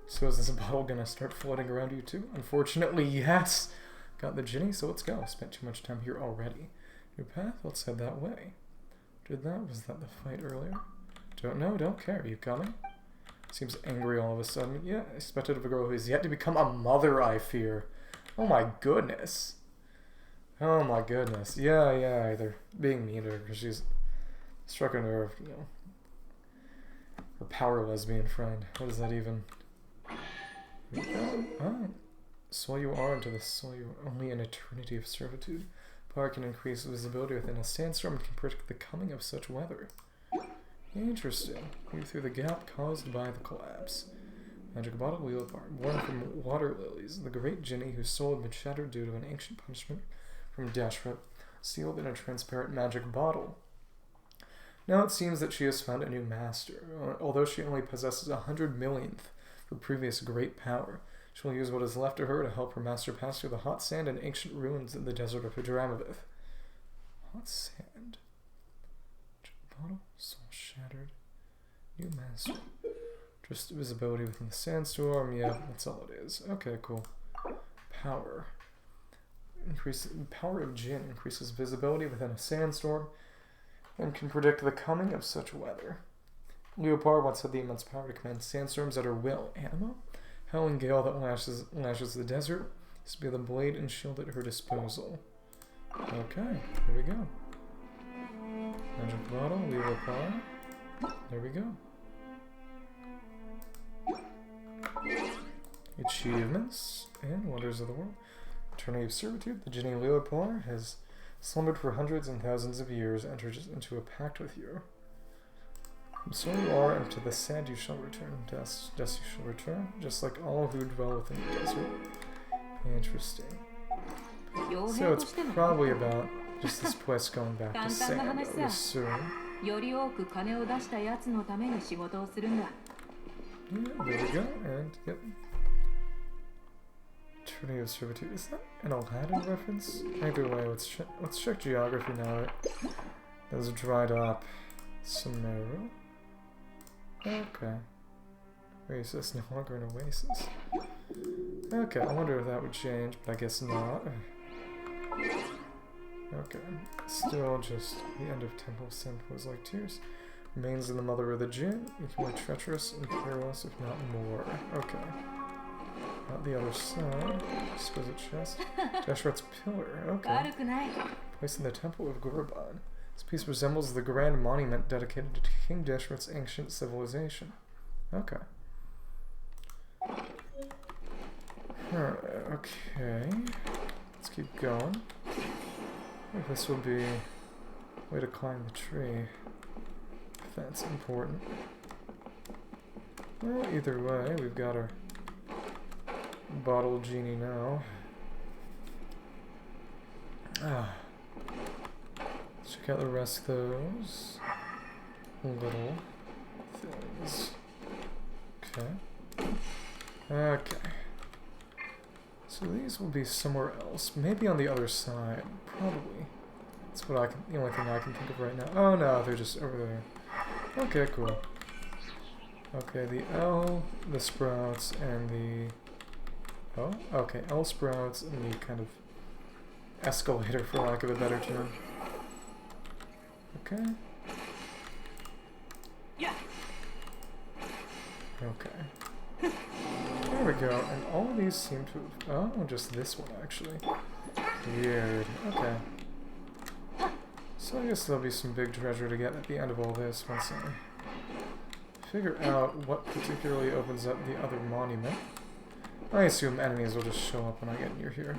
So is this bottle gonna start floating around you too? Unfortunately, yes! Got the Ginny, so let's go. Spent too much time here already. New path? Let's head that way. Was that the fight earlier? Don't know, don't care. Are you coming? Seems angry all of a sudden. Yeah, expected of a girl who is yet to become a mother, I fear. Oh my goodness. Oh my goodness. Yeah, they're being mean to her because she's struck a nerve, Her power lesbian friend. What is that even? Oh. Soil you are into the soil you are only an eternity of servitude. Power can increase visibility within a sandstorm and can predict the coming of such weather. Interesting. Move through the gap caused by the collapse. Magic bottle Leopard, born from water lilies, the great Ginny whose soul had been shattered due to an ancient punishment from Dashret, sealed in a transparent magic bottle. Now it seems that she has found a new master. Although she only possesses 100 millionth of her previous great power, she will use what is left to her to help her master pass through the hot sand and ancient ruins in the desert of Hadramaveth. Hot sand. Bottle, soul shattered. New master. Just visibility within the sandstorm. Yeah, that's all it is. Okay, cool. Power. Power of Jinn increases visibility within a sandstorm and can predict the coming of such weather. Leopard once had the immense power to command sandstorms at her will. Anima? Howling gale that lashes the desert is to be the blade and shield at her disposal. Okay, here we go. Magic bottle, Leopard. There we go. Achievements and wonders of the world. Eternity of servitude. The Ginny Leopard has slumbered for hundreds and thousands of years, entered into a pact with you. And so you are, and to the sand you shall return. Dust you shall return, just like all who dwell within the desert. Interesting. So it's probably about Just this quest going back to Sand, I would assume. より多く金を出したやつのために仕事をするんだ。 Yeah, there we go, and yep. Trinity of Servitude. Is that an Aladdin reference? Either way, let's check geography now. There's dried up Sumeru. Okay. Oasis, no longer an oasis. Okay, I wonder if that would change, but I guess not. Okay, still just the end of Temple of Sin was like tears. Remains in the mother of the Jinn, equally treacherous and perilous, if not more. Okay. Not the other side. Exquisite chest. Deshret's pillar. Okay. Placed in the Temple of Gurban. This piece resembles the grand monument dedicated to King Deshret's ancient civilization. Okay. Okay. Let's keep going. I think this will be a way to climb the tree. If that's important. Well, either way, we've got our bottle genie now. Check out the rest of those little things. Okay. Okay. So these will be somewhere else. Maybe on the other side. Probably. That's the only thing I can think of right now. Oh no, they're just over there. Okay, cool. Okay, the L, the sprouts, and the... Oh, okay, L sprouts and the kind of escalator, for lack of a better term. Okay. Okay. There we go, and all of these seem to have... Oh, just this one, actually. Weird. Okay. So I guess there'll be some big treasure to get at the end of all this once I figure out what particularly opens up the other monument. I assume enemies will just show up when I get near here.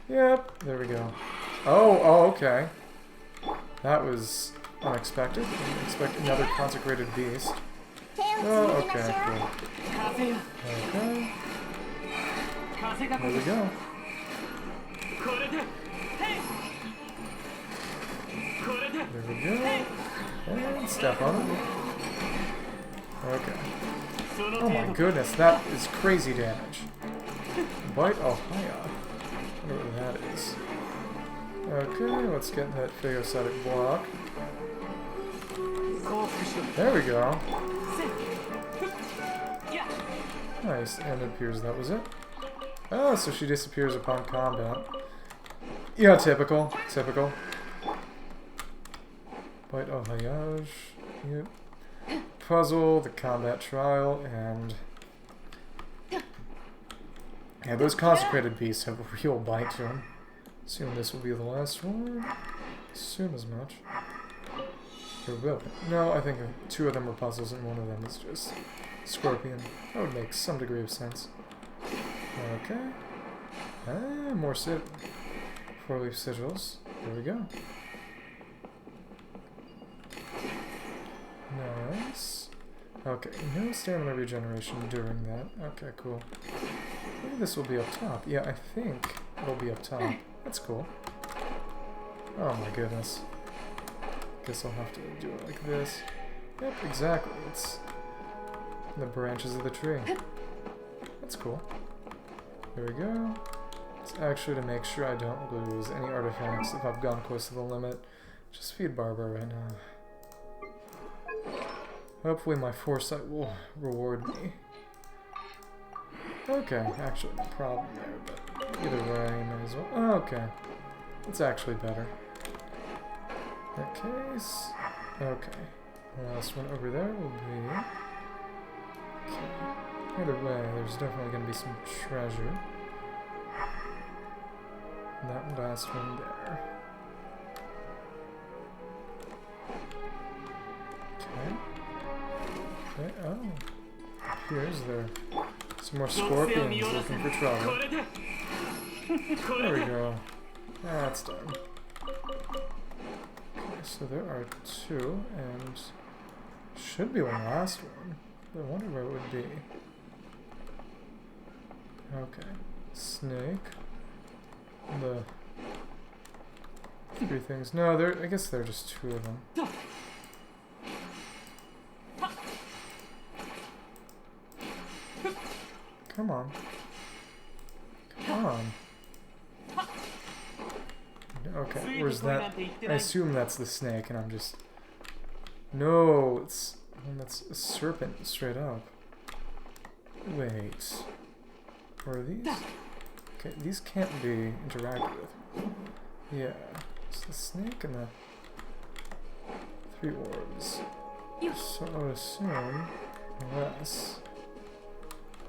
Yep, there we go. Oh, okay. That was unexpected. Didn't expect another consecrated beast. Oh, okay, cool. Okay. There we go. There we go. And step on it. Okay. Oh my goodness, that is crazy damage. Bite Ohaya. I wonder what that is. Okay, let's get that phagocytic block. There we go. Nice, and it appears that was it. Oh, so she disappears upon combat. Yeah, typical. Typical. Bite Ohayage. Yep. Puzzle, the combat trial, and... Yeah, those consecrated beasts have a real bite to them. Assume this will be the last one. Assume as much. Or will it? No, I think two of them are puzzles and one of them is just Scorpion. That would make some degree of sense. Okay. Ah, more four-leaf sigils. There we go. Nice. Okay, no stamina regeneration during that. Okay, cool. Maybe this will be up top. Yeah, I think it'll be up top. That's cool. Oh my goodness. Guess I'll have to do it like this. Yep, exactly. It's the branches of the tree. That's cool. There we go. It's actually to make sure I don't lose any artifacts if I've gone close to the limit. Just feed Barbara right now. Hopefully my foresight will reward me. Okay, actually no problem there, but either way, I might as well. Oh, okay. It's actually better. In that case... Okay. The last one over there will be... Okay. Either way, there's definitely going to be some treasure. That last one there. Okay. Okay, oh. Here's there. Some more scorpions looking for trouble. There we go. That's done. Okay, so there are two, and should be one last one. I wonder where it would be. Okay. Snake. The 3 things. No, I guess there are just 2 of them. Come on. Come on. Okay, where's that? I assume that's the snake, and I'm just... No, it's... that's a serpent, straight up. Wait. Or are these? Okay, these can't be interacted with. Yeah. It's the snake and the 3 orbs. So I would assume...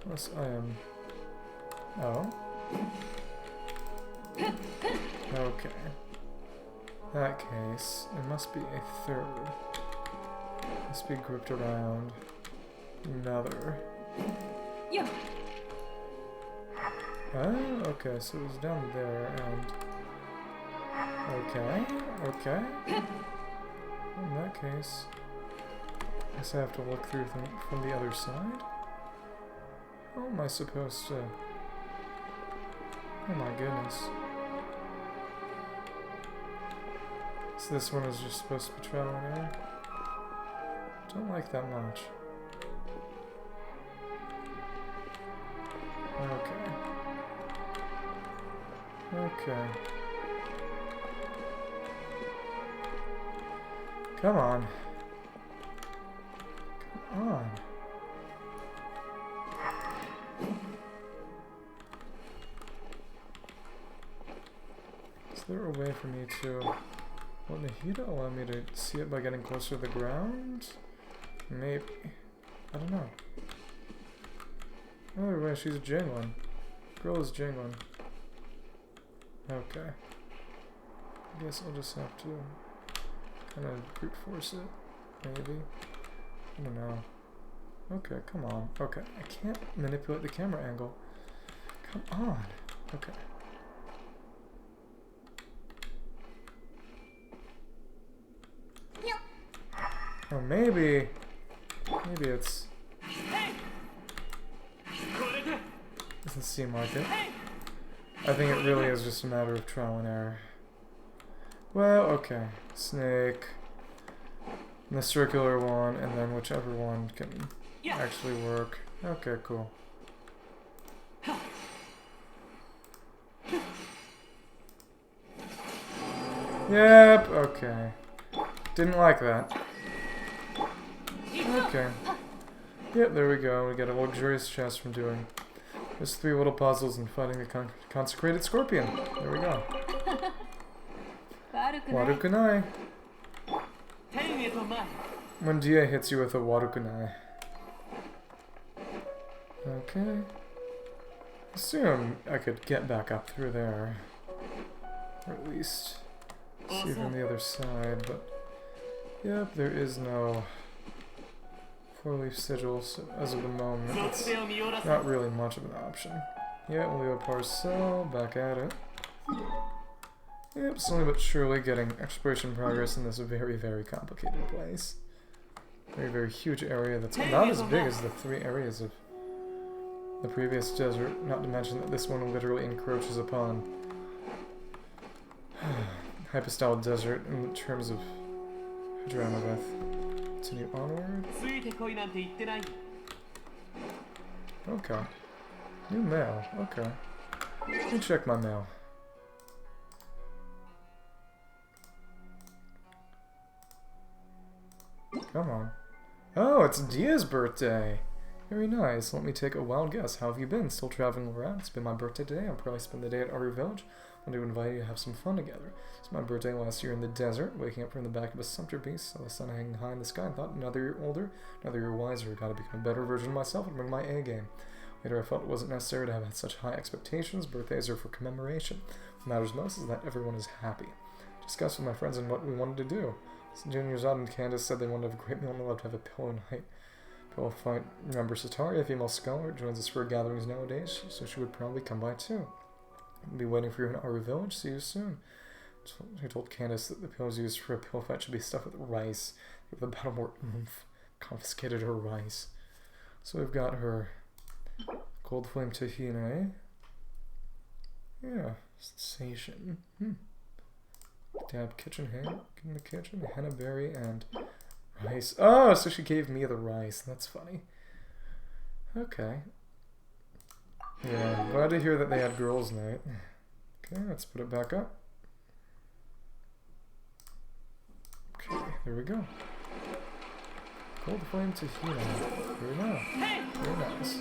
Unless I am... Oh. Okay. In that case, it must be a 3rd. Must be grouped around another. Oh, okay, so it was down there and... Okay. In that case, I guess I have to look through them from the other side? How am I supposed to... Oh my goodness. So this one is just supposed to be trial and error? Don't like that much. Okay. Come on. Come on. Is there a way for me to... Will Nahida allow me to see it by getting closer to the ground? Maybe. I don't know. Either way, she's jingling. Girl is jingling. Okay. I guess I'll just have to kind of brute force it. Maybe. I don't know. Okay, come on. Okay, I can't manipulate the camera angle. Come on. Okay. Oh, maybe it's... Doesn't seem like it. I think it really is just a matter of trial and error. Well, okay. Snake. And the circular one, and then whichever one can actually work. Okay, cool. Yep, okay. Didn't like that. Okay. Yep, there we go. We got a luxurious chest from doing just 3 little puzzles and fighting the consecrated scorpion. There we go. Warukunai. When Dia hits you with a Warukunai. Okay. Assume I could get back up through there. Or at least see from the other side, but... Yep, there is no 4-leaf sigil, so as of the moment, it's not really much of an option. Yeah, Leo Parcel, back at it. Yep, slowly but surely getting exploration progress in this very, very complicated place. Very, very huge area that's about as big as the 3 areas of the previous desert, not to mention that this one literally encroaches upon Hypostyle Desert in terms of Hadranaveth. Continue onward. Okay. New mail. Okay. Let me check my mail. Come on. Oh, it's Dia's birthday! Very nice. Let me take a wild guess. How have you been? Still traveling around? It's been my birthday today. I'll probably spend the day at Aru Village. I want to invite you to have some fun together. It's my birthday last year in the desert, waking up from the back of a sumpter beast, saw the sun hanging high in the sky, and thought, another year older, another year wiser, gotta become a better version of myself and bring my A game. Later I felt it wasn't necessary to have such high expectations. Birthdays are for commemoration. What matters most is that everyone is happy. Discussed with my friends on what we wanted to do. Juniors Odd and Candace said they wanted to have a great meal and love to have a pillow fight. Remember Satari, a female scholar, joins us for gatherings nowadays, so she would probably come by too. I'll be waiting for you in Aru Village. See you soon. She told Candace that the pillows used for a pillow fight should be stuffed with rice. Give the battle more oomph. Confiscated her rice. So we've got her Gold Flame Tahine. Yeah, sensation. Dab kitchen hen in the kitchen, henna berry and rice. Oh, so she gave me the rice. That's funny. Okay. Yeah, glad to hear that they had girls' night. Okay, let's put it back up. Okay, there we go. Cold flame tahina. Very nice. Very nice.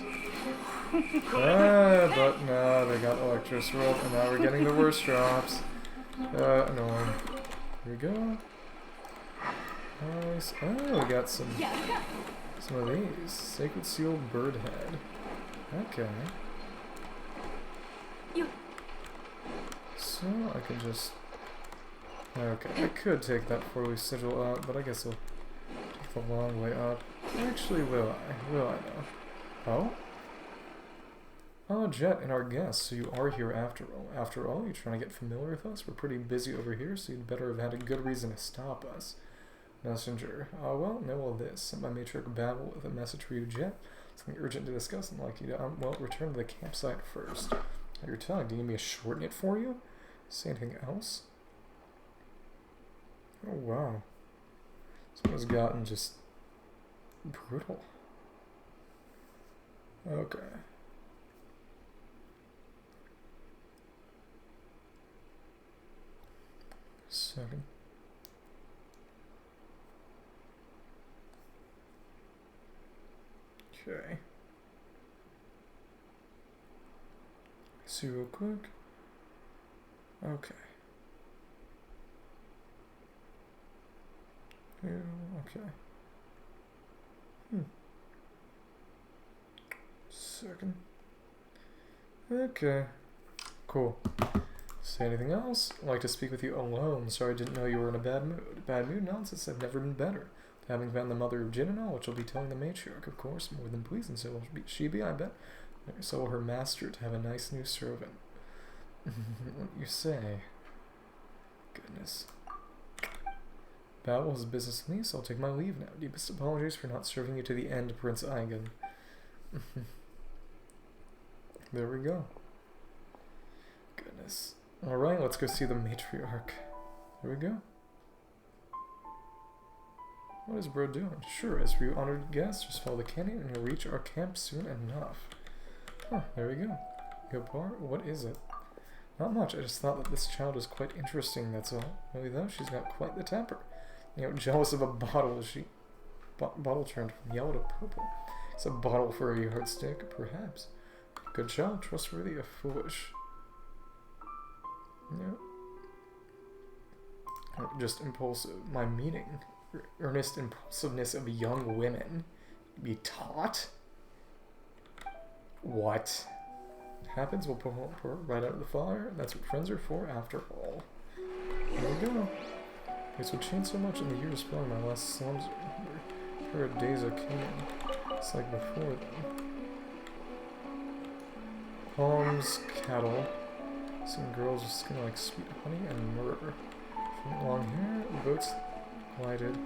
But no, they got electro swirled, and now we're getting the worst drops. Annoying. Here we go. Nice. Oh, we got some of these. Sacred sealed bird head. Okay. So I can just. Okay, I could take that 4-week sigil out, but I guess I'll take the long way up. Actually, will I? Will I know? Oh? Oh, Jet and our guest, so you are here after all. After all, you're trying to get familiar with us? We're pretty busy over here, so you'd better have had a good reason to stop us. Messenger. Oh, well, know all this. Sent my matriarch Babel with a message for you, Jet. Something urgent to discuss and like you to, well, return to the campsite first. At your tongue, do you need me to shorten it for you? Say anything else? Oh, wow. Someone's gotten just brutal. Okay. Second. Okay. See real quick. Okay. Yeah, okay. Second. Okay. Cool. Say anything else? I'd like to speak with you alone. Sorry I didn't know you were in a bad mood. Bad mood? Nonsense. I've never been better. Having found the mother of Jin and all, which will be telling the matriarch, of course, more than pleased, and so will she be, I bet. So will her master to have a nice new servant. What you say? Goodness. Babel has business with me, so I'll take my leave now. Deepest apologies for not serving you to the end, Prince Eigen. There we go. Goodness. Alright, let's go see the matriarch. Here we go. What is bro doing? Sure, as for you honored guests, just follow the canyon and you'll reach our camp soon enough. Huh, there we go. Gopar, what is it? Not much, I just thought that this child is quite interesting, that's all. Really though, she's got quite the temper. You know, jealous of a bottle as she... bottle turned from yellow to purple. It's a bottle for a yardstick, perhaps. Good child, trustworthy, if foolish. Yeah. Just impulsive. My meaning. Earnest impulsiveness of young women. Be taught? What? Happens, we'll pull her right out of the fire. That's what friends are for, after all. There we go. This would change so much in the years following my last slums. Her days of king. It's like before them. Palms, cattle. Some girls with skin like sweet honey and myrrh. From long hair, boats glided,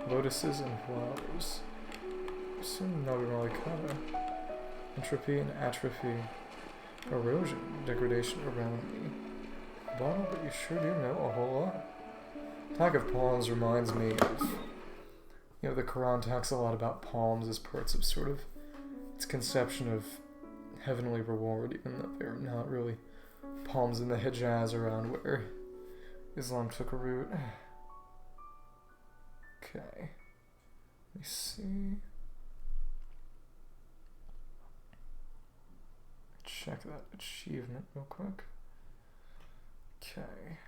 lotuses and flowers. Some Nagarmalikata. Entropy and atrophy. Erosion, degradation around me. Bottle, but you sure do know a whole lot. Talk of palms reminds me of, you know, the Quran talks a lot about palms as parts of sort of its conception of heavenly reward, even though they're not really palms in the Hijaz around where Islam took a root. Okay. Let me see. Check that achievement real quick. Okay.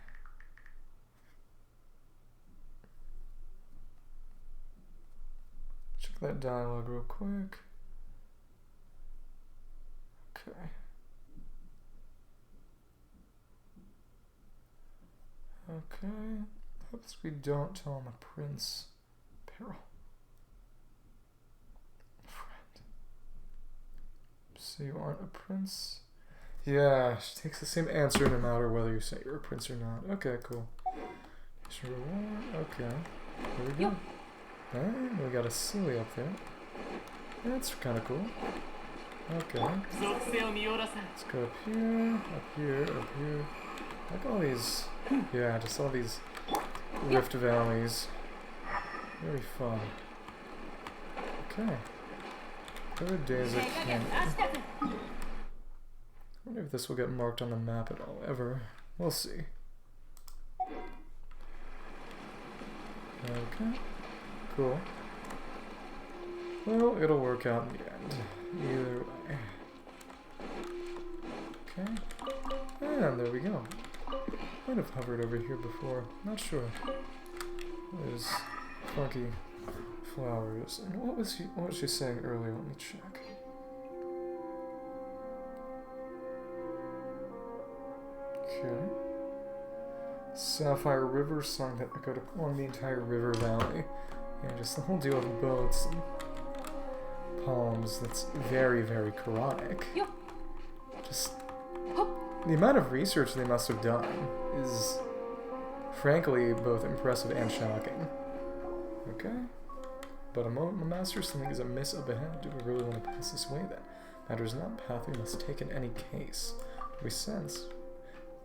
Check that dialogue real quick. Okay. Okay. Hopes we don't tell him a prince. Peril. Friend. So you aren't a prince? Yeah, she takes the same answer no matter whether you say you're a prince or not. Okay, cool. Here's your reward. Okay. Here we go. Alright, we got a silly up there. That's kind of cool. Okay. Let's go up here, up here, up here. Like all these, yeah, just all these rift valleys. Very fun. Okay. Go to Desert Canyon. I wonder if this will get marked on the map at all, ever. We'll see. Okay. Cool. Well, it'll work out in the end. Either way. Okay. And there we go. Might have hovered over here before. Not sure. There's funky flowers. And what was she saying earlier? Let me check. Okay. Sapphire River song that echoed along the entire river valley. And just the whole deal of boats and palms. That's very, very Quranic. Just the amount of research they must have done is frankly both impressive and shocking. Okay. But a master, something is amiss up ahead. Do we really want to pass this way then? Matters not path we must take in any case. We sense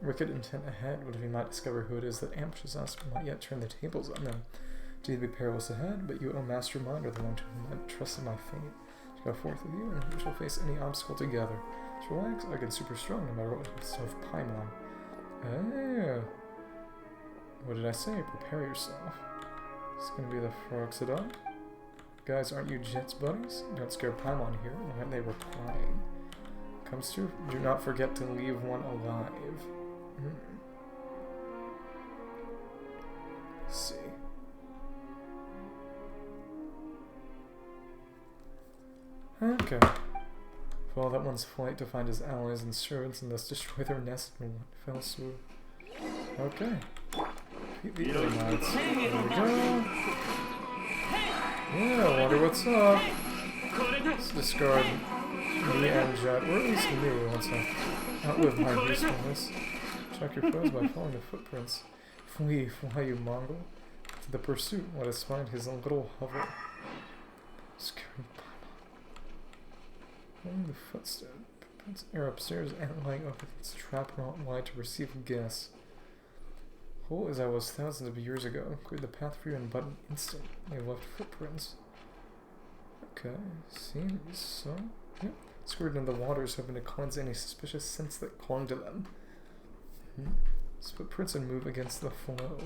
wicked intent ahead. What if we might discover who it is that ambushes us? We might yet turn the tables on them. Indeed be perilous ahead, but you, O mastermind, are the one to whom I trusted my fate. To go forth with you, and we shall face any obstacle together. Just relax, I get super strong no matter what comes of Paimon. Ah. What did I say? Prepare yourself. It's gonna be the Feroxidon. Guys, aren't you Jets buddies? Don't scare Paimon here, when they were crying. Comes to, do not forget to leave one alive. Let's see. Okay. Follow that one's flight to find his allies and servants and thus destroy their nest in one fell swoop. Okay. Defeat the Edomites. There we go. Yeah, I wonder what's up. Let's discard me and Jet, or at least me, once I outlive my usefulness. Check your foes by following the footprints. Flee, fly, you Mongol. To the pursuit, let us find his little hovel. Scary the footsteps are upstairs and lying over its trap not wide to receive guests. Whole as I was thousands of years ago, cleared the path for you in but an instant. They left footprints. Okay, seems so. Yep. Squirted into the waters, hoping to cleanse any suspicious scents that clung to them. These footprints and move against the flow.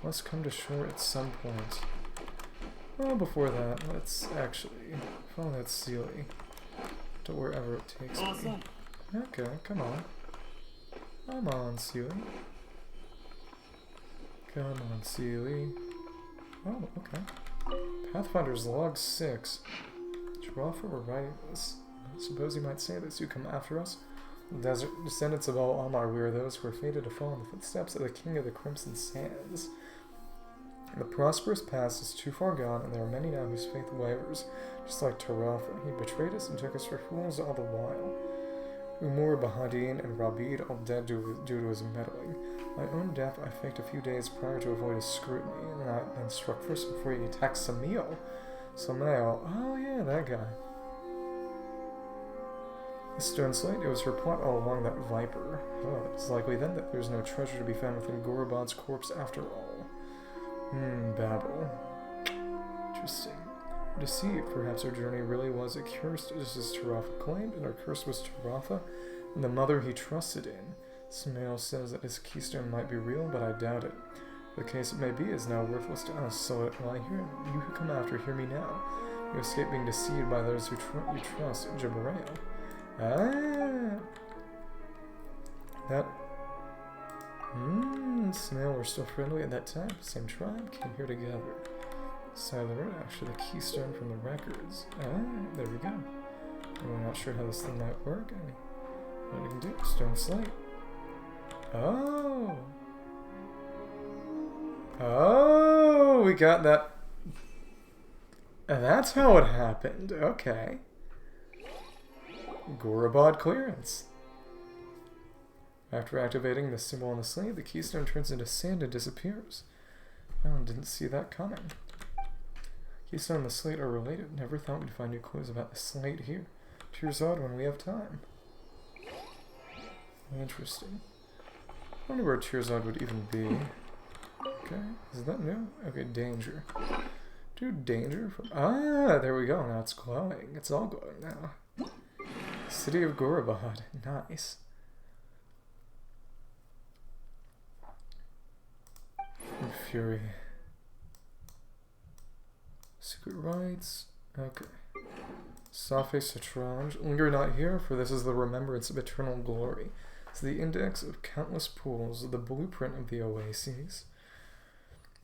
Must come to shore at some point. Well, before that, let's actually follow that Sealy to wherever it takes me. Okay, come on. Come on, Sealy. Come on, Sealy. Oh, okay. Pathfinder's log 6. Giraffe were writing this. I suppose you might say this. You come after us? The desert descendants of all Amar, we are those who are fated to follow in the footsteps of the King of the Crimson Sands. The prosperous past is too far gone, and there are many now whose faith wavers. Just like Tarafa, he betrayed us and took us for fools all the while. Umur, Bahadin, and Rabid all dead due to his meddling. My own death I faked a few days prior to avoid his scrutiny, and I then struck first before he attacked Samio. Samio, oh yeah, that guy. The stone slate, it was her plot all along that viper. Oh, it's likely then that there's no treasure to be found within Gorobod's corpse after all. Babel. Interesting. Deceived, perhaps her journey really was a curse, just as Tarafa claimed, and her curse was Tarafa and the mother he trusted in. Smail says that his keystone might be real, but I doubt it. The case it may be is now worthless to us, so while you who come after, hear me now. You escape being deceived by those who you trust, Jabarail. Ah! That... Snail were still friendly at that time. Same tribe, came here together. Side of the road, actually the keystone from the records. Ah, there we go. We're not sure how this thing might work. What we can do? Stone slate. Oh! Oh! We got that. And that's how it happened. Okay. Gorobod clearance. After activating the symbol on the slate, the keystone turns into sand and disappears. Oh, didn't see that coming. Keystone and the slate are related. Never thought we'd find new clues about the slate here. Tears odd when we have time. Interesting. wonder where Tearzod would even be. Okay, is that new? Okay, danger. Dude, danger from... Ah, there we go. Now it's glowing. It's all glowing now. City of Gorobod. Nice. And Fury. Secret rites. Okay. Safe Satrange. Linger not here, for this is the remembrance of eternal glory. It's the index of countless pools, the blueprint of the oases.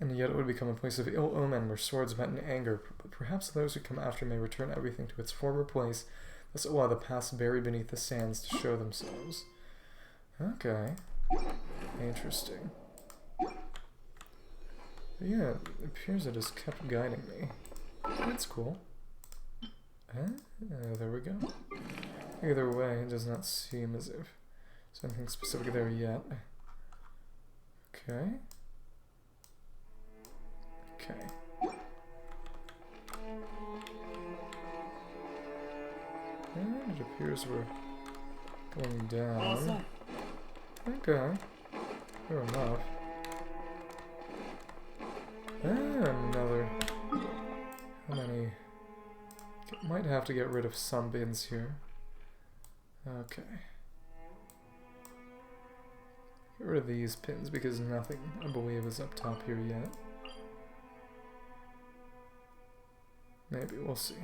And yet it would become a place of ill omen where swords met in anger, but perhaps those who come after may return everything to its former place, thus allow the past buried beneath the sands to show themselves. Okay. Interesting. But yeah, it appears it has kept guiding me. That's cool. There we go. Either way, it does not seem as if there's anything specific there yet. Okay. Okay. And it appears we're going down. Okay. Fair enough. And another... How many... Might have to get rid of some bins here. Okay. Get rid of these pins because nothing, I believe, is up top here yet. Maybe, we'll see.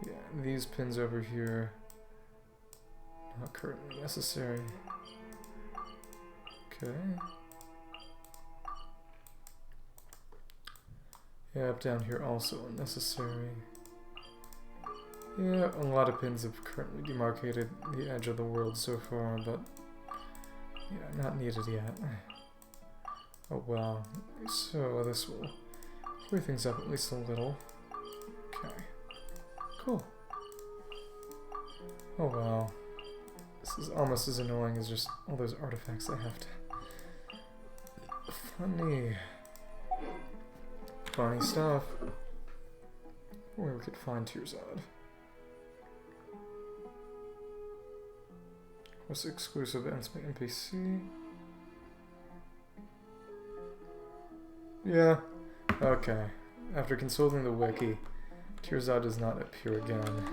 Yeah, these pins over here, not currently necessary. Okay. Yeah, up down here also unnecessary. Yeah, a lot of pins have currently demarcated the edge of the world so far, but yeah, not needed yet. Oh well, so this will clear things up at least a little. Okay, cool. Oh wow, this is almost as annoying as just all those artifacts I have to... Funny stuff. Where we could find Tearzod. What's exclusive NPC? Yeah. Okay. After consulting the wiki, Tearzod does not appear again.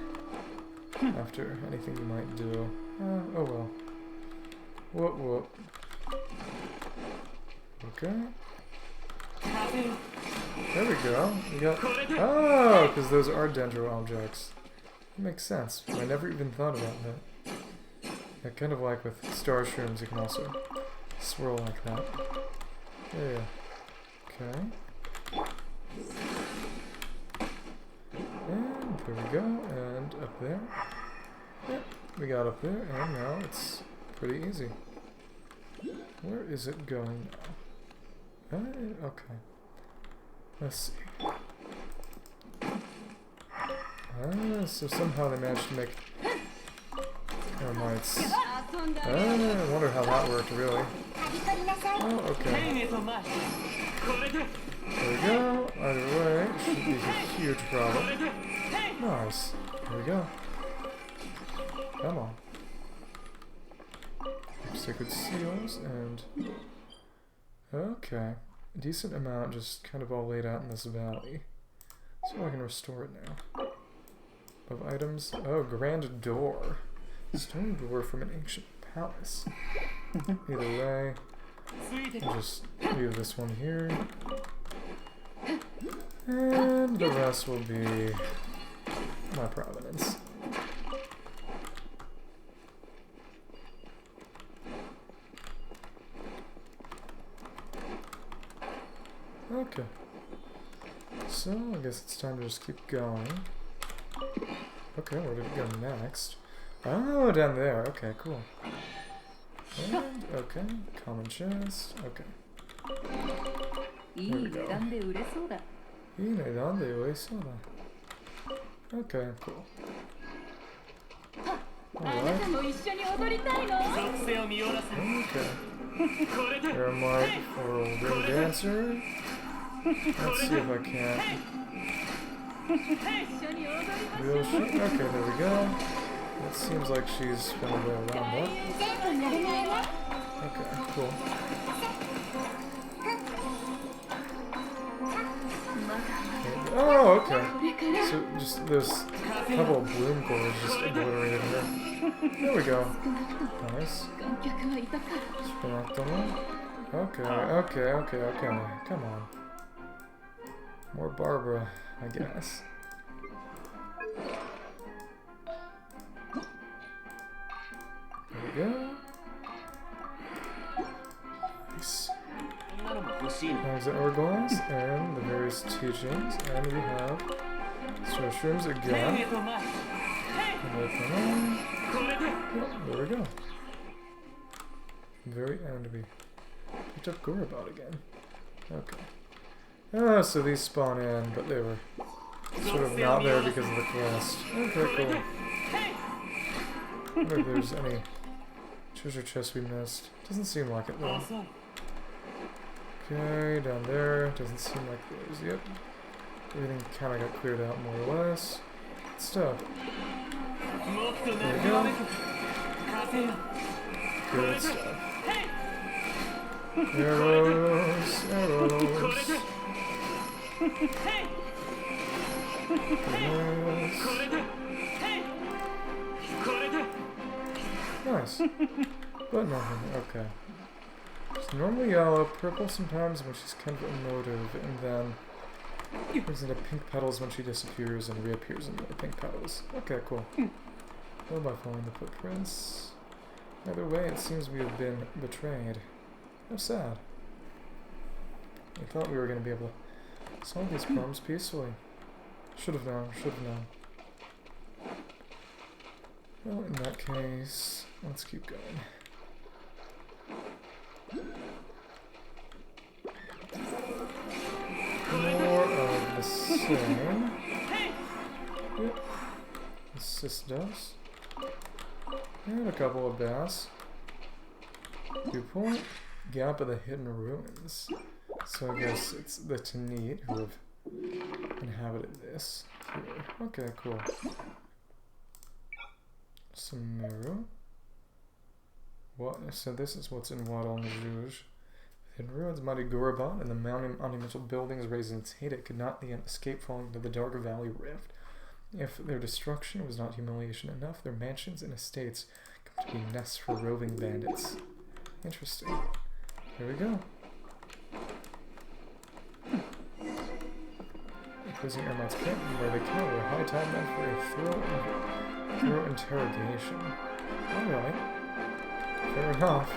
After anything you might do. Oh well. Whoop whoop. Okay. There we go. We got... Oh, because those are dendro objects. That makes sense. I never even thought about that. Yeah, kind of like with star shrooms, you can also swirl like that. Yeah. Okay. And there we go. And up there. Yep, we got up there, and now it's pretty easy. Where is it going now? Okay. Let's see. So somehow they managed to make termites. I wonder how that worked, really. Oh, okay. There we go. Either way, should be a huge problem. Nice. There we go. Come on. Sacred seals and... Okay. A decent amount just kind of all laid out in this valley. So I can restore it now. Of items. Oh, grand door. Stone door from an ancient palace. Either way, I'll just leave this one here. And the rest will be my provenance. Okay. So, I guess it's time to just keep going. Okay, where did it go next? Oh, down there. Okay, cool. And, okay, common chest. Okay. There we go. Okay, cool. Alright. Okay. There mark for ring dancer. Let's see if I can't. Real shit. Okay, there we go. It seems like she's gonna go around that. Okay, cool. Oh, okay. So just this couple of bloom cores just obliterated her. There we go. Nice. Okay. Come on. More Barbara, I guess. There we go. Nice. Hourglass and the various teachings, and we have shrooms again. Yep, there we go. Very end we picked up Gorobot again. Okay. Oh, so these spawn in, but they were sort of not there because of the quest. Okay, cool. I wonder if there's any treasure chests we missed. Doesn't seem like it though. Okay, down there. Doesn't seem like there's yet. Everything kind of got cleared out more or less. Good stuff. There we go. Good stuff. Arrows. Nice. But nothing. Okay. She's normally yellow, purple sometimes when she's kind of emotive, and then turns into pink petals when she disappears and reappears in the pink petals. Okay, cool. Well, by following the footprints. Either way, it seems we have been betrayed. How sad. I thought we were going to be able to solve these problems peacefully. Should have known. Well, in that case, let's keep going. More of the same. Yep. Assist dust. And a couple of bass. Viewpoint. Gap of the Hidden Ruins. So I guess it's the Tanit who have inhabited this here. Okay, cool. Sumeru. What? So this is what's in Wadal Najuj. Hidden Ruins, mighty Gorobot, and the monumental buildings raised in its heyday could not yet escape falling into the dark valley rift. If their destruction was not humiliation enough, their mansions and estates come to be nests for roving bandits. Interesting. Here we go. Closing Ermot's pit, where they kill were high time meant for a thorough interrogation. Alright. Fair enough.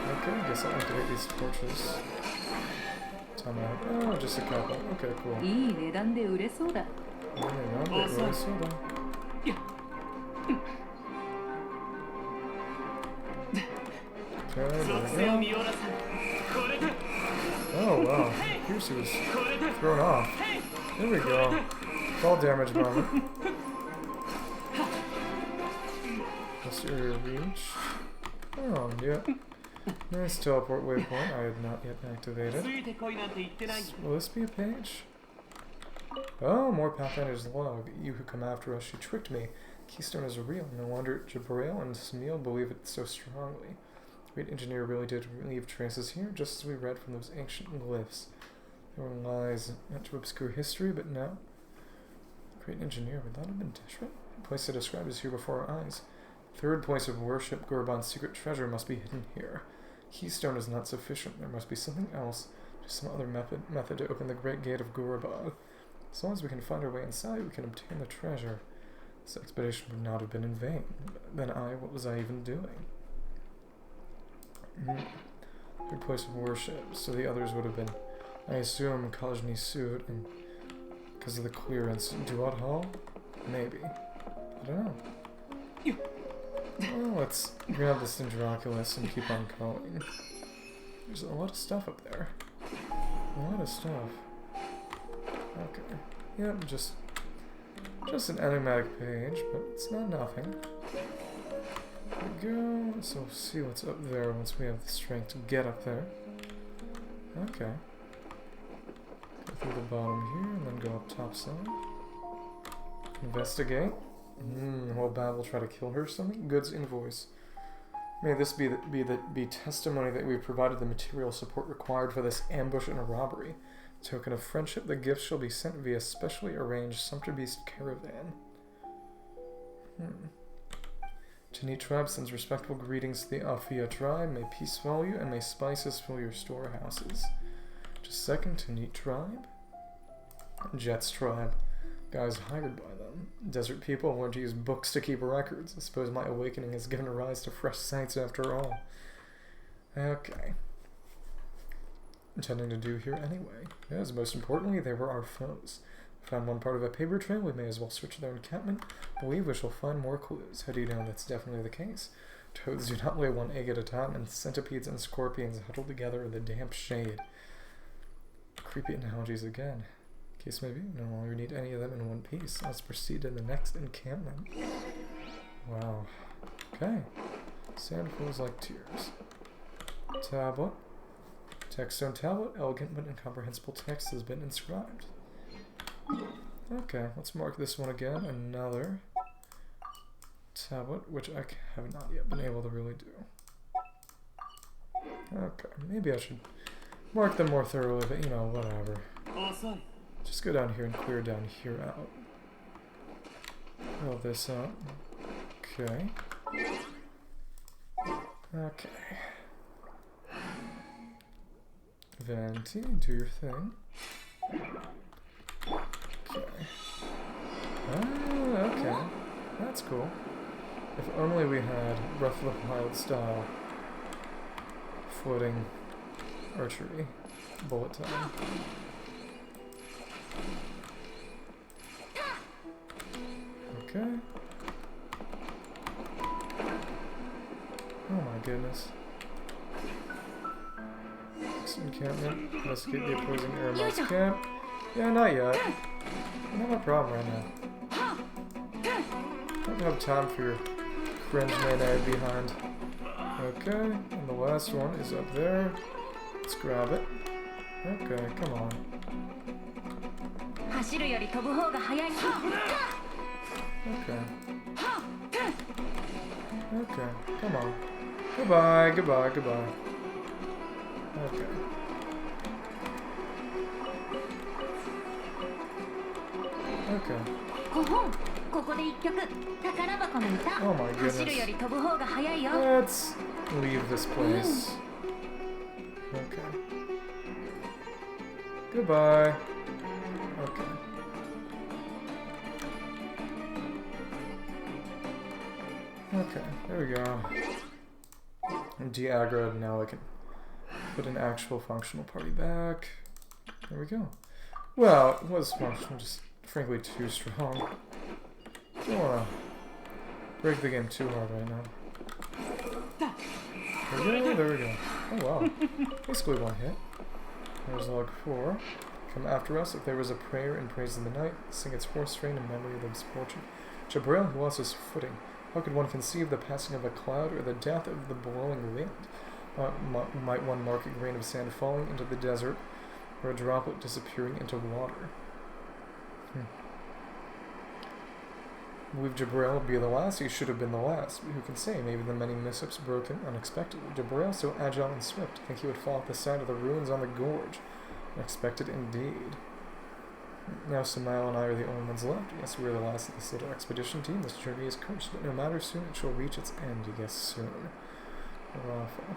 Okay, I guess I'll activate these torches. Time out. Oh, just a couple. Okay, cool. Okay, there we go. Oh wow, here she was thrown off. There we go. Fall damage moment. This area reached. Oh, yeah. Nice teleport waypoint I had not yet activated. Will this be a page? Oh, more Pathfinder's log. You who come after us, she tricked me. Keystone is real. No wonder Jabrail and Smil believe it so strongly. The great engineer really did leave traces here, just as we read from those ancient glyphs. There were lies meant to obscure history, but no. The great engineer, would that have been different? The place I described is here before our eyes. Third place of worship, Gorobon's secret treasure must be hidden here. Keystone is not sufficient. There must be something else, just some other method to open the great gate of Gorobon. As long as we can find our way inside, we can obtain the treasure. This expedition would not have been in vain. Then what was I even doing? Third place of worship. So the others would have been, I assume, Kajni Sud, and because of the clearance, Duat Hall? Maybe. I don't know. Well, let's grab this Dendroculus and keep on going. There's a lot of stuff up there. A lot of stuff. Okay. Yep, just an enigmatic page, but it's not nothing. There we go. So we'll see what's up there once we have the strength to get up there. Okay. Go through the bottom here and then go up top side. Investigate. While Bab will try to kill her or something. Goods invoice. May this be testimony that we provided the material support required for this ambush and a robbery. Token of friendship, the gift shall be sent via specially arranged Sumpter Beast caravan. Tanit tribe sends respectful greetings to the Alfia tribe. May peace follow you, and may spices fill your storehouses. Just a second, Tanit tribe. Jet's tribe. Guys hired by them. Desert people learn to use books to keep records. I suppose my awakening has given rise to fresh sights after all. Okay. Intending to do here anyway. Yes, most importantly, they were our foes. Found one part of a paper trail, we may as well switch their encampment. Believe we shall find more clues. How do you know that's definitely the case? Toads do not lay one egg at a time, and centipedes and scorpions huddle together in the damp shade. Creepy analogies again. Case maybe, no longer need any of them in one piece. Let's proceed to the next encampment. Wow. Okay. Sand flows like tears. Tablet. Textstone tablet. Elegant but incomprehensible text has been inscribed. Okay, let's mark this one again. Another tablet, which I have not yet been able to really do. Okay, maybe I should mark them more thoroughly, but you know, whatever. Just go down here and clear down here out. Fill this up. Okay. Okay. Venti, do your thing. Okay. Ah, okay. That's cool. If only we had Breath of the Wild style floating archery bullet time. Okay. Oh my goodness. Next encampment. Investigate the opposing airman's camp. Yeah, not yet. I don't have a problem right now. I don't have time for your cringe melee behind. Okay, and the last one is up there. Let's grab it. Okay, come on. Okay. Okay, come on. Goodbye, goodbye, goodbye. Okay. Okay. Oh my goodness. Let's leave this place. Okay. Goodbye. Okay. Okay, there we go. I'm de-aggroed, now I can put an actual functional party back. There we go. Well, it was functional, just frankly too strong. Don't wanna break the game too hard right now. There we go, there we go. Oh wow. Basically one hit. There's log 4. Come after us if there was a prayer in praise of the night. Sing its hoarse strain in memory of the misfortune. Jabrail lost his footing. How could one conceive the passing of a cloud or the death of the blowing wind? Might one mark a grain of sand falling into the desert or a droplet disappearing into water? Believe Jabrail be the last, he should have been the last. But who can say? Maybe the many mishaps broke him unexpectedly. Jabrail, so agile and swift, think he would fall at the side of the ruins on the gorge. Unexpected indeed. Now Samael and I are the only ones left. Yes, we're the last of this little expedition team. This journey is cursed, but no matter, soon it shall reach its end. Yes, soon. Awful.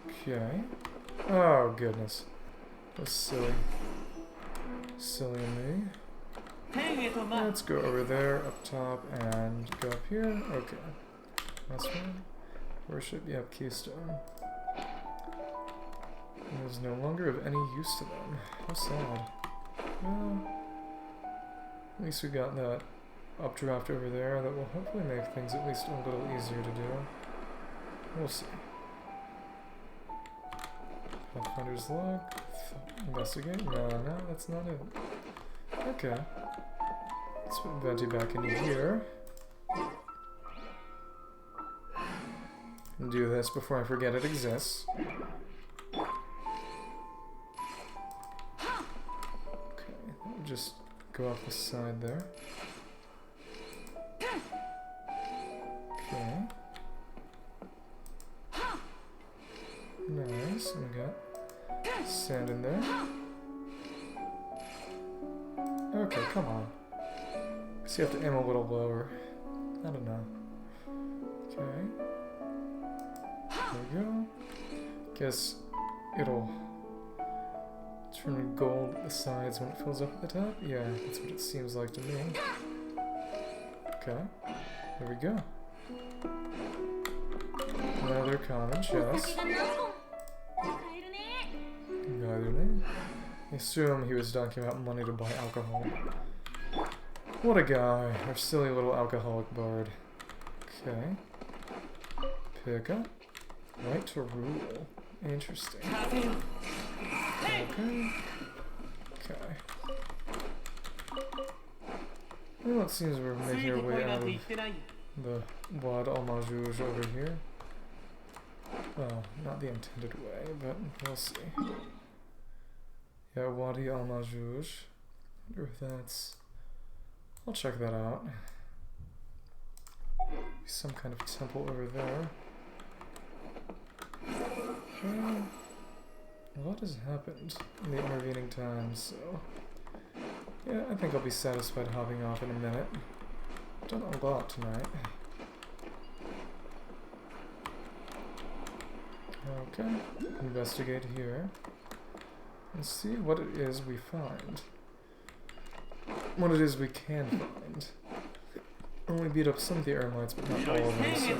Okay. Oh, goodness. That's silly. Silly of me. Let's go over there, up top, and go up here. Okay. That's one. Worship, yep, keystone. It is no longer of any use to them. How sad. Well, at least we got that updraft over there that will hopefully make things at least a little easier to do. We'll see. Pathfinder's log. Investigate? No, that's not it. Okay. Let's put Venti back into here. And do this before I forget it exists. Okay, just go go off the side there. Okay. Nice. And we got sand in there. Okay, come on. Guess you have to aim a little lower. I don't know. Okay. There we go. Guess it'll turn gold at the sides when it fills up at the top? Yeah, that's what it seems like to me. Okay. There we go. Another common chest. I assume he was talking about money to buy alcohol. What a guy. Our silly little alcoholic bard. Okay. Pick up. Right to rule. Interesting. Okay. Okay. Well, it seems we're making our way out of the Wad al-Majouj over here. Well, not the intended way, but we'll see. Yeah, Wadi al-Majouj. I wonder if that's... I'll check that out. Some kind of temple over there. Okay. A lot has happened in the intervening time, so... Yeah, I think I'll be satisfied hopping off in a minute. Done a lot tonight. Okay, investigate here. And see what it is we find. What it is we can find. Only beat up some of the Eremites, but not all of them, so...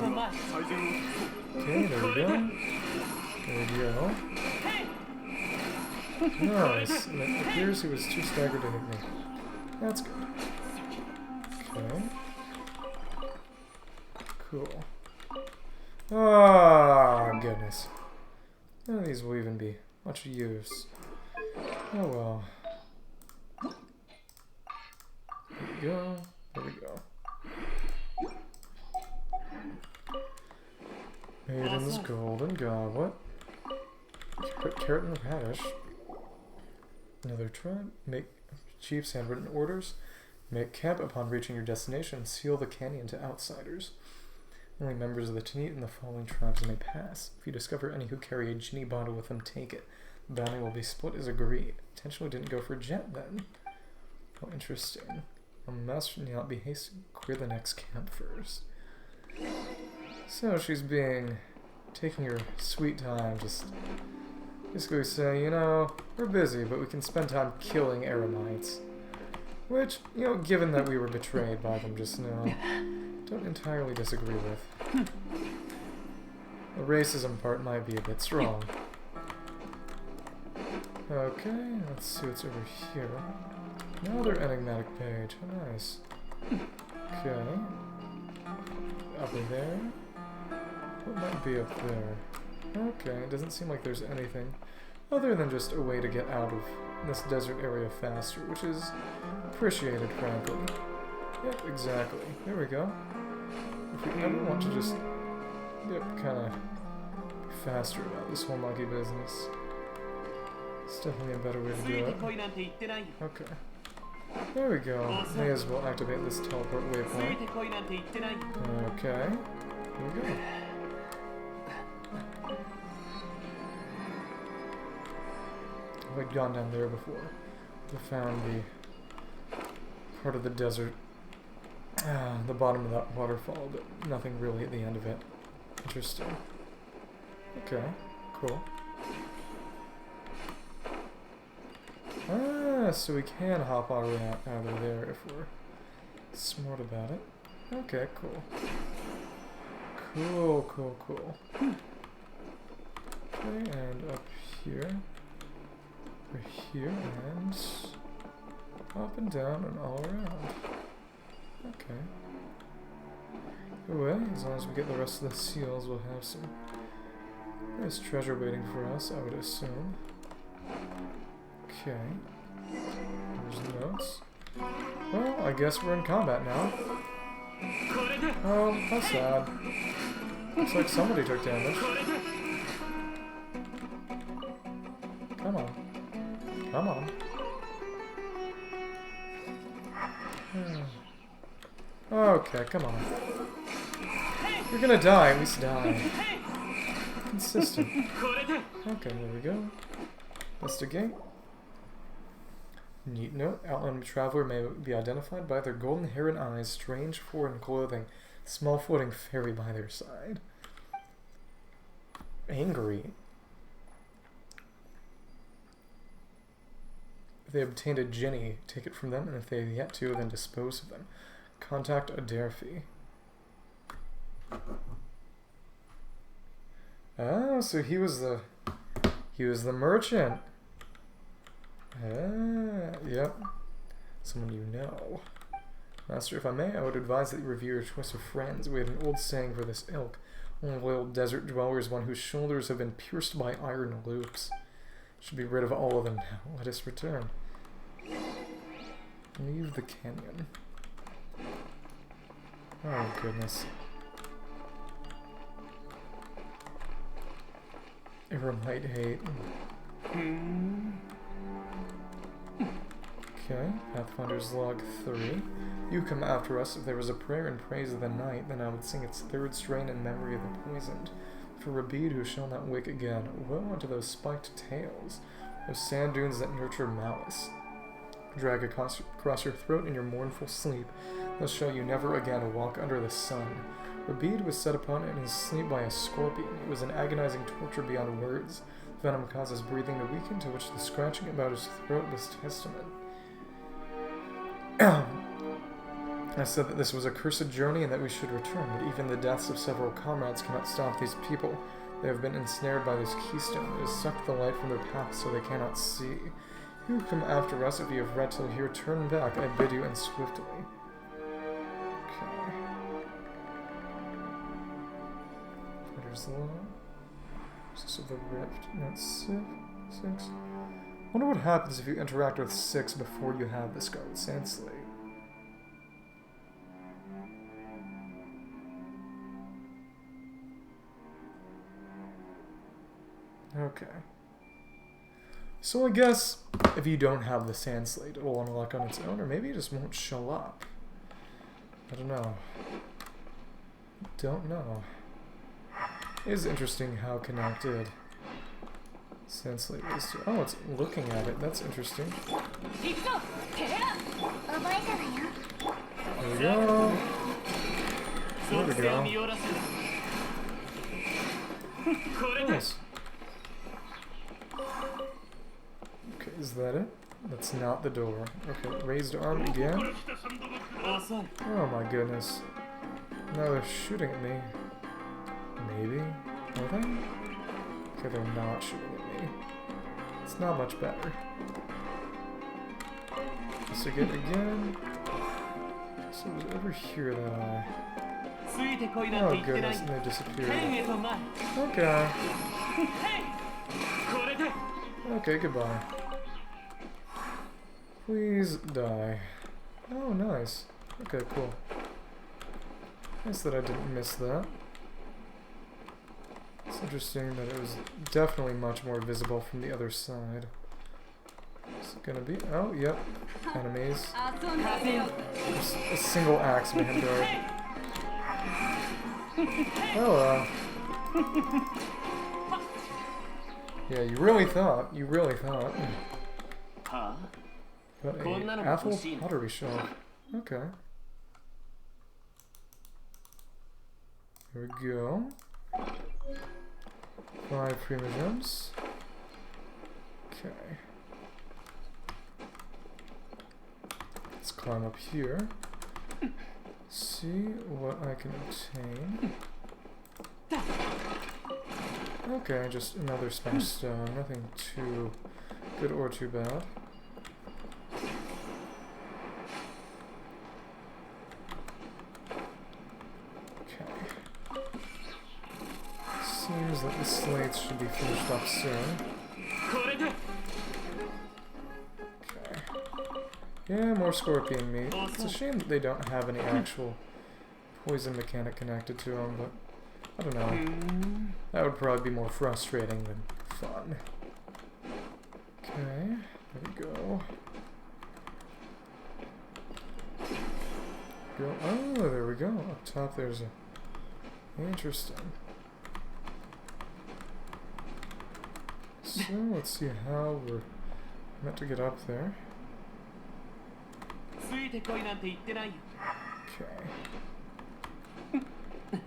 Okay, there we go. There we go. Nice. And it appears he was too staggered to hit me. That's good. Okay. Cool. Ah, goodness. None of these will even be much use. Oh well. There we go. There we go. Maiden's golden goblet. Carrot and radish. Another tribe. Make chief's handwritten orders. Make camp upon reaching your destination. Seal the canyon to outsiders. Only members of the Tanit and the following tribes may pass. If you discover any who carry a genie bottle with them, take it. The bounty will be split as agreed. Intentionally didn't go for jet then. Oh, interesting. A must not be hasty. Clear the next camp first. So she's taking her sweet time, just basically saying, you know, we're busy, but we can spend time killing Eremites. Which, you know, given that we were betrayed by them just now, don't entirely disagree with. The racism part might be a bit strong. Okay, let's see what's over here. Another enigmatic page. Oh, nice. Okay. Up in there. What might be up there? Okay, it doesn't seem like there's anything other than just a way to get out of this desert area faster, which is appreciated, frankly. Yep, exactly. There we go. If we ever want to just kind of faster about this whole monkey business, it's definitely a better way to do it. Okay. There we go. May as well activate this teleport waypoint. Okay. Here we go. I've gone down there before. We found the part of the desert, the bottom of that waterfall, but nothing really at the end of it. Interesting. Okay, cool. Ah, so we can hop our way out of there if we're smart about it. Okay, cool. Cool, cool, cool. Okay, and up here. Over here, and up and down and all around. Okay. Anyway, as long as we get the rest of the seals, we'll have some nice treasure waiting for us, I would assume. Okay. There's notes. Well, I guess we're in combat now. Oh, how sad. Looks like somebody took damage. Come on. Come on. Okay, come on. You're gonna die, at least die. Consistent. Okay, there we go. Investigate. Neat note. Outland traveler may be identified by their golden hair and eyes, strange foreign clothing, small floating fairy by their side. Angry. If they obtained a Jenny, take it from them, and if they have yet to, then dispose of them. Contact Adelphi. Oh, so he was the merchant. Ah, yep. Someone you know. Master, if I may, I would advise that you review your choice of friends. We have an old saying for this ilk. Only loyal desert dweller is one whose shoulders have been pierced by iron loops. Should be rid of all of them now. Let us return. Leave the canyon. Oh, goodness. Eremite hate. Okay, Pathfinder's Log 3. You come after us. If there was a prayer in praise of the night, then I would sing its third strain in memory of the poisoned. For Rabid who shall not wake again, woe unto those spiked tails, those sand dunes that nurture malice. Drag across your throat in your mournful sleep, thus shall you never again walk under the sun. Rabid was set upon in his sleep by a scorpion. It was an agonizing torture beyond words. Venom causes breathing to weaken, to which the scratching about his throat was testament. I said that this was a cursed journey and that we should return, but even the deaths of several comrades cannot stop these people. They have been ensnared by this keystone. It has sucked the light from their path so they cannot see. You who come after us, if you have read till here, turn back, I bid you, and swiftly. Okay. Fighter's Law. Six of the Rift. That's 6. Wonder what happens if you interact with 6 before you have the Scarlet Sandslate. Okay. So I guess if you don't have the Sandslate, it will unlock on its own, or maybe it just won't show up. I don't know. Don't know. It is interesting how connected Sandslate is to... Oh, it's looking at it. That's interesting. There we go. There we go. Nice. Okay, is that it? That's not the door. Okay, raised arm again. Oh my goodness. Now they're shooting at me. Maybe? Are they? Okay, they're not shooting at me. It's not much better. Let's again. So it was over here that I... Oh goodness, and they disappeared. Okay. Okay, goodbye. Please die. Oh, nice. Okay, cool. Nice that I didn't miss that. It's interesting that it was definitely much more visible from the other side. Is it gonna be? Oh, yep. Enemies. There's a single axe behind guard. Oh, yeah, you really thought. Got an apple pottery shelf. Okay. Here we go. 5 primogems. Okay. Let's climb up here. See what I can obtain. Okay, just another smash stone. Nothing too good or too bad. Okay. Seems that the slates should be finished up soon. Okay. Yeah, more scorpion meat. It's a shame that they don't have any actual poison mechanic connected to them, but I don't know. That would probably be more frustrating than fun. Okay, there we go. go? Oh, there we go. Up top there's a... Interesting. So, let's see how we're meant to get up there. ついてこいなんて言ってないよ。 Okay.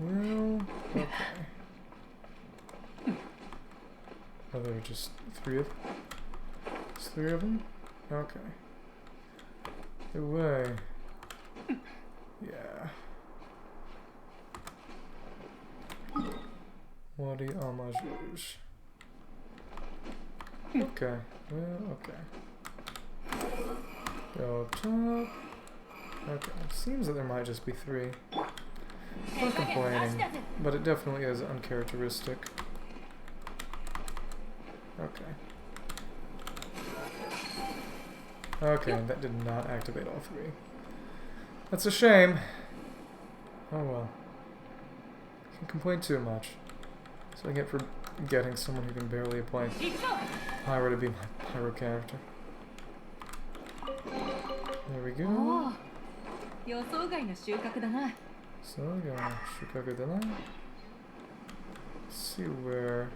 Well, okay. Oh, there are just three of them? Just three of them? Okay. The way. Yeah. Wadi Al-Majouj. Okay. Well, okay. Go up top. Okay. Seems that there might just be three. Not complaining, but it definitely is uncharacteristic. Okay. Okay, that did not activate all three. That's a shame. Oh well. Can't complain too much. So I get for getting someone who can barely play Pyro to be my Pyro character. There we go. 予想外の収穫だな。 So, yeah, Shikagudana. Let's see where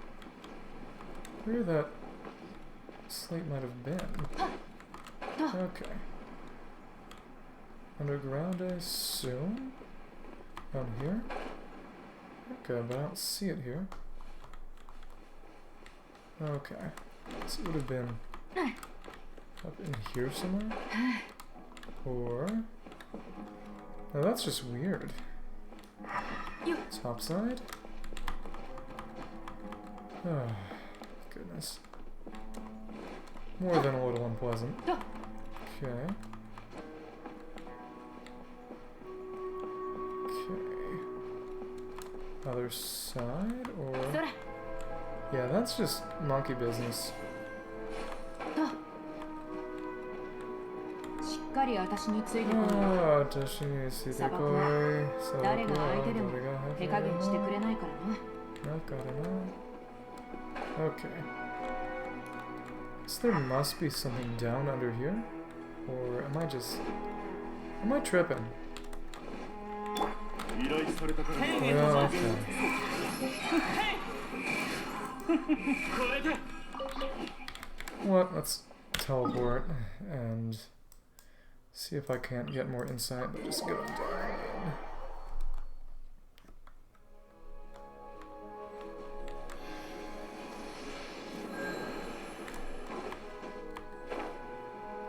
that slate might have been. Okay. Underground, I assume? Down here? Okay, but I don't see it here. Okay. So it would have been up in here somewhere? Or... No, that's just weird. Top side? Oh, goodness. More than a little unpleasant. Okay. Okay. Other side, or... Yeah, that's just monkey business. しっかり私についてこい。 Ah, 私についてこい。誰が相手でも手加減してくれないからな。だからな。Okay. So there must be something down under here? Or am I just... Am I tripping? Well, okay. What? Let's teleport and see if I can't get more insight by just going down.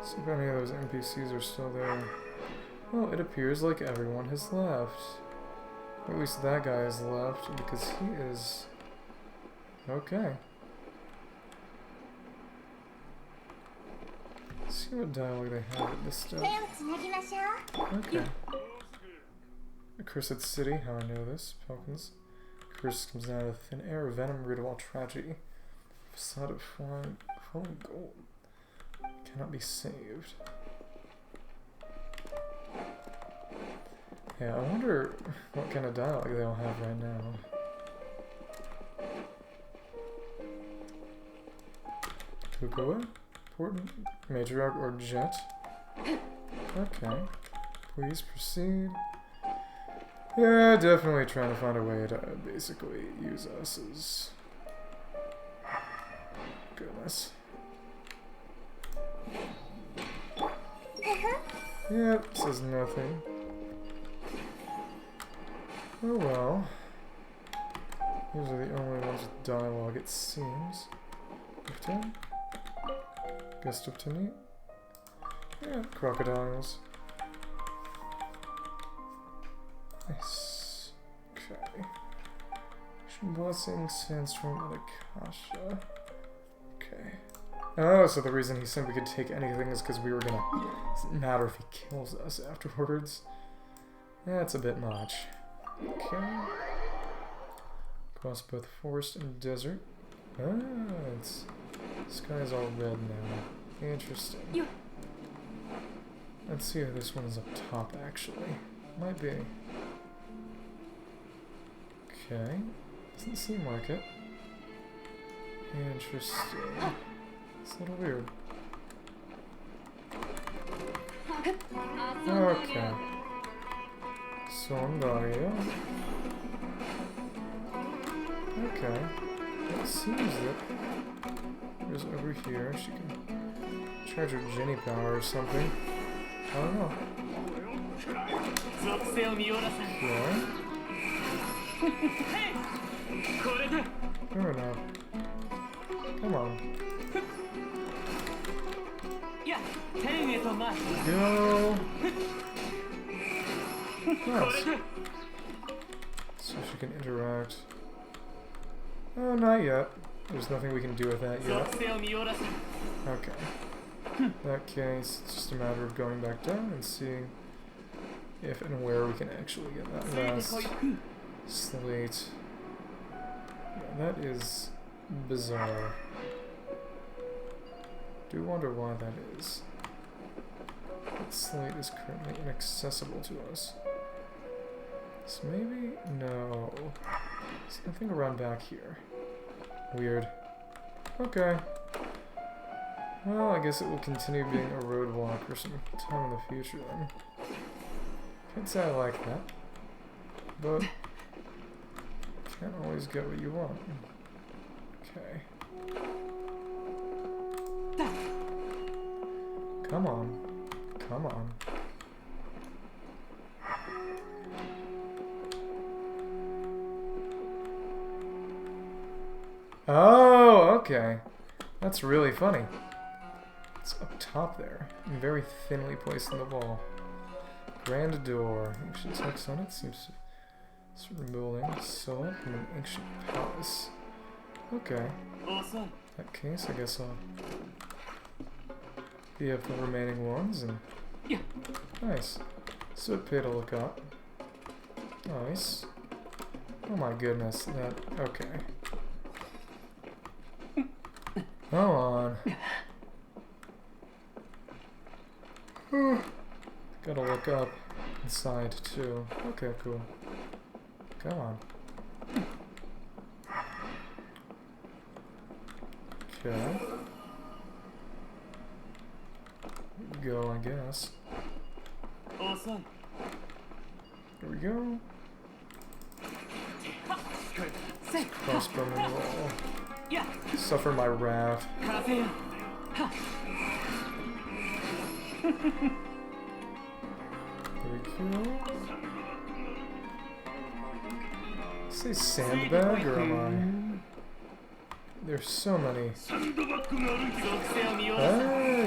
See if any of those NPCs are still there. Well, it appears like everyone has left. Or at least that guy has left because he is... Okay. Let's see what dialogue they have at this step. Okay. Accursed city, how I know this. Falcons. Curse comes out of thin air, venom root of all tragedy. Facade of falling gold. Cannot be saved. Yeah, I wonder what kind of dialogue they all have right now. Kukoa? Important? Matriarch or Jet? Okay. Please proceed. Yeah, definitely trying to find a way to basically use us as... Goodness. Yep, says nothing. Oh well. These are the only ones with dialogue, it seems. 15? Gust of Tanit? Yeah, crocodiles. Nice. Okay. Blessing, Sandstorm, and Akasha. Okay. Oh, so the reason he said we could take anything is because we were gonna... It doesn't matter if he kills us afterwards. That's a bit much. Okay. Across both forest and desert. Ah, it's... The sky's all red now. Interesting. Let's see if this one's up top, actually. Might be. Okay. Doesn't seem like it. Interesting. It's a little weird. Okay. Sondario. Okay. It seems that there's over here. She can charge her Jenny power or something. I don't know. Okay. Fair enough. Come on. Go. Nice. So she can interact. Oh, not yet. There's nothing we can do with that yet. Okay. In that case, it's just a matter of going back down and seeing if and where we can actually get that last slate. Yeah, that is bizarre. Do wonder why that is. That slate is currently inaccessible to us. So maybe... no. There's nothing around back here. Weird. Okay. Well, I guess it will continue being a roadblock for some time in the future then. Can't say I like that. But can't always get what you want. Okay. Come on. Come on. Oh, okay. That's really funny. It's up top there, and very thinly placed in the wall. Grand door. Ancient text on it seems to sort of building. Silhouette from an ancient palace. Okay. In that case, I guess I'll be up the remaining ones and nice. So it paid to look up. Nice. Oh my goodness, that okay. Come on. Gotta look up inside too. Okay, cool. Come on. Okay. Go, I guess. Here we go. Crossbow and roll. Suffer my wrath. There we go. Say sandbag or am I? There's so many.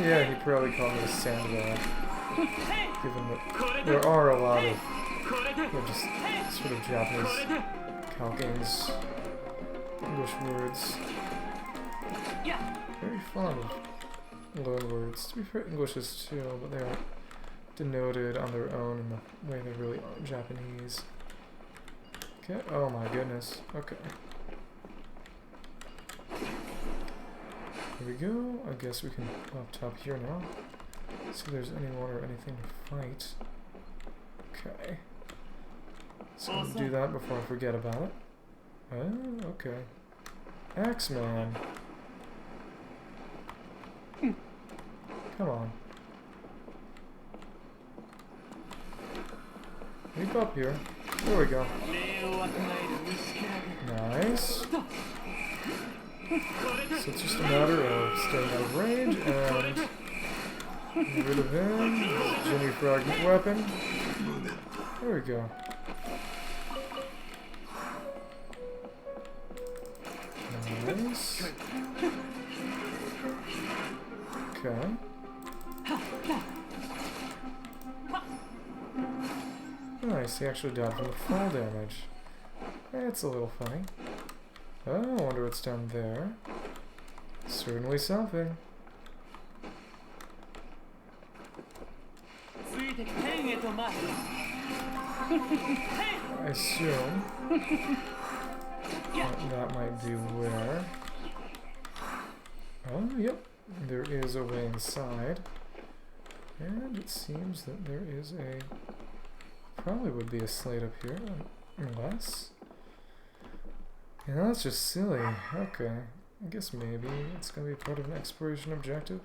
Yeah, he probably called me a sandbag. Given that there are a lot of just sort of Japanese calkings, English words. Very fond of loan words. To be fair, English is too, but they are denoted on their own in the way they really are in Japanese. Okay. Oh my goodness. Okay. Here we go. I guess we can go up top here now. See if there's anyone or anything to fight. Okay. So I'm gonna do that before I forget about it. Oh, okay. Axeman. Come on. Leap up here. There we go. Nice. So it's just a matter of staying out of range and get rid of him. Jimmy Fragment weapon. There we go. Nice. Okay. Nice, he actually died from the fall damage. That's a little funny. Oh, I wonder what's down there. Certainly something. I assume that might be where. Oh, yep. There is a way inside. And it seems that there is a... probably would be a slate up here, unless... yeah, that's just silly. Okay. I guess maybe it's gonna be part of an exploration objective.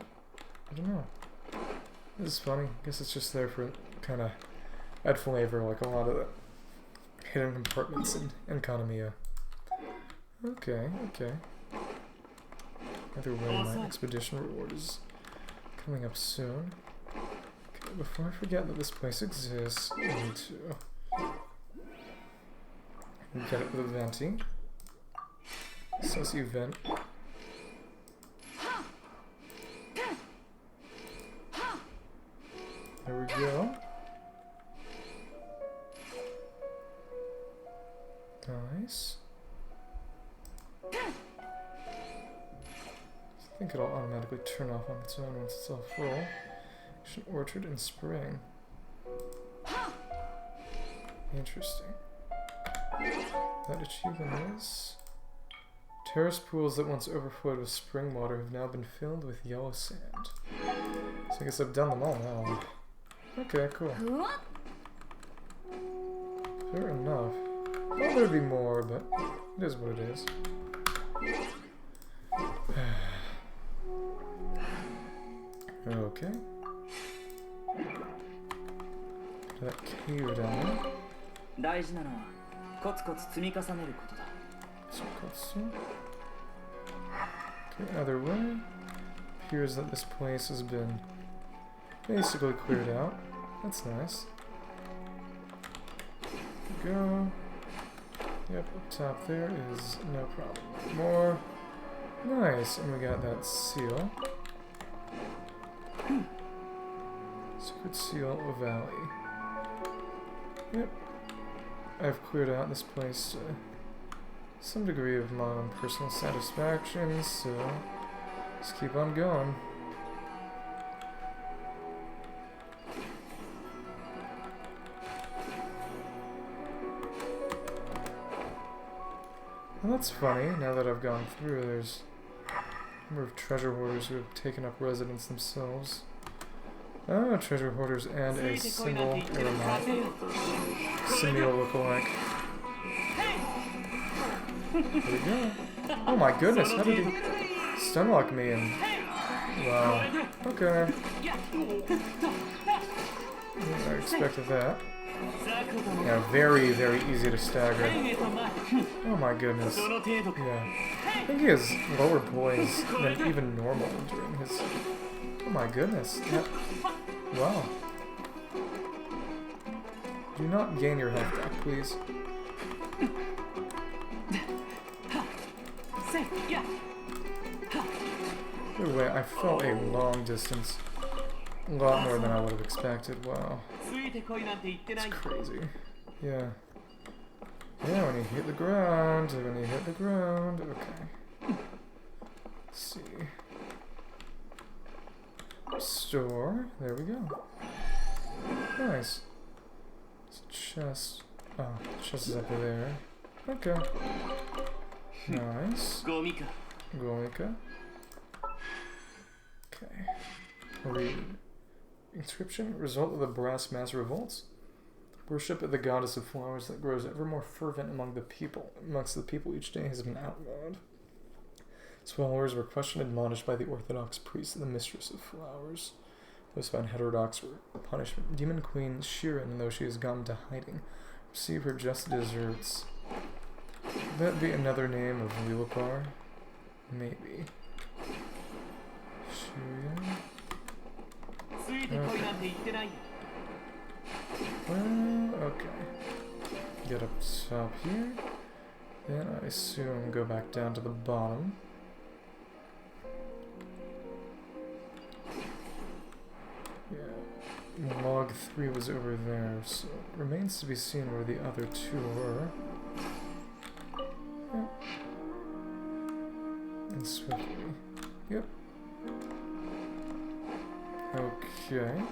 I don't know. This is funny. I guess it's just there for kind of add flavor, like a lot of the hidden compartments in Kanamiya. Okay, okay. Either way, my expedition reward is coming up soon. Okay, before I forget that this place exists, I need to get it with a venti. Says you vent. There we go. Nice. I think it'll automatically turn off on its own once it's all full. Ancient orchard in spring. Interesting. That achievement is... Terrace pools that once overflowed with spring water have now been filled with yellow sand. So I guess I've done them all now. Okay, cool. Fair enough. Well, there'd be more, but it is what it is. Okay. That cave down there. 大事なのはコツコツ積み重ねることだ。Okay, either way, appears that this place has been basically cleared out. That's nice. Go. Yep, up top there is no problem. More. Nice, and we got that seal. Secret Seal of Valley. Yep. I've cleared out this place to some degree of my own personal satisfaction, so let's keep on going. Well, that's funny. Now that I've gone through, there's a number of treasure hoarders who have taken up residence themselves. Oh, treasure hoarders and a single Simio lookalike. There we go. Oh my goodness, how did he stunlock me and... Wow. Okay. I expected that. Yeah, very, very easy to stagger. Oh my goodness. Yeah. I think he has lower poise than even normal during his... Oh my goodness. Yeah. Wow. Do not gain your health back, please. Either way, I fell a long distance. A lot more than I would have expected. Wow. It's crazy. Yeah. Yeah, when you hit the ground, okay. Let's see. Store. There we go. Nice. It's a chest. Oh, the chest is up there. Okay. Nice. Gomika. Okay. Read. Inscription. Result of the brass mass revolts. Worship of the goddess of flowers that grows ever more fervent amongst the people each day has been outlawed. Its followers were questioned and admonished by the Orthodox priest, the mistress of flowers. Those found heterodox were punishment. Demon Queen Shirin, though she has gone into hiding, receive her just deserts. Would that be another name of Lilipar? Maybe. Shirin? Okay. Well, okay. Get up top here. Then I assume go back down to the bottom. Yeah. Log 3 was over there, so it remains to be seen where the other two were. Yep. And swiftly. Yep. Okay.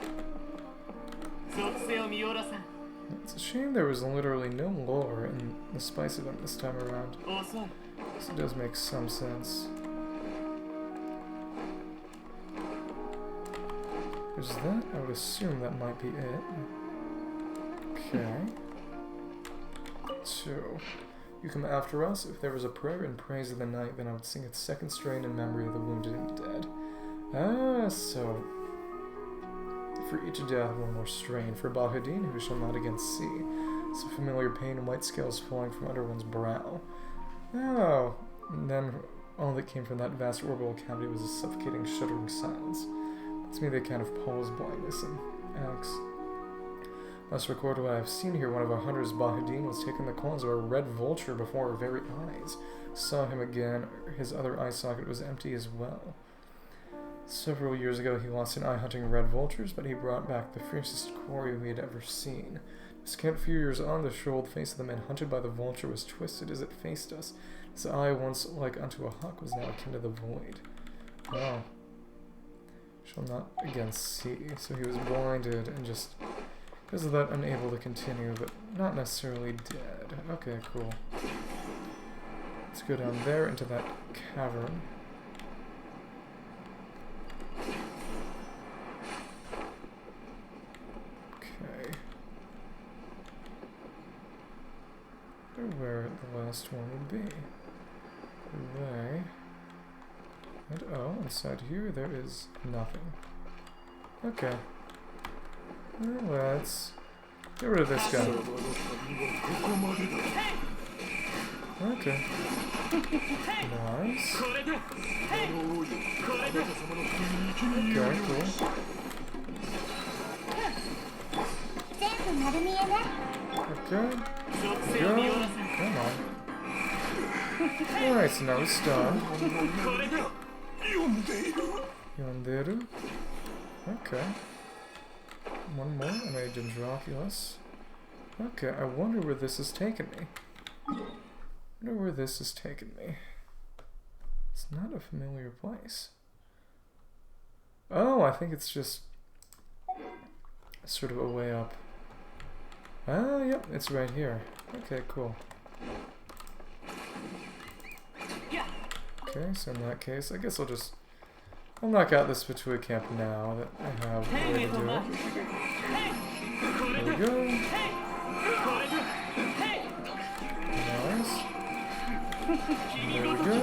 It's a shame there was literally no lore in the Spice event this time around. This does make some sense. There's that. I would assume that might be it. Okay. So, you come after us. If there was a prayer in praise of the night, then I would sing its second strain in memory of the wounded and dead. Ah, so... For each death, one more strain. For Bahadin, who shall not again see. It's a familiar pain and white scales falling from under one's brow. Oh, and then all that came from that vast orbital cavity was a suffocating, shuddering silence. It's me the kind of Paul's blindness and Alex. Must record what I've seen here. One of our hunters, Bahadin, was taking the claws of a red vulture before our very eyes. Saw him again. His other eye socket was empty as well. Several years ago, he lost an eye hunting red vultures, but he brought back the fiercest quarry we had ever seen. A scant few years on, the shriveled face of the man hunted by the vulture was twisted as it faced us. His eye, once like unto a hawk, was now akin to the void. Wow. Shall not again see. So he was blinded and just, because of that, unable to continue, but not necessarily dead. Okay, cool. Let's go down there into that cavern. Okay. I wonder where the last one would be. Away. And oh, inside here there is nothing. Okay. Well, let's get rid of this guy. Okay. Nice. Okay, cool. Okay. Go. Come on. Alright, so now we're stunned. Yonderu. Okay. One more, and a Dendroculus. Okay, I wonder where this has taken me. I wonder where this has taken me. It's not a familiar place. Oh, I think it's just sort of a way up. Ah, yep, it's right here. Okay, cool. Okay, so in that case, I guess I'll knock out this Fatui camp now that I have a way to do it. There we go. Nice. There we go.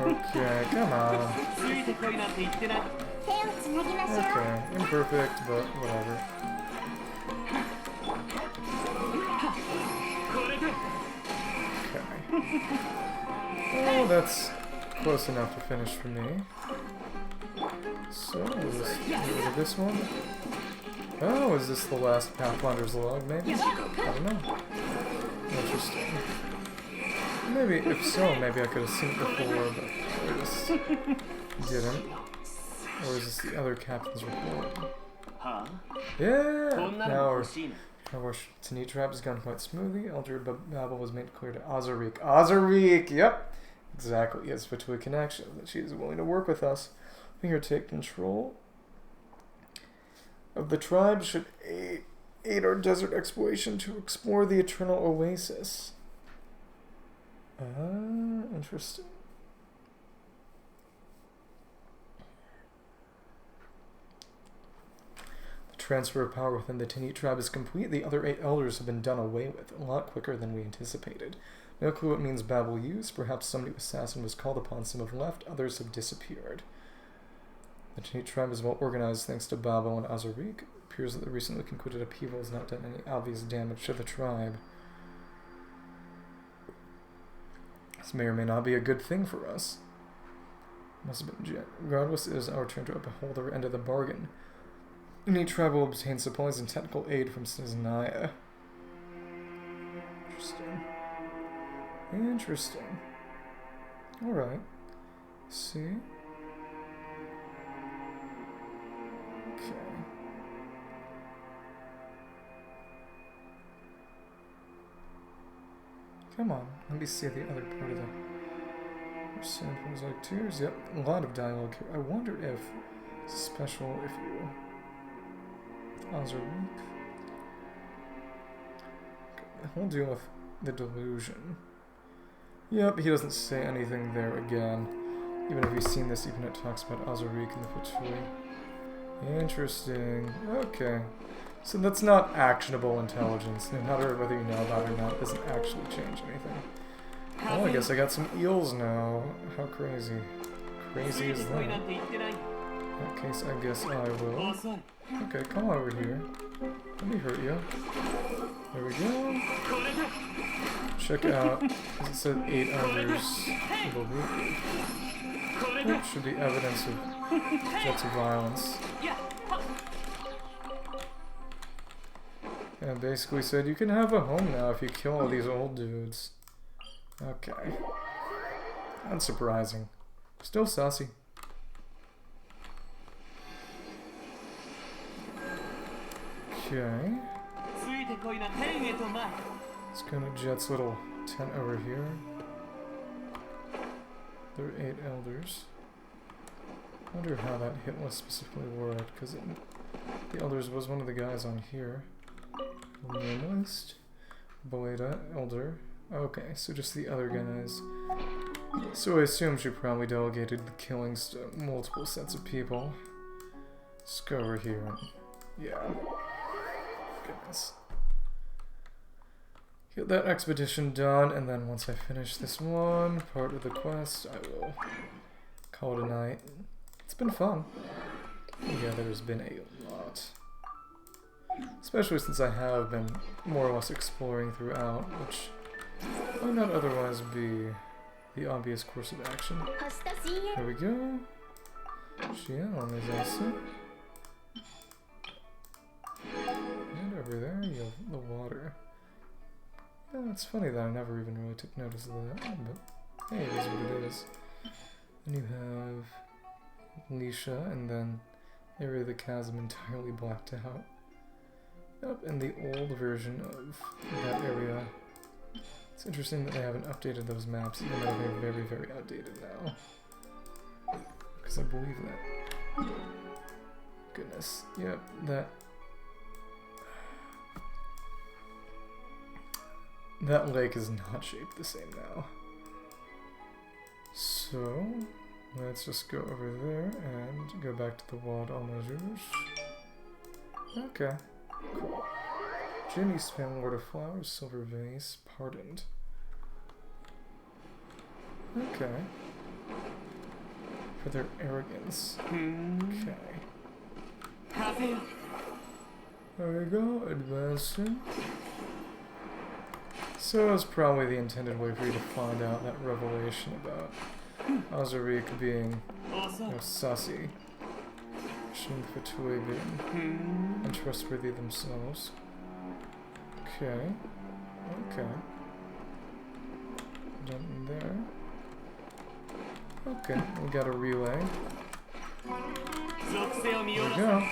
Okay, come on. Okay, imperfect, but whatever. Oh, that's close enough to finish for me. So, we'll just get rid of this one. Oh, is this the last Pathfinder's log, maybe? I don't know. Interesting. Maybe, if so, maybe I could have seen it before, but I just didn't. Or is this the other captain's report? Yeah! Now our Tanit trap has gone quite smoothly. Elder Babel was made clear to Azarik. Azarik! Yep! Exactly. Yes, Fatui connection. That she is willing to work with us. We here take control of the tribe should aid our desert exploration to explore the Eternal Oasis. Interesting. The transfer of power within the Tanit tribe is complete. The other 8 elders have been done away with, a lot quicker than we anticipated. No clue what means Babel used. Perhaps some new assassin was called upon, some have left, others have disappeared. The Tanit tribe is well organized thanks to Babel and Azarik. It appears that the recently concluded upheaval has not done any obvious damage to the tribe. This may or may not be a good thing for us. Must have been regardless, it is our turn to uphold our end of the bargain. Any tribe will obtain supplies and technical aid from Snezhnaya. Interesting. Interesting. Alright. See? Okay. Come on, let me see the other part of the samples like tears. Yep, a lot of dialogue here. I wonder if it's special if you Azarik. We'll deal with the delusion. Yep, he doesn't say anything there again. Even if you've seen this, even it talks about Azarik and the Fatui. Interesting. Okay. So that's not actionable intelligence. No matter whether you know about it or not, it doesn't actually change anything. Well, I guess I got some eels now. How crazy. Crazy is that? In that case, I guess I will Okay, come over here. Let me hurt you. There we go. Check out, as it said, 8 others. That should be evidence of jets of violence. And basically said you can have a home now if you kill all these old dudes. Okay. Unsurprising. Still saucy. Okay. Let's go to Jet's little tent over here. There are 8 elders. I wonder how that hit list specifically worked, because the elders was one of the guys on here. Name list. Boeda, elder. Okay, so just the other guys. So I assume she probably delegated the killings to multiple sets of people. Let's go over here. Yeah. Goodness. Get that expedition done, and then once I finish this one part of the quest, I will call it a night. It's been fun. Yeah, there's been a lot. Especially since I have been more or less exploring throughout, which might not otherwise be the obvious course of action. There we go. Xian is also. And over there you have the water. Yeah, it's funny that I never even really took notice of that, but hey, it is what it is. And you have Lisha, and then area of the chasm entirely blacked out. Yep, and the old version of that area. It's interesting that they haven't updated those maps, even though they're very, very outdated now. Because I believe that. Goodness. Yep, that lake is not shaped the same now. So, let's just go over there and go back to the Wad Almajouge. Okay, cool. Jimmy Spam, Lord of Flowers, Silver Vase, Pardoned. Okay. For their arrogance. Okay. There we go, advancing. So it's probably the intended way for you to find out that revelation about Azarik being, sassy, Shin Fatui being untrustworthy themselves. Okay. Okay. Done there. Okay, we got a relay. There we go.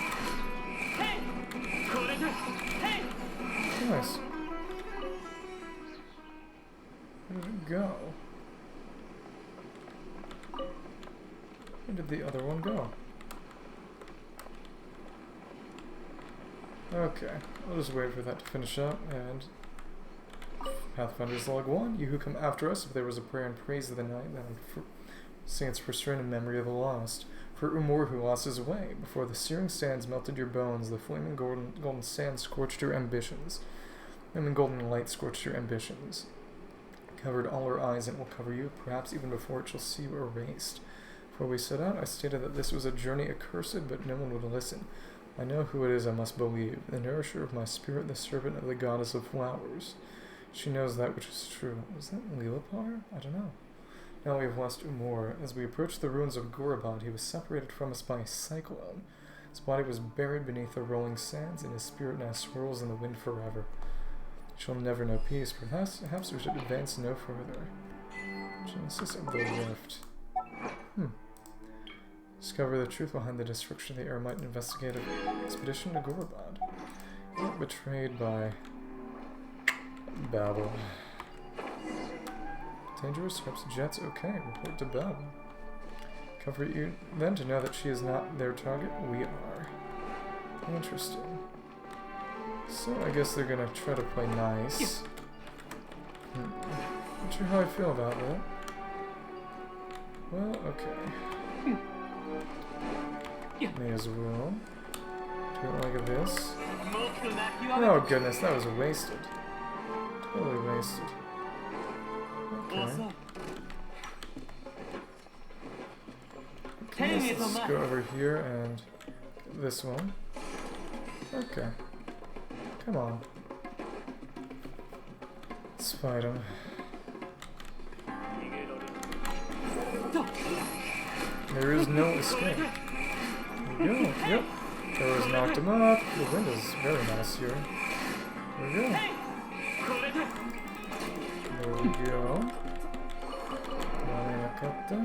Nice. Where did it go? Where did the other one go? Okay, I'll just wait for that to finish up, and Pathfinder's Log 1, you who come after us, if there was a prayer and praise of the night, then saints for strain in memory of the lost. For Umor who lost his way, before the searing sands melted your bones, the flaming golden sand scorched your ambitions. Flaming golden light scorched your ambitions. Covered all our eyes, and it will cover you, perhaps even before it shall see you erased. Before we set out, I stated that this was a journey accursed, but no one would listen. I know who it is I must believe, the nourisher of my spirit, the servant of the goddess of flowers. She knows that which is true. Was that Lilipar? I don't know. Now we have lost Umor. As we approached the ruins of Gorabad, he was separated from us by a cyclone. His body was buried beneath the rolling sands, and his spirit now swirls in the wind forever. Shall never know peace, perhaps we should advance no further. Genesis of the Rift. Discover the truth behind the destruction of the Eremite investigative expedition to Gorabad. Betrayed by Babel. Dangerous Herps Jets, okay, report to Babel. Comfort you then to know that she is not their target, we are. Interesting. So I guess they're gonna try to play nice. Not sure how I feel about that. Well, okay. May as well. Do it like this. Oh goodness, that was wasted. Totally wasted. Okay. Okay, so let's go over here and this one. Okay. Come on. Let's fight him. There is no escape. There we go. Yep. Throws knocked him up. The wind is very nice here. There we go. There we go. Okay.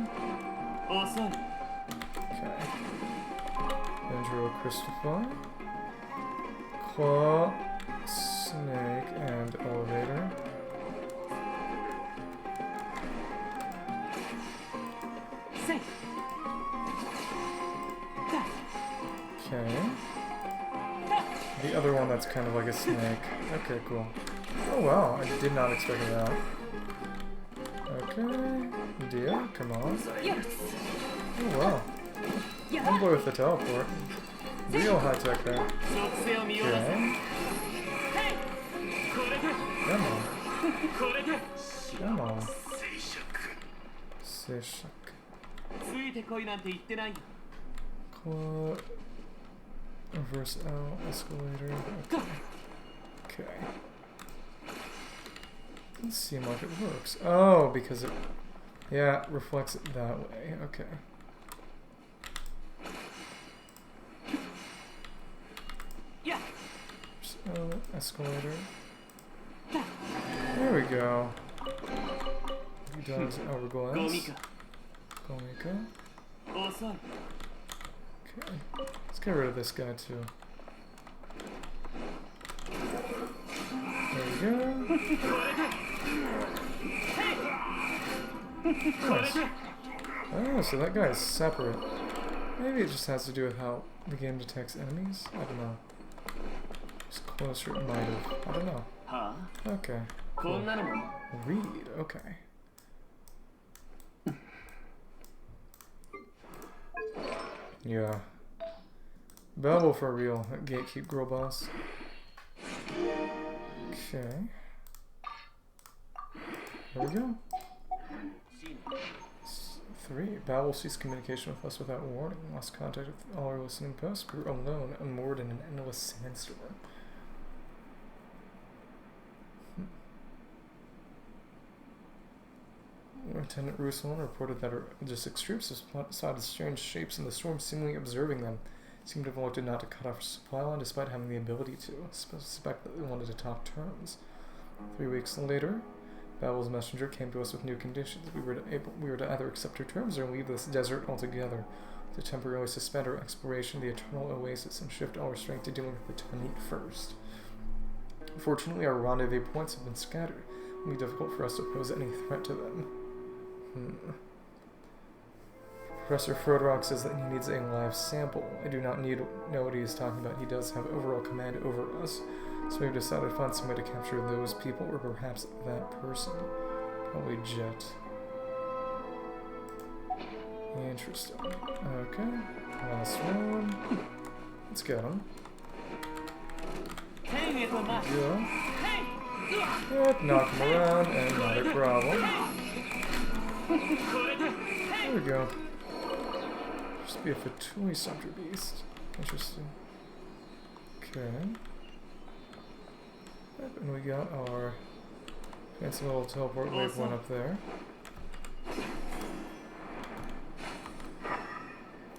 Andrew Christopher. Claw, snake, and elevator. Okay. The other one that's kind of like a snake. Okay, cool. Oh wow, I did not expect that. Okay. Dear, come on. Oh wow. One boy with the teleport. Real high tech there. Okay. Come on. Come on. Seishak. Claw. Reverse L, escalator. Okay. Okay. Doesn't seem like it works. Oh, because it, yeah, it reflects it that way. Okay. Escalator. There we go. He does hourglass. Gomika. Okay. Let's get rid of this guy too. There we go. Nice. Oh, so that guy is separate. Maybe it just has to do with how the game detects enemies? I don't know. Just closer it might have. I don't know. Okay. Cool. Read, okay. Yeah. Babel for real. Gatekeep girl boss. Okay. There we go. 3. Babel ceased communication with us without warning. Lost contact with all our listening posts. Grew alone, unmoored in an endless sandstorm. Lieutenant Ruslan reported that our logistics troops spotted strange shapes in the storm, seemingly observing them. Seemed to have elected not to cut off our supply line despite having the ability to. Suspect that they wanted to talk terms. 3 weeks later, Babel's messenger came to us with new conditions. We were to either accept her terms or leave this desert altogether, to temporarily suspend our exploration of the eternal oasis and shift all our strength to dealing with the Tanit first. Unfortunately, our rendezvous points have been scattered. It will be difficult for us to pose any threat to them. Professor Frodrock says that he needs a live sample. I do not know what he is talking about. He does have overall command over us, so we've decided to find some way to capture those people, or perhaps that person. Probably Jet. Interesting. Okay. Last one. Let's get him. Yeah. Yep, knock him around, and not a problem. There we go. Just be a Fatui Center Beast. Interesting. Okay. Yep, and we got our fancy little teleport wave one up there.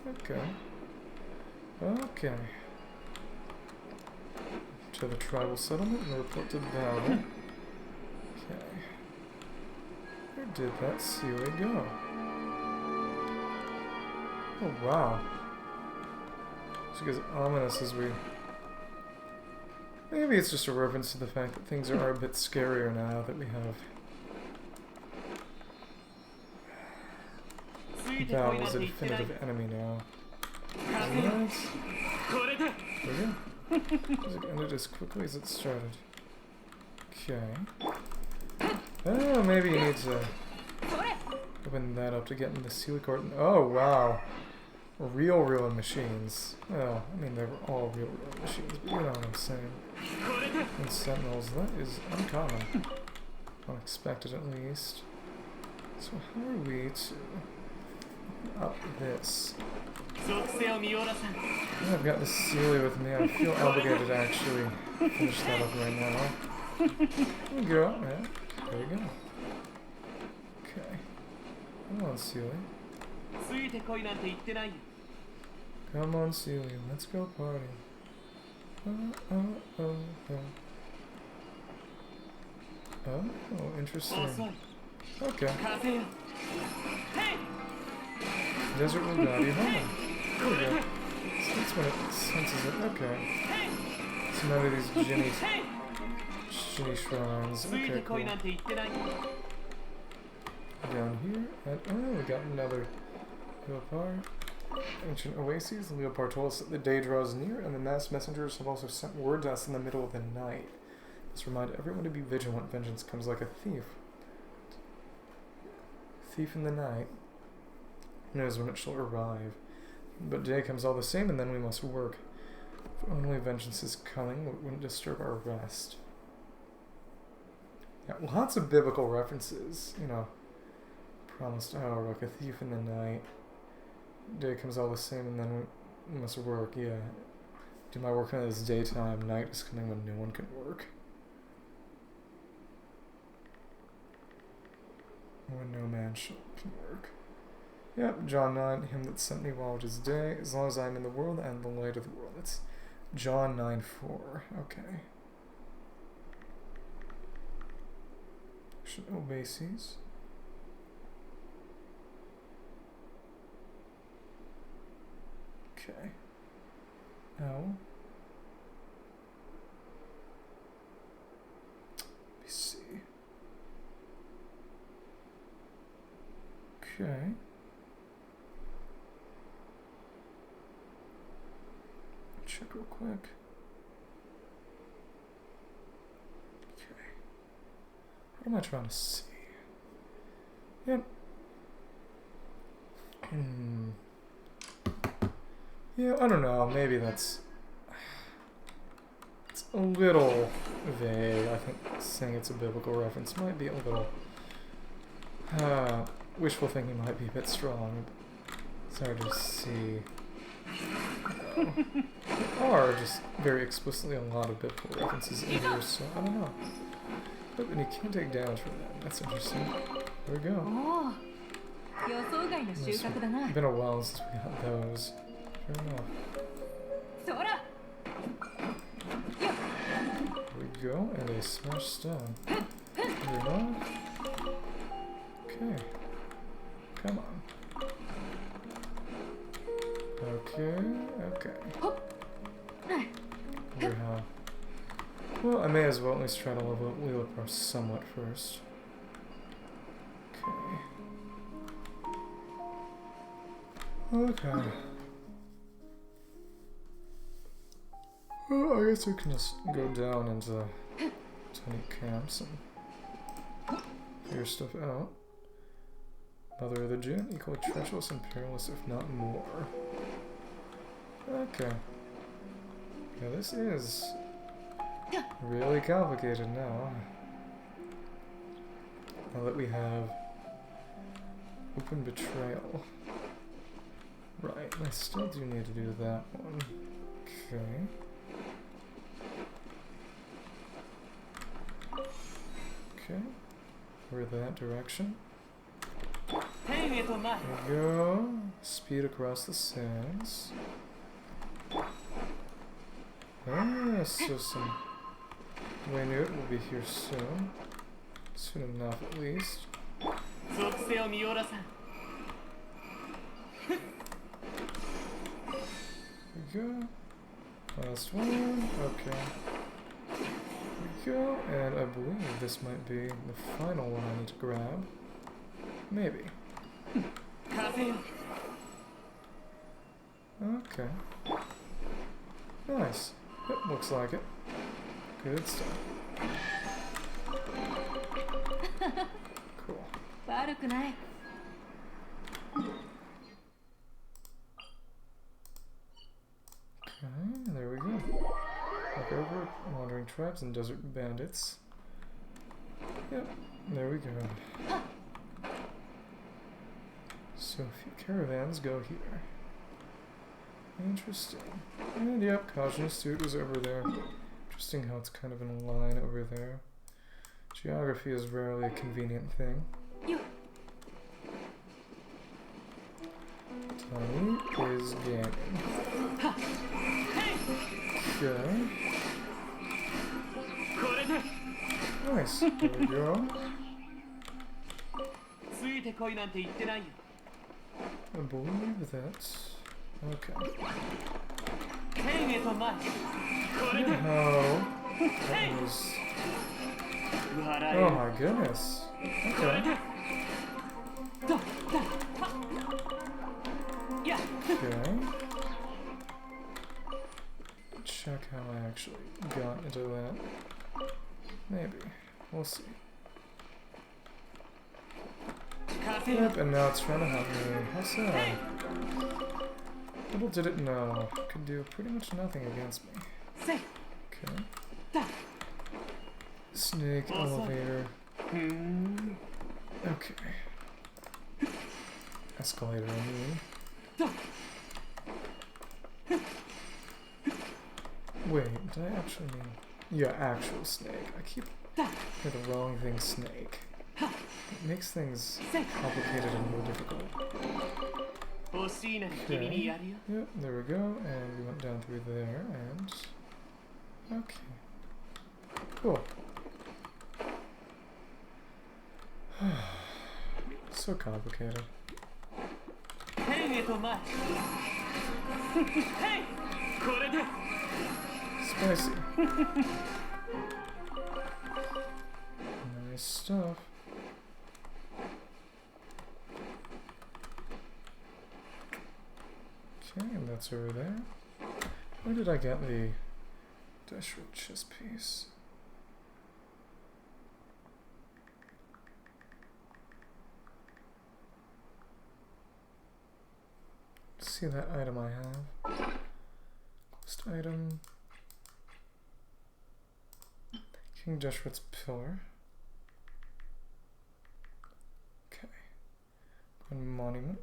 Okay. Okay. To the tribal settlement and report to the battle. Okay. Where did that Sealy go? Oh wow. It's as ominous as we... Maybe it's just a reference to the fact that things are a bit scarier now that we have... Babel's a definitive enemy now. Isn't it? There we go. Music ended as quickly as it started. Okay. Oh, maybe you need to open that up to get in the Sealy Court. Oh, wow. Real machines. Well, I mean, they were all real machines, but you know what I'm saying. And Sentinels, that is uncommon. Unexpected, at least. So how are we to open up this? Yeah, I've got the Celia with me. I feel obligated to actually finish that up right now. There we go. Yeah, there we go. Okay. Come on, Celia. Come on, Celia. Let's go party. Oh, interesting. Okay. Desert will guide you home. There we go. So that's when it senses it. Okay. So none of these Ginny shrines. Okay, cool. Down here, and oh, we got another Leopard. Ancient oases. The Leopard told us that the day draws near, and the masked messengers have also sent word to us in the middle of the night. Let's remind everyone to be vigilant. Vengeance comes like a thief. Thief in the night. Who knows when it shall arrive? But day comes all the same, and then we must work. If only vengeance is coming, it wouldn't disturb our rest. Yeah, lots of biblical references, you know. Promised hour, like a thief in the night. Day comes all the same, and then we must work, yeah. Do my work in this daytime, night is coming when no one can work. When no man can work. Yep, John 9, him that sent me while it is day, as long as I am in the world and the light of the world. That's John 9:4. Okay. Should obeses. Okay. Now. Let me see. Okay. Check real quick. Okay. What am I trying to see? Yep. Yeah, I don't know. Maybe that's... It's a little vague. I think saying it's a biblical reference might be a little... wishful thinking might be a bit strong. It's hard to see. There are just very explicitly a lot of biblical references in here, so I don't know. But and you can't take damage from that. That's interesting. There we go. It's been a while since we got those. Fair enough. There we go, and a smashed stone. Okay. Come on. Okay. Wonder how. Well, I may as well at least try to level up Leopard somewhat first. Okay. Well, I guess we can just go down into tiny camps and figure stuff out. Mother of the Jinn, equally treacherous and perilous, if not more. Okay. Yeah, this is really complicated now. Now that we have open betrayal. Right, I still do need to do that one. Okay. Okay. We're that direction. There we go. Speed across the sands. Ah, so some... I knew it will be here soon. Soon enough, at least. There we go. Last one. Okay. There we go. And I believe this might be the final one I need to grab. Maybe. Okay. Nice. Yep, looks like it. Good stuff. Cool. Okay, there we go. Look over, wandering tribes and desert bandits. Yep, there we go. So a few caravans go here. Interesting. And yep, Kajna's suit was over there. Interesting how it's kind of in a line over there. Geography is rarely a convenient thing. Tiny is gaming. Okay. Nice. There we go. I believe that. Okay. Oh. That was... Oh my goodness. Okay. Okay. Check how I actually got into that. Maybe. We'll see. Yep, and now it's trying to help me. How sad. Little did it know. Could do pretty much nothing against me. Okay. Snake elevator. Okay. Escalator, I mean. Wait, did I actually mean... Yeah, actual snake. I keep saying the wrong thing, snake. It makes things complicated and more difficult. Okay. Yep, there we go, and we went down through there, and... Okay. Cool. So complicated. Spicy. Nice stuff. Okay, and that's over there. Where did I get the Deshret chess piece? See that item I have. Quest item. King Deshret's pillar. Okay. One monument.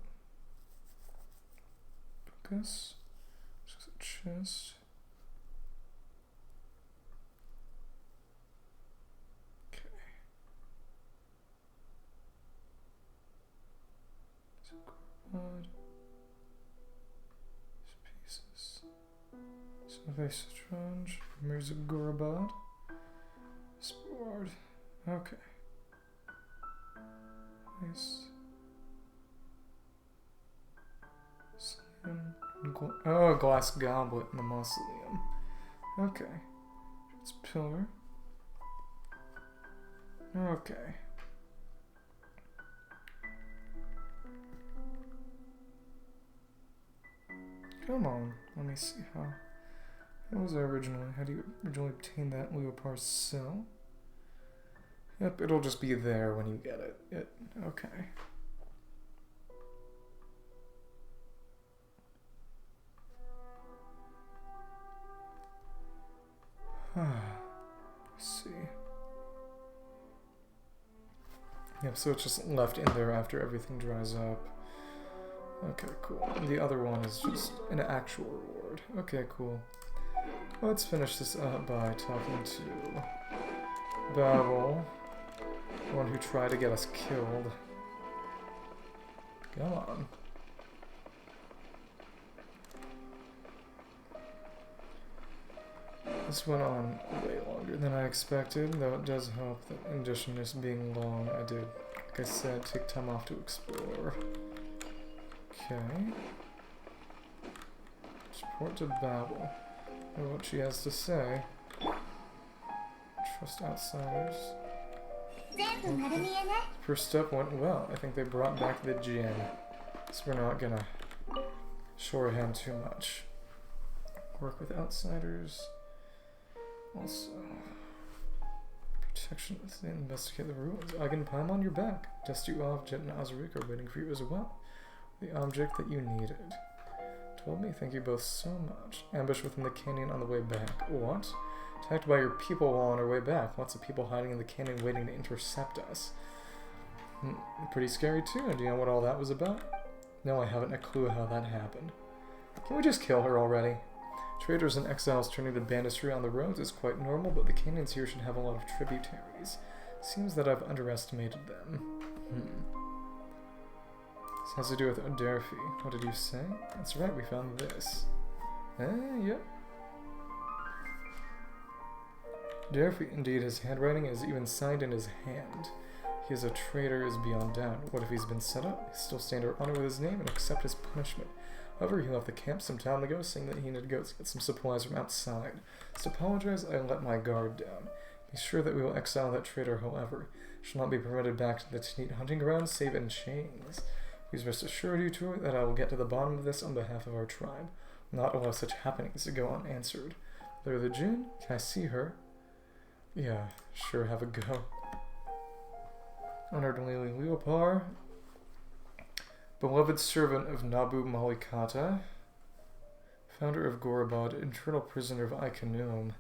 Bilqis. Just a chest. Okay. Odd. Pieces. Survey Strange. Mirza Gorabad. Sport. Okay. Nice. Oh, a glass goblet in the mausoleum. Okay. It's pillar. Okay. Come on. Let me see how. How was I originally? How do you originally obtain that Leopard's cell? Yep, it'll just be there when you get it. Okay. Let's see. Yep, so it's just left in there after everything dries up. Okay, cool. And the other one is just an actual reward. Okay, cool. Let's finish this up by talking to Babel, the one who tried to get us killed. Come on. This went on way longer than I expected, though it does help that in addition to this being long, I did, like I said, take time off to explore. Okay. Report to Babel. Know what she has to say. Trust outsiders. Okay. First step went well. I think they brought back the gin. So we're not gonna shorthand too much. Work with outsiders. Also, protection within. Investigate the ruins. I can climb on your back. Destuov, Jet, and Azarik are waiting for you as well. The object that you needed. Told me, thank you both so much. Ambush within the canyon on the way back. What? Attacked by your people while on our way back. Lots of people hiding in the canyon waiting to intercept us. Pretty scary too. Do you know what all that was about? No, I haven't a clue how that happened. Can we just kill her already? Traders and exiles turning to banditry on the roads is quite normal, but the canyons here should have a lot of tributaries. Seems that I've underestimated them. This has to do with Oderfi. What did you say? That's right, we found this. Yep. Oderfi, indeed, his handwriting is even signed in his hand. He is a traitor is beyond doubt. What if he's been set up? He still stand or honor with his name and accept his punishment. However, he left the camp some time ago, saying that he needed to go get some supplies from outside. To apologize, I let my guard down. Be sure that we will exile that traitor, however. Shall not be permitted back to the Tanit hunting grounds, save in chains. Please rest assured, you two, that I will get to the bottom of this on behalf of our tribe. Not allow such happenings to go unanswered. There, the Jinn? Can I see her? Yeah, sure, have a go. Honored Lily Leopard, beloved servant of Nabu Malikata, founder of Gorabad, internal prisoner of Ikanom.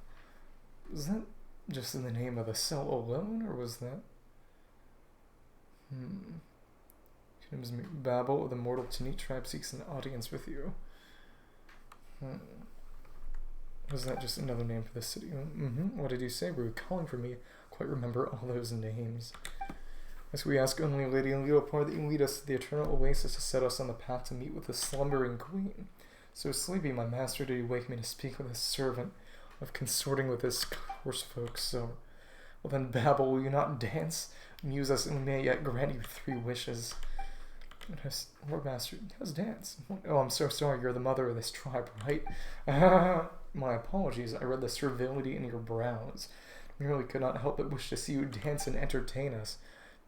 Was that just in the name of the cell alone, or was that? Kingdom's Babel, the mortal Tanit tribe seeks an audience with you. Was that just another name for the city? What did you say? Were you calling for me? Quite remember all those names. As we ask only Lady Leopard that you lead us to the eternal oasis to set us on the path to meet with the slumbering queen. So sleepy, my master, did you wake me to speak with his servant of consorting with this coarse folk, so... Well then, Babel, will you not dance? Amuse us, and we may yet grant you 3 wishes. Lord Master, how's dance? Oh, I'm so sorry, you're the mother of this tribe, right? My apologies, I read the servility in your brows. Merely could not help but wish to see you dance and entertain us.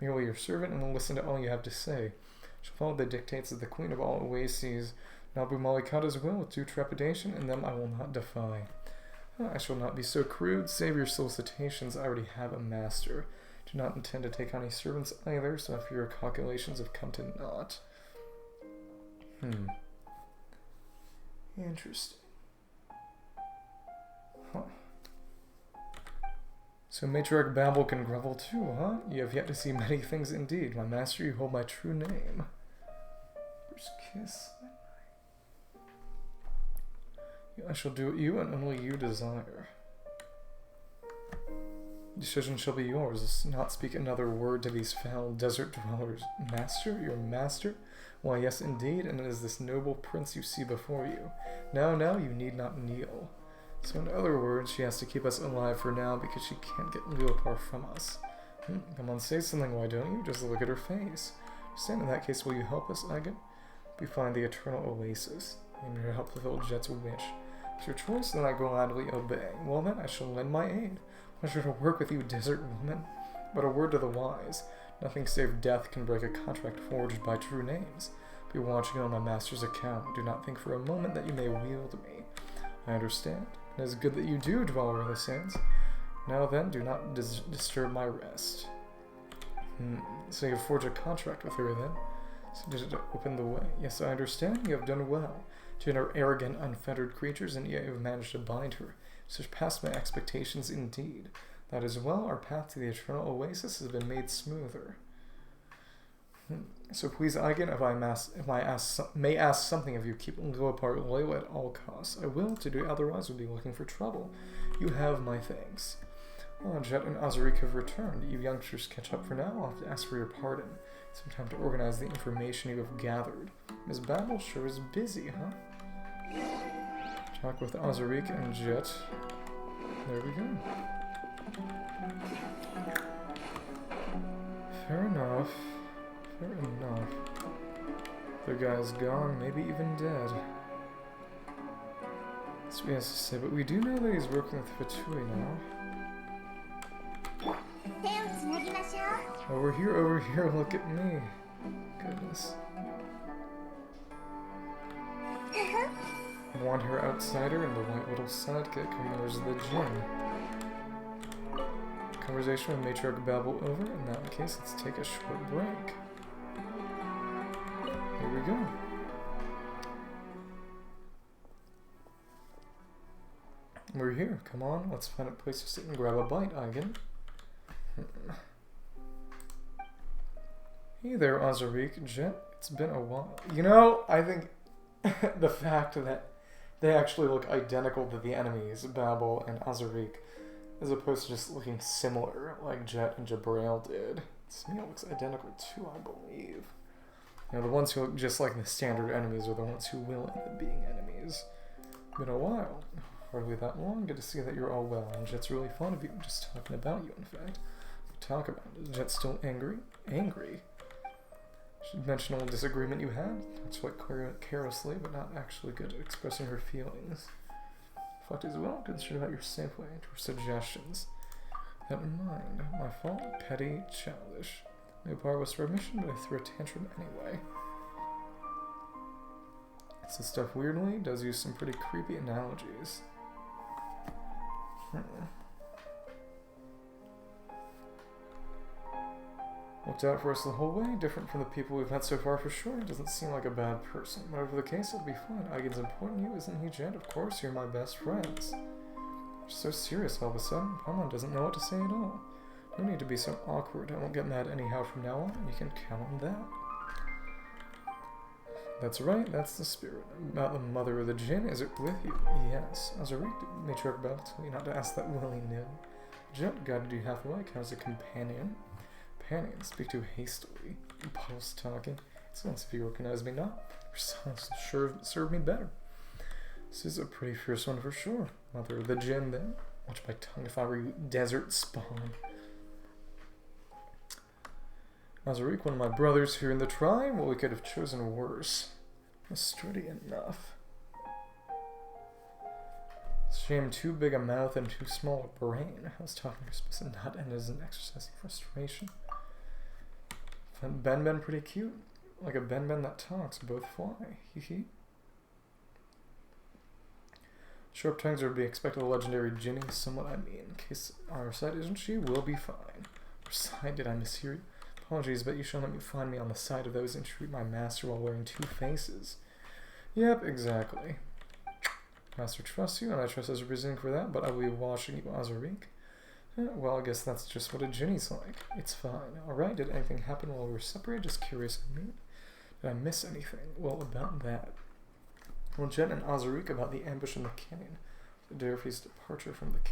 Merely your servant, and will listen to all you have to say. Shall follow the dictates of the Queen of all Oases, Nabu Malikata's will, with due trepidation, and them I will not defy. I shall not be so crude. Save your solicitations, I already have a master. Do not intend to take on any servants either, so if your calculations have come to naught. Interesting. So Matriarch Babel can grovel too, huh? You have yet to see many things indeed. My master, you hold my true name. First kiss. I shall do what you and only you desire. Decision shall be yours. Not speak another word to these foul desert dwellers. Master? Your master? Why, yes, indeed, and it is this noble prince you see before you. Now, you need not kneel. So in other words, she has to keep us alive for now because she can't get Leopard from us. Come on, say something, why don't you? Just look at her face. Stand in that case, will you help us, Agan? We find the eternal oasis. I'm here to help fulfill Jet's wish. It's your choice, then I gladly obey. Well then, I shall lend my aid. Pleasure to work with you, desert woman. But a word to the wise. Nothing save death can break a contract forged by true names. Be watching on my master's account. Do not think for a moment that you may wield me. I understand. It is good that you do, Dweller of the Sands. Now then, do not disturb my rest. So you forge a contract with her then? So did it open the way? Yes, I understand. You have done well. To enter arrogant, unfettered creatures, and yet you have managed to bind her. Surpassed my expectations indeed. That is well, our path to the eternal oasis has been made smoother. So please, Agan, if I may ask something of you, keep Leopard loyal at all costs. I will, to do otherwise would be looking for trouble. You have my thanks. Oh, Jet and Azarik have returned. You youngsters catch up for now. I'll have to ask for your pardon. Some time to organize the information you have gathered. Ms. Babel sure is busy, huh? Talk with Azarik and Jet. There we go. Fair enough. Fair enough. The guy's gone, maybe even dead. That's what he has to say, but we do know that he's working with Fatui now. Over here, look at me. Goodness. Want her outsider and the white little sidekick who knows the gym. Conversation with Matriarch Babel over. In that case, let's take a short break. Here we go. We're here. Come on, let's find a place to sit and grab a bite, Agan. Hey there, Azarik. Jet, it's been a while. You know, I think the fact that they actually look identical to the enemies, Babel and Azarik, as opposed to just looking similar, like Jet and Jabrail did. Samia looks identical too, I believe. You know, the ones who look just like the standard enemies are the ones who will end up being enemies. Been a while. Hardly that long. Good to see that you're all well. And Jet's really fond of you. Just talking about you, in fact. We talk about it. Is Jet still angry? Angry? Should mention a little disagreement you had. That's quite carelessly, but not actually good at expressing her feelings. Fact is, well, concerned about your safe way to her suggestions. That in mind. My fault. Petty. Childish. No part was for admission, but I threw a tantrum anyway. This stuff weirdly does use some pretty creepy analogies. Looked out for us the whole way, different from the people we've met so far for sure. Doesn't seem like a bad person. Whatever the case, it'll be fine. Eigen's important to you, isn't he, Jet? Of course, you're my best friends. You're so serious all of a sudden. Paimon doesn't know what to say at all. No need to be so awkward. I won't get mad anyhow from now on. You can count on that. That's right, that's the spirit. About the mother of the Jinn, is it with you? Yes. Azarik, matriarch Bell, tell you not to ask that willy-nilly. Jet guided you halfway, as a companion. Companion, speak too hastily. Puddle's talking. It's nice if you recognize me now. Your silence will sure serve me better. This is a pretty fierce one for sure. Mother of the Jinn, then. Watch my tongue if I were you, desert spawn. Azarik, one of my brothers here in the tribe, well, we could have chosen worse. Sturdy enough. Shame too big a mouth and too small a brain. I was talking you're supposed to not end as an exercise in frustration. Found Ben pretty cute. Like a Ben that talks, both fly. Hee hee. Sharp tongues are to be expected of legendary Ginny, somewhat I mean. In case on our side isn't she, we'll be fine. Our side, did I mishear you? Apologies, but you shall let me find me on the side of those and treat my master while wearing two faces. Yep, exactly. Master trusts you, and I trust as a reason for that, but I will be watching you, Azarik. Well, I guess that's just what a Ginny's like. It's fine. Alright, did anything happen while we were separated? Just curious, I mean. Did I miss anything? Well, about that. Well, Jet and Azarik about the ambush in the canyon. Derfy's departure from the camp.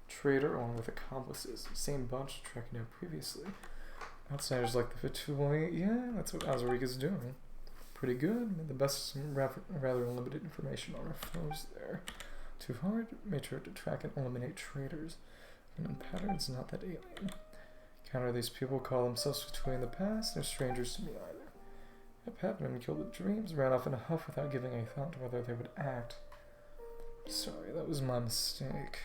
Traitor along with accomplices. Same bunch tracking down previously. Outsiders like the Fatui. Yeah, that's what Azarik is doing. Pretty good. Made the best of some rather limited information on our foes there. Too hard? Made sure to track and eliminate traitors. And patterns not that alien. Counter these people call themselves Fatui in the past. They're strangers to me either. Yep, Patman killed the dreams, ran off in a huff without giving a thought to whether they would act. Sorry, that was my mistake.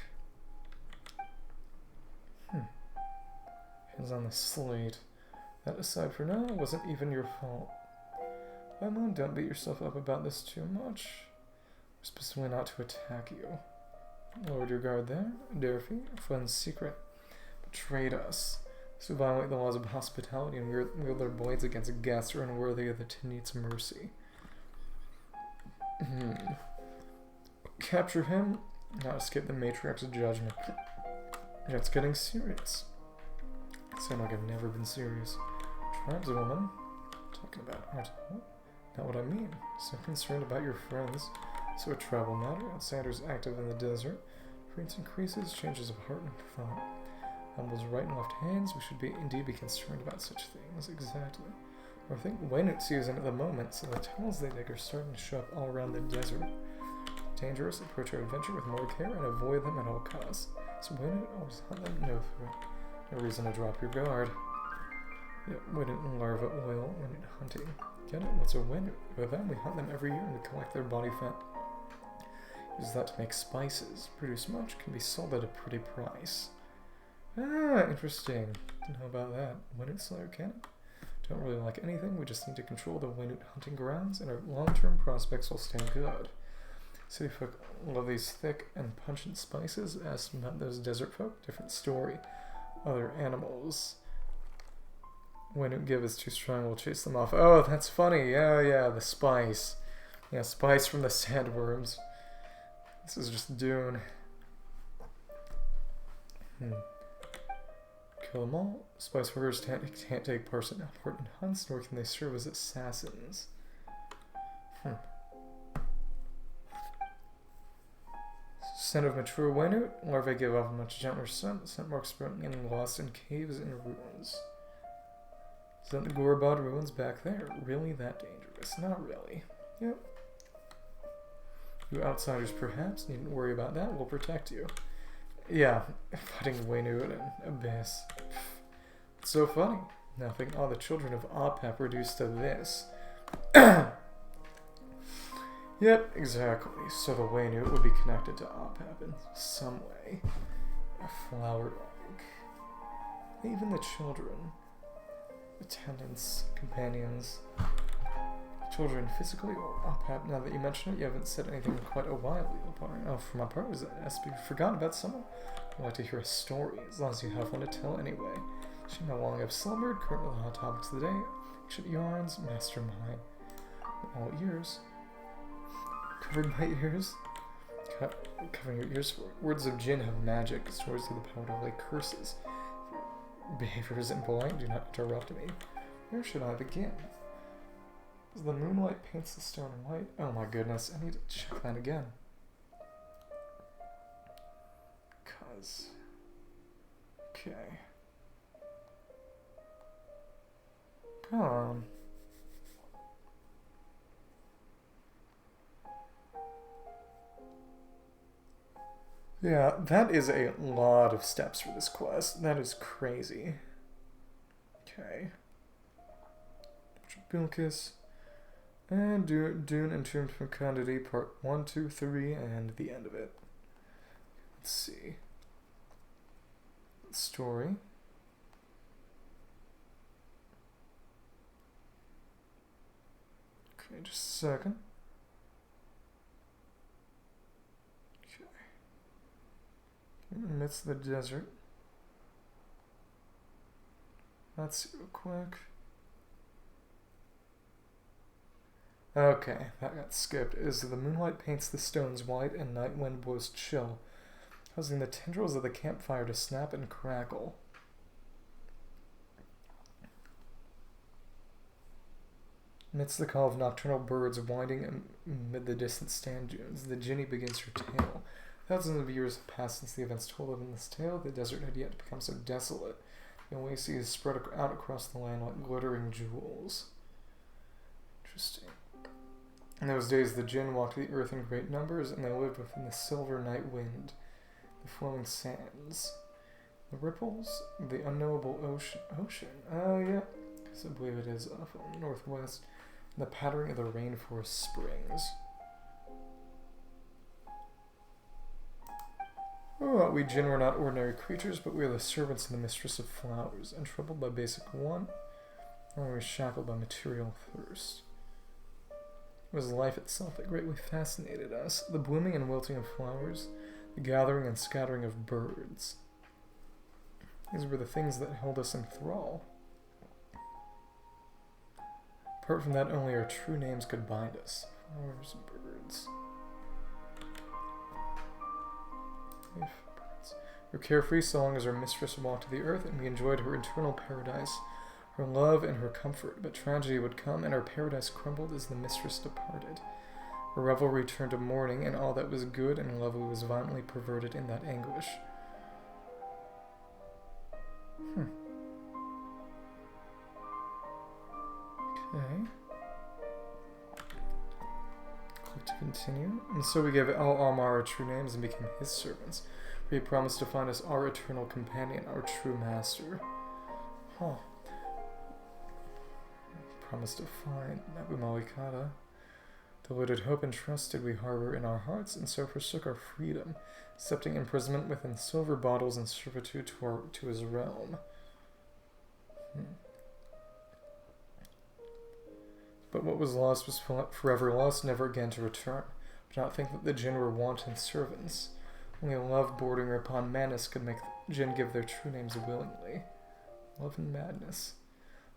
Hands on the slate. That aside for now, it wasn't even your fault. Paimon, don't beat yourself up about this too much. We're specifically not to attack you. Lowered your guard there. Dirfy, friend's secret. Betrayed us. So violate the laws of hospitality and wield their blades against guests are unworthy of the Tanit's mercy. Capture him, not escape the matriarch's judgment. Jet's getting serious. Sound like I've never been serious. Tribeswoman? Talking about art. Not what I mean. So concerned about your friends. So a travel matter. Outsiders active in the desert. Frequency increases, changes of heart and thought. Humble's right and left hands. We should indeed be concerned about such things. Exactly. Or I think Waynut sees in at the moment, so the tunnels they dig are starting to show up all around the desert. Dangerous. Approach our adventure with more care and avoid them at all costs. So Waynut always hunt them? No threat. No reason to drop your guard. Yeah, Waynut larva oil, Waynut hunting. Get it? What's a Waynut? With them, we hunt them every year and we collect their body fat. Use that to make spices. Produce much, can be sold at a pretty price. Ah, interesting. Didn't know about that. Waynut Slayer cannon? Don't really like anything, we just need to control the Waynut hunting grounds and our long-term prospects will stay good. City folk love these thick and pungent spices. Ask about those desert folk, different story. Other animals. Waynut give is too strong, we'll chase them off. Oh, that's funny. Yeah, the spice. Yeah, spice from the sandworms. This is just Dune. kill them all. Spice workers can't take part in important hunts, nor can they serve as assassins. Scent of mature Wenu. Larvae give off a much gentler scent. The scent marks getting lost in caves and ruins. Is that the Gorobod ruins back there? Really that dangerous? Not really. Yep. You outsiders perhaps needn't worry about that. We'll protect you. Yeah, fighting Wenu in an abyss. It's so funny. Nothing. All the children of Opep reduced to this. Yep, exactly. So the Wenu would be connected to Opep in some way. A flower-like. Even the children. Attendants, companions. Children physically or Opep. Now that you mention it, you haven't said anything in quite a while, Leopard. Oh, for my part, was that SP forgotten about someone? I'd like to hear a story, as long as you have one to tell anyway. She how long I've slumbered, currently the hot topics of the day, ancient yarns, mastermind. All ears. Covered my ears? Covering your ears for words of Jin have magic, stories of the power to lay curses. Behavior isn't blind, do not interrupt me. Where should I begin? As the moonlight paints the stone white. Oh my goodness, I need to check that again. Okay. Come on. Yeah, that is a lot of steps for this quest. That is crazy. Okay. Dirge of Bilqis. And Dune Entombed Fecundity, part 1, 2, 3, and the end of it. Let's see. Story. Okay, just a second. Okay. In the midst of the desert. Let's see real quick. Okay, that got skipped. As the moonlight paints the stones white and night wind blows chill, causing the tendrils of the campfire to snap and crackle. Amidst the call of nocturnal birds winding amid the distant sand dunes, the Jinni begins her tale. Thousands of years have passed since the events told of in this tale. The desert had yet become so desolate. The oases spread out across the land like glittering jewels. Interesting. In those days, the Jinn walked the earth in great numbers, and they lived within the silver night wind, the flowing sands, the ripples, the unknowable ocean. Oh, yeah, because I believe it is off on the northwest, and the pattering of the rainforest springs. Oh, we Jinn were not ordinary creatures, but we are the servants and the mistress of flowers, untroubled by basic want, or we were shackled by material thirst. It was life itself that greatly fascinated us, the blooming and wilting of flowers, the gathering and scattering of birds. These were the things that held us in thrall. Apart from that, only our true names could bind us. Flowers, birds. Life, birds. We were carefree so long as our mistress walked the earth, and we enjoyed her eternal paradise, her love and her comfort, but tragedy would come, and our paradise crumbled as the mistress departed. Her revelry turned to mourning, and all that was good and lovely was violently perverted in that anguish. Okay. Click to continue. And so we gave Al-Amar our true names and became his servants, for he promised to find us our eternal companion, our true master. Huh. Promised to find Nabu Malikata. Deluded hope and trust did we harbor in our hearts, and so forsook our freedom, accepting imprisonment within silver bottles and servitude to his realm. But what was lost was forever lost, never again to return. Do not think that the Jinn were wanton servants. Only love bordering upon madness could make the Jinn give their true names willingly. Love and madness.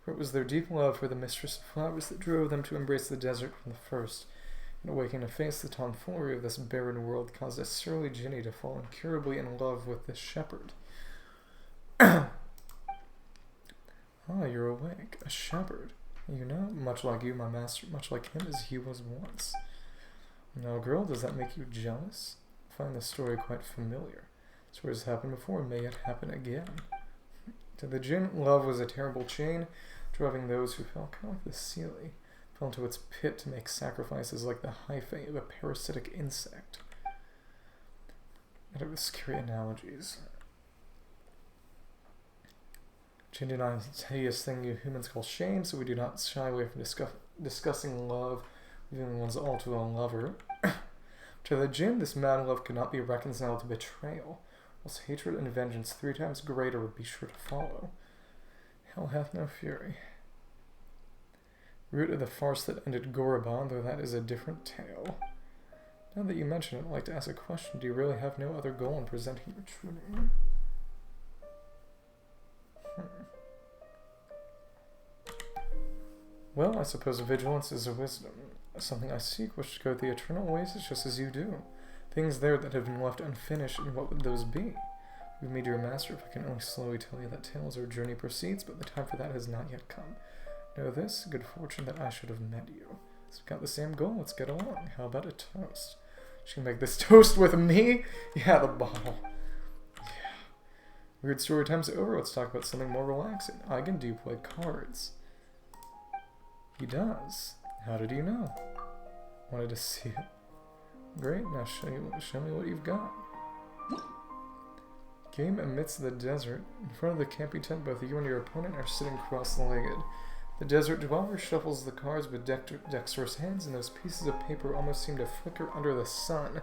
For it was their deep love for the mistress of flowers that drove them to embrace the desert from the first, and awaking to face the tomfoolery of this barren world caused a surly Jinni to fall incurably in love with this shepherd. Ah, you're awake. A shepherd. You know, much like you, my master, much like him as he was once. Now, girl, does that make you jealous? I find this story quite familiar. Stories happened before, may it happen again. To the Jinn, love was a terrible chain, driving those who fell kind of like the Sealy, fell into its pit to make sacrifices like the hyphae of a parasitic insect. And it was scary analogies. Jinn denies a hideous thing you humans call shame, so we do not shy away from discussing love, revealing one's all to a lover. To the Jinn, this mad love could not be reconciled to betrayal, else hatred and vengeance 3 times greater would be sure to follow. Hell hath no fury. Root of the farce that ended Gorobon, though that is a different tale. Now that you mention it, I'd like to ask a question. Do you really have no other goal in presenting your true name? Well, I suppose vigilance is a wisdom. Something I seek, wish to go the eternal oasis just as you do. Things there that have been left unfinished, and what would those be? Leave me to your master if I can only slowly tell you that tale as our journey proceeds, but the time for that has not yet come. Know this, good fortune that I should have met you. So we've got the same goal, let's get along. How about a toast? She can make this toast with me? Yeah, the bottle. Yeah. Weird story time's over, let's talk about something more relaxing. Eigen, do you play cards? He does. How did you know? Wanted to see it. Great, now show me what you've got. Game amidst the desert. In front of the camping tent, both you and your opponent are sitting cross-legged. The desert dweller shuffles the cards with dexterous hands, and those pieces of paper almost seem to flicker under the sun.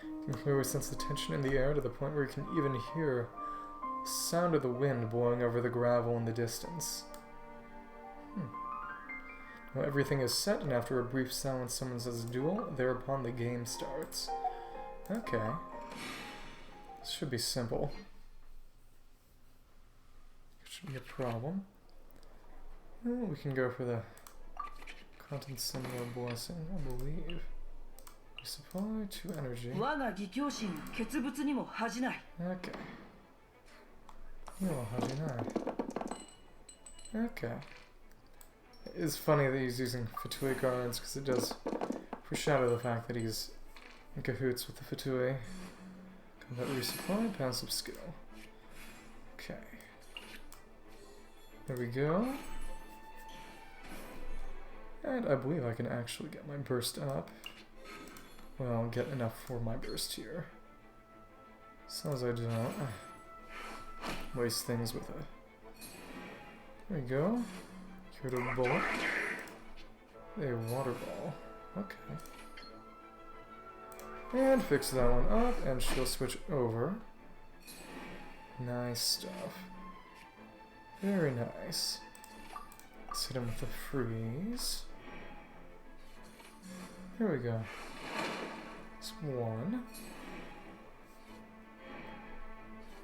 You can clearly sense the tension in the air to the point where you can even hear the sound of the wind blowing over the gravel in the distance. Well, everything is set, and after a brief silence, someone says duel. Thereupon, the game starts. Okay. This should be simple. It shouldn't be a problem. Well, we can go for the content similar blessing, I believe. Resupply 2 energy. Okay. Okay. It's funny that he's using Fatui cards because it does foreshadow the fact that he's in cahoots with the Fatui. Combat resupply, passive skill. Okay. There we go. And I believe I can actually get my burst up. Well, get enough for my burst here. As long as I don't waste things with a... There we go. Curative bullet. A water ball. Okay. And fix that one up, and she'll switch over. Nice stuff. Very nice. Let's hit him with the freeze. Here we go. It's 1.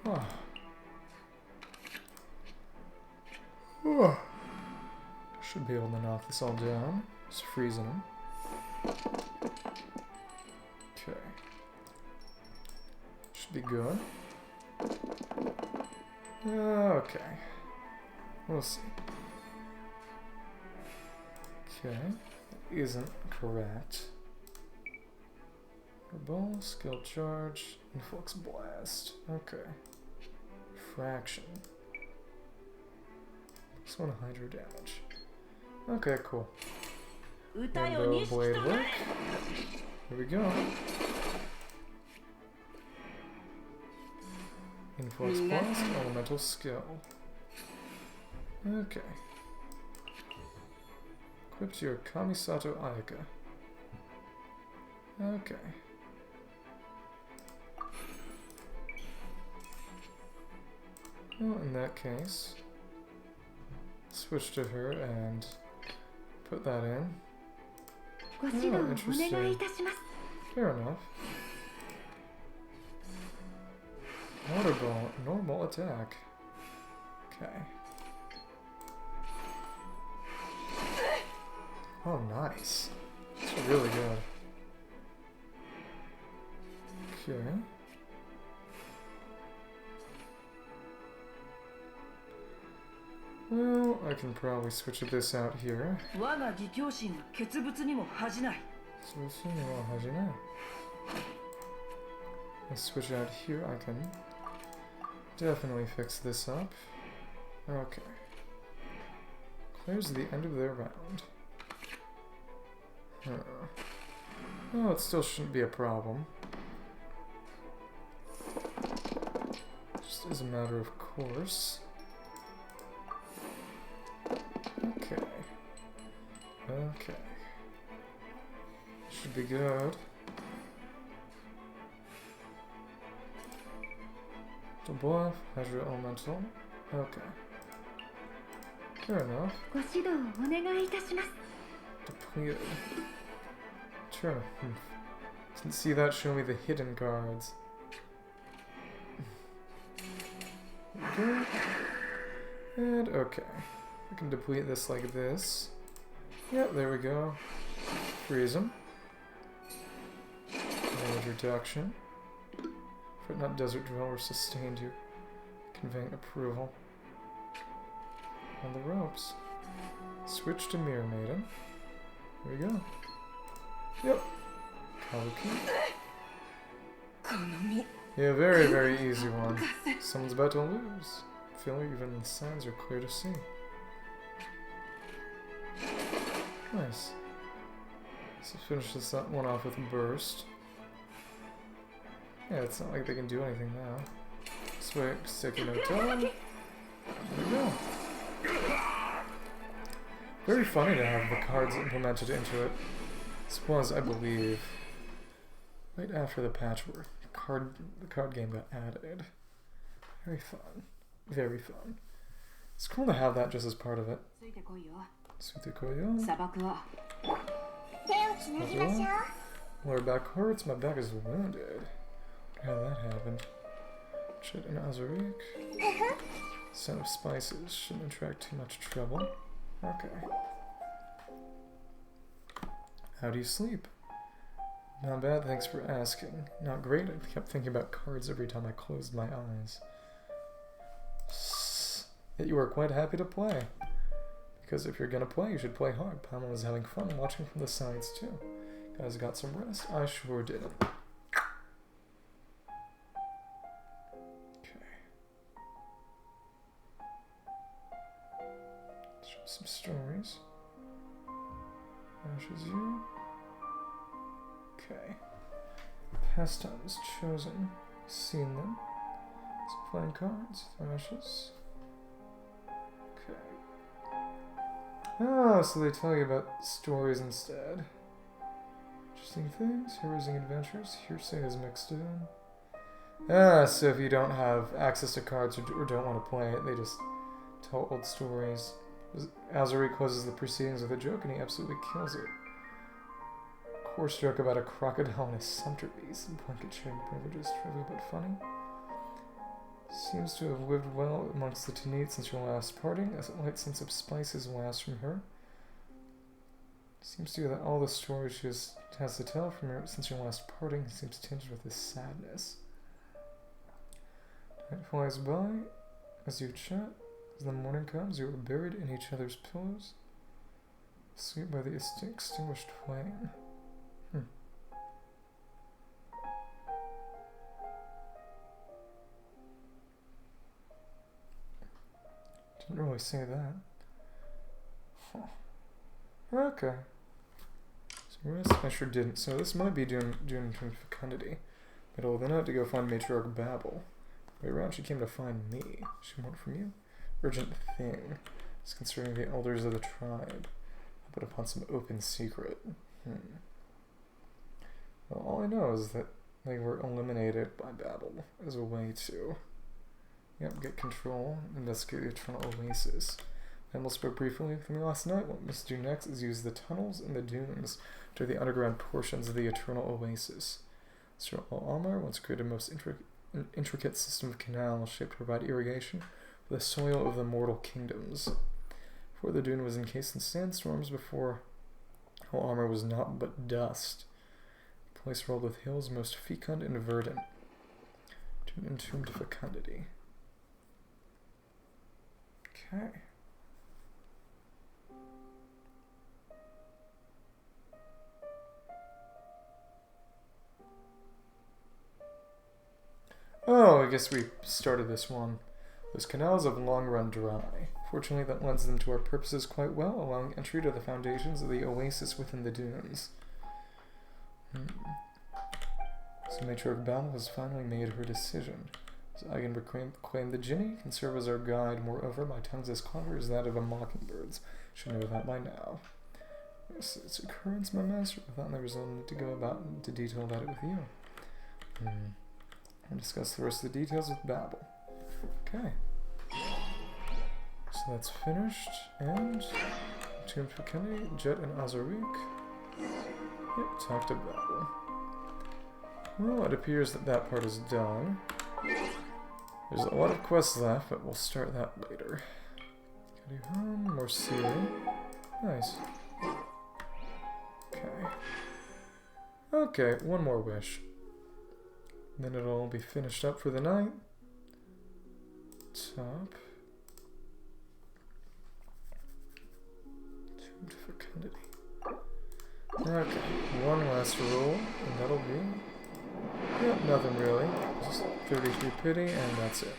Oh. Oh. Should be able to knock this all down. Just freezing him. Okay. Should be good. Okay. We'll see. Okay. Isn't correct. Ball, skill charge, influx blast. Okay. Fraction. Plus 1 hydro damage. Okay, cool. Rainbow blade work. Here we go. Influx blast, elemental skill. Okay. Equip to your Kamisato Ayaka. Okay. Well, in that case, switch to her and put that in. Oh, interesting. Fair enough. Water ball, normal attack. Okay. Oh, nice. That's really good. Okay. can probably switch this out here. 我が義兄心は傑物にも恥じない。 Let's switch out here. I can definitely fix this up. Okay. Clears the end of their round. Oh, it still shouldn't be a problem. Just as a matter of course. Okay. Okay. Should be good. To bluff, Hydra Elemental. Okay. Fair enough. Depleted. Sure. Didn't see that show me the hidden cards. Okay. And okay. We can deplete this like this. Yep, there we go. Freeze them. Damage reduction. Fret not Desert Dweller sustained you. Conveying approval. On the ropes. Switch to Mirror Maiden. There we go. Yep. Kabuki. Yeah, very, very easy one. Someone's about to lose. I feel like even the signs are clear to see. Nice. Let's finish this one off with a burst. Yeah, it's not like they can do anything now. Switch, Sticky no Toe. There we go. Very funny to have the cards implemented into it. This was, I believe, right after the patch where the card game got added. Very fun. Very fun. It's cool to have that just as part of it. Sutekoyo. Lower back hurts, my back is wounded. How did that happen? Chet and Azarik. Scent of spices. Shouldn't attract too much trouble. Okay. How do you sleep? Not bad, thanks for asking. Not great, I kept thinking about cards every time I closed my eyes. Yet you were quite happy to play. Because if you're gonna play, you should play hard. Pamela was having fun watching from the sides too. Guys got some rest? I sure did. Some stories. Ashes you. Okay. Pastimes chosen. Seen them. Some playing cards. Thrashes. Okay. Oh, so they tell you about stories instead. Interesting things. Heroes and adventures. Hearsay is mixed in. Ah, so if you don't have access to cards or don't want to play it, they just tell old stories. Azuri closes the proceedings with a joke and he absolutely kills it. Coarse joke about a crocodile and a sumpter beast. Blanket sharing privileges, trivial but funny. Seems to have lived well amongst the Tanit since your last parting, as a light sense of spices lasts from her. Seems to you that all the stories she has to tell from her since your last parting seems tinged with this sadness. Night flies by as you chat. As the morning comes, you are buried in each other's pillows, asleep by the extinguished flame. Didn't really say that. Huh. Okay. So rest, I sure didn't. So this might be doing from fecundity. Middle of the night to go find Matriarch Babel. Way around, she came to find me. She went from you. Urgent thing is concerning the elders of the tribe, but upon some open secret. Well, all I know is that they were eliminated by Babel as a way to, get control, investigate the Eternal Oasis. Babel spoke briefly with me last night. What we must do next is use the tunnels and the dunes to the underground portions of the Eternal Oasis. Sir Al-Amar once created a most intricate system of canals shaped to provide irrigation the soil of the mortal kingdoms. Before the dune was encased in sandstorms, before all armor was naught but dust. The place rolled with hills most fecund and verdant, to an entombed fecundity. Okay. I guess we started this one. Those canals have long run dry. Fortunately, that lends them to our purposes quite well, allowing entry to the foundations of the oasis within the dunes. So Matriarch Battle has finally made her decision. So I can proclaim the Jinni can serve as our guide. Moreover, my tongue's as clever as that of a mockingbird's. Should know that by now. Its occurrence, my master. Without my resolve to go about into detail about it with you. We'll discuss the rest of the details with Babel. Okay. So that's finished. And Tomb for Kenny, Jet and Azarik. Yep, talk to Babel. Well, it appears that that part is done. There's a lot of quests left, but we'll start that later. Get you home, more sealing. Nice. Okay. Okay, one more wish. Then it'll all be finished up for the night. Top. Tuned fecundity. Okay, one last roll, and that'll be... Yep, nothing really. Just 33 pity, and that's it.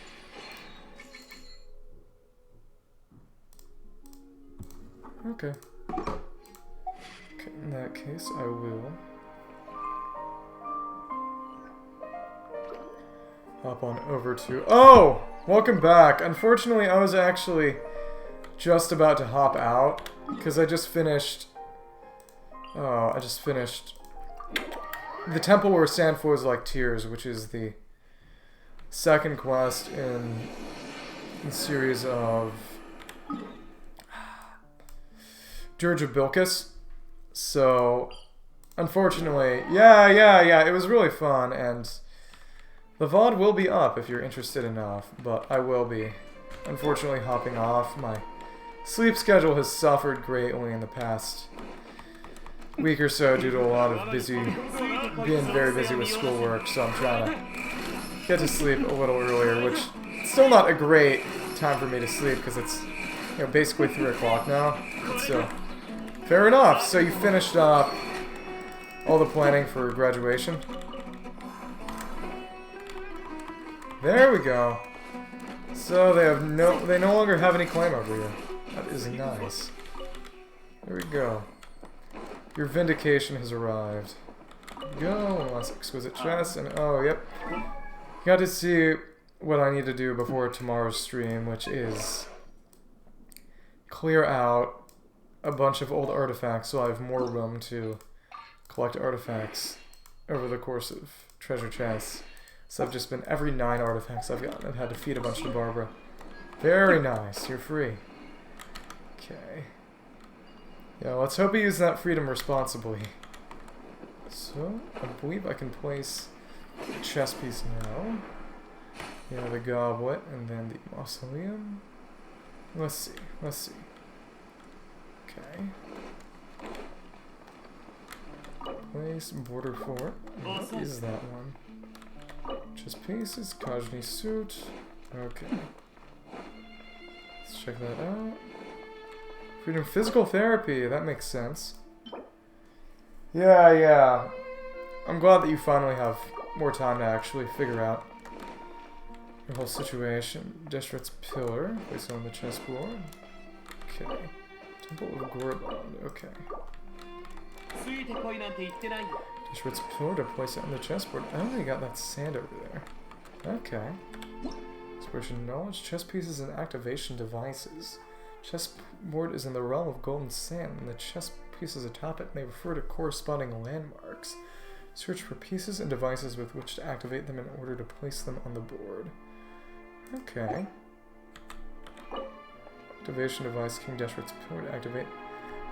Okay. Okay, in that case, I will hop on over to... Oh! Welcome back! Unfortunately, I was actually just about to hop out, because I just finished... Oh, I just finished... The Temple Where Sand Flows Like Tears, which is the second quest in the series of Dirge of Bilqis. So, unfortunately, yeah, it was really fun, and the VOD will be up if you're interested enough, but I will be, unfortunately, hopping off. My sleep schedule has suffered greatly in the past week or so due to a lot of being very busy with schoolwork, so I'm trying to get to sleep a little earlier, which is still not a great time for me to sleep because it's, you know, basically 3 o'clock now. But still, fair enough. So you finished up all the planning for graduation. There we go. So they no longer have any claim over you. That is nice. There we go. Your vindication has arrived. Go, one last exquisite chest, and oh, yep. Got to see what I need to do before tomorrow's stream, which is clear out a bunch of old artifacts so I have more room to collect artifacts over the course of treasure chests. So I've just been, every 9 artifacts I've gotten, I've had to feed a bunch to Barbara. Very nice, you're free. Okay. Yeah, let's hope we use that freedom responsibly. So, I believe I can place the chest piece now. Yeah, the goblet, and then the mausoleum. Let's see. Okay. Place border fort. What is that one? Chest pieces, Kajni suit. Okay. Let's check that out. Freedom physical therapy, that makes sense. Yeah. I'm glad that you finally have more time to actually figure out your whole situation. Deshret's pillar, place it on the chessboard. Okay. Temple of Gorbond, okay. Deshret's pillar to place it on the chessboard. I only got that sand over there. Okay. Inspiration knowledge, chess pieces and activation devices. Chessboard is in the realm of golden sand, and the chess pieces atop it may refer to corresponding landmarks. Search for pieces and devices with which to activate them in order to place them on the board. Okay. Activation device, King Deshret's pillar to activate.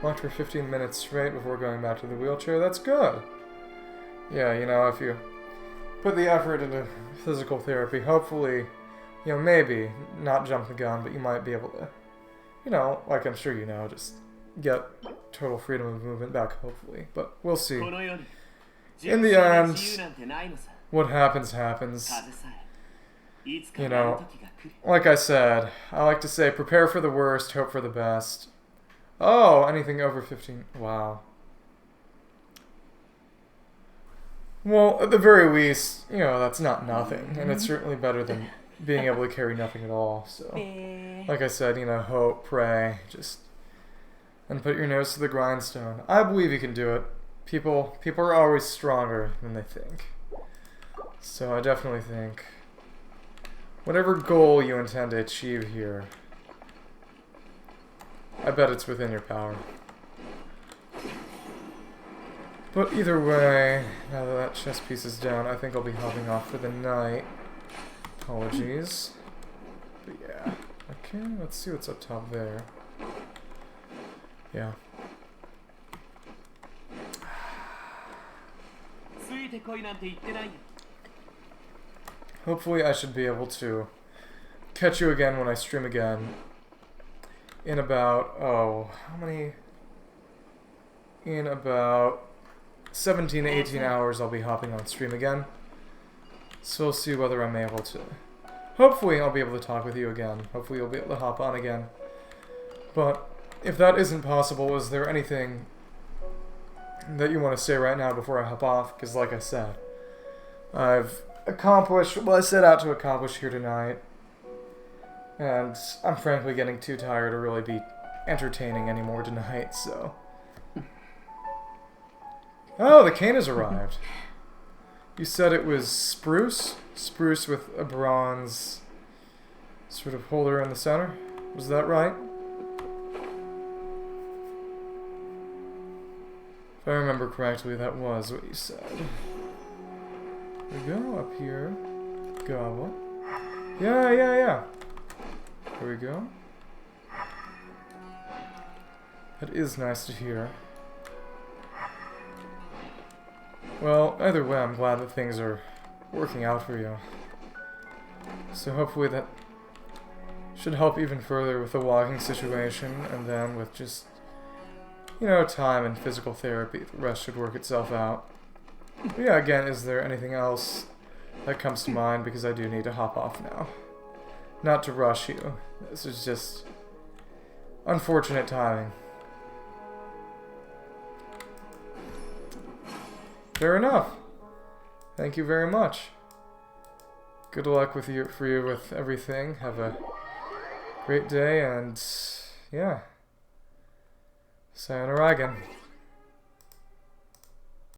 Locked for 15 minutes straight before going back to the wheelchair. That's good. Yeah, you know, if you put the effort into physical therapy, hopefully, you know, maybe not jump the gun, but you might be able to, you know, like I'm sure you know, just get total freedom of movement back, hopefully. But we'll see. In the end, what happens, happens. You know, like I said, I like to say, prepare for the worst, hope for the best. Oh, anything over 15. Wow. Well, at the very least, you know, that's not nothing. And it's certainly better than being able to carry nothing at all. So, like I said, you know, hope, pray, just... and put your nose to the grindstone. I believe you can do it. People are always stronger than they think. So I definitely think whatever goal you intend to achieve here, I bet it's within your power. But either way, now that that chess piece is down, I think I'll be hopping off for the night. Apologies. But yeah. Okay, let's see what's up top there. Yeah. Hopefully I should be able to catch you again when I stream again. In about, oh, how many? In about 17 to 18 hours I'll be hopping on stream again. So we'll see whether I'm able to. Hopefully I'll be able to talk with you again. Hopefully you'll be able to hop on again. But if that isn't possible, is there anything that you want to say right now before I hop off? Because like I said, I've accomplished what I set out to accomplish here tonight. And I'm frankly getting too tired to really be entertaining anymore tonight, so... Oh, the cane has arrived. You said it was spruce? Spruce with a bronze sort of holder in the center? Was that right? If I remember correctly, that was what you said. There we go, up here. Goblet. Yeah. There we go. That is nice to hear. Well, either way, I'm glad that things are working out for you. So hopefully that should help even further with the walking situation, and then with just, you know, time and physical therapy, the rest should work itself out. But yeah, again, is there anything else that comes to mind? Because I do need to hop off now. Not to rush you. This is just unfortunate timing. Fair enough. Thank you very much. Good luck with you with everything. Have a great day, and yeah. Sayonara again.